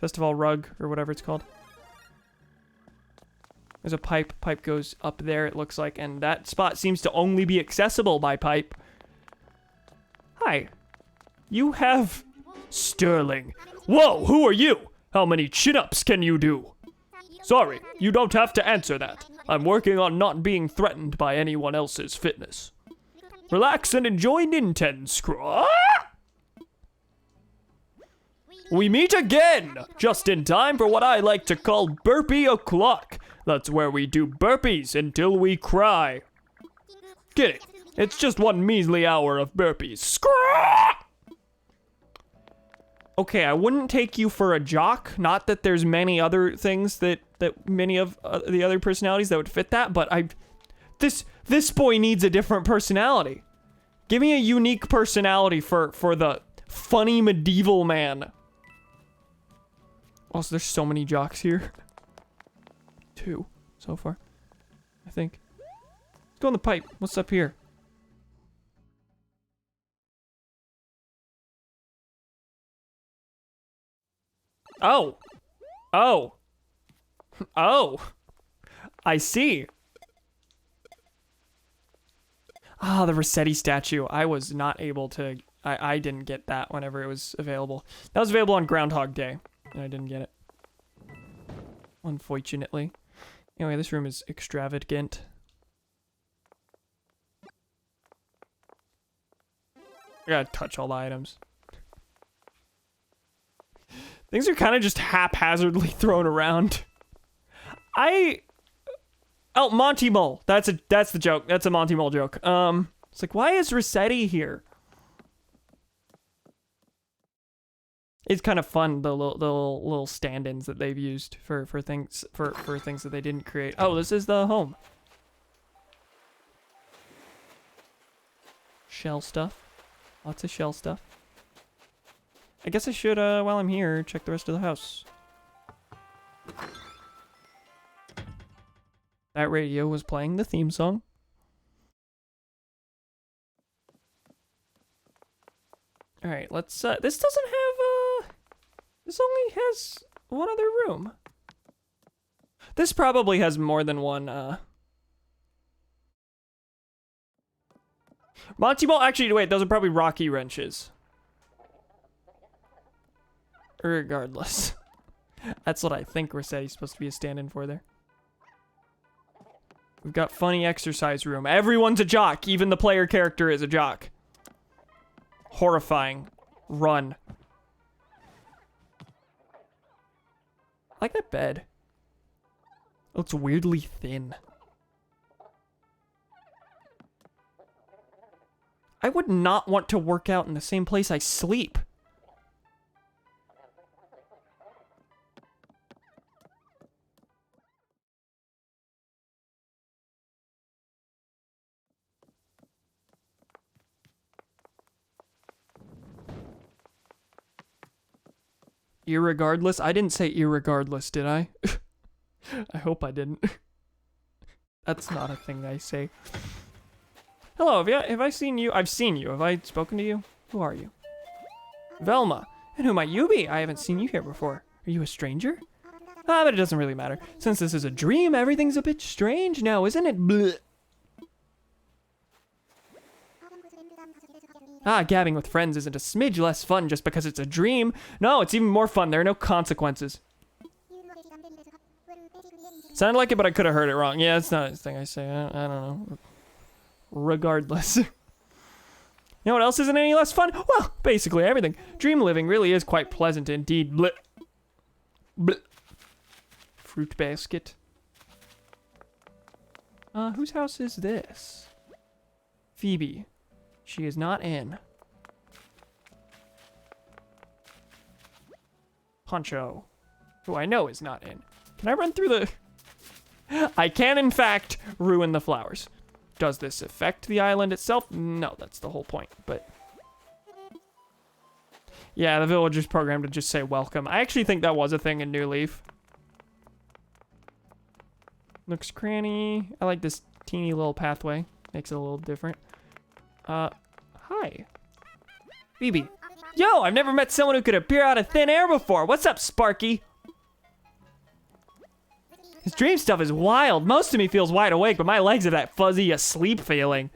Festival rug, or whatever it's called. There's a pipe. Pipe goes up there, it looks like, and that spot seems to only be accessible by pipe. Hi. You have... Sterling. Whoa, who are you? How many chin-ups can you do? Sorry, you don't have to answer that. I'm working on not being threatened by anyone else's fitness. Relax and enjoy Nintendo. We meet again! Just in time for what I like to call burpee o'clock. That's where we do burpees until we cry. Kidding. It's just one measly hour of burpees. Okay, I wouldn't take you for a jock. Not that there's many other things that many of the other personalities that would fit that, but this boy needs a different personality. Give me a unique personality for the funny medieval man. Also, there's so many jocks here. 2 so far, I think. Let's go on the pipe. What's up here? Oh. Oh. Oh. I see. Ah, the Rossetti statue. I was not able to... I didn't get that whenever it was available. That was available on Groundhog Day, and I didn't get it. Unfortunately. Anyway, this room is extravagant. I gotta touch all the items. Things are kind of just haphazardly thrown around. Oh, Monty Mole. That's the joke. That's a Monty Mole joke. It's like, why is Rossetti here? It's kind of fun, the little stand-ins that they've used for things that they didn't create. Oh, this is the home. Shell stuff. Lots of shell stuff. I guess I should, while I'm here, check the rest of the house. That radio was playing the theme song. Alright, let's, this doesn't have, this only has one other room. This probably has more than one, Monty Ball, actually, wait, those are probably Rocky wrenches. Regardless. That's what I think Rossetti's supposed to be a stand-in for there. We've got funny exercise room. Everyone's a jock. Even the player character is a jock. Horrifying. Run. I like that bed. It looks weirdly thin. I would not want to work out in the same place I sleep. Irregardless? I didn't say irregardless, did I? I hope I didn't. That's not a thing I say. Hello, have I seen you? I've seen you. Have I spoken to you? Who are you? Velma. And who might you be? I haven't seen you here before. Are you a stranger? Ah, but it doesn't really matter. Since this is a dream, everything's a bit strange now, isn't it? Blech. Ah, gabbing with friends isn't a smidge less fun just because it's a dream. No, it's even more fun. There are no consequences. Sounded like it, but I could have heard it wrong. Yeah, it's not a thing I say. I don't know. Regardless. You know what else isn't any less fun? Well, basically everything. Dream living really is quite pleasant indeed. Blech. Blech. Fruit basket. Whose house is this? Phoebe. She is not in. Poncho. Who I know is not in. Can I run through the... I can, in fact, ruin the flowers. Does this affect the island itself? No, that's the whole point, but... Yeah, the villagers programmed to just say welcome. I actually think that was a thing in New Leaf. Looks cranny. I like this teeny little pathway. Makes it a little different. Hi. Phoebe. Yo, I've never met someone who could appear out of thin air before. What's up, Sparky? This dream stuff is wild. Most of me feels wide awake, but my legs have that fuzzy asleep feeling.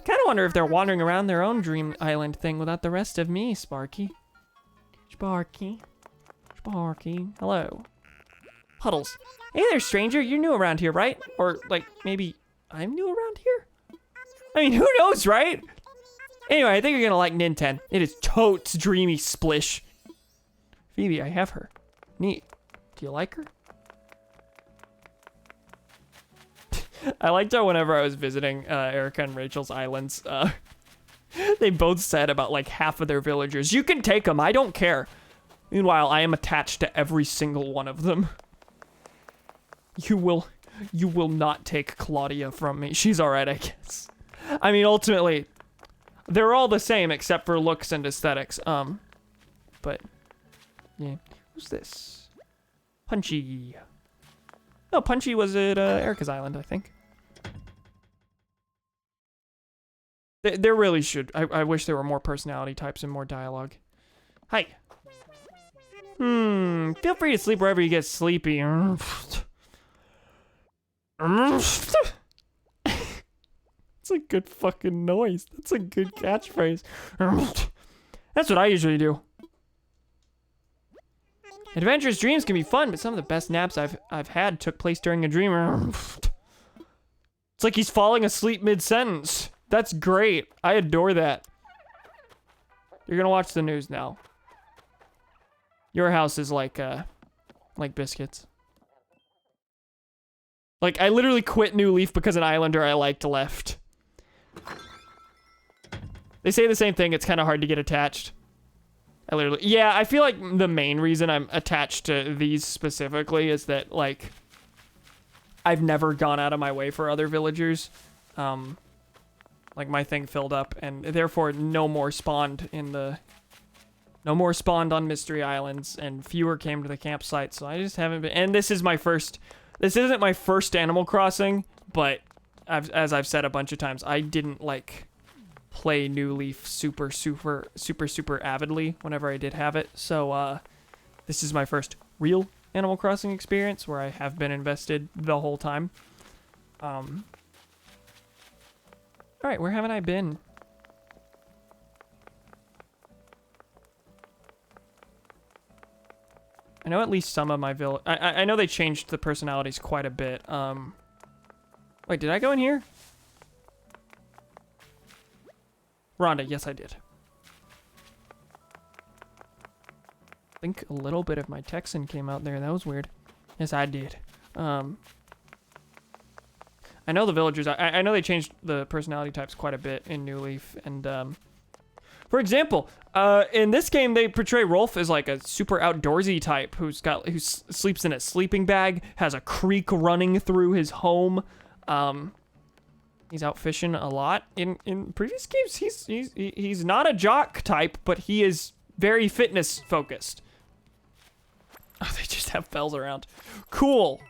Kind of wonder if they're wandering around their own dream island thing without the rest of me, Sparky. Sparky. Sparky. Hello. Puddles. Hey there, stranger. You're new around here, right? Or, like, maybe I'm new around here? I mean, who knows, right? Anyway, I think you're gonna like Ninten. It is totes dreamy splish. Phoebe, I have her. Neat. Do you like her? I liked how whenever I was visiting Erica and Rachel's islands, they both said about like half of their villagers, you can take them, I don't care. Meanwhile, I am attached to every single one of them. You will not take Claudia from me. She's alright, I guess. I mean, ultimately, they're all the same except for looks and aesthetics. But, yeah. Who's this? Punchy. No, Punchy was at Erica's island, I think. There really should. I wish there were more personality types and more dialogue. Hi. Feel free to sleep wherever you get sleepy. It's a good fucking noise. That's a good catchphrase. That's what I usually do. Adventurous dreams can be fun, but some of the best naps I've had took place during a dream. It's like he's falling asleep mid-sentence. That's great. I adore that. You're gonna watch the news now. Your house is like biscuits. Like, I literally quit New Leaf because an islander I liked left. They say the same thing, it's kind of hard to get attached. Yeah, I feel like the main reason I'm attached to these specifically is that, like, I've never gone out of my way for other villagers. Like, my thing filled up, and therefore no more spawned on Mystery Islands, and fewer came to the campsite, so I just haven't been, and this isn't my first Animal Crossing, but as I've said a bunch of times, I didn't, like, play New Leaf super avidly whenever I did have it, so, this is my first real Animal Crossing experience where I have been invested the whole time. Alright, where haven't I been? I know at least some of my I know they changed the personalities quite a bit. Wait, did I go in here? Rhonda, yes I did. I think a little bit of my Texan came out there. That was weird. Yes, I did. I know the villagers, I know they changed the personality types quite a bit in New Leaf, and, for example, in this game, they portray Rolf as, like, a super outdoorsy type who sleeps in a sleeping bag, has a creek running through his home, he's out fishing a lot. In previous games, he's not a jock type, but he is very fitness focused. Oh, they just have bells around. Cool.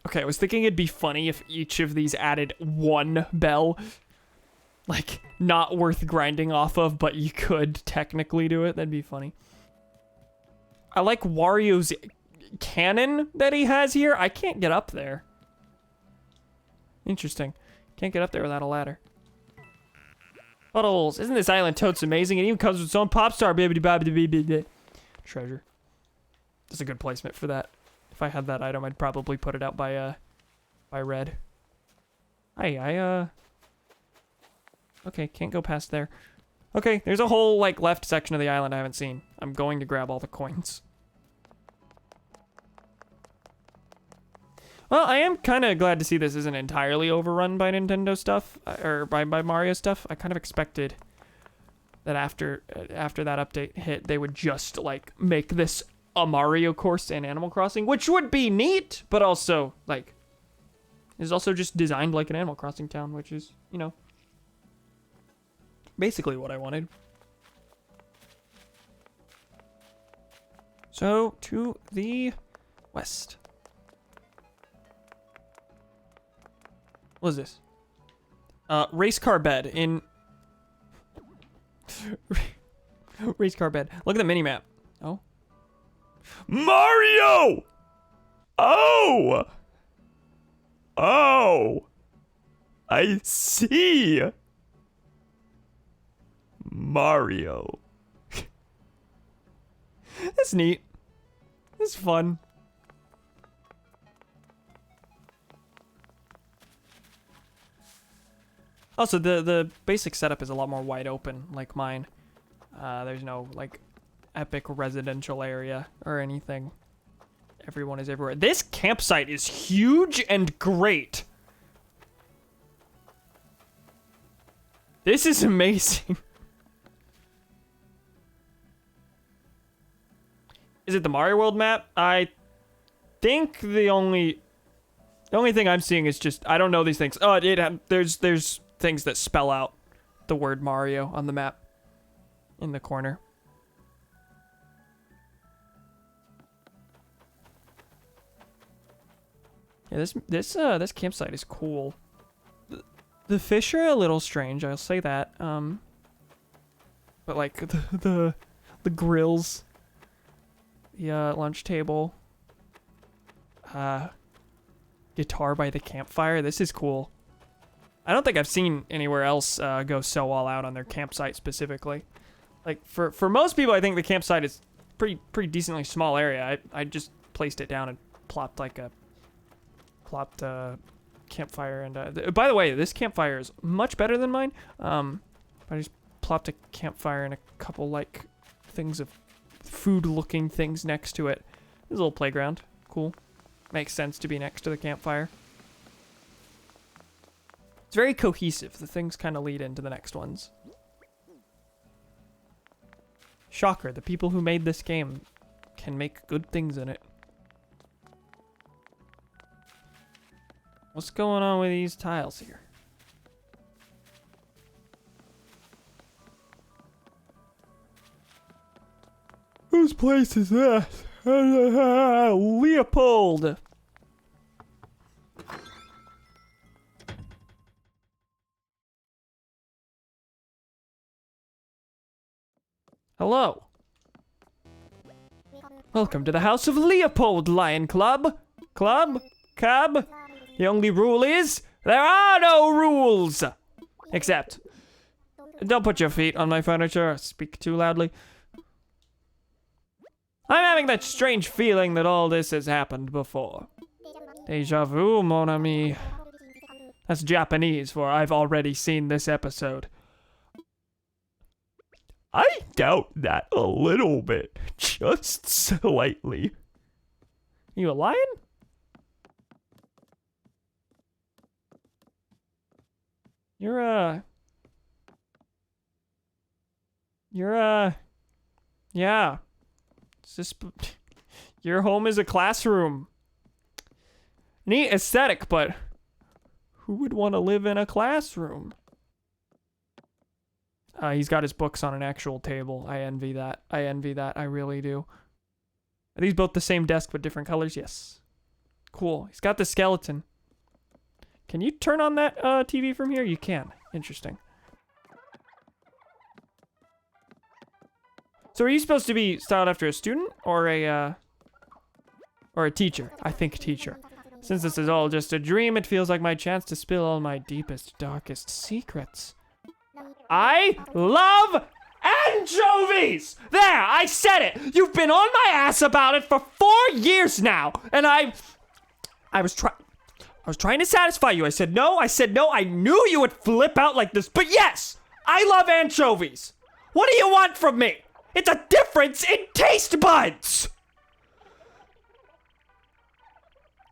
Okay, I was thinking it'd be funny if each of these added one bell. like, not worth grinding off of, but you could technically do it. That'd be funny. I like Wario's cannon that he has here. I can't get up there. Interesting. Can't get up there without a ladder. Puddles. Isn't this island totes amazing? It even comes with its own pop star. Treasure. That's a good placement for that. If I had that item, I'd probably put it out by red. Hi, okay, can't go past there. Okay, there's a whole, like, left section of the island I haven't seen. I'm going to grab all the coins. Well, I am kind of glad to see this isn't entirely overrun by Nintendo stuff, or by Mario stuff. I kind of expected that after that update hit, they would just, like, make this a Mario course in Animal Crossing, which would be neat, but also, like, is also just designed like an Animal Crossing town, which is, you know, basically what I wanted. So, to the west. What is this? Race car bed in... race car bed. Look at the mini-map. Oh. Mario! Oh! Oh! I see! Mario. That's neat. That's fun. Also, the basic setup is a lot more wide open, like mine. There's no, like, epic residential area or anything. Everyone is everywhere. This campsite is huge and great. This is amazing. Is it the Mario World map? I think the only thing I'm seeing is just, I don't know these things. Oh, there's things that spell out the word Mario on the map in the corner. Yeah, this campsite is cool. The fish are a little strange, I'll say that. But like the grills, the lunch table, guitar by the campfire. This is cool. I don't think I've seen anywhere else go so all out on their campsite specifically. Like for most people, I think the campsite is pretty decently small area. I just placed it down and plopped a campfire, and by the way, this campfire is much better than mine. I just plopped a campfire and a couple like things of food-looking things next to it. There's a little playground. Cool. Makes sense to be next to the campfire. It's very cohesive. The things kind of lead into the next ones. Shocker, the people who made this game can make good things in it. What's going on with these tiles here? Whose place is that? Leopold! Hello. Welcome to the House of Leopold, Lion Club. Cub. The only rule is, there are no rules! Except, don't put your feet on my furniture or speak too loudly. I'm having that strange feeling that all this has happened before. Deja vu, mon ami. That's Japanese for I've already seen this episode. I doubt that a little bit. Just slightly. You a lion? Yeah. It's just, your home is a classroom. Neat aesthetic, but who would want to live in a classroom? He's got his books on an actual table. I envy that. I really do. Are these both the same desk but different colors? Yes. Cool. He's got the skeleton. Can you turn on that TV from here? You can. Interesting. So are you supposed to be styled after a student or a teacher? I think a teacher. Since this is all just a dream, it feels like my chance to spill all my deepest, darkest secrets. I love anchovies! There, I said it! You've been on my ass about it for 4 years now, and I was trying to satisfy you. I said no, I knew you would flip out like this, but yes! I love anchovies! What do you want from me? It's a difference in taste buds!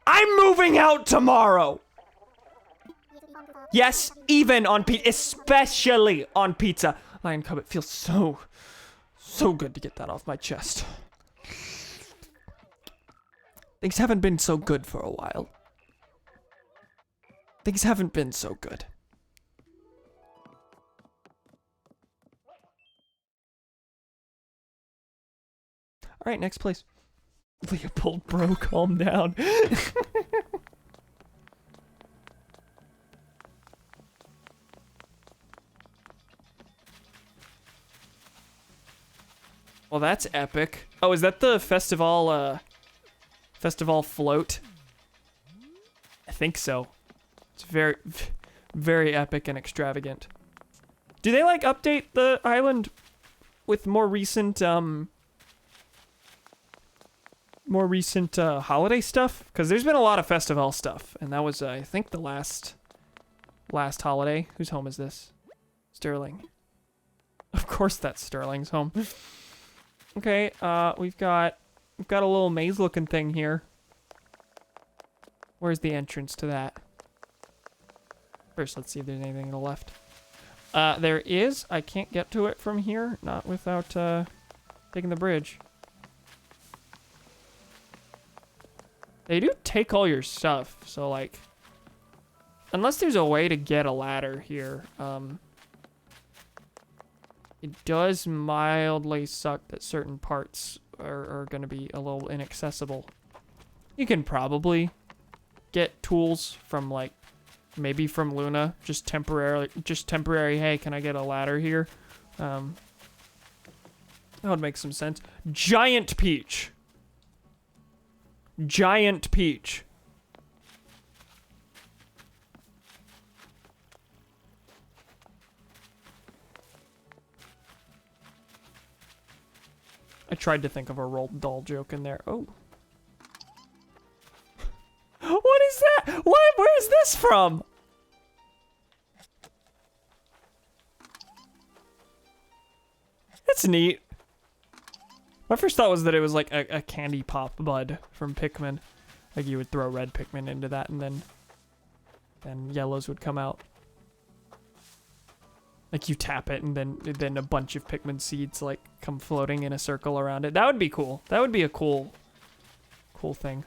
I'm moving out tomorrow! Yes, even on pizza, especially on pizza. Lion Cub, it feels so good to get that off my chest. Things haven't been so good for a while. Things haven't been so good. All right, next place. Leopold, bro, calm down. Well, that's epic. Oh, is that the festival float? I think so. It's very, very epic and extravagant. Do they, like, update the island with more recent holiday stuff? Because there's been a lot of festival stuff, and that was, I think, the last holiday. Whose home is this? Sterling. Of course that's Sterling's home. Okay, we've got a little maze-looking thing here. Where's the entrance to that? First, let's see if there's anything to the left. There is. I can't get to it from here, not without taking the bridge. They do take all your stuff, so like, unless there's a way to get a ladder here, it does mildly suck that certain parts are going to be a little inaccessible. You can probably get tools from, like, maybe from Luna, just temporary, hey, can I get a ladder here? That would make some sense. Giant Peach. Giant Peach. I tried to think of a Roald Dahl joke in there. Oh. What is that? What? Where is this from? That's neat. My first thought was that it was like a candy pop bud from Pikmin. Like you would throw red Pikmin into that and then yellows would come out. Like you tap it and then a bunch of Pikmin seeds like come floating in a circle around it. That would be cool. That would be a cool thing.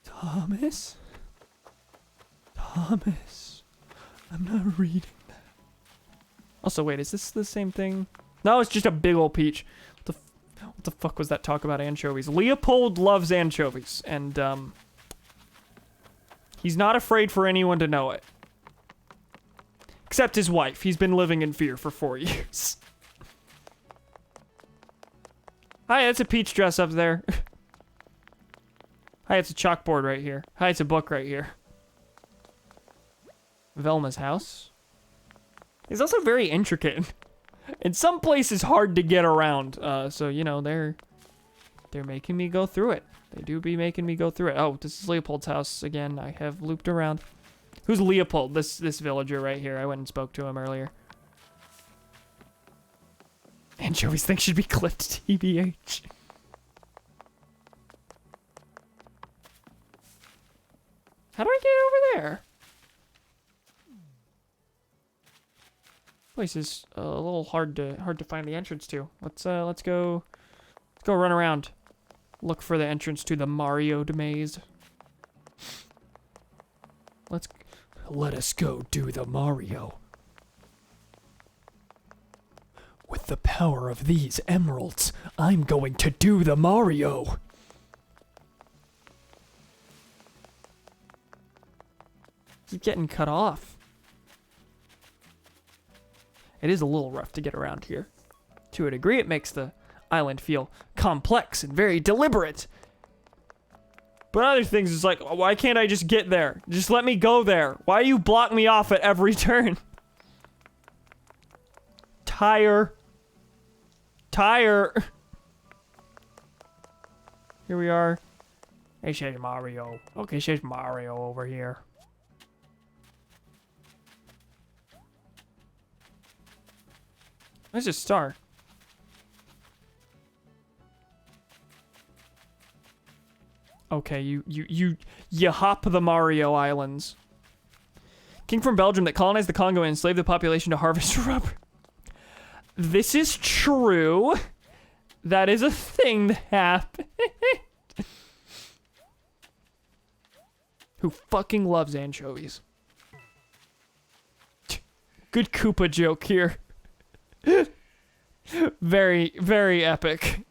Thomas? Thomas. I'm not reading that. Also, wait, is this the same thing? No, it's just a big old peach. What the fuck was that talk about anchovies? Leopold loves anchovies, and, he's not afraid for anyone to know it. Except his wife. He's been living in fear for 4 years. Hi, that's a peach dress up there. Hi, it's a chalkboard right here. Hi, it's a book right here. Velma's house. It's also very intricate. In some places hard to get around. So, you know, they're making me go through it. They do be making me go through it. Oh, this is Leopold's house again. I have looped around. Who's Leopold? This villager right here. I went and spoke to him earlier. Anchovies thing should be clipped, TBH. How do I get over there? Place is a little hard to find the entrance to. Let's go run around. Look for the entrance to the Mario maze. Let us go do the Mario. With the power of these emeralds, I'm going to do the Mario. Keep getting cut off. It is a little rough to get around here. To a degree, it makes the island feel complex and very deliberate. But other things is like, why can't I just get there? Just let me go there. Why do you block me off at every turn? Tire. Here we are. Hey, says Mario. Okay, says Mario over here. Where's a star? Okay, you hop the Mario Islands. King from Belgium that colonized the Congo and enslaved the population to harvest rubber. This is true. That is a thing that happened. Who fucking loves anchovies? Good Koopa joke here. Very, very epic.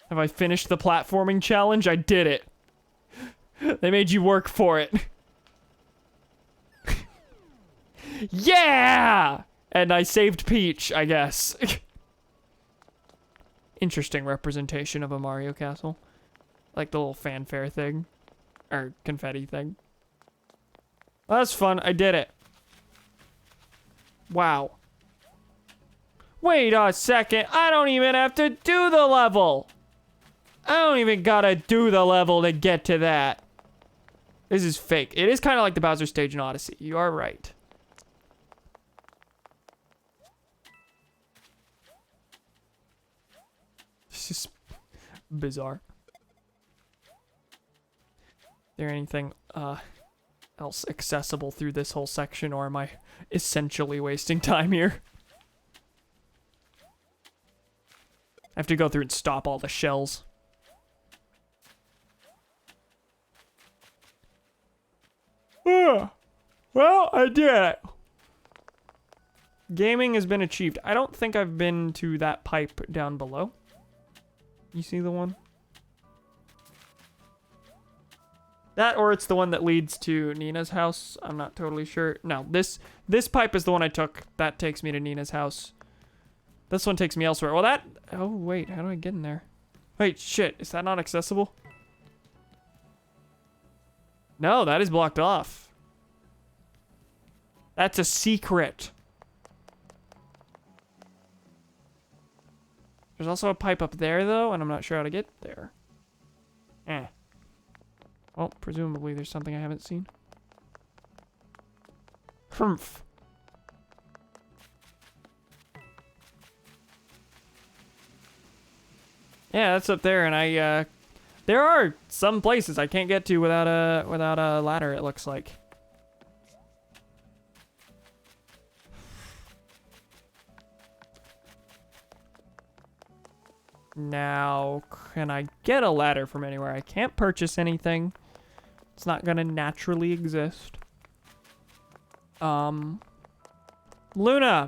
Have I finished the platforming challenge? I did it. They made you work for it. Yeah! And I saved Peach, I guess. Interesting representation of a Mario castle. Like the little fanfare thing. Or confetti thing. Well, that's fun. I did it. Wow. Wait a second. I don't even have to do the level. I don't even gotta do the level to get to that. This is fake. It is kind of like the Bowser stage in Odyssey. You are right. It's just bizarre. Is there anything else accessible through this whole section, or am I essentially wasting time here? I have to go through and stop all the shells. Well, I did it. Gaming has been achieved. I don't think I've been to that pipe down below. You see the one? That, or it's the one that leads to Nina's house. I'm not totally sure. No, this pipe is the one I took. That takes me to Nina's house. This one takes me elsewhere. Well, that... Oh, wait. How do I get in there? Wait, shit. Is that not accessible? No, that is blocked off. That's a secret. There's also a pipe up there, though, and I'm not sure how to get there. Well, presumably there's something I haven't seen. Humph. Yeah, that's up there, and I, there are some places I can't get to without a ladder, it looks like. Now, can I get a ladder from anywhere? I can't purchase anything. It's not gonna naturally exist. Luna,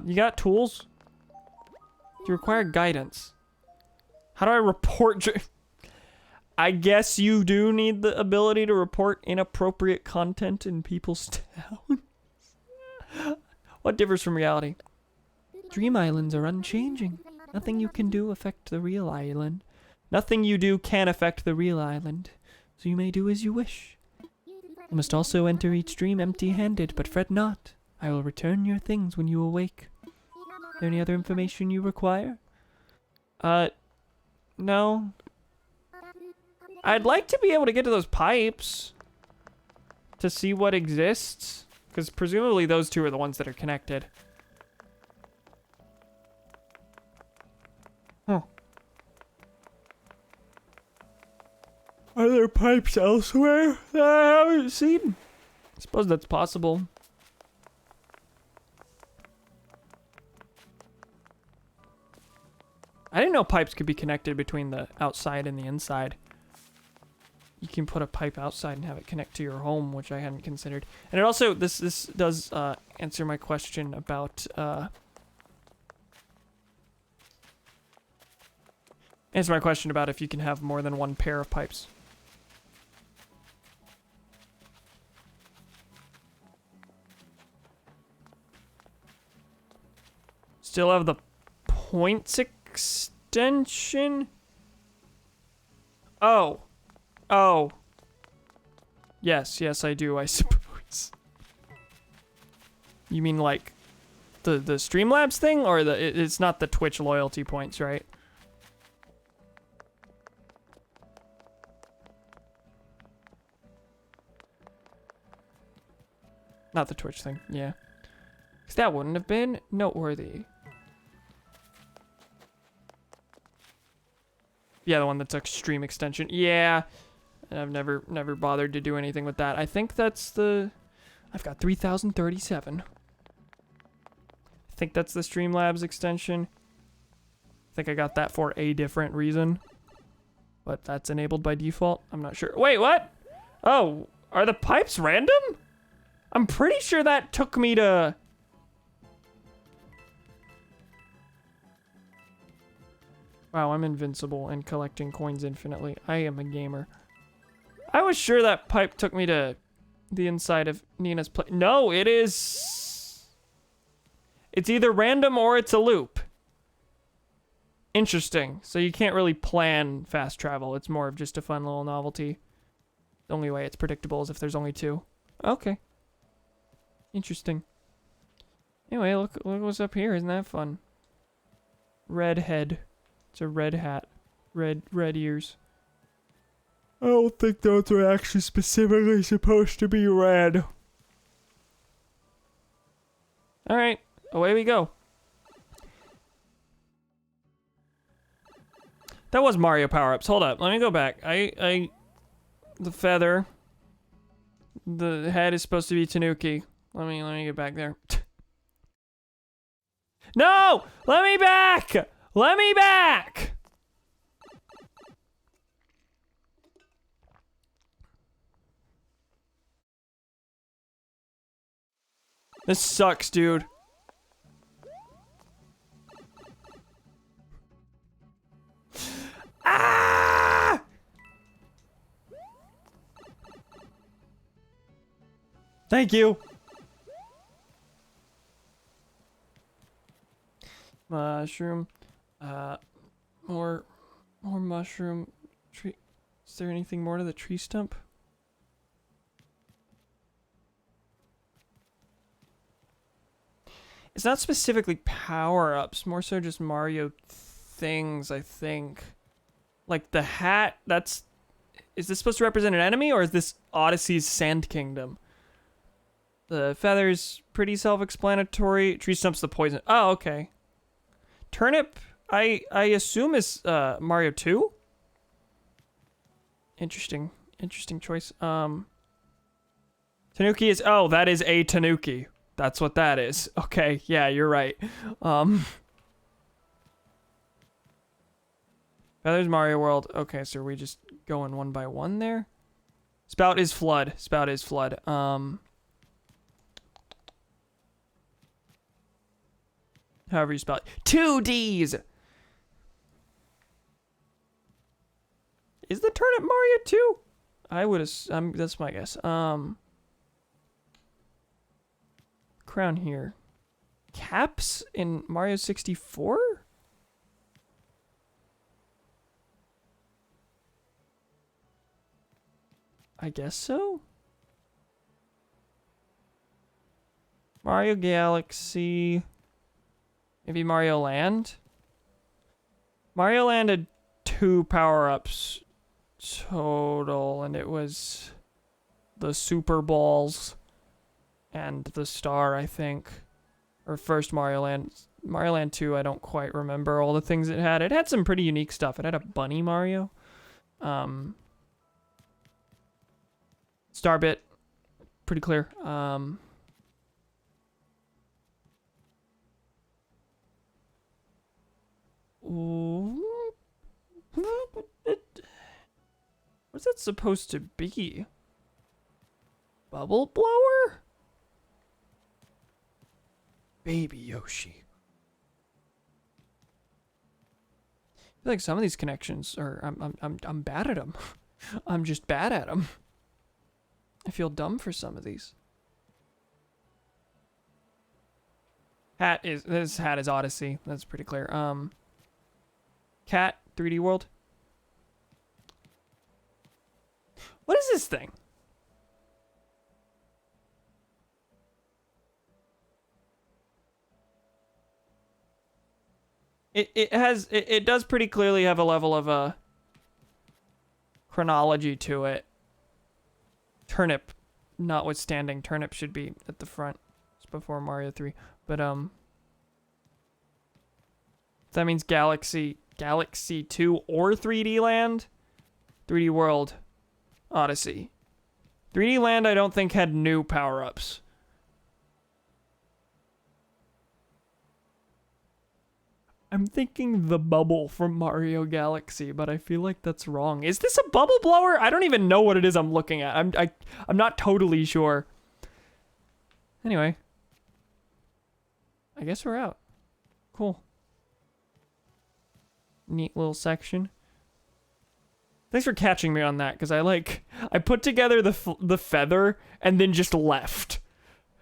you got tools? You require guidance. How do I report? I guess you do need the ability to report inappropriate content in people's towns. What differs from reality? Dream islands are unchanging. Nothing you can do affect the real island. Nothing you do can affect the real island. So you may do as you wish. You must also enter each dream empty-handed, but fret not. I will return your things when you awake. Is there any other information you require? No. I'd like to be able to get to those pipes to see what exists, because presumably those two are the ones that are connected. Huh. Are there pipes elsewhere that I haven't seen? I suppose that's possible. I didn't know pipes could be connected between the outside and the inside. You can put a pipe outside and have it connect to your home, which I hadn't considered. And it also, this does answer my question about Answer my question about if you can have more than one pair of pipes. Still have the points extension? Oh. Oh. Yes, yes I do, I suppose. You mean like the Streamlabs thing, or it's not the Twitch loyalty points, right? Not the Twitch thing, yeah. Because that wouldn't have been noteworthy. Yeah, the one that took stream extension. Yeah. I've never bothered to do anything with that. I think that's the... I've got 3037. I think that's the Streamlabs extension. I think I got that for a different reason. But that's enabled by default. I'm not sure. Wait, what? Oh, are the pipes random? I'm pretty sure that took me to... Wow, I'm invincible and collecting coins infinitely. I am a gamer. I was sure that pipe took me to the inside of Nina's place. No, it is... It's either random or it's a loop. Interesting. So you can't really plan fast travel. It's more of just a fun little novelty. The only way it's predictable is if there's only two. Okay. Interesting. Anyway, look what's up here. Isn't that fun? Red head. It's a red hat. Red ears. I don't think those are actually specifically supposed to be red. Alright, away we go. That was Mario power-ups. Hold up, let me go back. The feather. The head is supposed to be Tanuki. Let me get back there. No! Let me back! Let me back! This sucks, dude. Ah! Thank you. Mushroom. More mushroom. Tree. Is there anything more to the tree stump? It's not specifically power-ups, more so just Mario things, I think. Like the hat, that's... Is this supposed to represent an enemy, or is this Odyssey's Sand Kingdom? The feather's pretty self-explanatory. Tree stump's the poison. Oh, okay. Turnip, I assume is Mario 2? Interesting choice. Tanuki is... Oh, that is a Tanuki. That's what that is. Okay, yeah, you're right. Feathers Mario World. Okay, so are we just going one by one there? Spout is Flood. Spout is Flood. However you spell it. 2 Ds! Is the turnip Mario 2? I would assume... that's my guess. Crown here. Caps in Mario 64? I guess so. Mario Galaxy. Maybe Mario Land? Mario Land had 2 power-ups total, and it was the Super Balls and the star, I think. Or first Mario Land. Mario Land 2, I don't quite remember all the things it had. It had some pretty unique stuff. It had a bunny Mario. Starbit, pretty clear. What's that supposed to be? Bubble blower? Baby Yoshi. feel like some of these connections are I'm bad at them. I'm just bad at them. I feel dumb for some of these. This hat is Odyssey. That's pretty clear. Cat 3D World. What is this thing? It does pretty clearly have a level of chronology to it. Turnip notwithstanding, Turnip should be at the front. It's before Mario 3. But that means Galaxy 2 or 3D Land? 3D World Odyssey. 3D Land I don't think had new power-ups. I'm thinking the bubble from Mario Galaxy, but I feel like that's wrong. Is this a bubble blower? I don't even know what it is I'm looking at. I'm not totally sure. Anyway. I guess we're out. Cool. Neat little section. Thanks for catching me on that, because I put together the feather and then just left.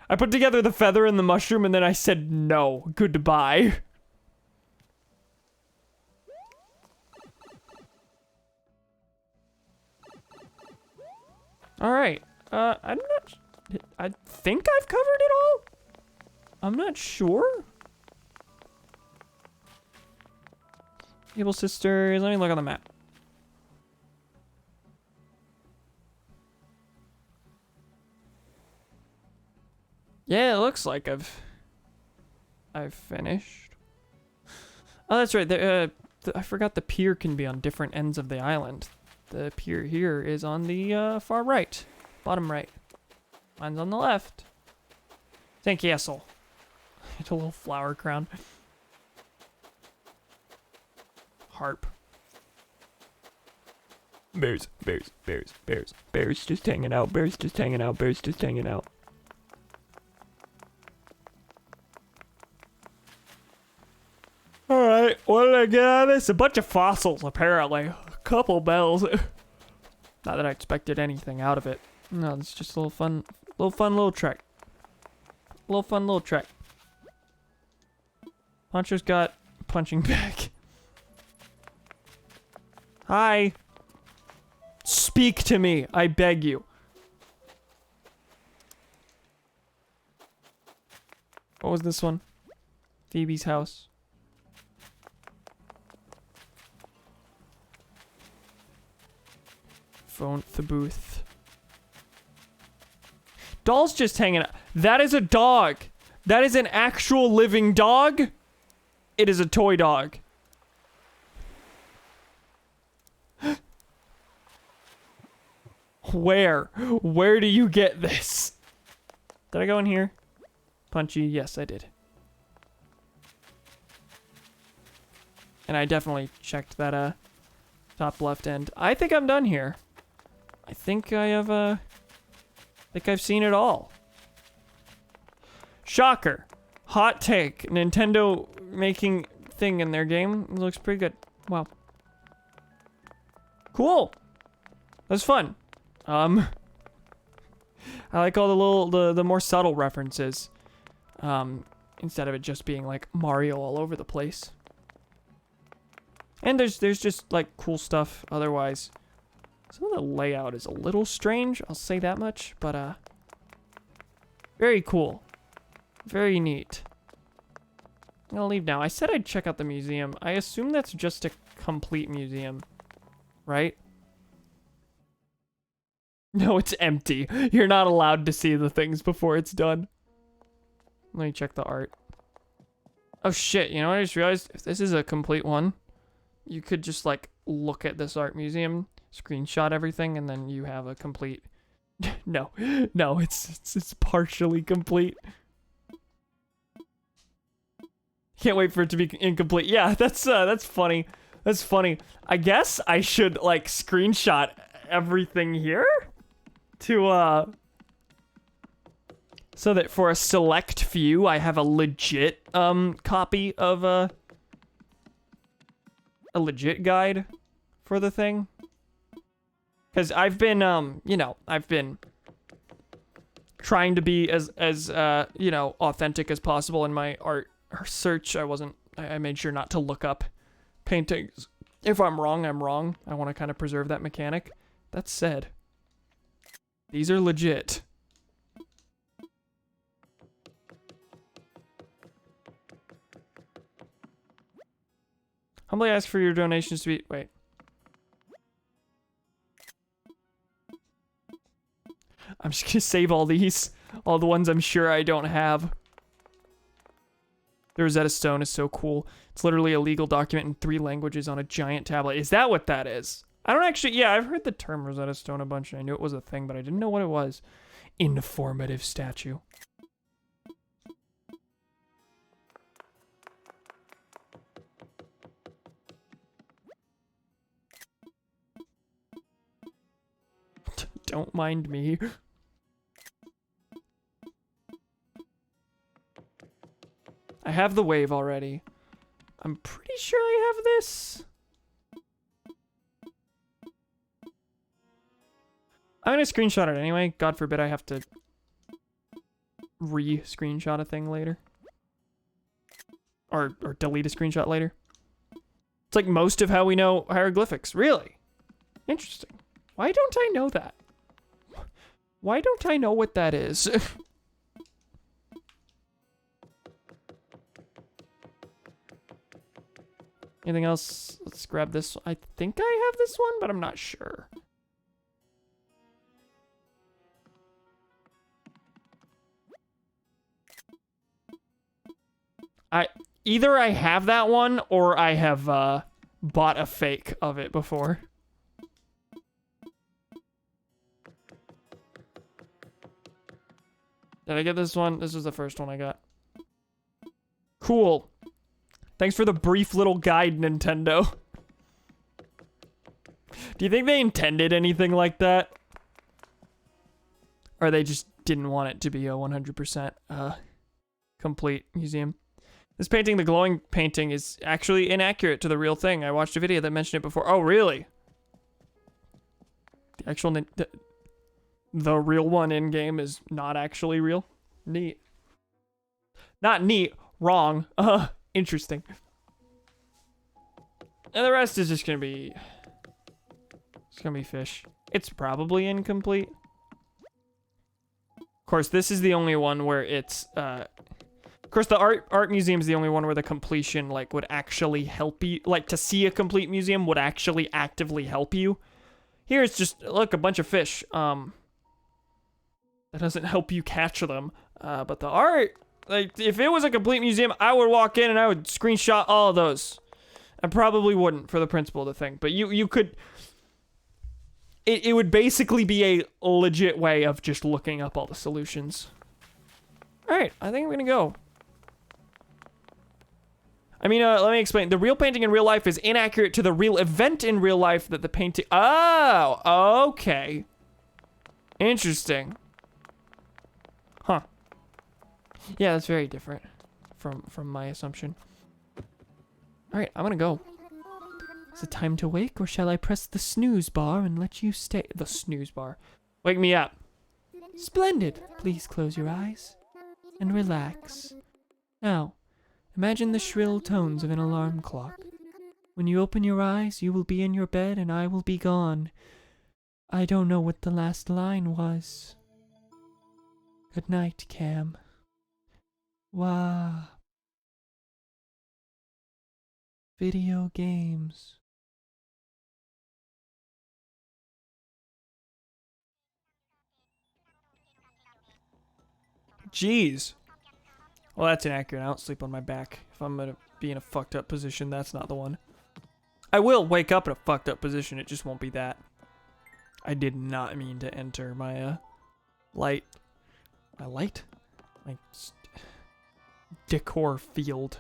I put together the feather and the mushroom and then I said no, goodbye. Alright, I think I've covered it all? I'm not sure. Evil Sisters, let me look on the map. Yeah, it looks like I've finished. Oh, that's right. I forgot the pier can be on different ends of the island. The pier here is on the far right, bottom right. Mine's on the left. Sandcastle. It's a little flower crown. Harp. Bears just hanging out, bears just hanging out, bears just hanging out. Alright, what did I get out of this? A bunch of fossils, apparently. A couple bells. Not that I expected anything out of it. No, it's just a little fun little trek. Fun little trek. Poncho's got punching bag. Hi. Speak to me, I beg you. What was this one? Phoebe's house. Phone the booth. Doll's just hanging out. That is a dog. That is an actual living dog. It is a toy dog. Where? Where do you get this? Did I go in here? Punchy, yes I did. And I definitely checked that top left end. I think I'm done here. I think I have I've seen it all. Shocker. Hot take. Nintendo making thing in their game. It looks pretty good. Wow. Cool. That was fun. I like all the more subtle references. Instead of it just being like Mario all over the place. And there's just like cool stuff otherwise. Some of the layout is a little strange, I'll say that much, but very cool. Very neat. I'm gonna leave now. I said I'd check out the museum. I assume that's just a complete museum, right? No, it's empty. You're not allowed to see the things before it's done. Let me check the art. Oh shit, you know what I just realized? If this is a complete one, you could just like look at this art museum, screenshot everything, and then you have a complete... No, it's partially complete. Can't wait for it to be incomplete. Yeah, that's funny. That's funny. I guess I should like screenshot everything here to so that for a select few I have a legit copy of a a legit guide for the thing. Because I've been, you know, I've been trying to be as you know, authentic as possible in my art search. I made sure not to look up paintings. If I'm wrong, I'm wrong. I want to kind of preserve that mechanic. That said, these are legit. Humbly ask for your donations to be... Wait. I'm just gonna save all these. All the ones I'm sure I don't have. The Rosetta Stone is so cool. It's literally a legal document in 3 languages on a giant tablet. Is that what that is? I don't actually... Yeah, I've heard the term Rosetta Stone a bunch. I knew it was a thing, but I didn't know what it was. Informative statue. Don't mind me. I have the wave already. I'm pretty sure I have this. I'm gonna screenshot it anyway. God forbid I have to re-screenshot a thing later. Or delete a screenshot later. It's like most of how we know hieroglyphics. Really? Interesting. Why don't I know that? Why don't I know what that is? Anything else? Let's grab this. I think I have this one, but I'm not sure. Either I have that one or I have bought a fake of it before. Did I get this one? This was the first one I got. Cool. Thanks for the brief little guide, Nintendo. Do you think they intended anything like that? Or they just didn't want it to be a 100% complete museum? This painting, the glowing painting, is actually inaccurate to the real thing. I watched a video that mentioned it before. Oh, really? The actual... The real one in-game is not actually real? Neat. Not neat. Wrong. Interesting. And the rest is just gonna be... It's gonna be fish. It's probably incomplete. Of course, this is the only one where it's... Of course, the art museum is the only one where the completion, like, would actually help you. Like, to see a complete museum would actually actively help you. Here it's just, look, a bunch of fish. That doesn't help you catch them. But the art, like, if it was a complete museum, I would walk in and I would screenshot all of those. I probably wouldn't for the principle of the thing. But you could... It would basically be a legit way of just looking up all the solutions. Alright, I think I'm gonna go. I mean, let me explain. The real painting in real life is inaccurate to the real event in real life that the painting... Oh, okay. Interesting. Huh. Yeah, that's very different from my assumption. Alright, I'm gonna go. Is it time to wake, or shall I press the snooze bar and let you stay? The snooze bar. Wake me up. Splendid. Please close your eyes and relax. Now, imagine the shrill tones of an alarm clock. When you open your eyes, you will be in your bed and I will be gone. I don't know what the last line was. Good night, Cam. Wow. Video games. Jeez. Well, that's inaccurate. I don't sleep on my back. If I'm gonna be in a fucked up position, that's not the one. I will wake up in a fucked up position. It just won't be that. I did not mean to enter my light. My light? My decor field.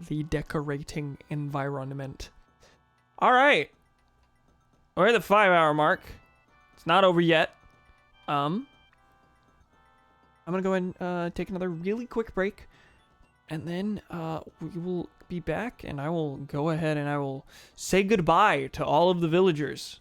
The decorating environment. All right. We're at the 5-hour mark. It's not over yet. I'm gonna go ahead and take another really quick break, and then we will be back, and I will go ahead and I will say goodbye to all of the villagers.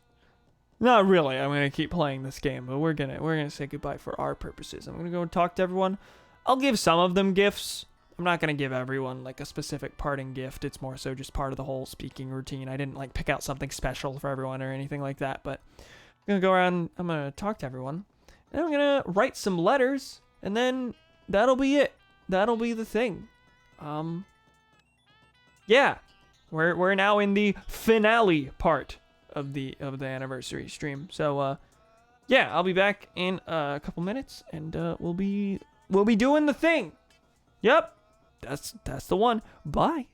Not really. I'm gonna keep playing this game, but we're gonna say goodbye for our purposes. I'm gonna go talk to everyone. I'll give some of them gifts. I'm not gonna give everyone like a specific parting gift. It's more so just part of the whole speaking routine. I didn't like pick out something special for everyone or anything like that. But I'm gonna go around. I'm gonna talk to everyone, and I'm gonna write some letters, and then that'll be it. That'll be the thing. Yeah, we're now in the finale part of the anniversary stream. So yeah, I'll be back in a couple minutes, and we'll be doing the thing. Yep, that's the one. Bye.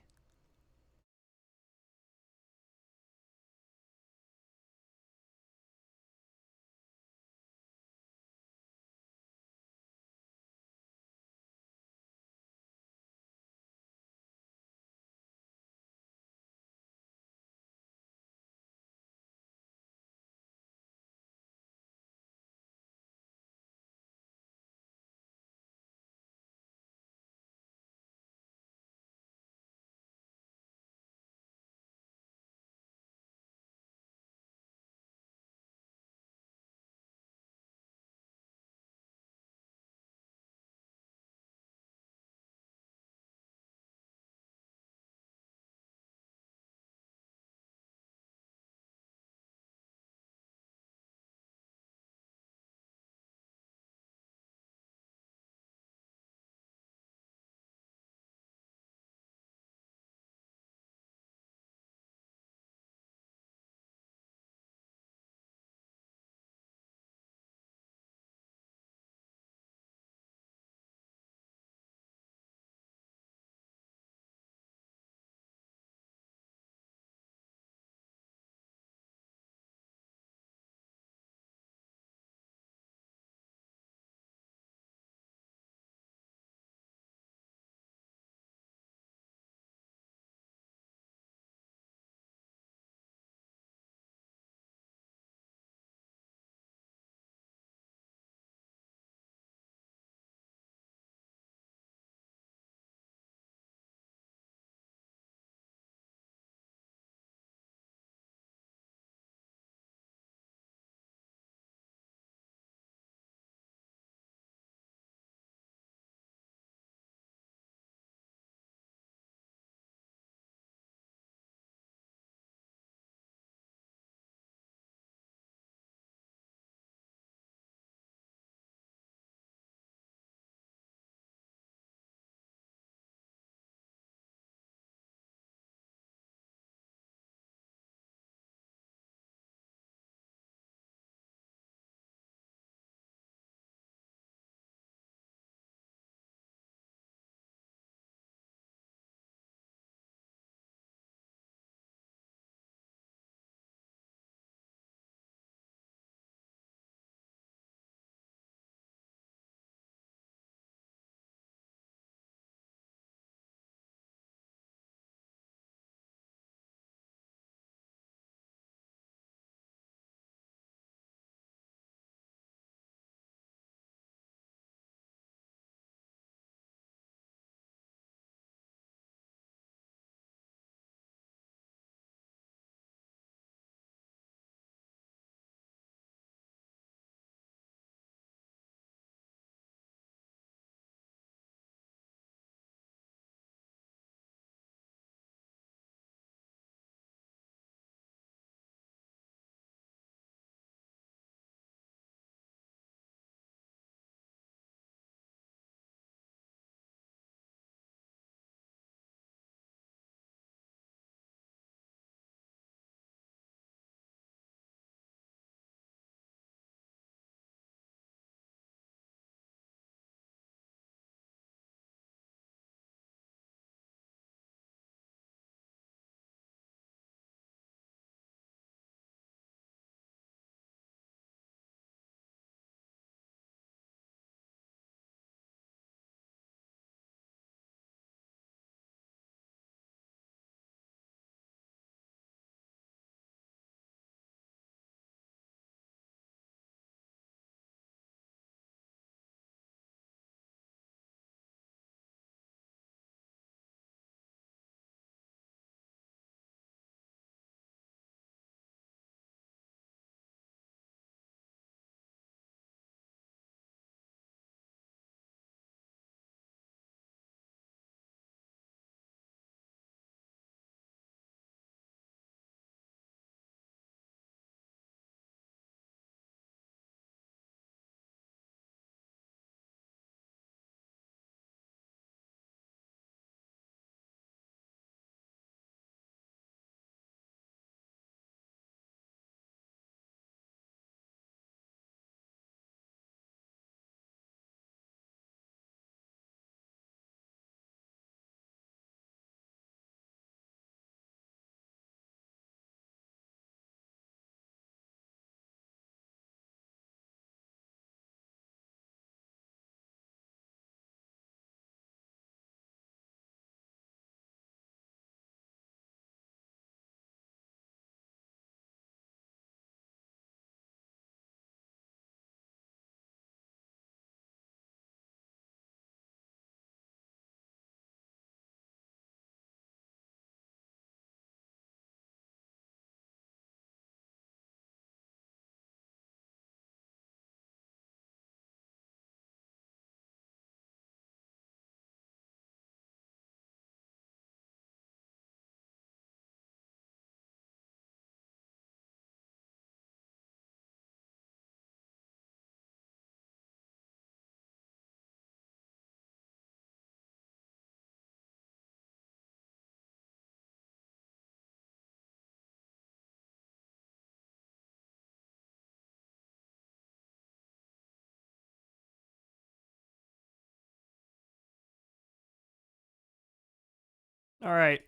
All right.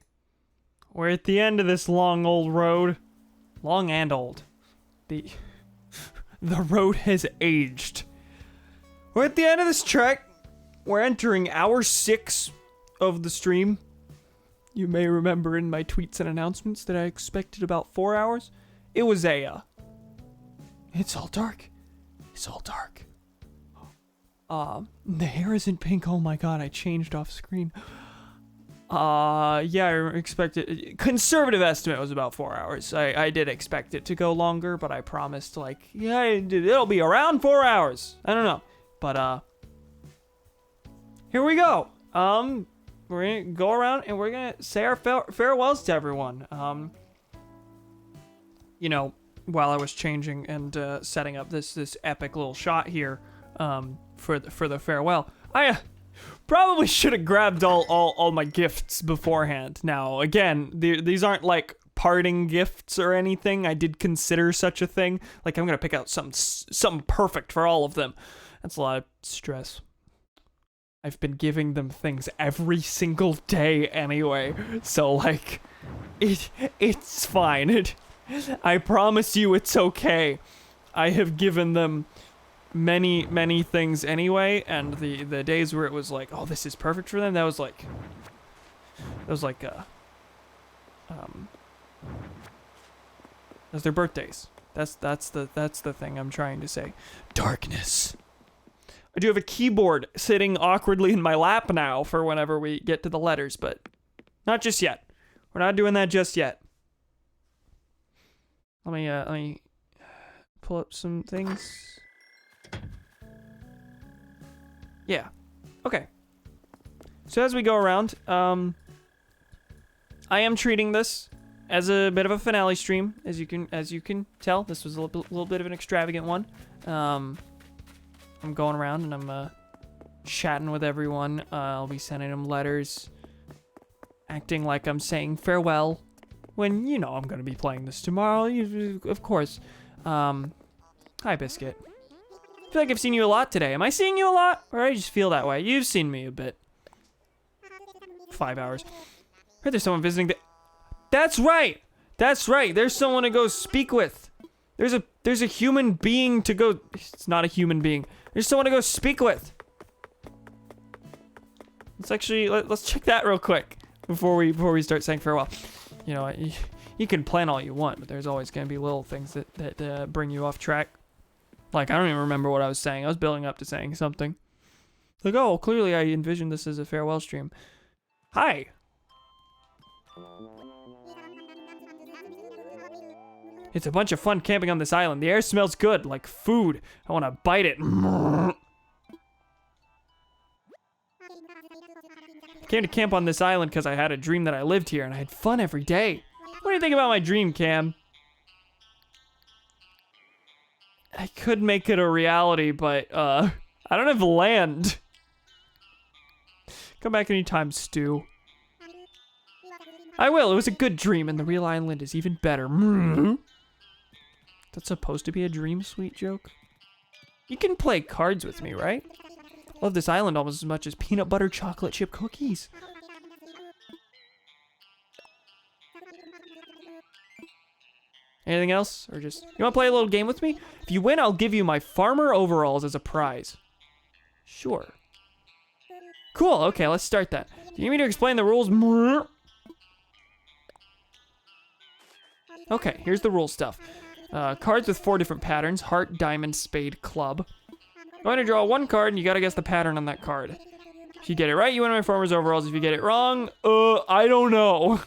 We're at the end of this long old road. Long and old. The road has aged. We're at the end of this trek. We're entering hour 6 of the stream. You may remember in my tweets and announcements that I expected about 4 hours. It was it's all dark. It's all dark. The hair isn't pink. Oh my god, I changed off screen. Yeah, I expected... Conservative estimate was about 4 hours. I did expect it to go longer, but I promised, like, yeah, it'll be around 4 hours. I don't know. But, here we go. We're gonna go around and we're gonna say our farewells to everyone. You know, while I was changing and, setting up this epic little shot here, for the farewell, I, probably should have grabbed all my gifts beforehand. Now, again, these aren't like parting gifts or anything. I did consider such a thing. Like, I'm gonna pick out something perfect for all of them. That's a lot of stress. I've been giving them things every single day anyway, so like, it's fine. I promise you it's okay. I have given them many things anyway, and the days where it was like, oh, this is perfect for them, that was like those their birthdays. That's the thing I'm trying to say. Darkness. I do have a keyboard sitting awkwardly in my lap now for whenever we get to the letters, but not just yet. We're not doing that just yet. Let me pull up some things. Yeah. Okay. So as we go around, I am treating this as a bit of a finale stream, as you can tell. This was a little bit of an extravagant one. I'm going around and I'm chatting with everyone. I'll be sending them letters, acting like I'm saying farewell, when you know I'm gonna be playing this tomorrow. Of course. Hi, Biscuit. I feel like I've seen you a lot today. Am I seeing you a lot? Or I just feel that way? You've seen me a bit. 5 hours. Heard there's someone visiting That's right! That's right! There's someone to go speak with. There's a human being to go... It's not a human being. There's someone to go speak with. Let's actually... Let's check that real quick before we start saying farewell. You know, you can plan all you want, but there's always going to be little things that bring you off track. Like, I don't even remember what I was saying. I was building up to saying something. Like, oh, clearly I envisioned this as a farewell stream. Hi. It's a bunch of fun camping on this island. The air smells good, like food. I want to bite it. I came to camp on this island because I had a dream that I lived here and I had fun every day. What do you think about my dream, Cam? I could make it a reality, but, I don't have land. Come back anytime, Stu. I will. It was a good dream, and the real island is even better. That's supposed to be a dream, sweet joke? You can play cards with me, right? Love this island almost as much as peanut butter chocolate chip cookies. Anything else? Or just... You want to play a little game with me? If you win, I'll give you my farmer overalls as a prize. Sure. Cool, okay, let's start that. Do you need me to explain the rules? Okay, here's the rule stuff. Cards with 4 different patterns. Heart, diamond, spade, club. I'm going to draw one card, and you gotta guess the pattern on that card. If you get it right, you win my farmer's overalls. If you get it wrong, I don't know.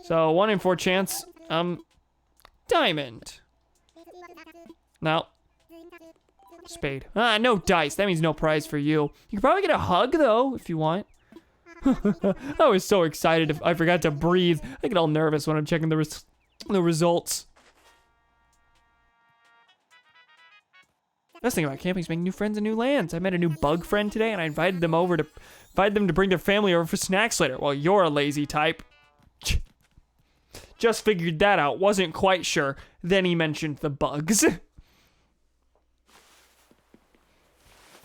So, 1 in 4 chance. Diamond. No. Spade. No dice. That means no prize for you. You can probably get a hug, though, if you want. I was so excited I forgot to breathe. I get all nervous when I'm checking the results. Best thing about camping is making new friends and new lands. I met a new bug friend today, and I invited them to bring their family over for snacks later. Well, you're a lazy type. Just figured that out. Wasn't quite sure. Then he mentioned the bugs. The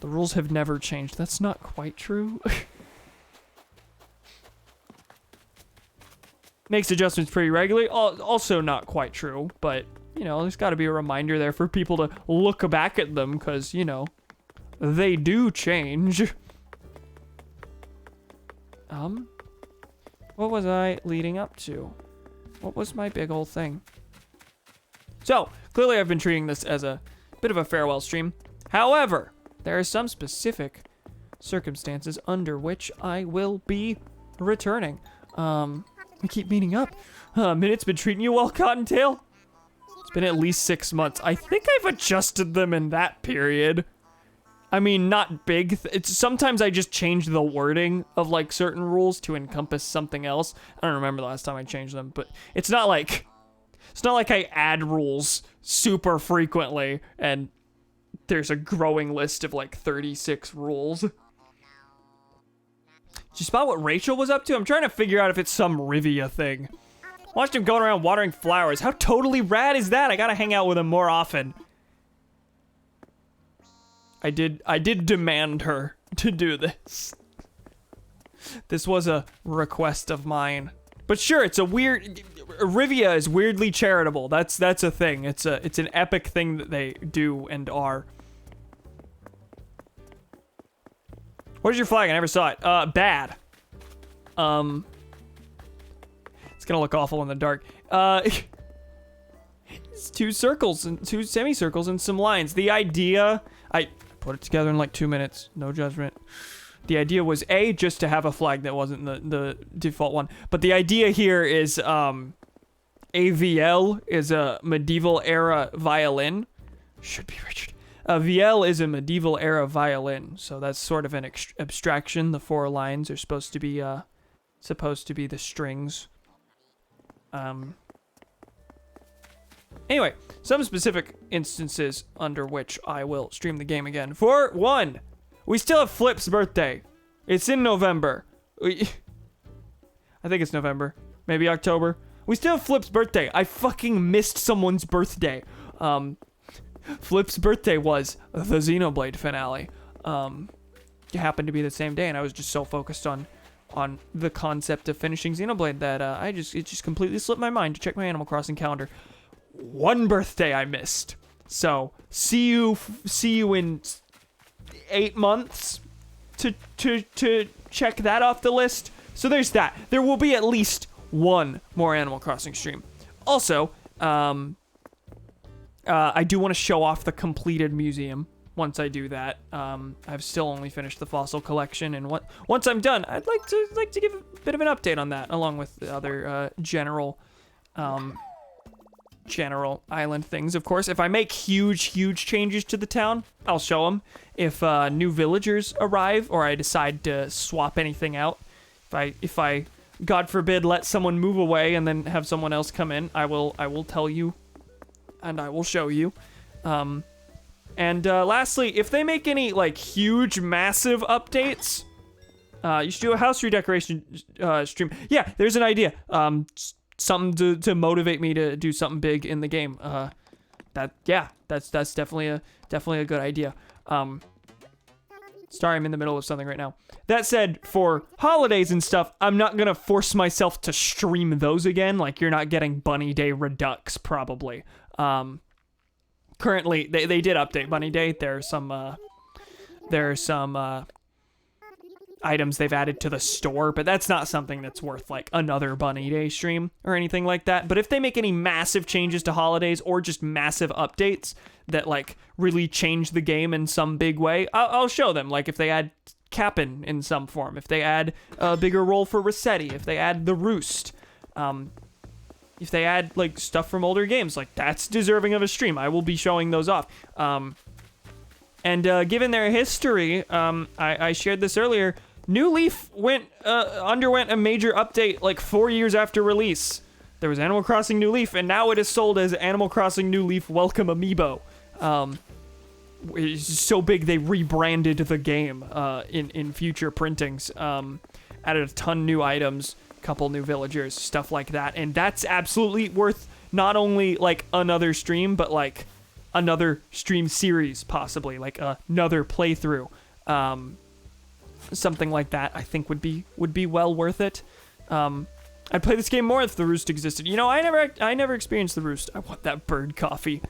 rules have never changed. That's not quite true. makes adjustments pretty regularly. Also not quite true, but, you know, there's got to be a reminder there for people to look back at them, because, you know, they do change. What was I leading up to? What was my big old thing? So, clearly I've been treating this as a bit of a farewell stream. However, there are some specific circumstances under which I will be returning. We keep meeting up. Minute's been treating you well, Cottontail? It's been at least 6 months. I think I've adjusted them in that period. I mean, not big. It's sometimes I just change the wording of like certain rules to encompass something else. I don't remember the last time I changed them, but it's not like I add rules super frequently and there's a growing list of like 36 rules. Did you spot what Rachel was up to? I'm trying to figure out if it's some Rivia thing. Watched him going around watering flowers. How totally rad is that? I gotta hang out with him more often. I did demand her to do this. This was a request of mine. But sure, it's a weird... Rivia is weirdly charitable. That's a thing. It's an epic thing that they do and are. What is your flag? I never saw it. Bad. It's gonna look awful in the dark. It's 2 circles and 2 semicircles and some lines. The idea... I put it together in like 2 minutes. No judgment. The idea was A, just to have a flag that wasn't the default one. But the idea here is AVL is a medieval era violin. Should be Richard. A VL is a medieval era violin. So that's sort of an abstraction. The 4 lines are supposed to be the strings. Anyway, some specific instances under which I will stream the game again. For 1, we still have Flip's birthday. It's in November. I think it's November. Maybe October. We still have Flip's birthday. I fucking missed someone's birthday. Flip's birthday was the Xenoblade finale. It happened to be the same day, and I was just so focused on the concept of finishing Xenoblade that it just completely slipped my mind to check my Animal Crossing calendar. 1 birthday I missed. So see you in 8 months to check that off the list. So there's that. There will be at least 1 more Animal Crossing stream. Also, I do want to show off the completed museum. Once I do that, I've still only finished the fossil collection, and once I'm done, I'd like to give a bit of an update on that, along with the other general island things. Of course, if I make huge changes to the town, I'll show them. If new villagers arrive, or I decide to swap anything out, if I God forbid let someone move away and then have someone else come in, I will tell you, and I will show you. And lastly, if they make any like huge massive updates, you should do a house redecoration stream. Yeah, there's an idea. Something to motivate me to do something big in the game. That's definitely a good idea. Sorry, I'm in the middle of something right now. That said, for holidays and stuff, I'm not gonna force myself to stream those again. Like, you're not getting Bunny Day Redux, probably. Currently, they did update Bunny Day. There are some items they've added to the store, but that's not something that's worth like another Bunny Day stream or anything like that. But if they make any massive changes to holidays or just massive updates that like really change the game in some big way, I'll show them. Like if they add Cap'n in some form, if they add a bigger role for Rossetti, if they add the Roost, if they add like stuff from older games, like that's deserving of a stream. I will be showing those off. And given their history, I shared this earlier. New Leaf underwent a major update like 4 years after release. There was Animal Crossing New Leaf, and now it is sold as Animal Crossing New Leaf Welcome Amiibo. It's so big they rebranded the game in future printings. Added a ton new items, couple new villagers, stuff like that, and that's absolutely worth not only like another stream, but like another stream series, possibly like another playthrough. Something like that I think would be well worth it. I'd play this game more if the Roost existed. You know, I never experienced the Roost. I want that bird coffee.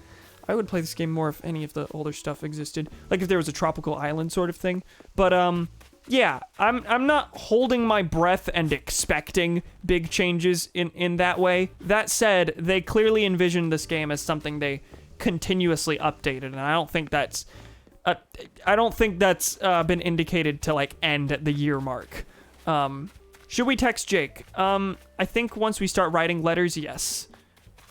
I would play this game more if any of the older stuff existed. Like if there was a tropical island sort of thing. But, yeah, I'm not holding my breath and expecting big changes in that way. That said, they clearly envisioned this game as something they continuously updated, and I don't think that's been indicated to like end at the year mark. Should we text Jake? I think once we start writing letters, yes.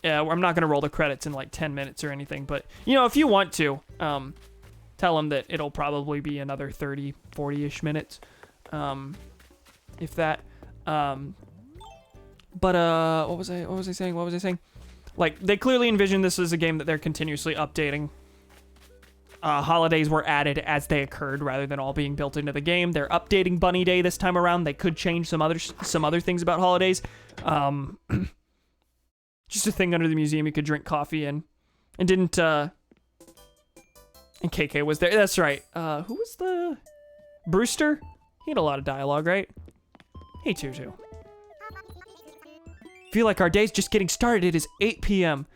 I'm not gonna roll the credits in like 10 minutes or anything, but you know, if you want to, tell him that it'll probably be another 30, 40-ish minutes, if that. But what was I saying? Like, they clearly envisioned this as a game that they're continuously updating. Holidays were added as they occurred rather than all being built into the game. They're updating Bunny Day this time around. They could change some other things about holidays. Just a thing under the museum you could drink coffee in. And didn't, and KK was there. That's right. Who was the... Brewster? He had a lot of dialogue, right? Hey, Tutu. Feel like our day's just getting started. It is 8 p.m.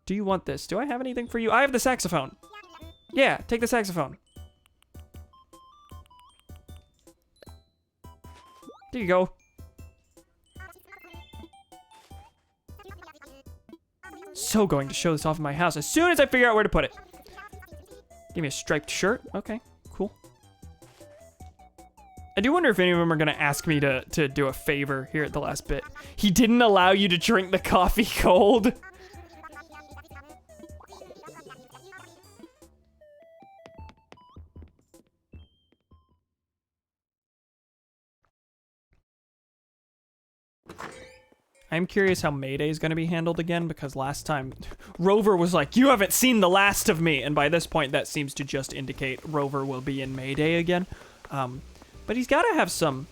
Do you want this? Do I have anything for you? I have the saxophone. Yeah, take the saxophone. There you go. So going to show this off in my house as soon as I figure out where to put it. Give me a striped shirt. Okay, cool. I do wonder if any of them are going to ask me to do a favor here at the last bit. He didn't allow you to drink the coffee cold. I'm curious how Mayday is going to be handled again, because last time Rover was like, you haven't seen the last of me, and by this point that seems to just indicate Rover will be in Mayday again. But he's got to have some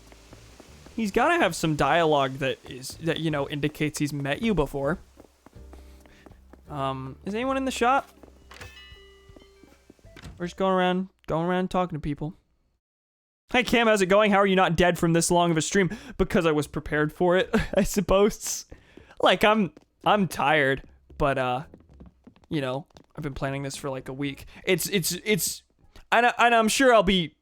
dialogue that you know indicates he's met you before. Is anyone in the shop? We're just going around talking to people. Hey Cam, how's it going? How are you not dead from this long of a stream? Because I was prepared for it, I suppose. Like I'm tired, but you know, I've been planning this for like a week. And I'm sure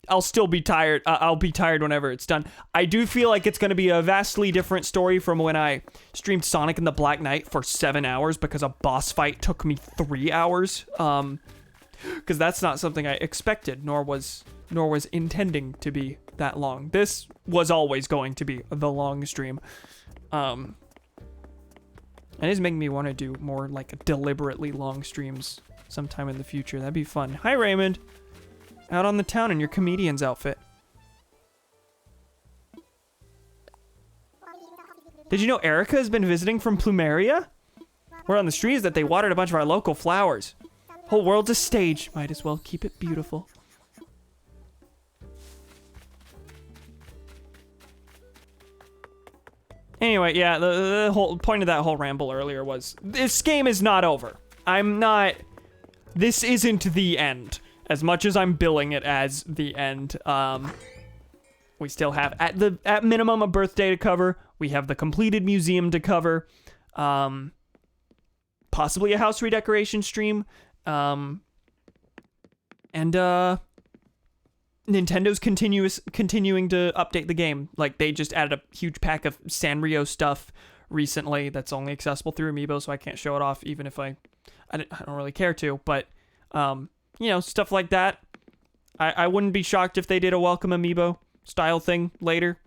I'll still be tired. I'll be tired whenever it's done. I do feel like it's going to be a vastly different story from when I streamed Sonic and the Black Knight for 7 hours because a boss fight took me 3 hours. Because that's not something I expected, nor was intending to be that long. This was always going to be the long stream. And it's making me want to do more like deliberately long streams sometime in the future. That'd be fun. Hi Raymond. Out on the town in your comedian's outfit. Did you know Erica has been visiting from Plumeria? Word on the street is that they watered a bunch of our local flowers. Whole world's a stage. Might as well keep it beautiful. Anyway, yeah, the whole point of that whole ramble earlier was this game is not over. This isn't the end. As much as I'm billing it as the end, we still have at minimum a birthday to cover. We have the completed museum to cover, possibly a house redecoration stream, and Nintendo's continuing to update the game. Like they just added a huge pack of Sanrio stuff recently that's only accessible through Amiibo, so I can't show it off even if I don't really care to. But you know, stuff like that. I wouldn't be shocked if they did a welcome Amiibo style thing later.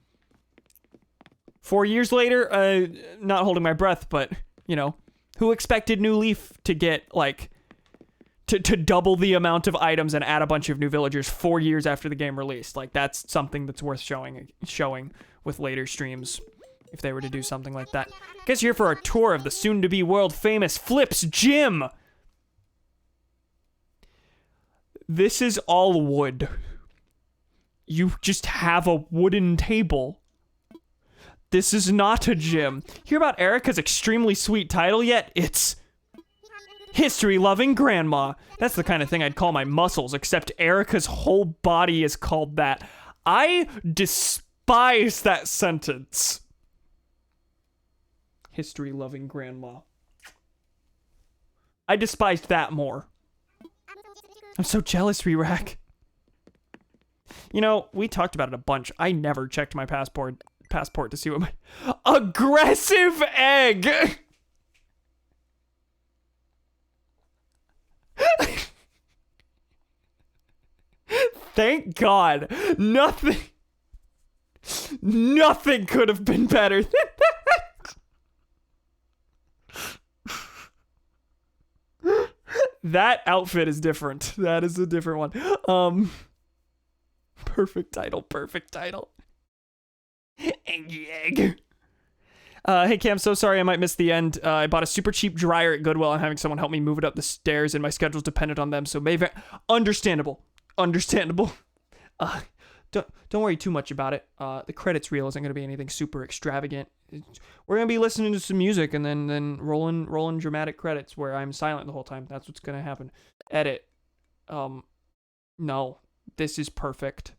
4 years later, not holding my breath, but, you know, who expected New Leaf to get, like, to double the amount of items and add a bunch of new villagers 4 years after the game released? Like, that's something that's worth showing with later streams if they were to do something like that. Guess you're here for a tour of the soon-to-be world-famous Flips Gym! This is all wood. You just have a wooden table. This is not a gym. Hear about Erica's extremely sweet title yet? It's History-Loving Grandma. That's the kind of thing I'd call my muscles, except Erica's whole body is called that. I despise despise that sentence. History-loving grandma. I despised that more. I'm so jealous, Re-Rack. You know, we talked about it a bunch. I never checked my passport to see what my... Aggressive egg! Thank God. Nothing could have been better than that. That outfit is different. That is a different one. Perfect title. Eggy egg. Hey Cam, so sorry I might miss the end. I bought a super cheap dryer at Goodwill and having someone help me move it up the stairs and my schedule's dependent on them, so maybe... Understandable. Don't worry too much about it. The credits reel isn't gonna be anything super extravagant. We're gonna be listening to some music and then rolling dramatic credits where I'm silent the whole time. That's what's gonna happen. Edit. No. This is perfect.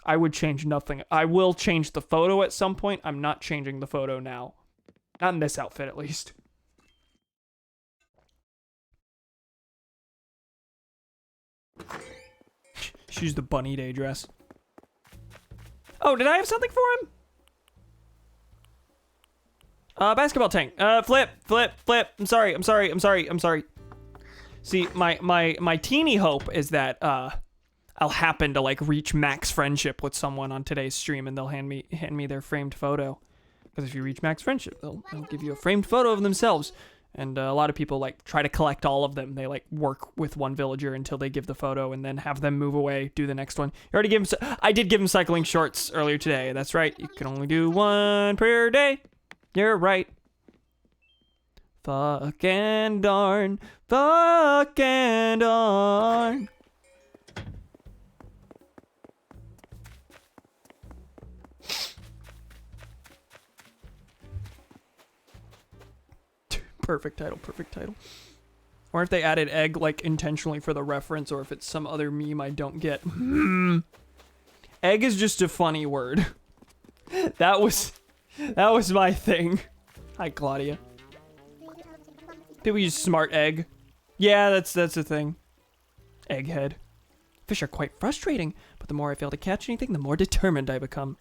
I would change nothing. I will change the photo at some point. I'm not changing the photo now. Not in this outfit, at least. She's the bunny day dress. Oh, did I have something for him? Basketball tank. Flip. I'm sorry. See, my teeny hope is that, I'll happen to like reach max friendship with someone on today's stream and they'll hand me their framed photo. Because if you reach max friendship, they'll give you a framed photo of themselves. And a lot of people like try to collect all of them. They like work with one villager until they give the photo and then have them move away, do the next one. You already gave him, I did give him cycling shorts earlier today. That's right. You can only do one per day. You're right. Fucking darn. Perfect title. Or if they added egg, like, intentionally for the reference, or if it's some other meme I don't get. Egg is just a funny word. That was my thing. Hi, Claudia. People use smart egg. Yeah, that's a thing. Egghead. Fish are quite frustrating, but the more I fail to catch anything, the more determined I become.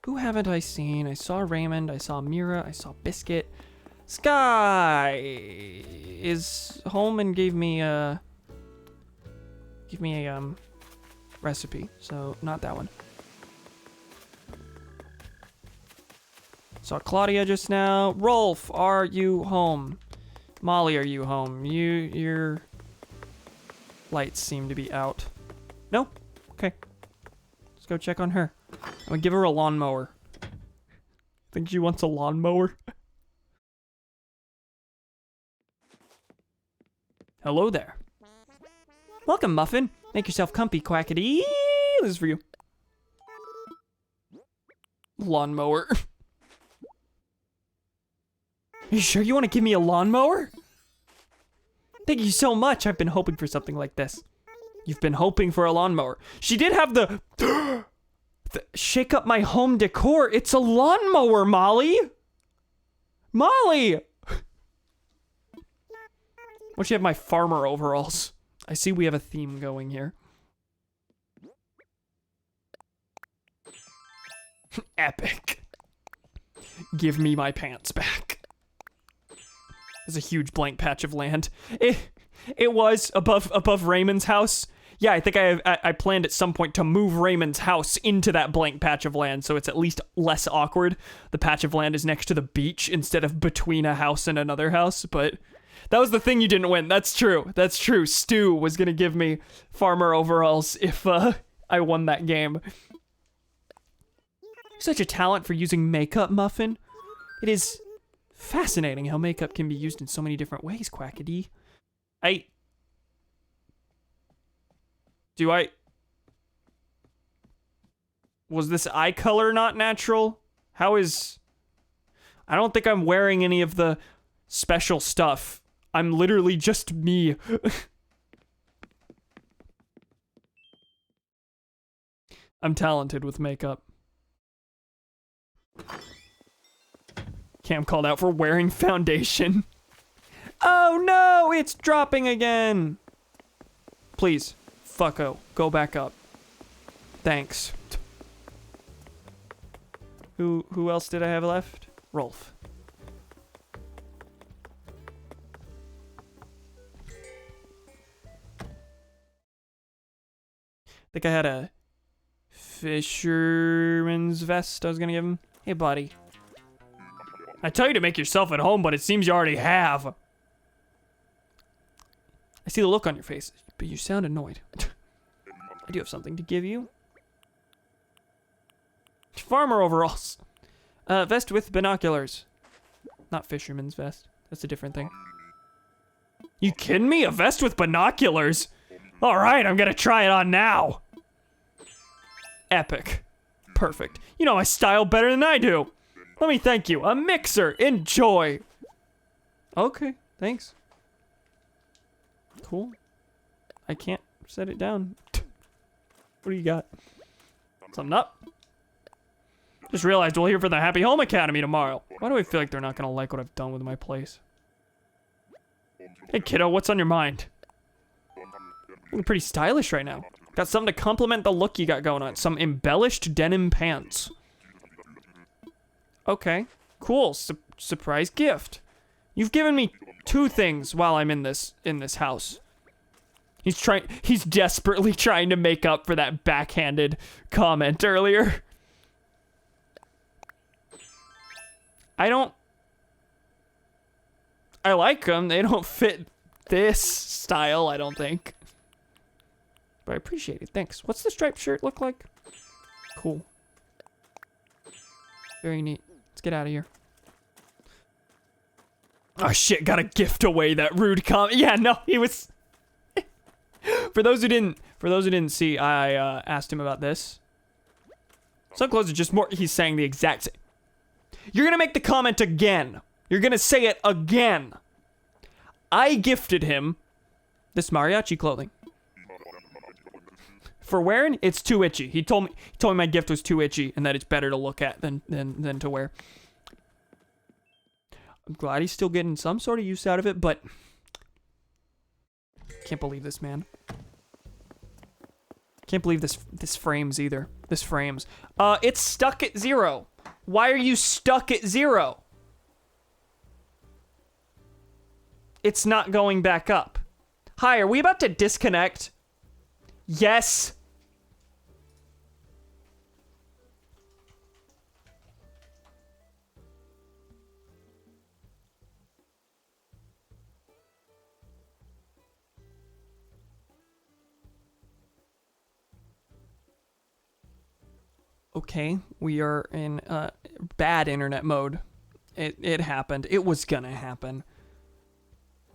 Who haven't I seen? I saw Raymond, I saw Mira, I saw Biscuit. Sky is home and gave me a recipe, so not that one. Saw Claudia just now. Rolf, are you home? Molly, are you home? Your lights seem to be out. No? Okay. Let's go check on her. I'm gonna give her a lawnmower. Think she wants a lawnmower? Hello there. Welcome, Muffin. Make yourself comfy, Quackity. This is for you. Lawnmower. Are you sure you want to give me a lawnmower? Thank you so much. I've been hoping for something like this. You've been hoping for a lawnmower. She did have the shake up my home decor. It's a lawnmower, Molly. Molly! Why don't you have my farmer overalls? I see we have a theme going here. Epic. Give me my pants back. There's a huge blank patch of land. It was above Raymond's house. Yeah, I think I planned at some point to move Raymond's house into that blank patch of land, so it's at least less awkward. The patch of land is next to the beach instead of between a house and another house, but that was the thing you didn't win. That's true. Stu was gonna give me farmer overalls if I won that game. Such a talent for using makeup, Muffin. It is fascinating how makeup can be used in so many different ways, Quackity. Was this eye color not natural? I don't think I'm wearing any of the special stuff. I'm literally just me. I'm talented with makeup. Cam called out for wearing foundation. Oh no, it's dropping again. Please, fucko, go back up. Thanks. Who else did I have left? Rolf. I think I had a fisherman's vest I was gonna give him. Hey, buddy. I tell you to make yourself at home, but it seems you already have. I see the look on your face, but you sound annoyed. I do have something to give you. Farmer overalls. Vest with binoculars. Not fisherman's vest. That's a different thing. You kidding me? A vest with binoculars? All right, I'm gonna try it on now. Epic. Perfect. You know my style better than I do. Let me thank you. A mixer. Enjoy. Okay, thanks. Cool. I can't set it down. What do you got? Something up? Just realized we'll hear from the Happy Home Academy tomorrow. Why do I feel like they're not gonna like what I've done with my place? Hey kiddo, what's on your mind? Looking pretty stylish right now. Got something to complement the look you got going on. Some embellished denim pants. Okay, cool. Surprise gift. You've given me 2 things while I'm in this house. He's desperately trying to make up for that backhanded comment earlier. I like them. They don't fit this style, I don't think. But I appreciate it. Thanks. What's the striped shirt look like? Cool. Very neat. Let's get out of here. Oh shit, gotta gift away that rude comment. Yeah, no, he was... For those who didn't see, I asked him about this. Some clothes are just more... He's saying the exact same. You're gonna make the comment again. You're gonna say it again. I gifted him this mariachi clothing. For wearing, it's too itchy. He told me my gift was too itchy and that it's better to look at than to wear. I'm glad he's still getting some sort of use out of it, but can't believe this, man. Can't believe this frames either. This frames. It's stuck at 0. Why are you stuck at 0? It's not going back up. Hi, are we about to disconnect? Yes. Okay, we are in bad internet mode. It happened. It was gonna happen.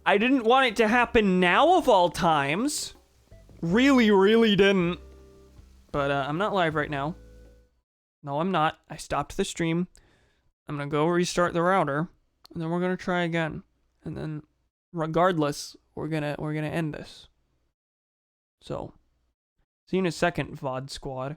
I didn't want it to happen now of all times. Really, really didn't. But I'm not live right now. No, I'm not. I stopped the stream. I'm gonna go restart the router, and then we're gonna try again. And then, regardless, we're gonna end this. So, see you in a second, VOD squad.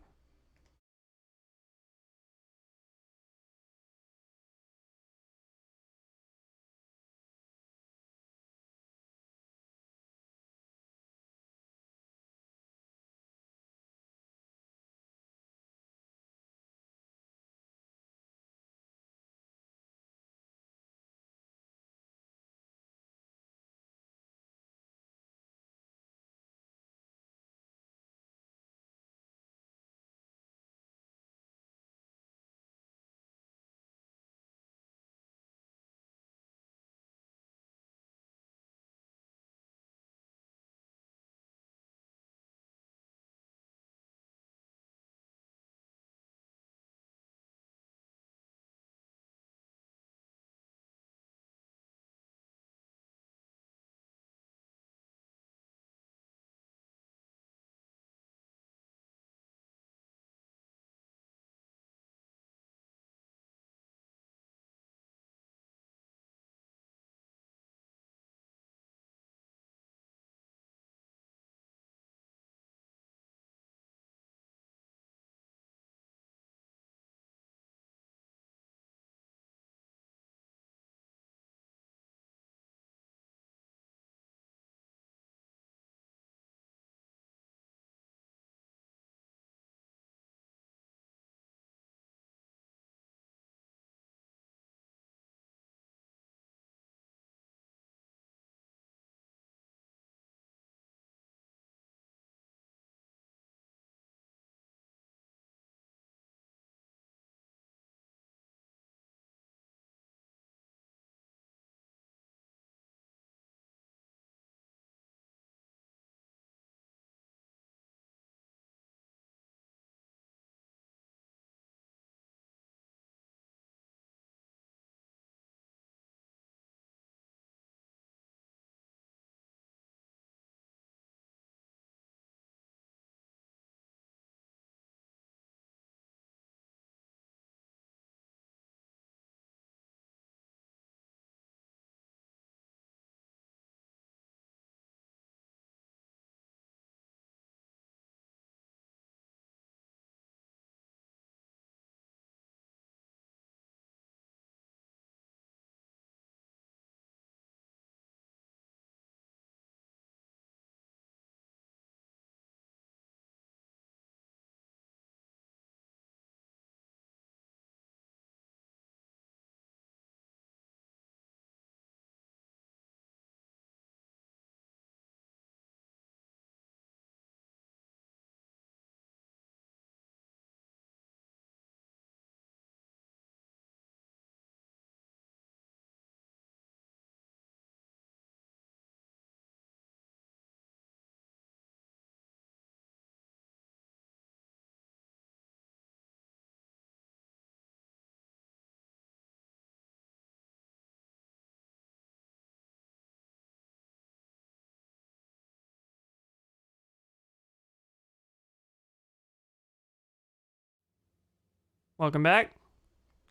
Welcome back.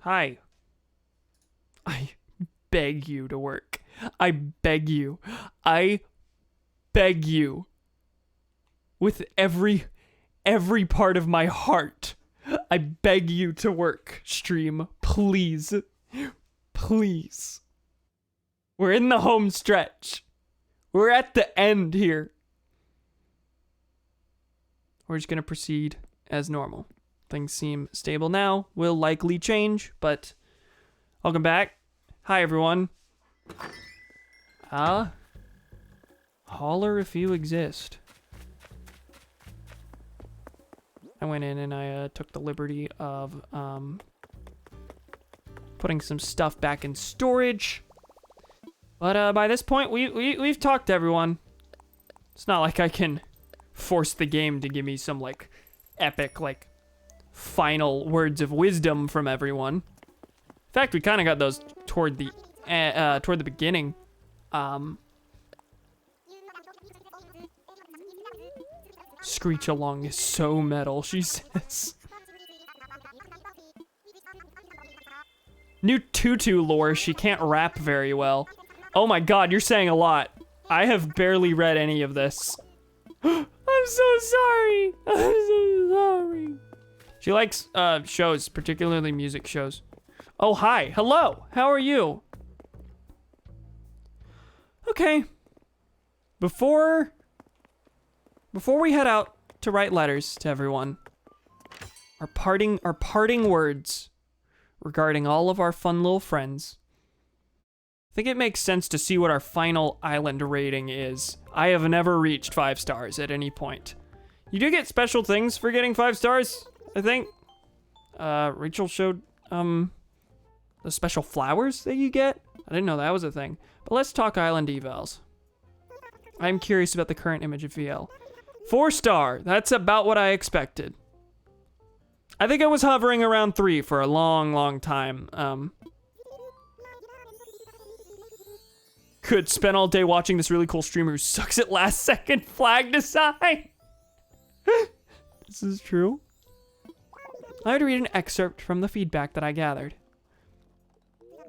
Hi. I beg you to work. I beg you. I beg you. With every part of my heart. I beg you to work, stream. Please. Please. We're in the home stretch. We're at the end here. We're just gonna proceed as normal. Things seem stable now. Will likely change, but welcome back. Hi, everyone. Holler if you exist. I went in and I took the liberty of putting some stuff back in storage. But by this point, we've talked to everyone. It's not like I can force the game to give me some like epic like final words of wisdom from everyone. In fact, we kind of got those toward the beginning. Screech along is so metal, she says. New Tutu lore, she can't rap very well. Oh my god, you're saying a lot. I have barely read any of this. I'm so sorry. I'm so sorry. She likes shows, particularly music shows. Oh, hi. Hello. How are you? Okay. Before we head out to write letters to everyone, our parting words regarding all of our fun little friends, I think it makes sense to see what our final island rating is. I have never reached 5 stars at any point. You do get special things for getting 5 stars, I think. Rachel showed the special flowers that you get. I didn't know that was a thing. But let's talk island evals. I'm curious about the current image of VL. 4 star, that's about what I expected. I think I was hovering around 3 for a long time. Could spend all day watching this really cool streamer who sucks at last second flag design. This is true. I would read an excerpt from the feedback that I gathered.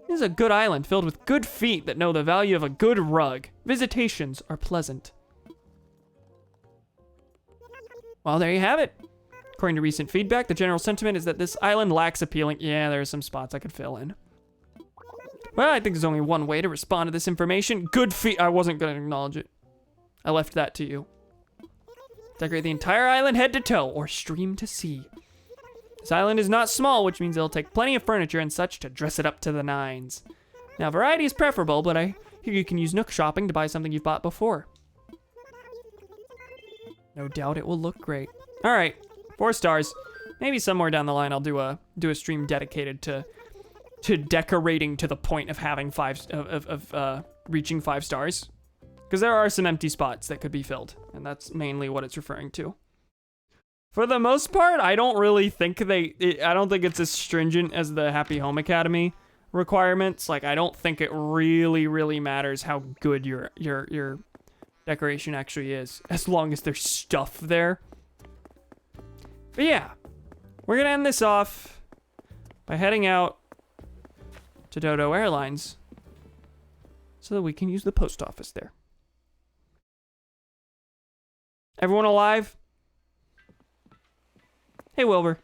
This is a good island filled with good feet that know the value of a good rug. Visitations are pleasant. Well, there you have it. According to recent feedback, the general sentiment is that this island lacks appealing. Yeah, there are some spots I could fill in. Well, I think there's only one way to respond to this information. Good feet. I wasn't going to acknowledge it. I left that to you. Decorate the entire island head to toe, or stream to sea. This island is not small, which means it'll take plenty of furniture and such to dress it up to the nines. Now, variety is preferable, but I hear you can use Nook shopping to buy something you've bought before. No doubt it will look great. All right, 4 stars. Maybe somewhere down the line I'll do a stream dedicated to decorating to the point of having reaching 5 stars, because there are some empty spots that could be filled, and that's mainly what it's referring to. For the most part, I don't really think I don't think it's as stringent as the Happy Home Academy requirements. Like, I don't think it really matters how good your decoration actually is, as long as there's stuff there. But yeah, we're gonna end this off by heading out to Dodo Airlines so that we can use the post office there. Everyone alive? Hey, Wilbur.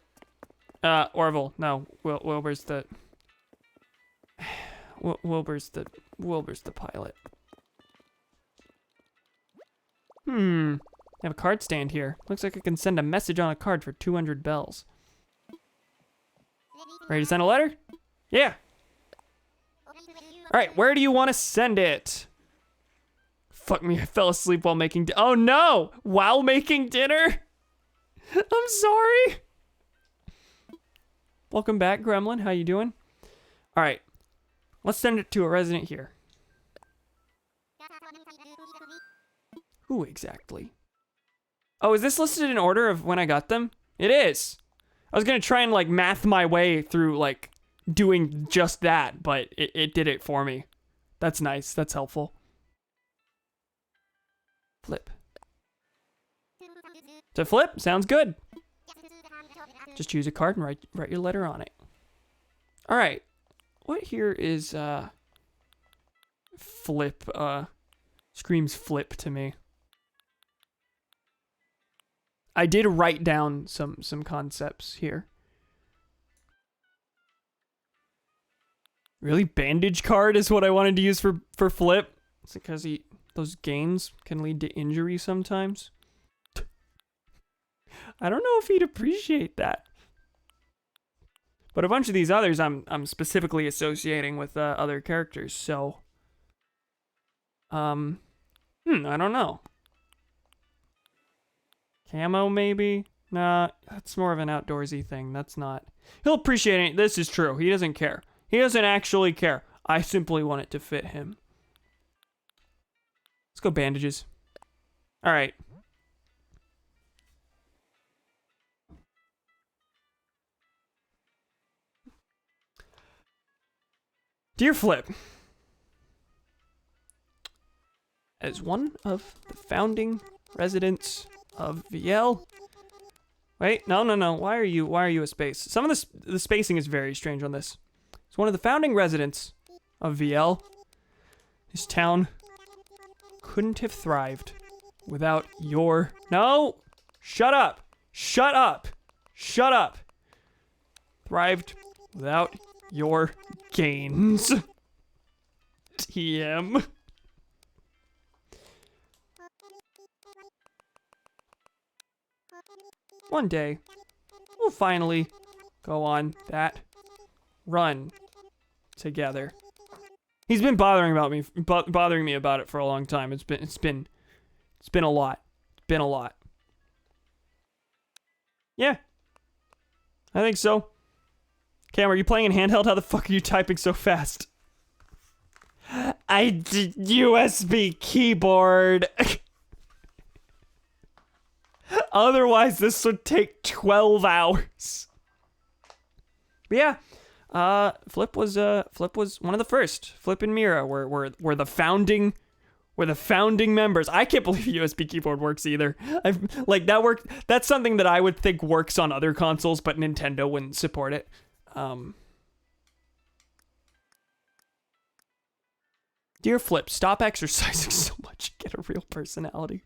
Orville. No, Wilbur's the... Wilbur's the pilot. I have a card stand here. Looks like I can send a message on a card for 200 bells. Ready to send a letter? Yeah. All right, where do you want to send it? Fuck me, I fell asleep while making oh no! While making dinner? I'm sorry. Welcome back, Gremlin. How you doing? All right, let's send it to a resident here. Who exactly? Oh, is this listed in order of when I got them? It is. I was gonna try and like math my way through like doing just that, but it did it for me. That's nice. That's helpful. Flip. To flip? Sounds good. Just choose a card and write your letter on it. All right. What here is flip? Screams flip to me. I did write down some concepts here. Really, bandage card is what I wanted to use for flip. It's because those gains can lead to injury sometimes. I don't know if he'd appreciate that. But a bunch of these others I'm specifically associating with other characters, so I don't know. Camo maybe? Nah, that's more of an outdoorsy thing. That's not. He'll appreciate it. This is true. He doesn't care. He doesn't actually care. I simply want it to fit him. Let's go bandages. All right. Dear Flip, as one of the founding residents of VL. Wait, no. Why are you a space? Some of the spacing is very strange on this. As one of the founding residents of VL, this town couldn't have thrived without your... No! Shut up! Shut up! Shut up! Thrived without your gains. TM. One day, we'll finally go on that run together. He's been bothering me about it for a long time. It's been a lot. It's been a lot. Yeah. I think so. Cam, are you playing in handheld? How the fuck are you typing so fast? I did USB keyboard. Otherwise, this would take 12 hours. But yeah, Flip was one of the first. Flip and Mira were the founding members. I can't believe USB keyboard works either. That's something that I would think works on other consoles, but Nintendo wouldn't support it. Dear Flip, stop exercising so much. Get a real personality.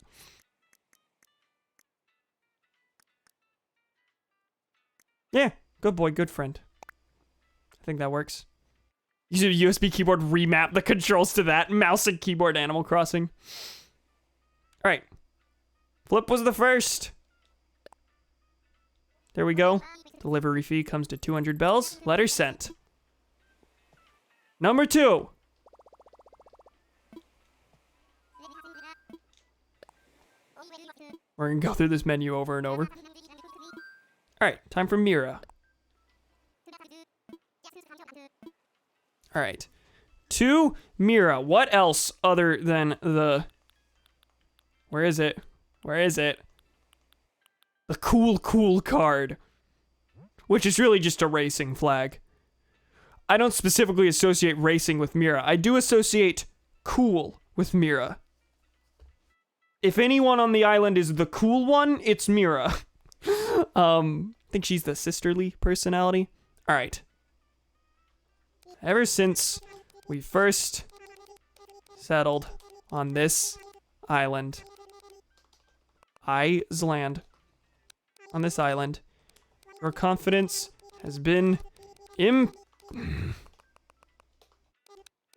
Yeah, good boy, good friend. I think that works. Use a USB keyboard, remap the controls to that. Mouse and keyboard, Animal Crossing. Alright. Flip was the first. There we go. Delivery fee comes to 200 bells. Letter sent. Number 2. We're gonna go through this menu over and over. Alright, time for Mira. Alright. To Mira. What else other than the... Where is it? Where is it? The cool card. Which is really just a racing flag. I don't specifically associate racing with Mira. I do associate cool with Mira. If anyone on the island is the cool one, it's Mira. I think she's the sisterly personality. Alright. Ever since we first settled on this island, Island, on this island, your confidence has been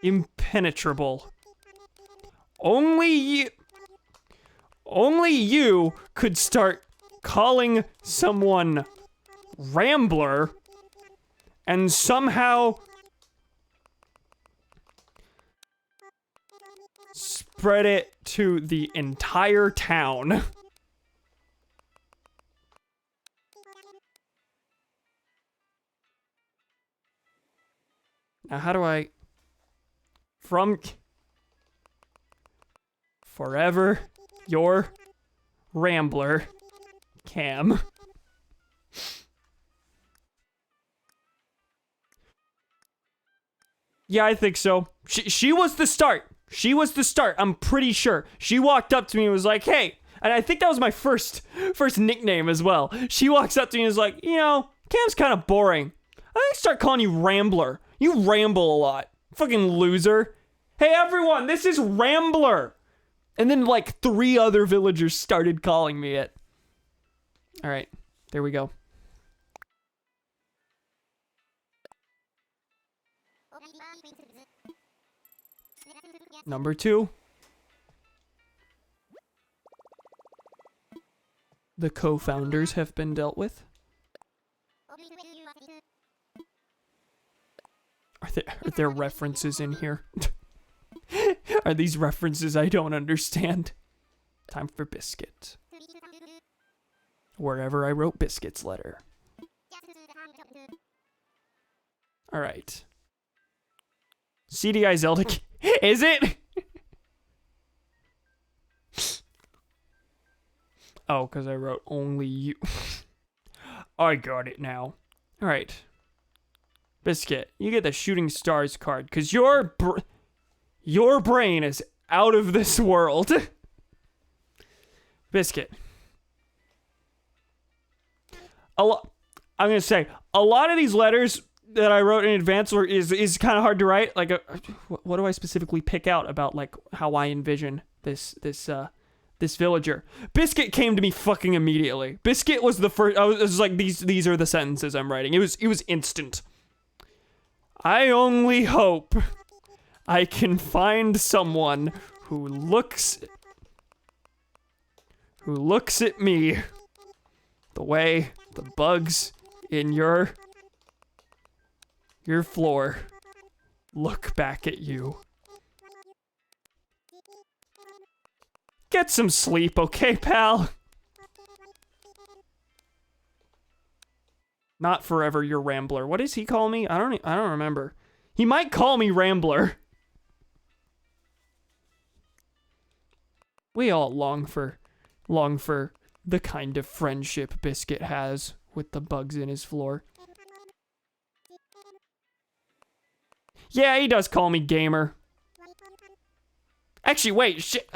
impenetrable. Only you could start calling someone Rambler and somehow spread it to the entire town. Now, how do I... From... Forever, your Rambler, Cam. Yeah, I think so. She was the start. She was the start. I'm pretty sure. She walked up to me and was like, hey, And I think that was my first nickname as well. She walks up to me and is like, you know, Cam's kind of boring. I think start calling you Rambler. You ramble a lot. Fucking loser. Hey everyone, this is Rambler. And then like 3 other villagers started calling me it. All right, there we go. Number 2. The co-founders have been dealt with. Are there references in here? Are these references I don't understand? Time for Biscuit. Wherever I wrote Biscuit's letter. Alright. CDI Zelda. Is it? Oh, because I wrote only you. I got it now. Alright. Biscuit, you get the Shooting Stars card, because your brain is out of this world. Biscuit. I'm going to say, a lot of these letters that I wrote in advance is kind of hard to write. Like, what do I specifically pick out about, like, how I envision this villager? Biscuit came to me fucking immediately. Biscuit was the first. I was like, these are the sentences I'm writing. It was instant. I only hope I can find someone who looks at me the way the bugs in your floor look back at you. Get some sleep, okay, pal? Not forever your Rambler. What does he call me? I don't remember. He might call me Rambler. We all long for the kind of friendship Biscuit has with the bugs in his floor. Yeah, he does call me gamer. Actually, wait, shit.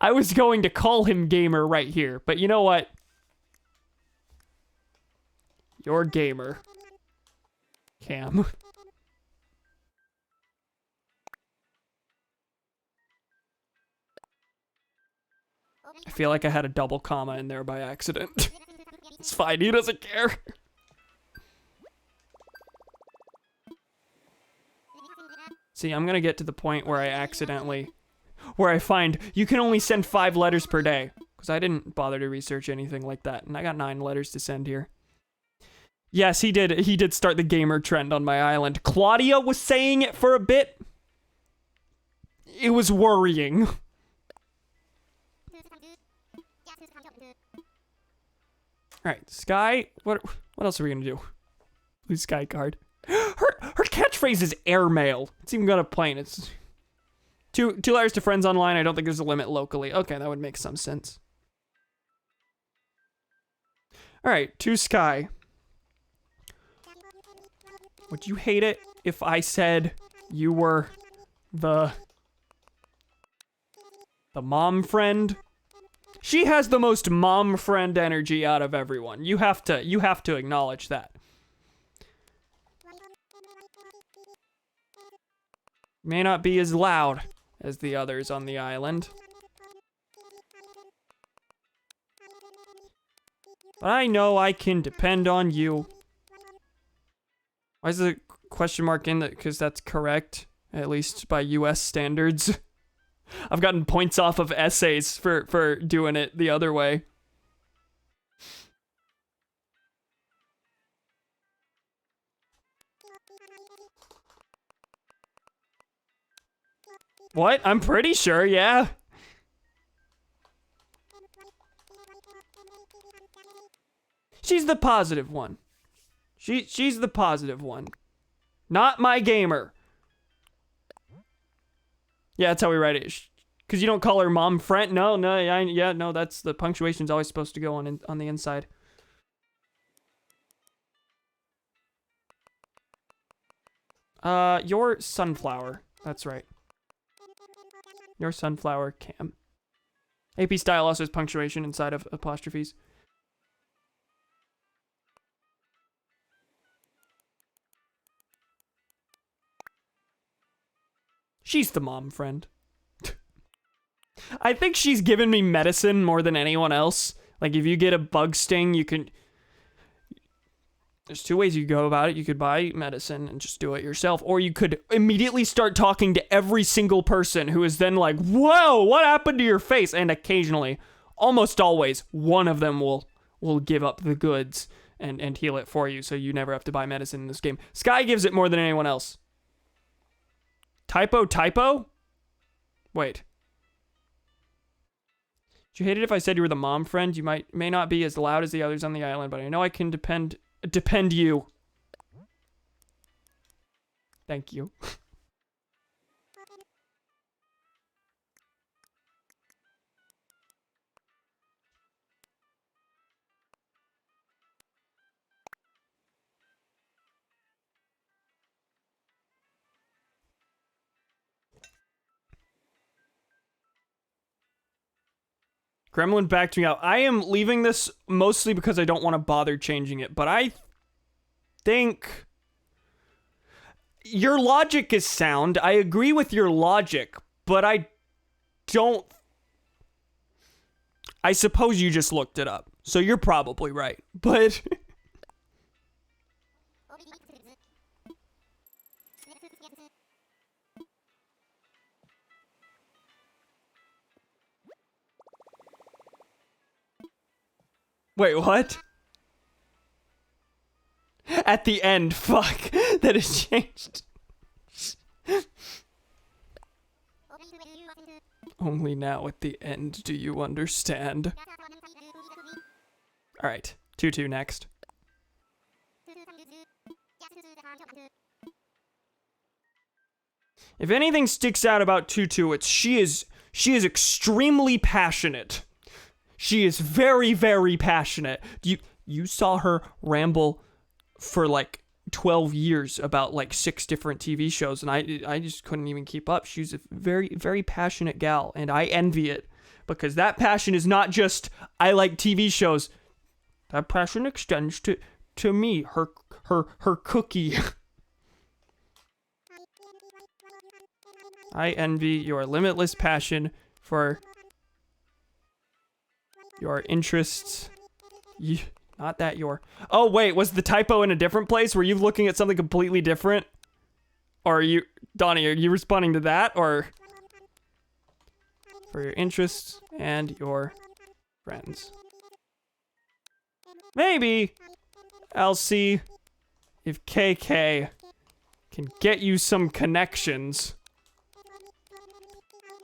I was going to call him gamer right here, but you know what? You're gamer, Cam. I feel like I had a double comma in there by accident. It's fine, he doesn't care. See, I'm gonna get to the point where I find you can only send 5 letters per day. Because I didn't bother to research anything like that, and I got 9 letters to send here. Yes, he did start the gamer trend on my island. Claudia was saying it for a bit. It was worrying. Alright, Sky, what else are we gonna do? Blue Sky card. Her catchphrase is airmail. It's even got a plane. It's 2 letters to friends online. I don't think there's a limit locally. Okay, that would make some sense. Alright, to Sky. Would you hate it if I said you were the mom friend? She has the most mom friend energy out of everyone. You have to acknowledge that. May not be as loud as the others on the island. But I know I can depend on you. Why is the question mark in that? Because that's correct, at least by US standards. I've gotten points off of essays for doing it the other way. What? I'm pretty sure, yeah. She's the positive one. She's the positive one. Not my gamer. Yeah, that's how we write it. Because you don't call her mom friend. No, no, that's the punctuation's always supposed to go on the inside. You're Sunflower. That's right. Your sunflower Cam. AP style also has punctuation inside of apostrophes. She's the mom friend. I think she's given me medicine more than anyone else. Like, if you get a bug sting, you can... There's two ways you go about it. You could buy medicine and just do it yourself, or you could immediately start talking to every single person who is then like, whoa, what happened to your face? And occasionally, almost always, one of them will give up the goods and heal it for you, so you never have to buy medicine in this game. Sky gives it more than anyone else. Typo? Wait. Would you hate it if I said you were the mom friend? You may not be as loud as the others on the island, but I know I can depend you. Thank you. Gremlin backed me out. I am leaving this mostly because I don't want to bother changing it, but I think your logic is sound. I agree with your logic, but I don't... I suppose you just looked it up, so you're probably right, but... Wait, what? At the end, fuck, that has changed. Only now at the end do you understand. Alright, Tutu next. If anything sticks out about Tutu, it's she is extremely passionate. She is very, very passionate. You saw her ramble for like 12 years about like 6 different TV shows, and I just couldn't even keep up. She's a very, very passionate gal, and I envy it, because that passion is not just I like TV shows. That passion extends to me, her cookie. I envy your limitless passion for your interests. Not that your... Oh, wait, was the typo in a different place? Were you looking at something completely different? Or are you... Donnie, are you responding to that? Or... For your interests and your friends. Maybe I'll see if KK can get you some connections,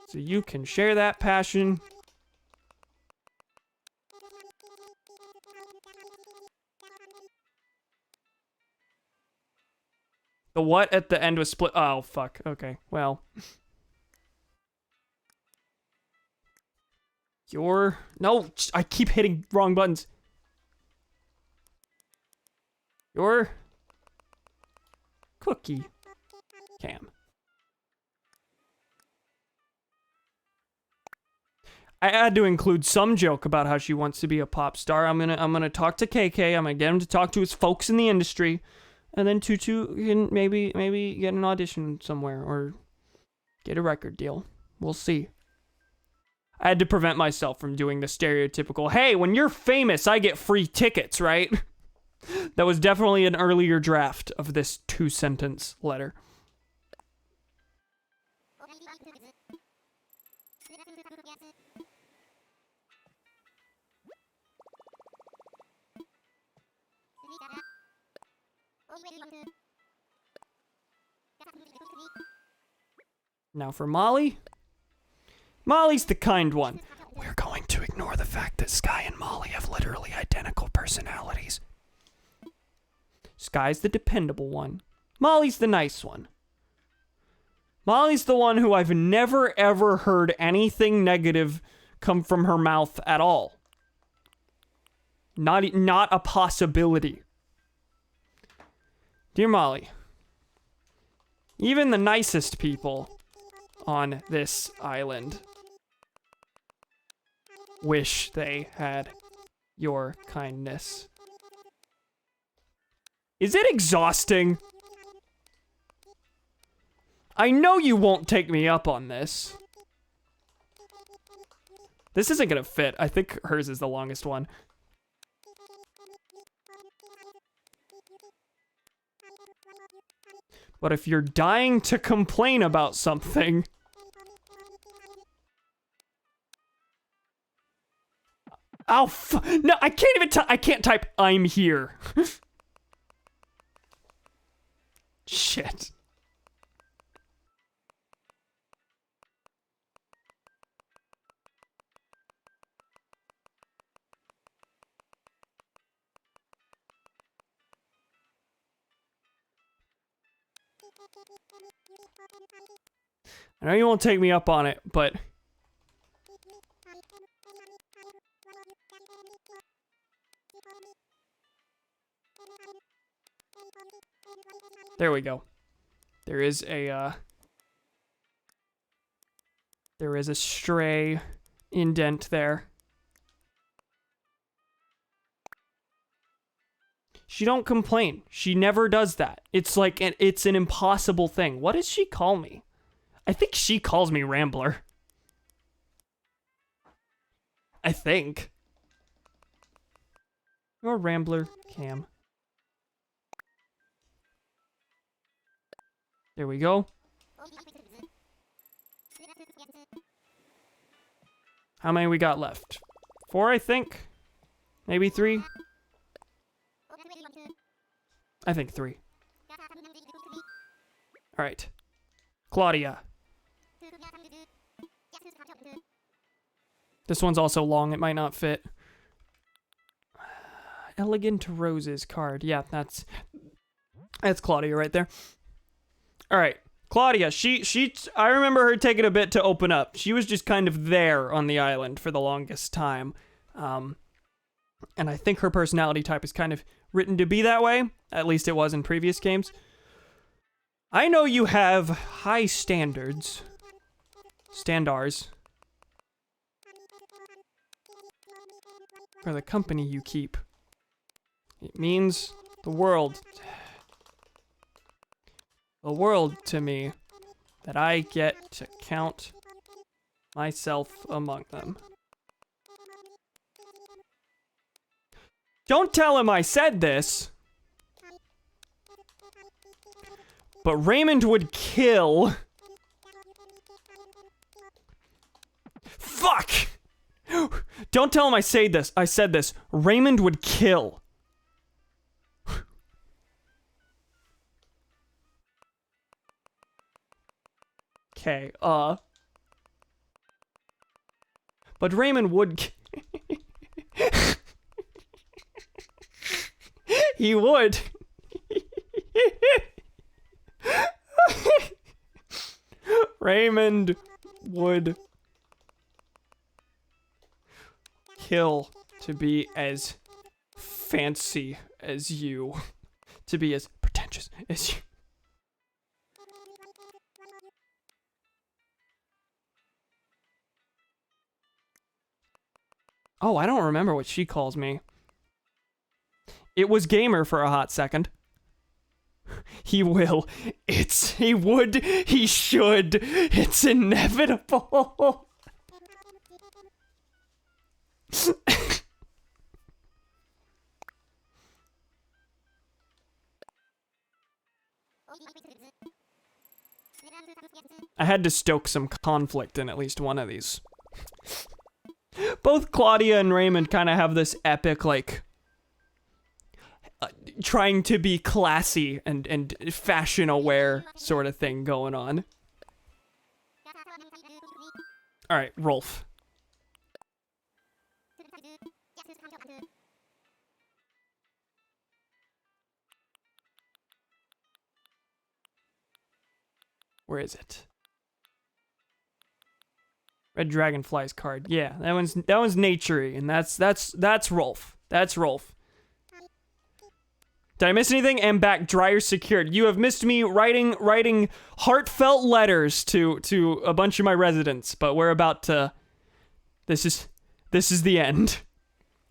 so you can share that passion. The what at the end was split. Oh, fuck. Okay, well. No, I keep hitting wrong buttons. Your cookie Cam. I had to include some joke about how she wants to be a pop star. I'm gonna talk to KK. I'm gonna get him to talk to his folks in the industry, and then Tutu can maybe get an audition somewhere or get a record deal. We'll see. I had to prevent myself from doing the stereotypical, hey, when you're famous, I get free tickets, right? That was definitely an earlier draft of this 2-sentence letter. Now for Molly. Molly's the kind one. We're going to ignore the fact that Sky and Molly have literally identical personalities. Sky's the dependable one. Molly's the nice one. Molly's the one who I've never ever heard anything negative come from her mouth at all. Not a possibility. Dear Molly, even the nicest people on this island wish they had your kindness. Is it exhausting? I know you won't take me up on this. This isn't gonna fit. I think hers is the longest one. But if you're dying to complain about something... Oh, no, I can't even I can't type I'm here. Shit. I know you won't take me up on it, but... There we go. There is a stray indent there. She don't complain. She never does that. It's like it's an impossible thing. What does she call me? I think she calls me Rambler. I think. You're Rambler, Cam. There we go. How many we got left? 4, I think. Maybe 3. I think 3. All right. Claudia. This one's also long. It might not fit. Elegant Roses card. Yeah, that's Claudia right there. All right. Claudia, I remember her taking a bit to open up. She was just kind of there on the island for the longest time. And I think her personality type is kind of written to be that way. At least it was in previous games. I know you have high standards. Standards. For the company you keep. It means the world to me that I get to count myself among them. Don't tell him I said this. But Raymond would kill. Fuck! Don't tell him I said this. Raymond would kill. Okay, but Raymond would... He would. Raymond would kill to be as fancy as you. To be as pretentious as you. Oh, I don't remember what she calls me. It was gamer for a hot second. He will. He would. He should. It's inevitable. I had to stoke some conflict in at least one of these. Both Claudia and Raymond kind of have this epic, like, trying to be classy and fashion aware sort of thing going on. All right, Rolf. Where is it? Red Dragonfly's card. Yeah, that one's nature-y, and that's Rolf. That's Rolf. Did I miss anything? Am back. Dryer secured. You have missed me writing heartfelt letters to a bunch of my residents, but we're about to. This is the end.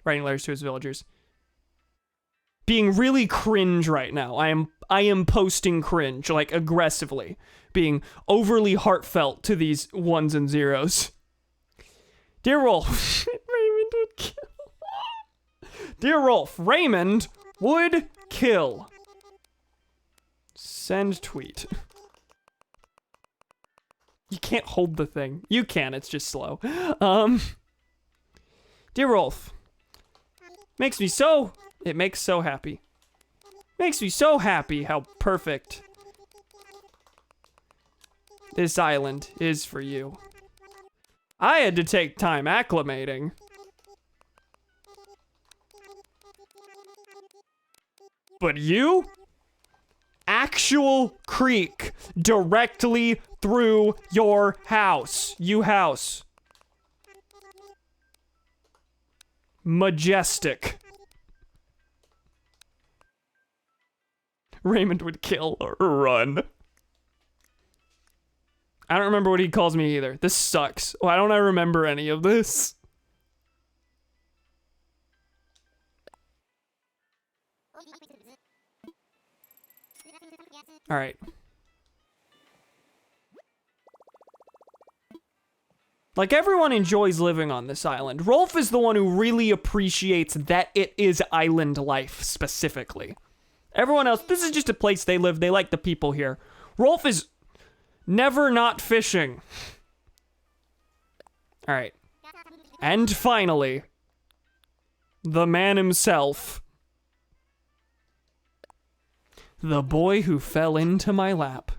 Writing letters to his villagers. Being really cringe right now. I am posting cringe, like, aggressively. Being overly heartfelt to these ones and zeros. Dear Rolf, Raymond would kill. Dear Rolf, Raymond would kill. Send tweet. You can't hold the thing. You can, it's just slow. Dear Rolf, it makes me so happy. Makes me so happy how perfect this island is for you. I had to take time acclimating. But you? Actual creek directly through your house. You house. Majestic. Raymond would kill or run. I don't remember what he calls me either. This sucks. Why don't I remember any of this? Alright. Like, everyone enjoys living on this island. Rolf is the one who really appreciates that it is island life, specifically. Everyone else, this is just a place they live. They like the people here. Rolf is never not fishing. Alright. And finally, the man himself. The boy who fell into my lap.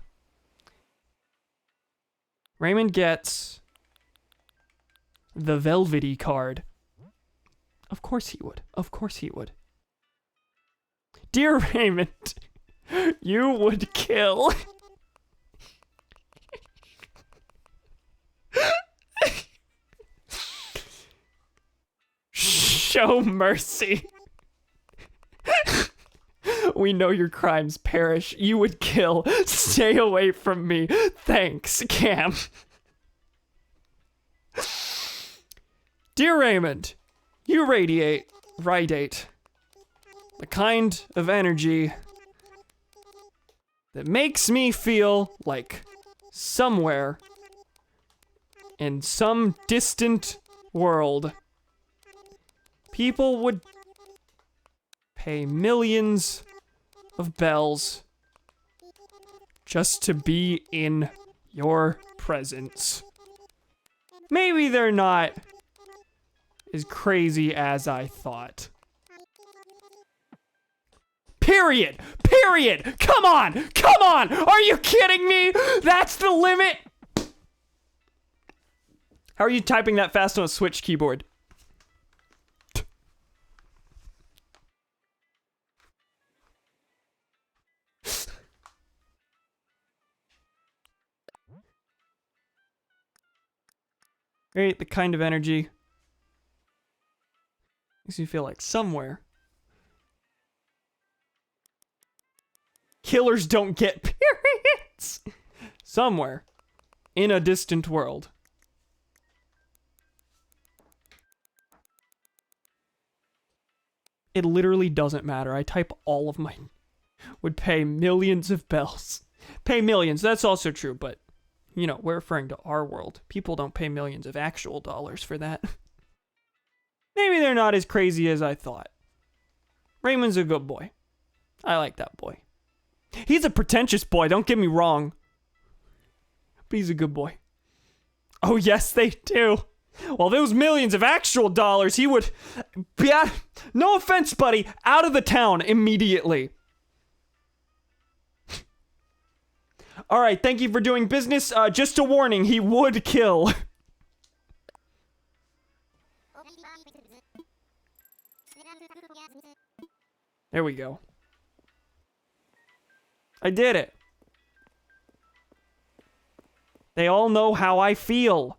Raymond gets the velvety card. Of course he would. Of course he would. Dear Raymond, you would kill. Show mercy. We know your crimes perish. You would kill. Stay away from me. Thanks, Cam. Dear Raymond, you radiate the kind of energy that makes me feel like somewhere in some distant world, people would pay millions of bells just to be in your presence. Maybe they're not as crazy as I thought. Period! Period! Come on! Come on! Are you kidding me? That's the limit! How are you typing that fast on a Switch keyboard? Right, the kind of energy makes me feel like somewhere. Killers don't get periods! Somewhere in a distant world. It literally doesn't matter. I type all of my... Would pay millions of bells. Pay millions, that's also true, but... You know, we're referring to our world. People don't pay millions of actual dollars for that. Maybe they're not as crazy as I thought. Raymond's a good boy. I like that boy. He's a pretentious boy, don't get me wrong. But he's a good boy. Oh, yes, they do. Well, those millions of actual dollars, he would... Yeah, no offense, buddy. Out of the town immediately. All right, thank you for doing business. Just a warning, he would kill. There we go. I did it. They all know how I feel.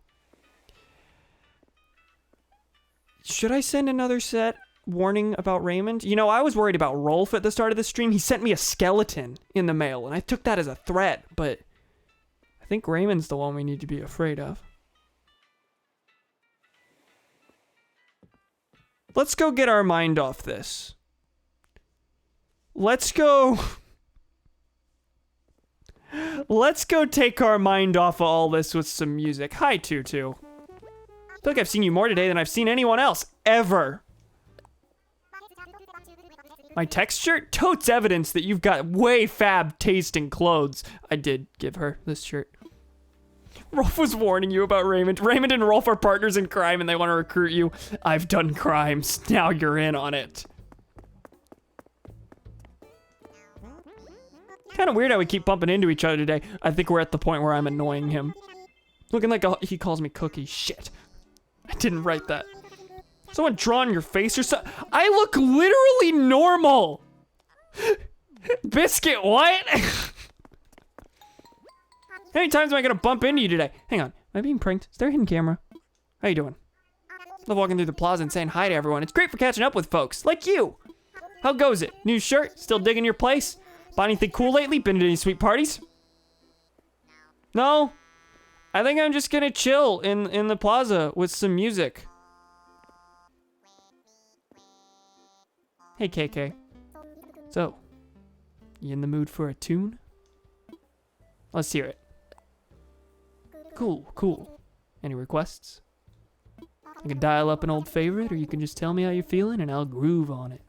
Should I send another set? warning about Raymond. You know, I was worried about Rolf at the start of the stream. He sent me a skeleton in the mail, and I took that as a threat, but I think Raymond's the one we need to be afraid of. Let's go get our mind off this. Let's go take our mind off of all this with some music. Hi, Tutu. I feel like I've seen you more today than I've seen anyone else, ever. My texture? Totes evidence that you've got way fab tasting clothes. I did give her this shirt. Rolf was warning you about Raymond. Raymond and Rolf are partners in crime and they want to recruit you. I've done crimes. Now you're in on it. Kind of weird how we keep bumping into each other today. I think we're at the point where I'm annoying him. Looking like he calls me Cookie. Shit. I didn't write that. Someone draw on your face or something? I look literally normal. Biscuit, what? How many times am I gonna bump into you today? Hang on, am I being pranked? Is there a hidden camera? How you doing? Love walking through the plaza and saying hi to everyone. It's great for catching up with folks, like you. How goes it? New shirt? Still digging your place? Bought anything cool lately? Been to any sweet parties? No? I think I'm just gonna chill in the plaza with some music. Hey, KK. So, you in the mood for a tune? Let's hear it. Cool, cool. Any requests? I can dial up an old favorite, or you can just tell me how you're feeling and I'll groove on it.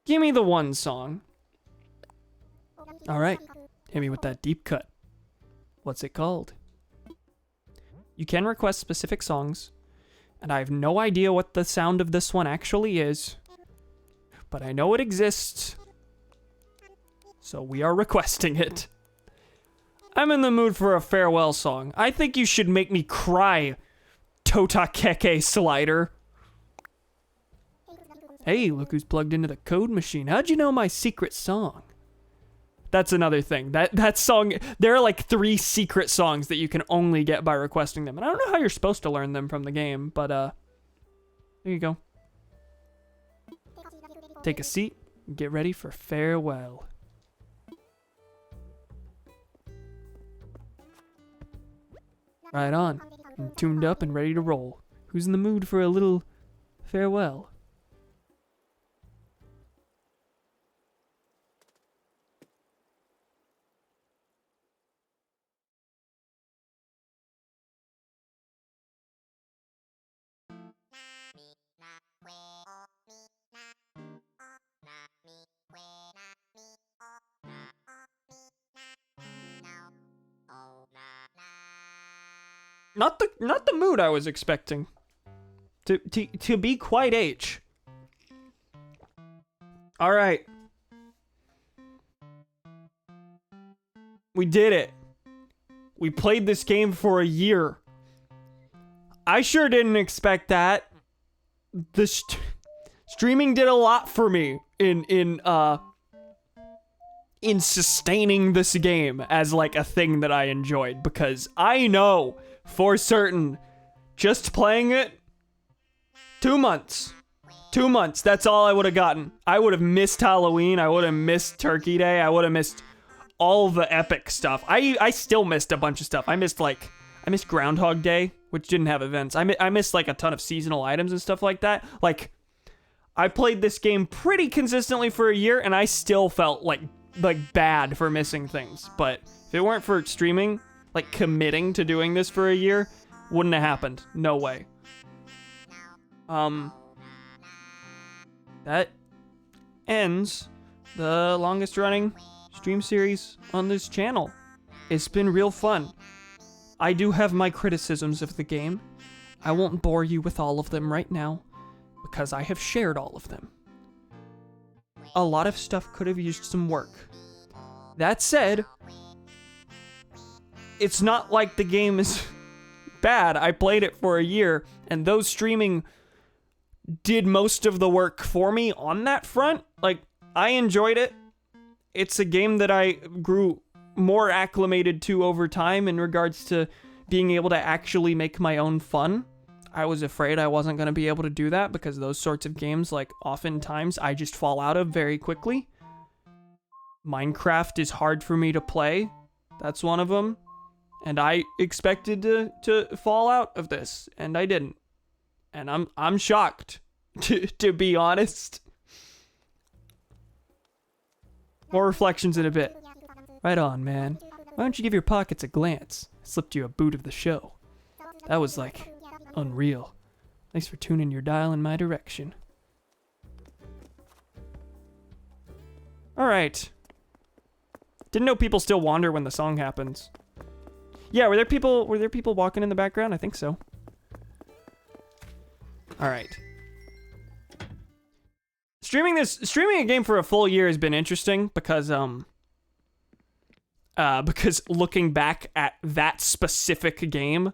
Give me the one song. Alright, hit me with that deep cut. What's it called? You can request specific songs, and I have no idea what the sound of this one actually is, but I know it exists, so we are requesting it. I'm in the mood for a farewell song. I think you should make me cry, Totakeke Slider. Hey, look who's plugged into the code machine. How'd you know my secret song? That's another thing. That song, there are like 3 secret songs that you can only get by requesting them. And I don't know how you're supposed to learn them from the game, but there you go. Take a seat and get ready for farewell. Right on. I'm tuned up and ready to roll. Who's in the mood for a little farewell? Not the mood I was expecting. To be quite H. All right. We did it. We played this game for a year. I sure didn't expect that. The streaming did a lot for me in sustaining this game as like a thing that I enjoyed, because I know for certain just playing it 2 months. 2 months, that's all I would have gotten. I would have missed Halloween, I would have missed Turkey Day, I would have missed all the epic stuff. I still missed a bunch of stuff. I missed Groundhog Day, which didn't have events. I missed like a ton of seasonal items and stuff like that. Like, I played this game pretty consistently for a year and I still felt like bad for missing things. But if it weren't for streaming, like committing to doing this for a year, wouldn't have happened. No way. That ends the longest running stream series on this channel. It's been real fun. I do have my criticisms of the game. I won't bore you with all of them right now, because I have shared all of them. A lot of stuff could have used some work. That said, it's not like the game is bad. I played it for a year, and those streaming did most of the work for me on that front. Like, I enjoyed it. It's a game that I grew more acclimated to over time in regards to being able to actually make my own fun. I was afraid I wasn't going to be able to do that because those sorts of games, like, oftentimes I just fall out of very quickly. Minecraft is hard for me to play. That's one of them. And I expected to fall out of this, and I didn't. And I'm shocked, to be honest. More reflections in a bit. Right on, man. Why don't you give your pockets a glance? I slipped you a boot of the show. That was, like, unreal. Thanks for tuning your dial in my direction. Alright. Didn't know people still wander when the song happens. Yeah, were there people walking in the background? I think so. Alright. Streaming a game for a full year has been interesting because looking back at that specific game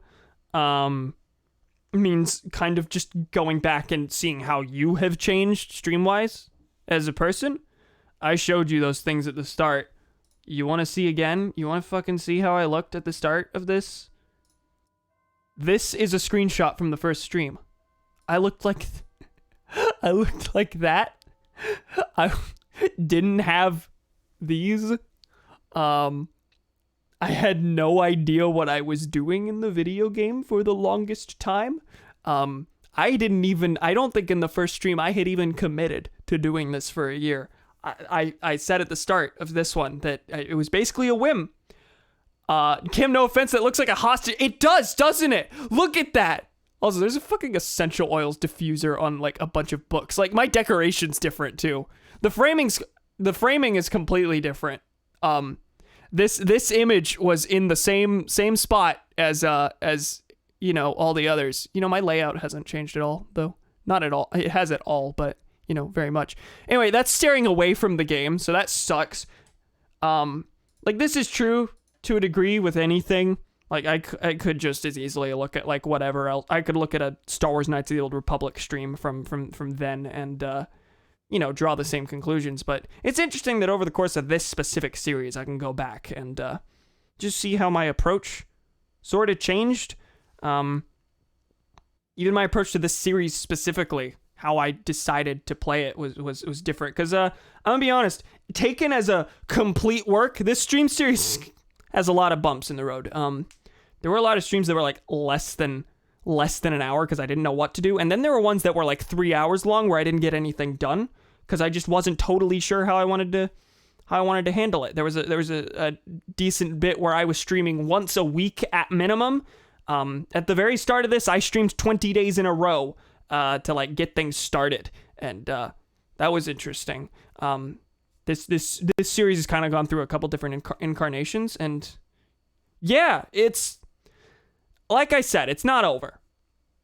means kind of just going back and seeing how you have changed stream-wise as a person. I showed you those things at the start. You want to see again? You want to fucking see how I looked at the start of this? This is a screenshot from the first stream. I looked like that. I didn't have these. I had no idea what I was doing in the video game for the longest time. I don't think in the first stream I had even committed to doing this for a year. I said at the start of this one that it was basically a whim. Kim, no offense, that looks like a hostage. It does, doesn't it? Look at that. Also, there's a fucking essential oils diffuser on like a bunch of books. Like my decoration's different too. The framing is completely different. This image was in the same spot as you know, all the others. You know, my layout hasn't changed at all, though. Not at all. It has at all, but you know, very much. Anyway, that's staring away from the game, so that sucks. Like this is true to a degree with anything. Like I could just as easily look at like whatever else. I could look at a Star Wars Knights of the Old Republic stream from then and you know, draw the same conclusions. But it's interesting that over the course of this specific series, I can go back and just see how my approach sort of changed. Even my approach to this series specifically, how I decided to play it was different. Because I'm gonna be honest, taken as a complete work, this stream series has a lot of bumps in the road. There were a lot of streams that were like less than an hour because I didn't know what to do, and then there were ones that were like 3 hours long where I didn't get anything done because I just wasn't totally sure how I wanted to handle it. There was a decent bit where I was streaming once a week at minimum. At the very start of this, I streamed 20 days in a row to like get things started, and that was interesting. This series has kind of gone through a couple different incarnations, and yeah, it's like I said, it's not over.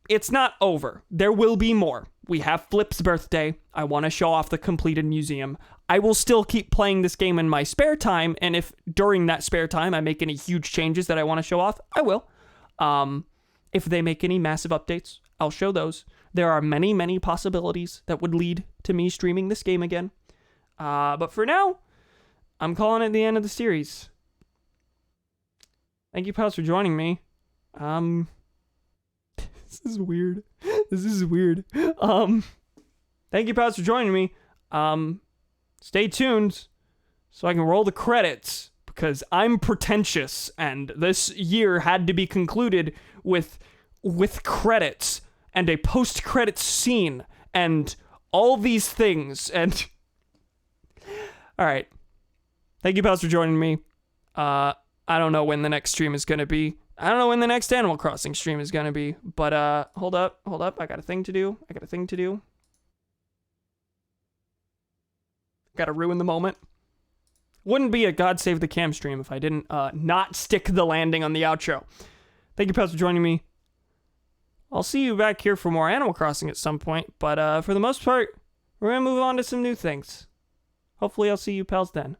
It's not over. There will be more. We have Flip's birthday. I want to show off the completed museum. I will still keep playing this game in my spare time, and if during that spare time I make any huge changes that I want to show off, I will. If they make any massive updates, I'll show those. There are many, many possibilities that would lead to me streaming this game again. But for now, I'm calling it the end of the series. Thank you, pals, for joining me. This is weird. Thank you, pals, for joining me. Stay tuned so I can roll the credits because I'm pretentious and this year had to be concluded with credits and a post-credits scene and all these things and all right. Thank you, pals, for joining me. I don't know when the next stream is going to be. I don't know when the next Animal Crossing stream is going to be. But, hold up. I got a thing to do. Gotta ruin the moment. Wouldn't be a God Save the Cam stream if I didn't, not stick the landing on the outro. Thank you, pals, for joining me. I'll see you back here for more Animal Crossing at some point. But, for the most part, we're going to move on to some new things. Hopefully I'll see you pals then.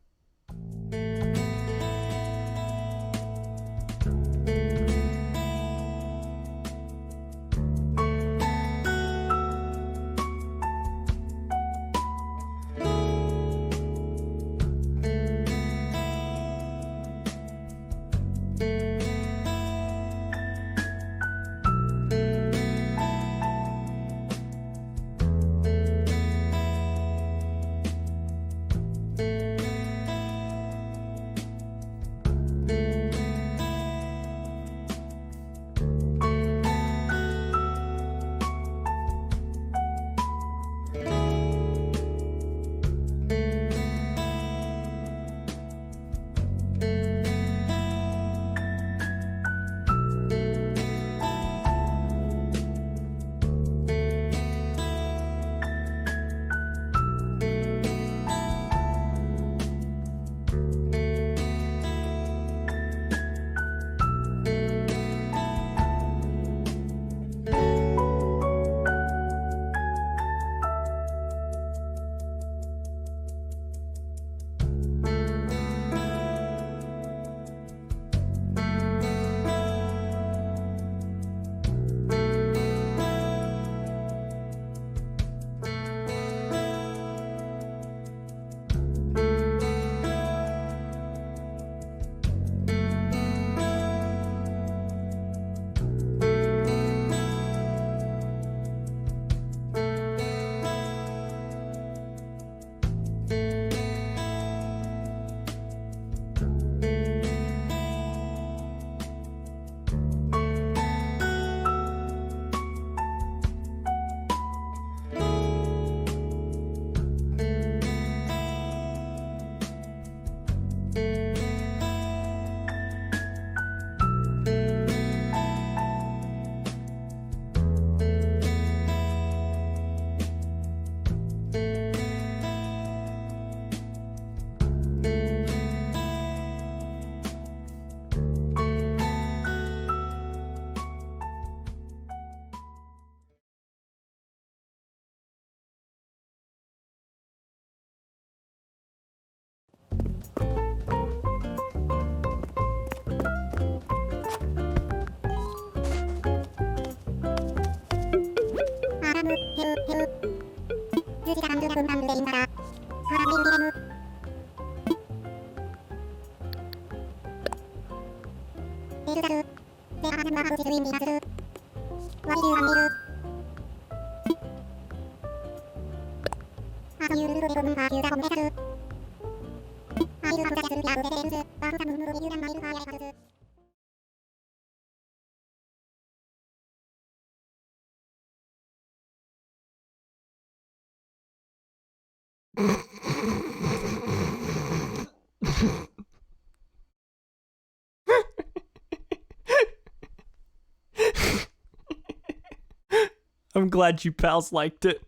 I'm glad you pals liked it.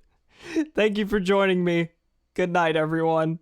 Thank you for joining me. Good night, everyone.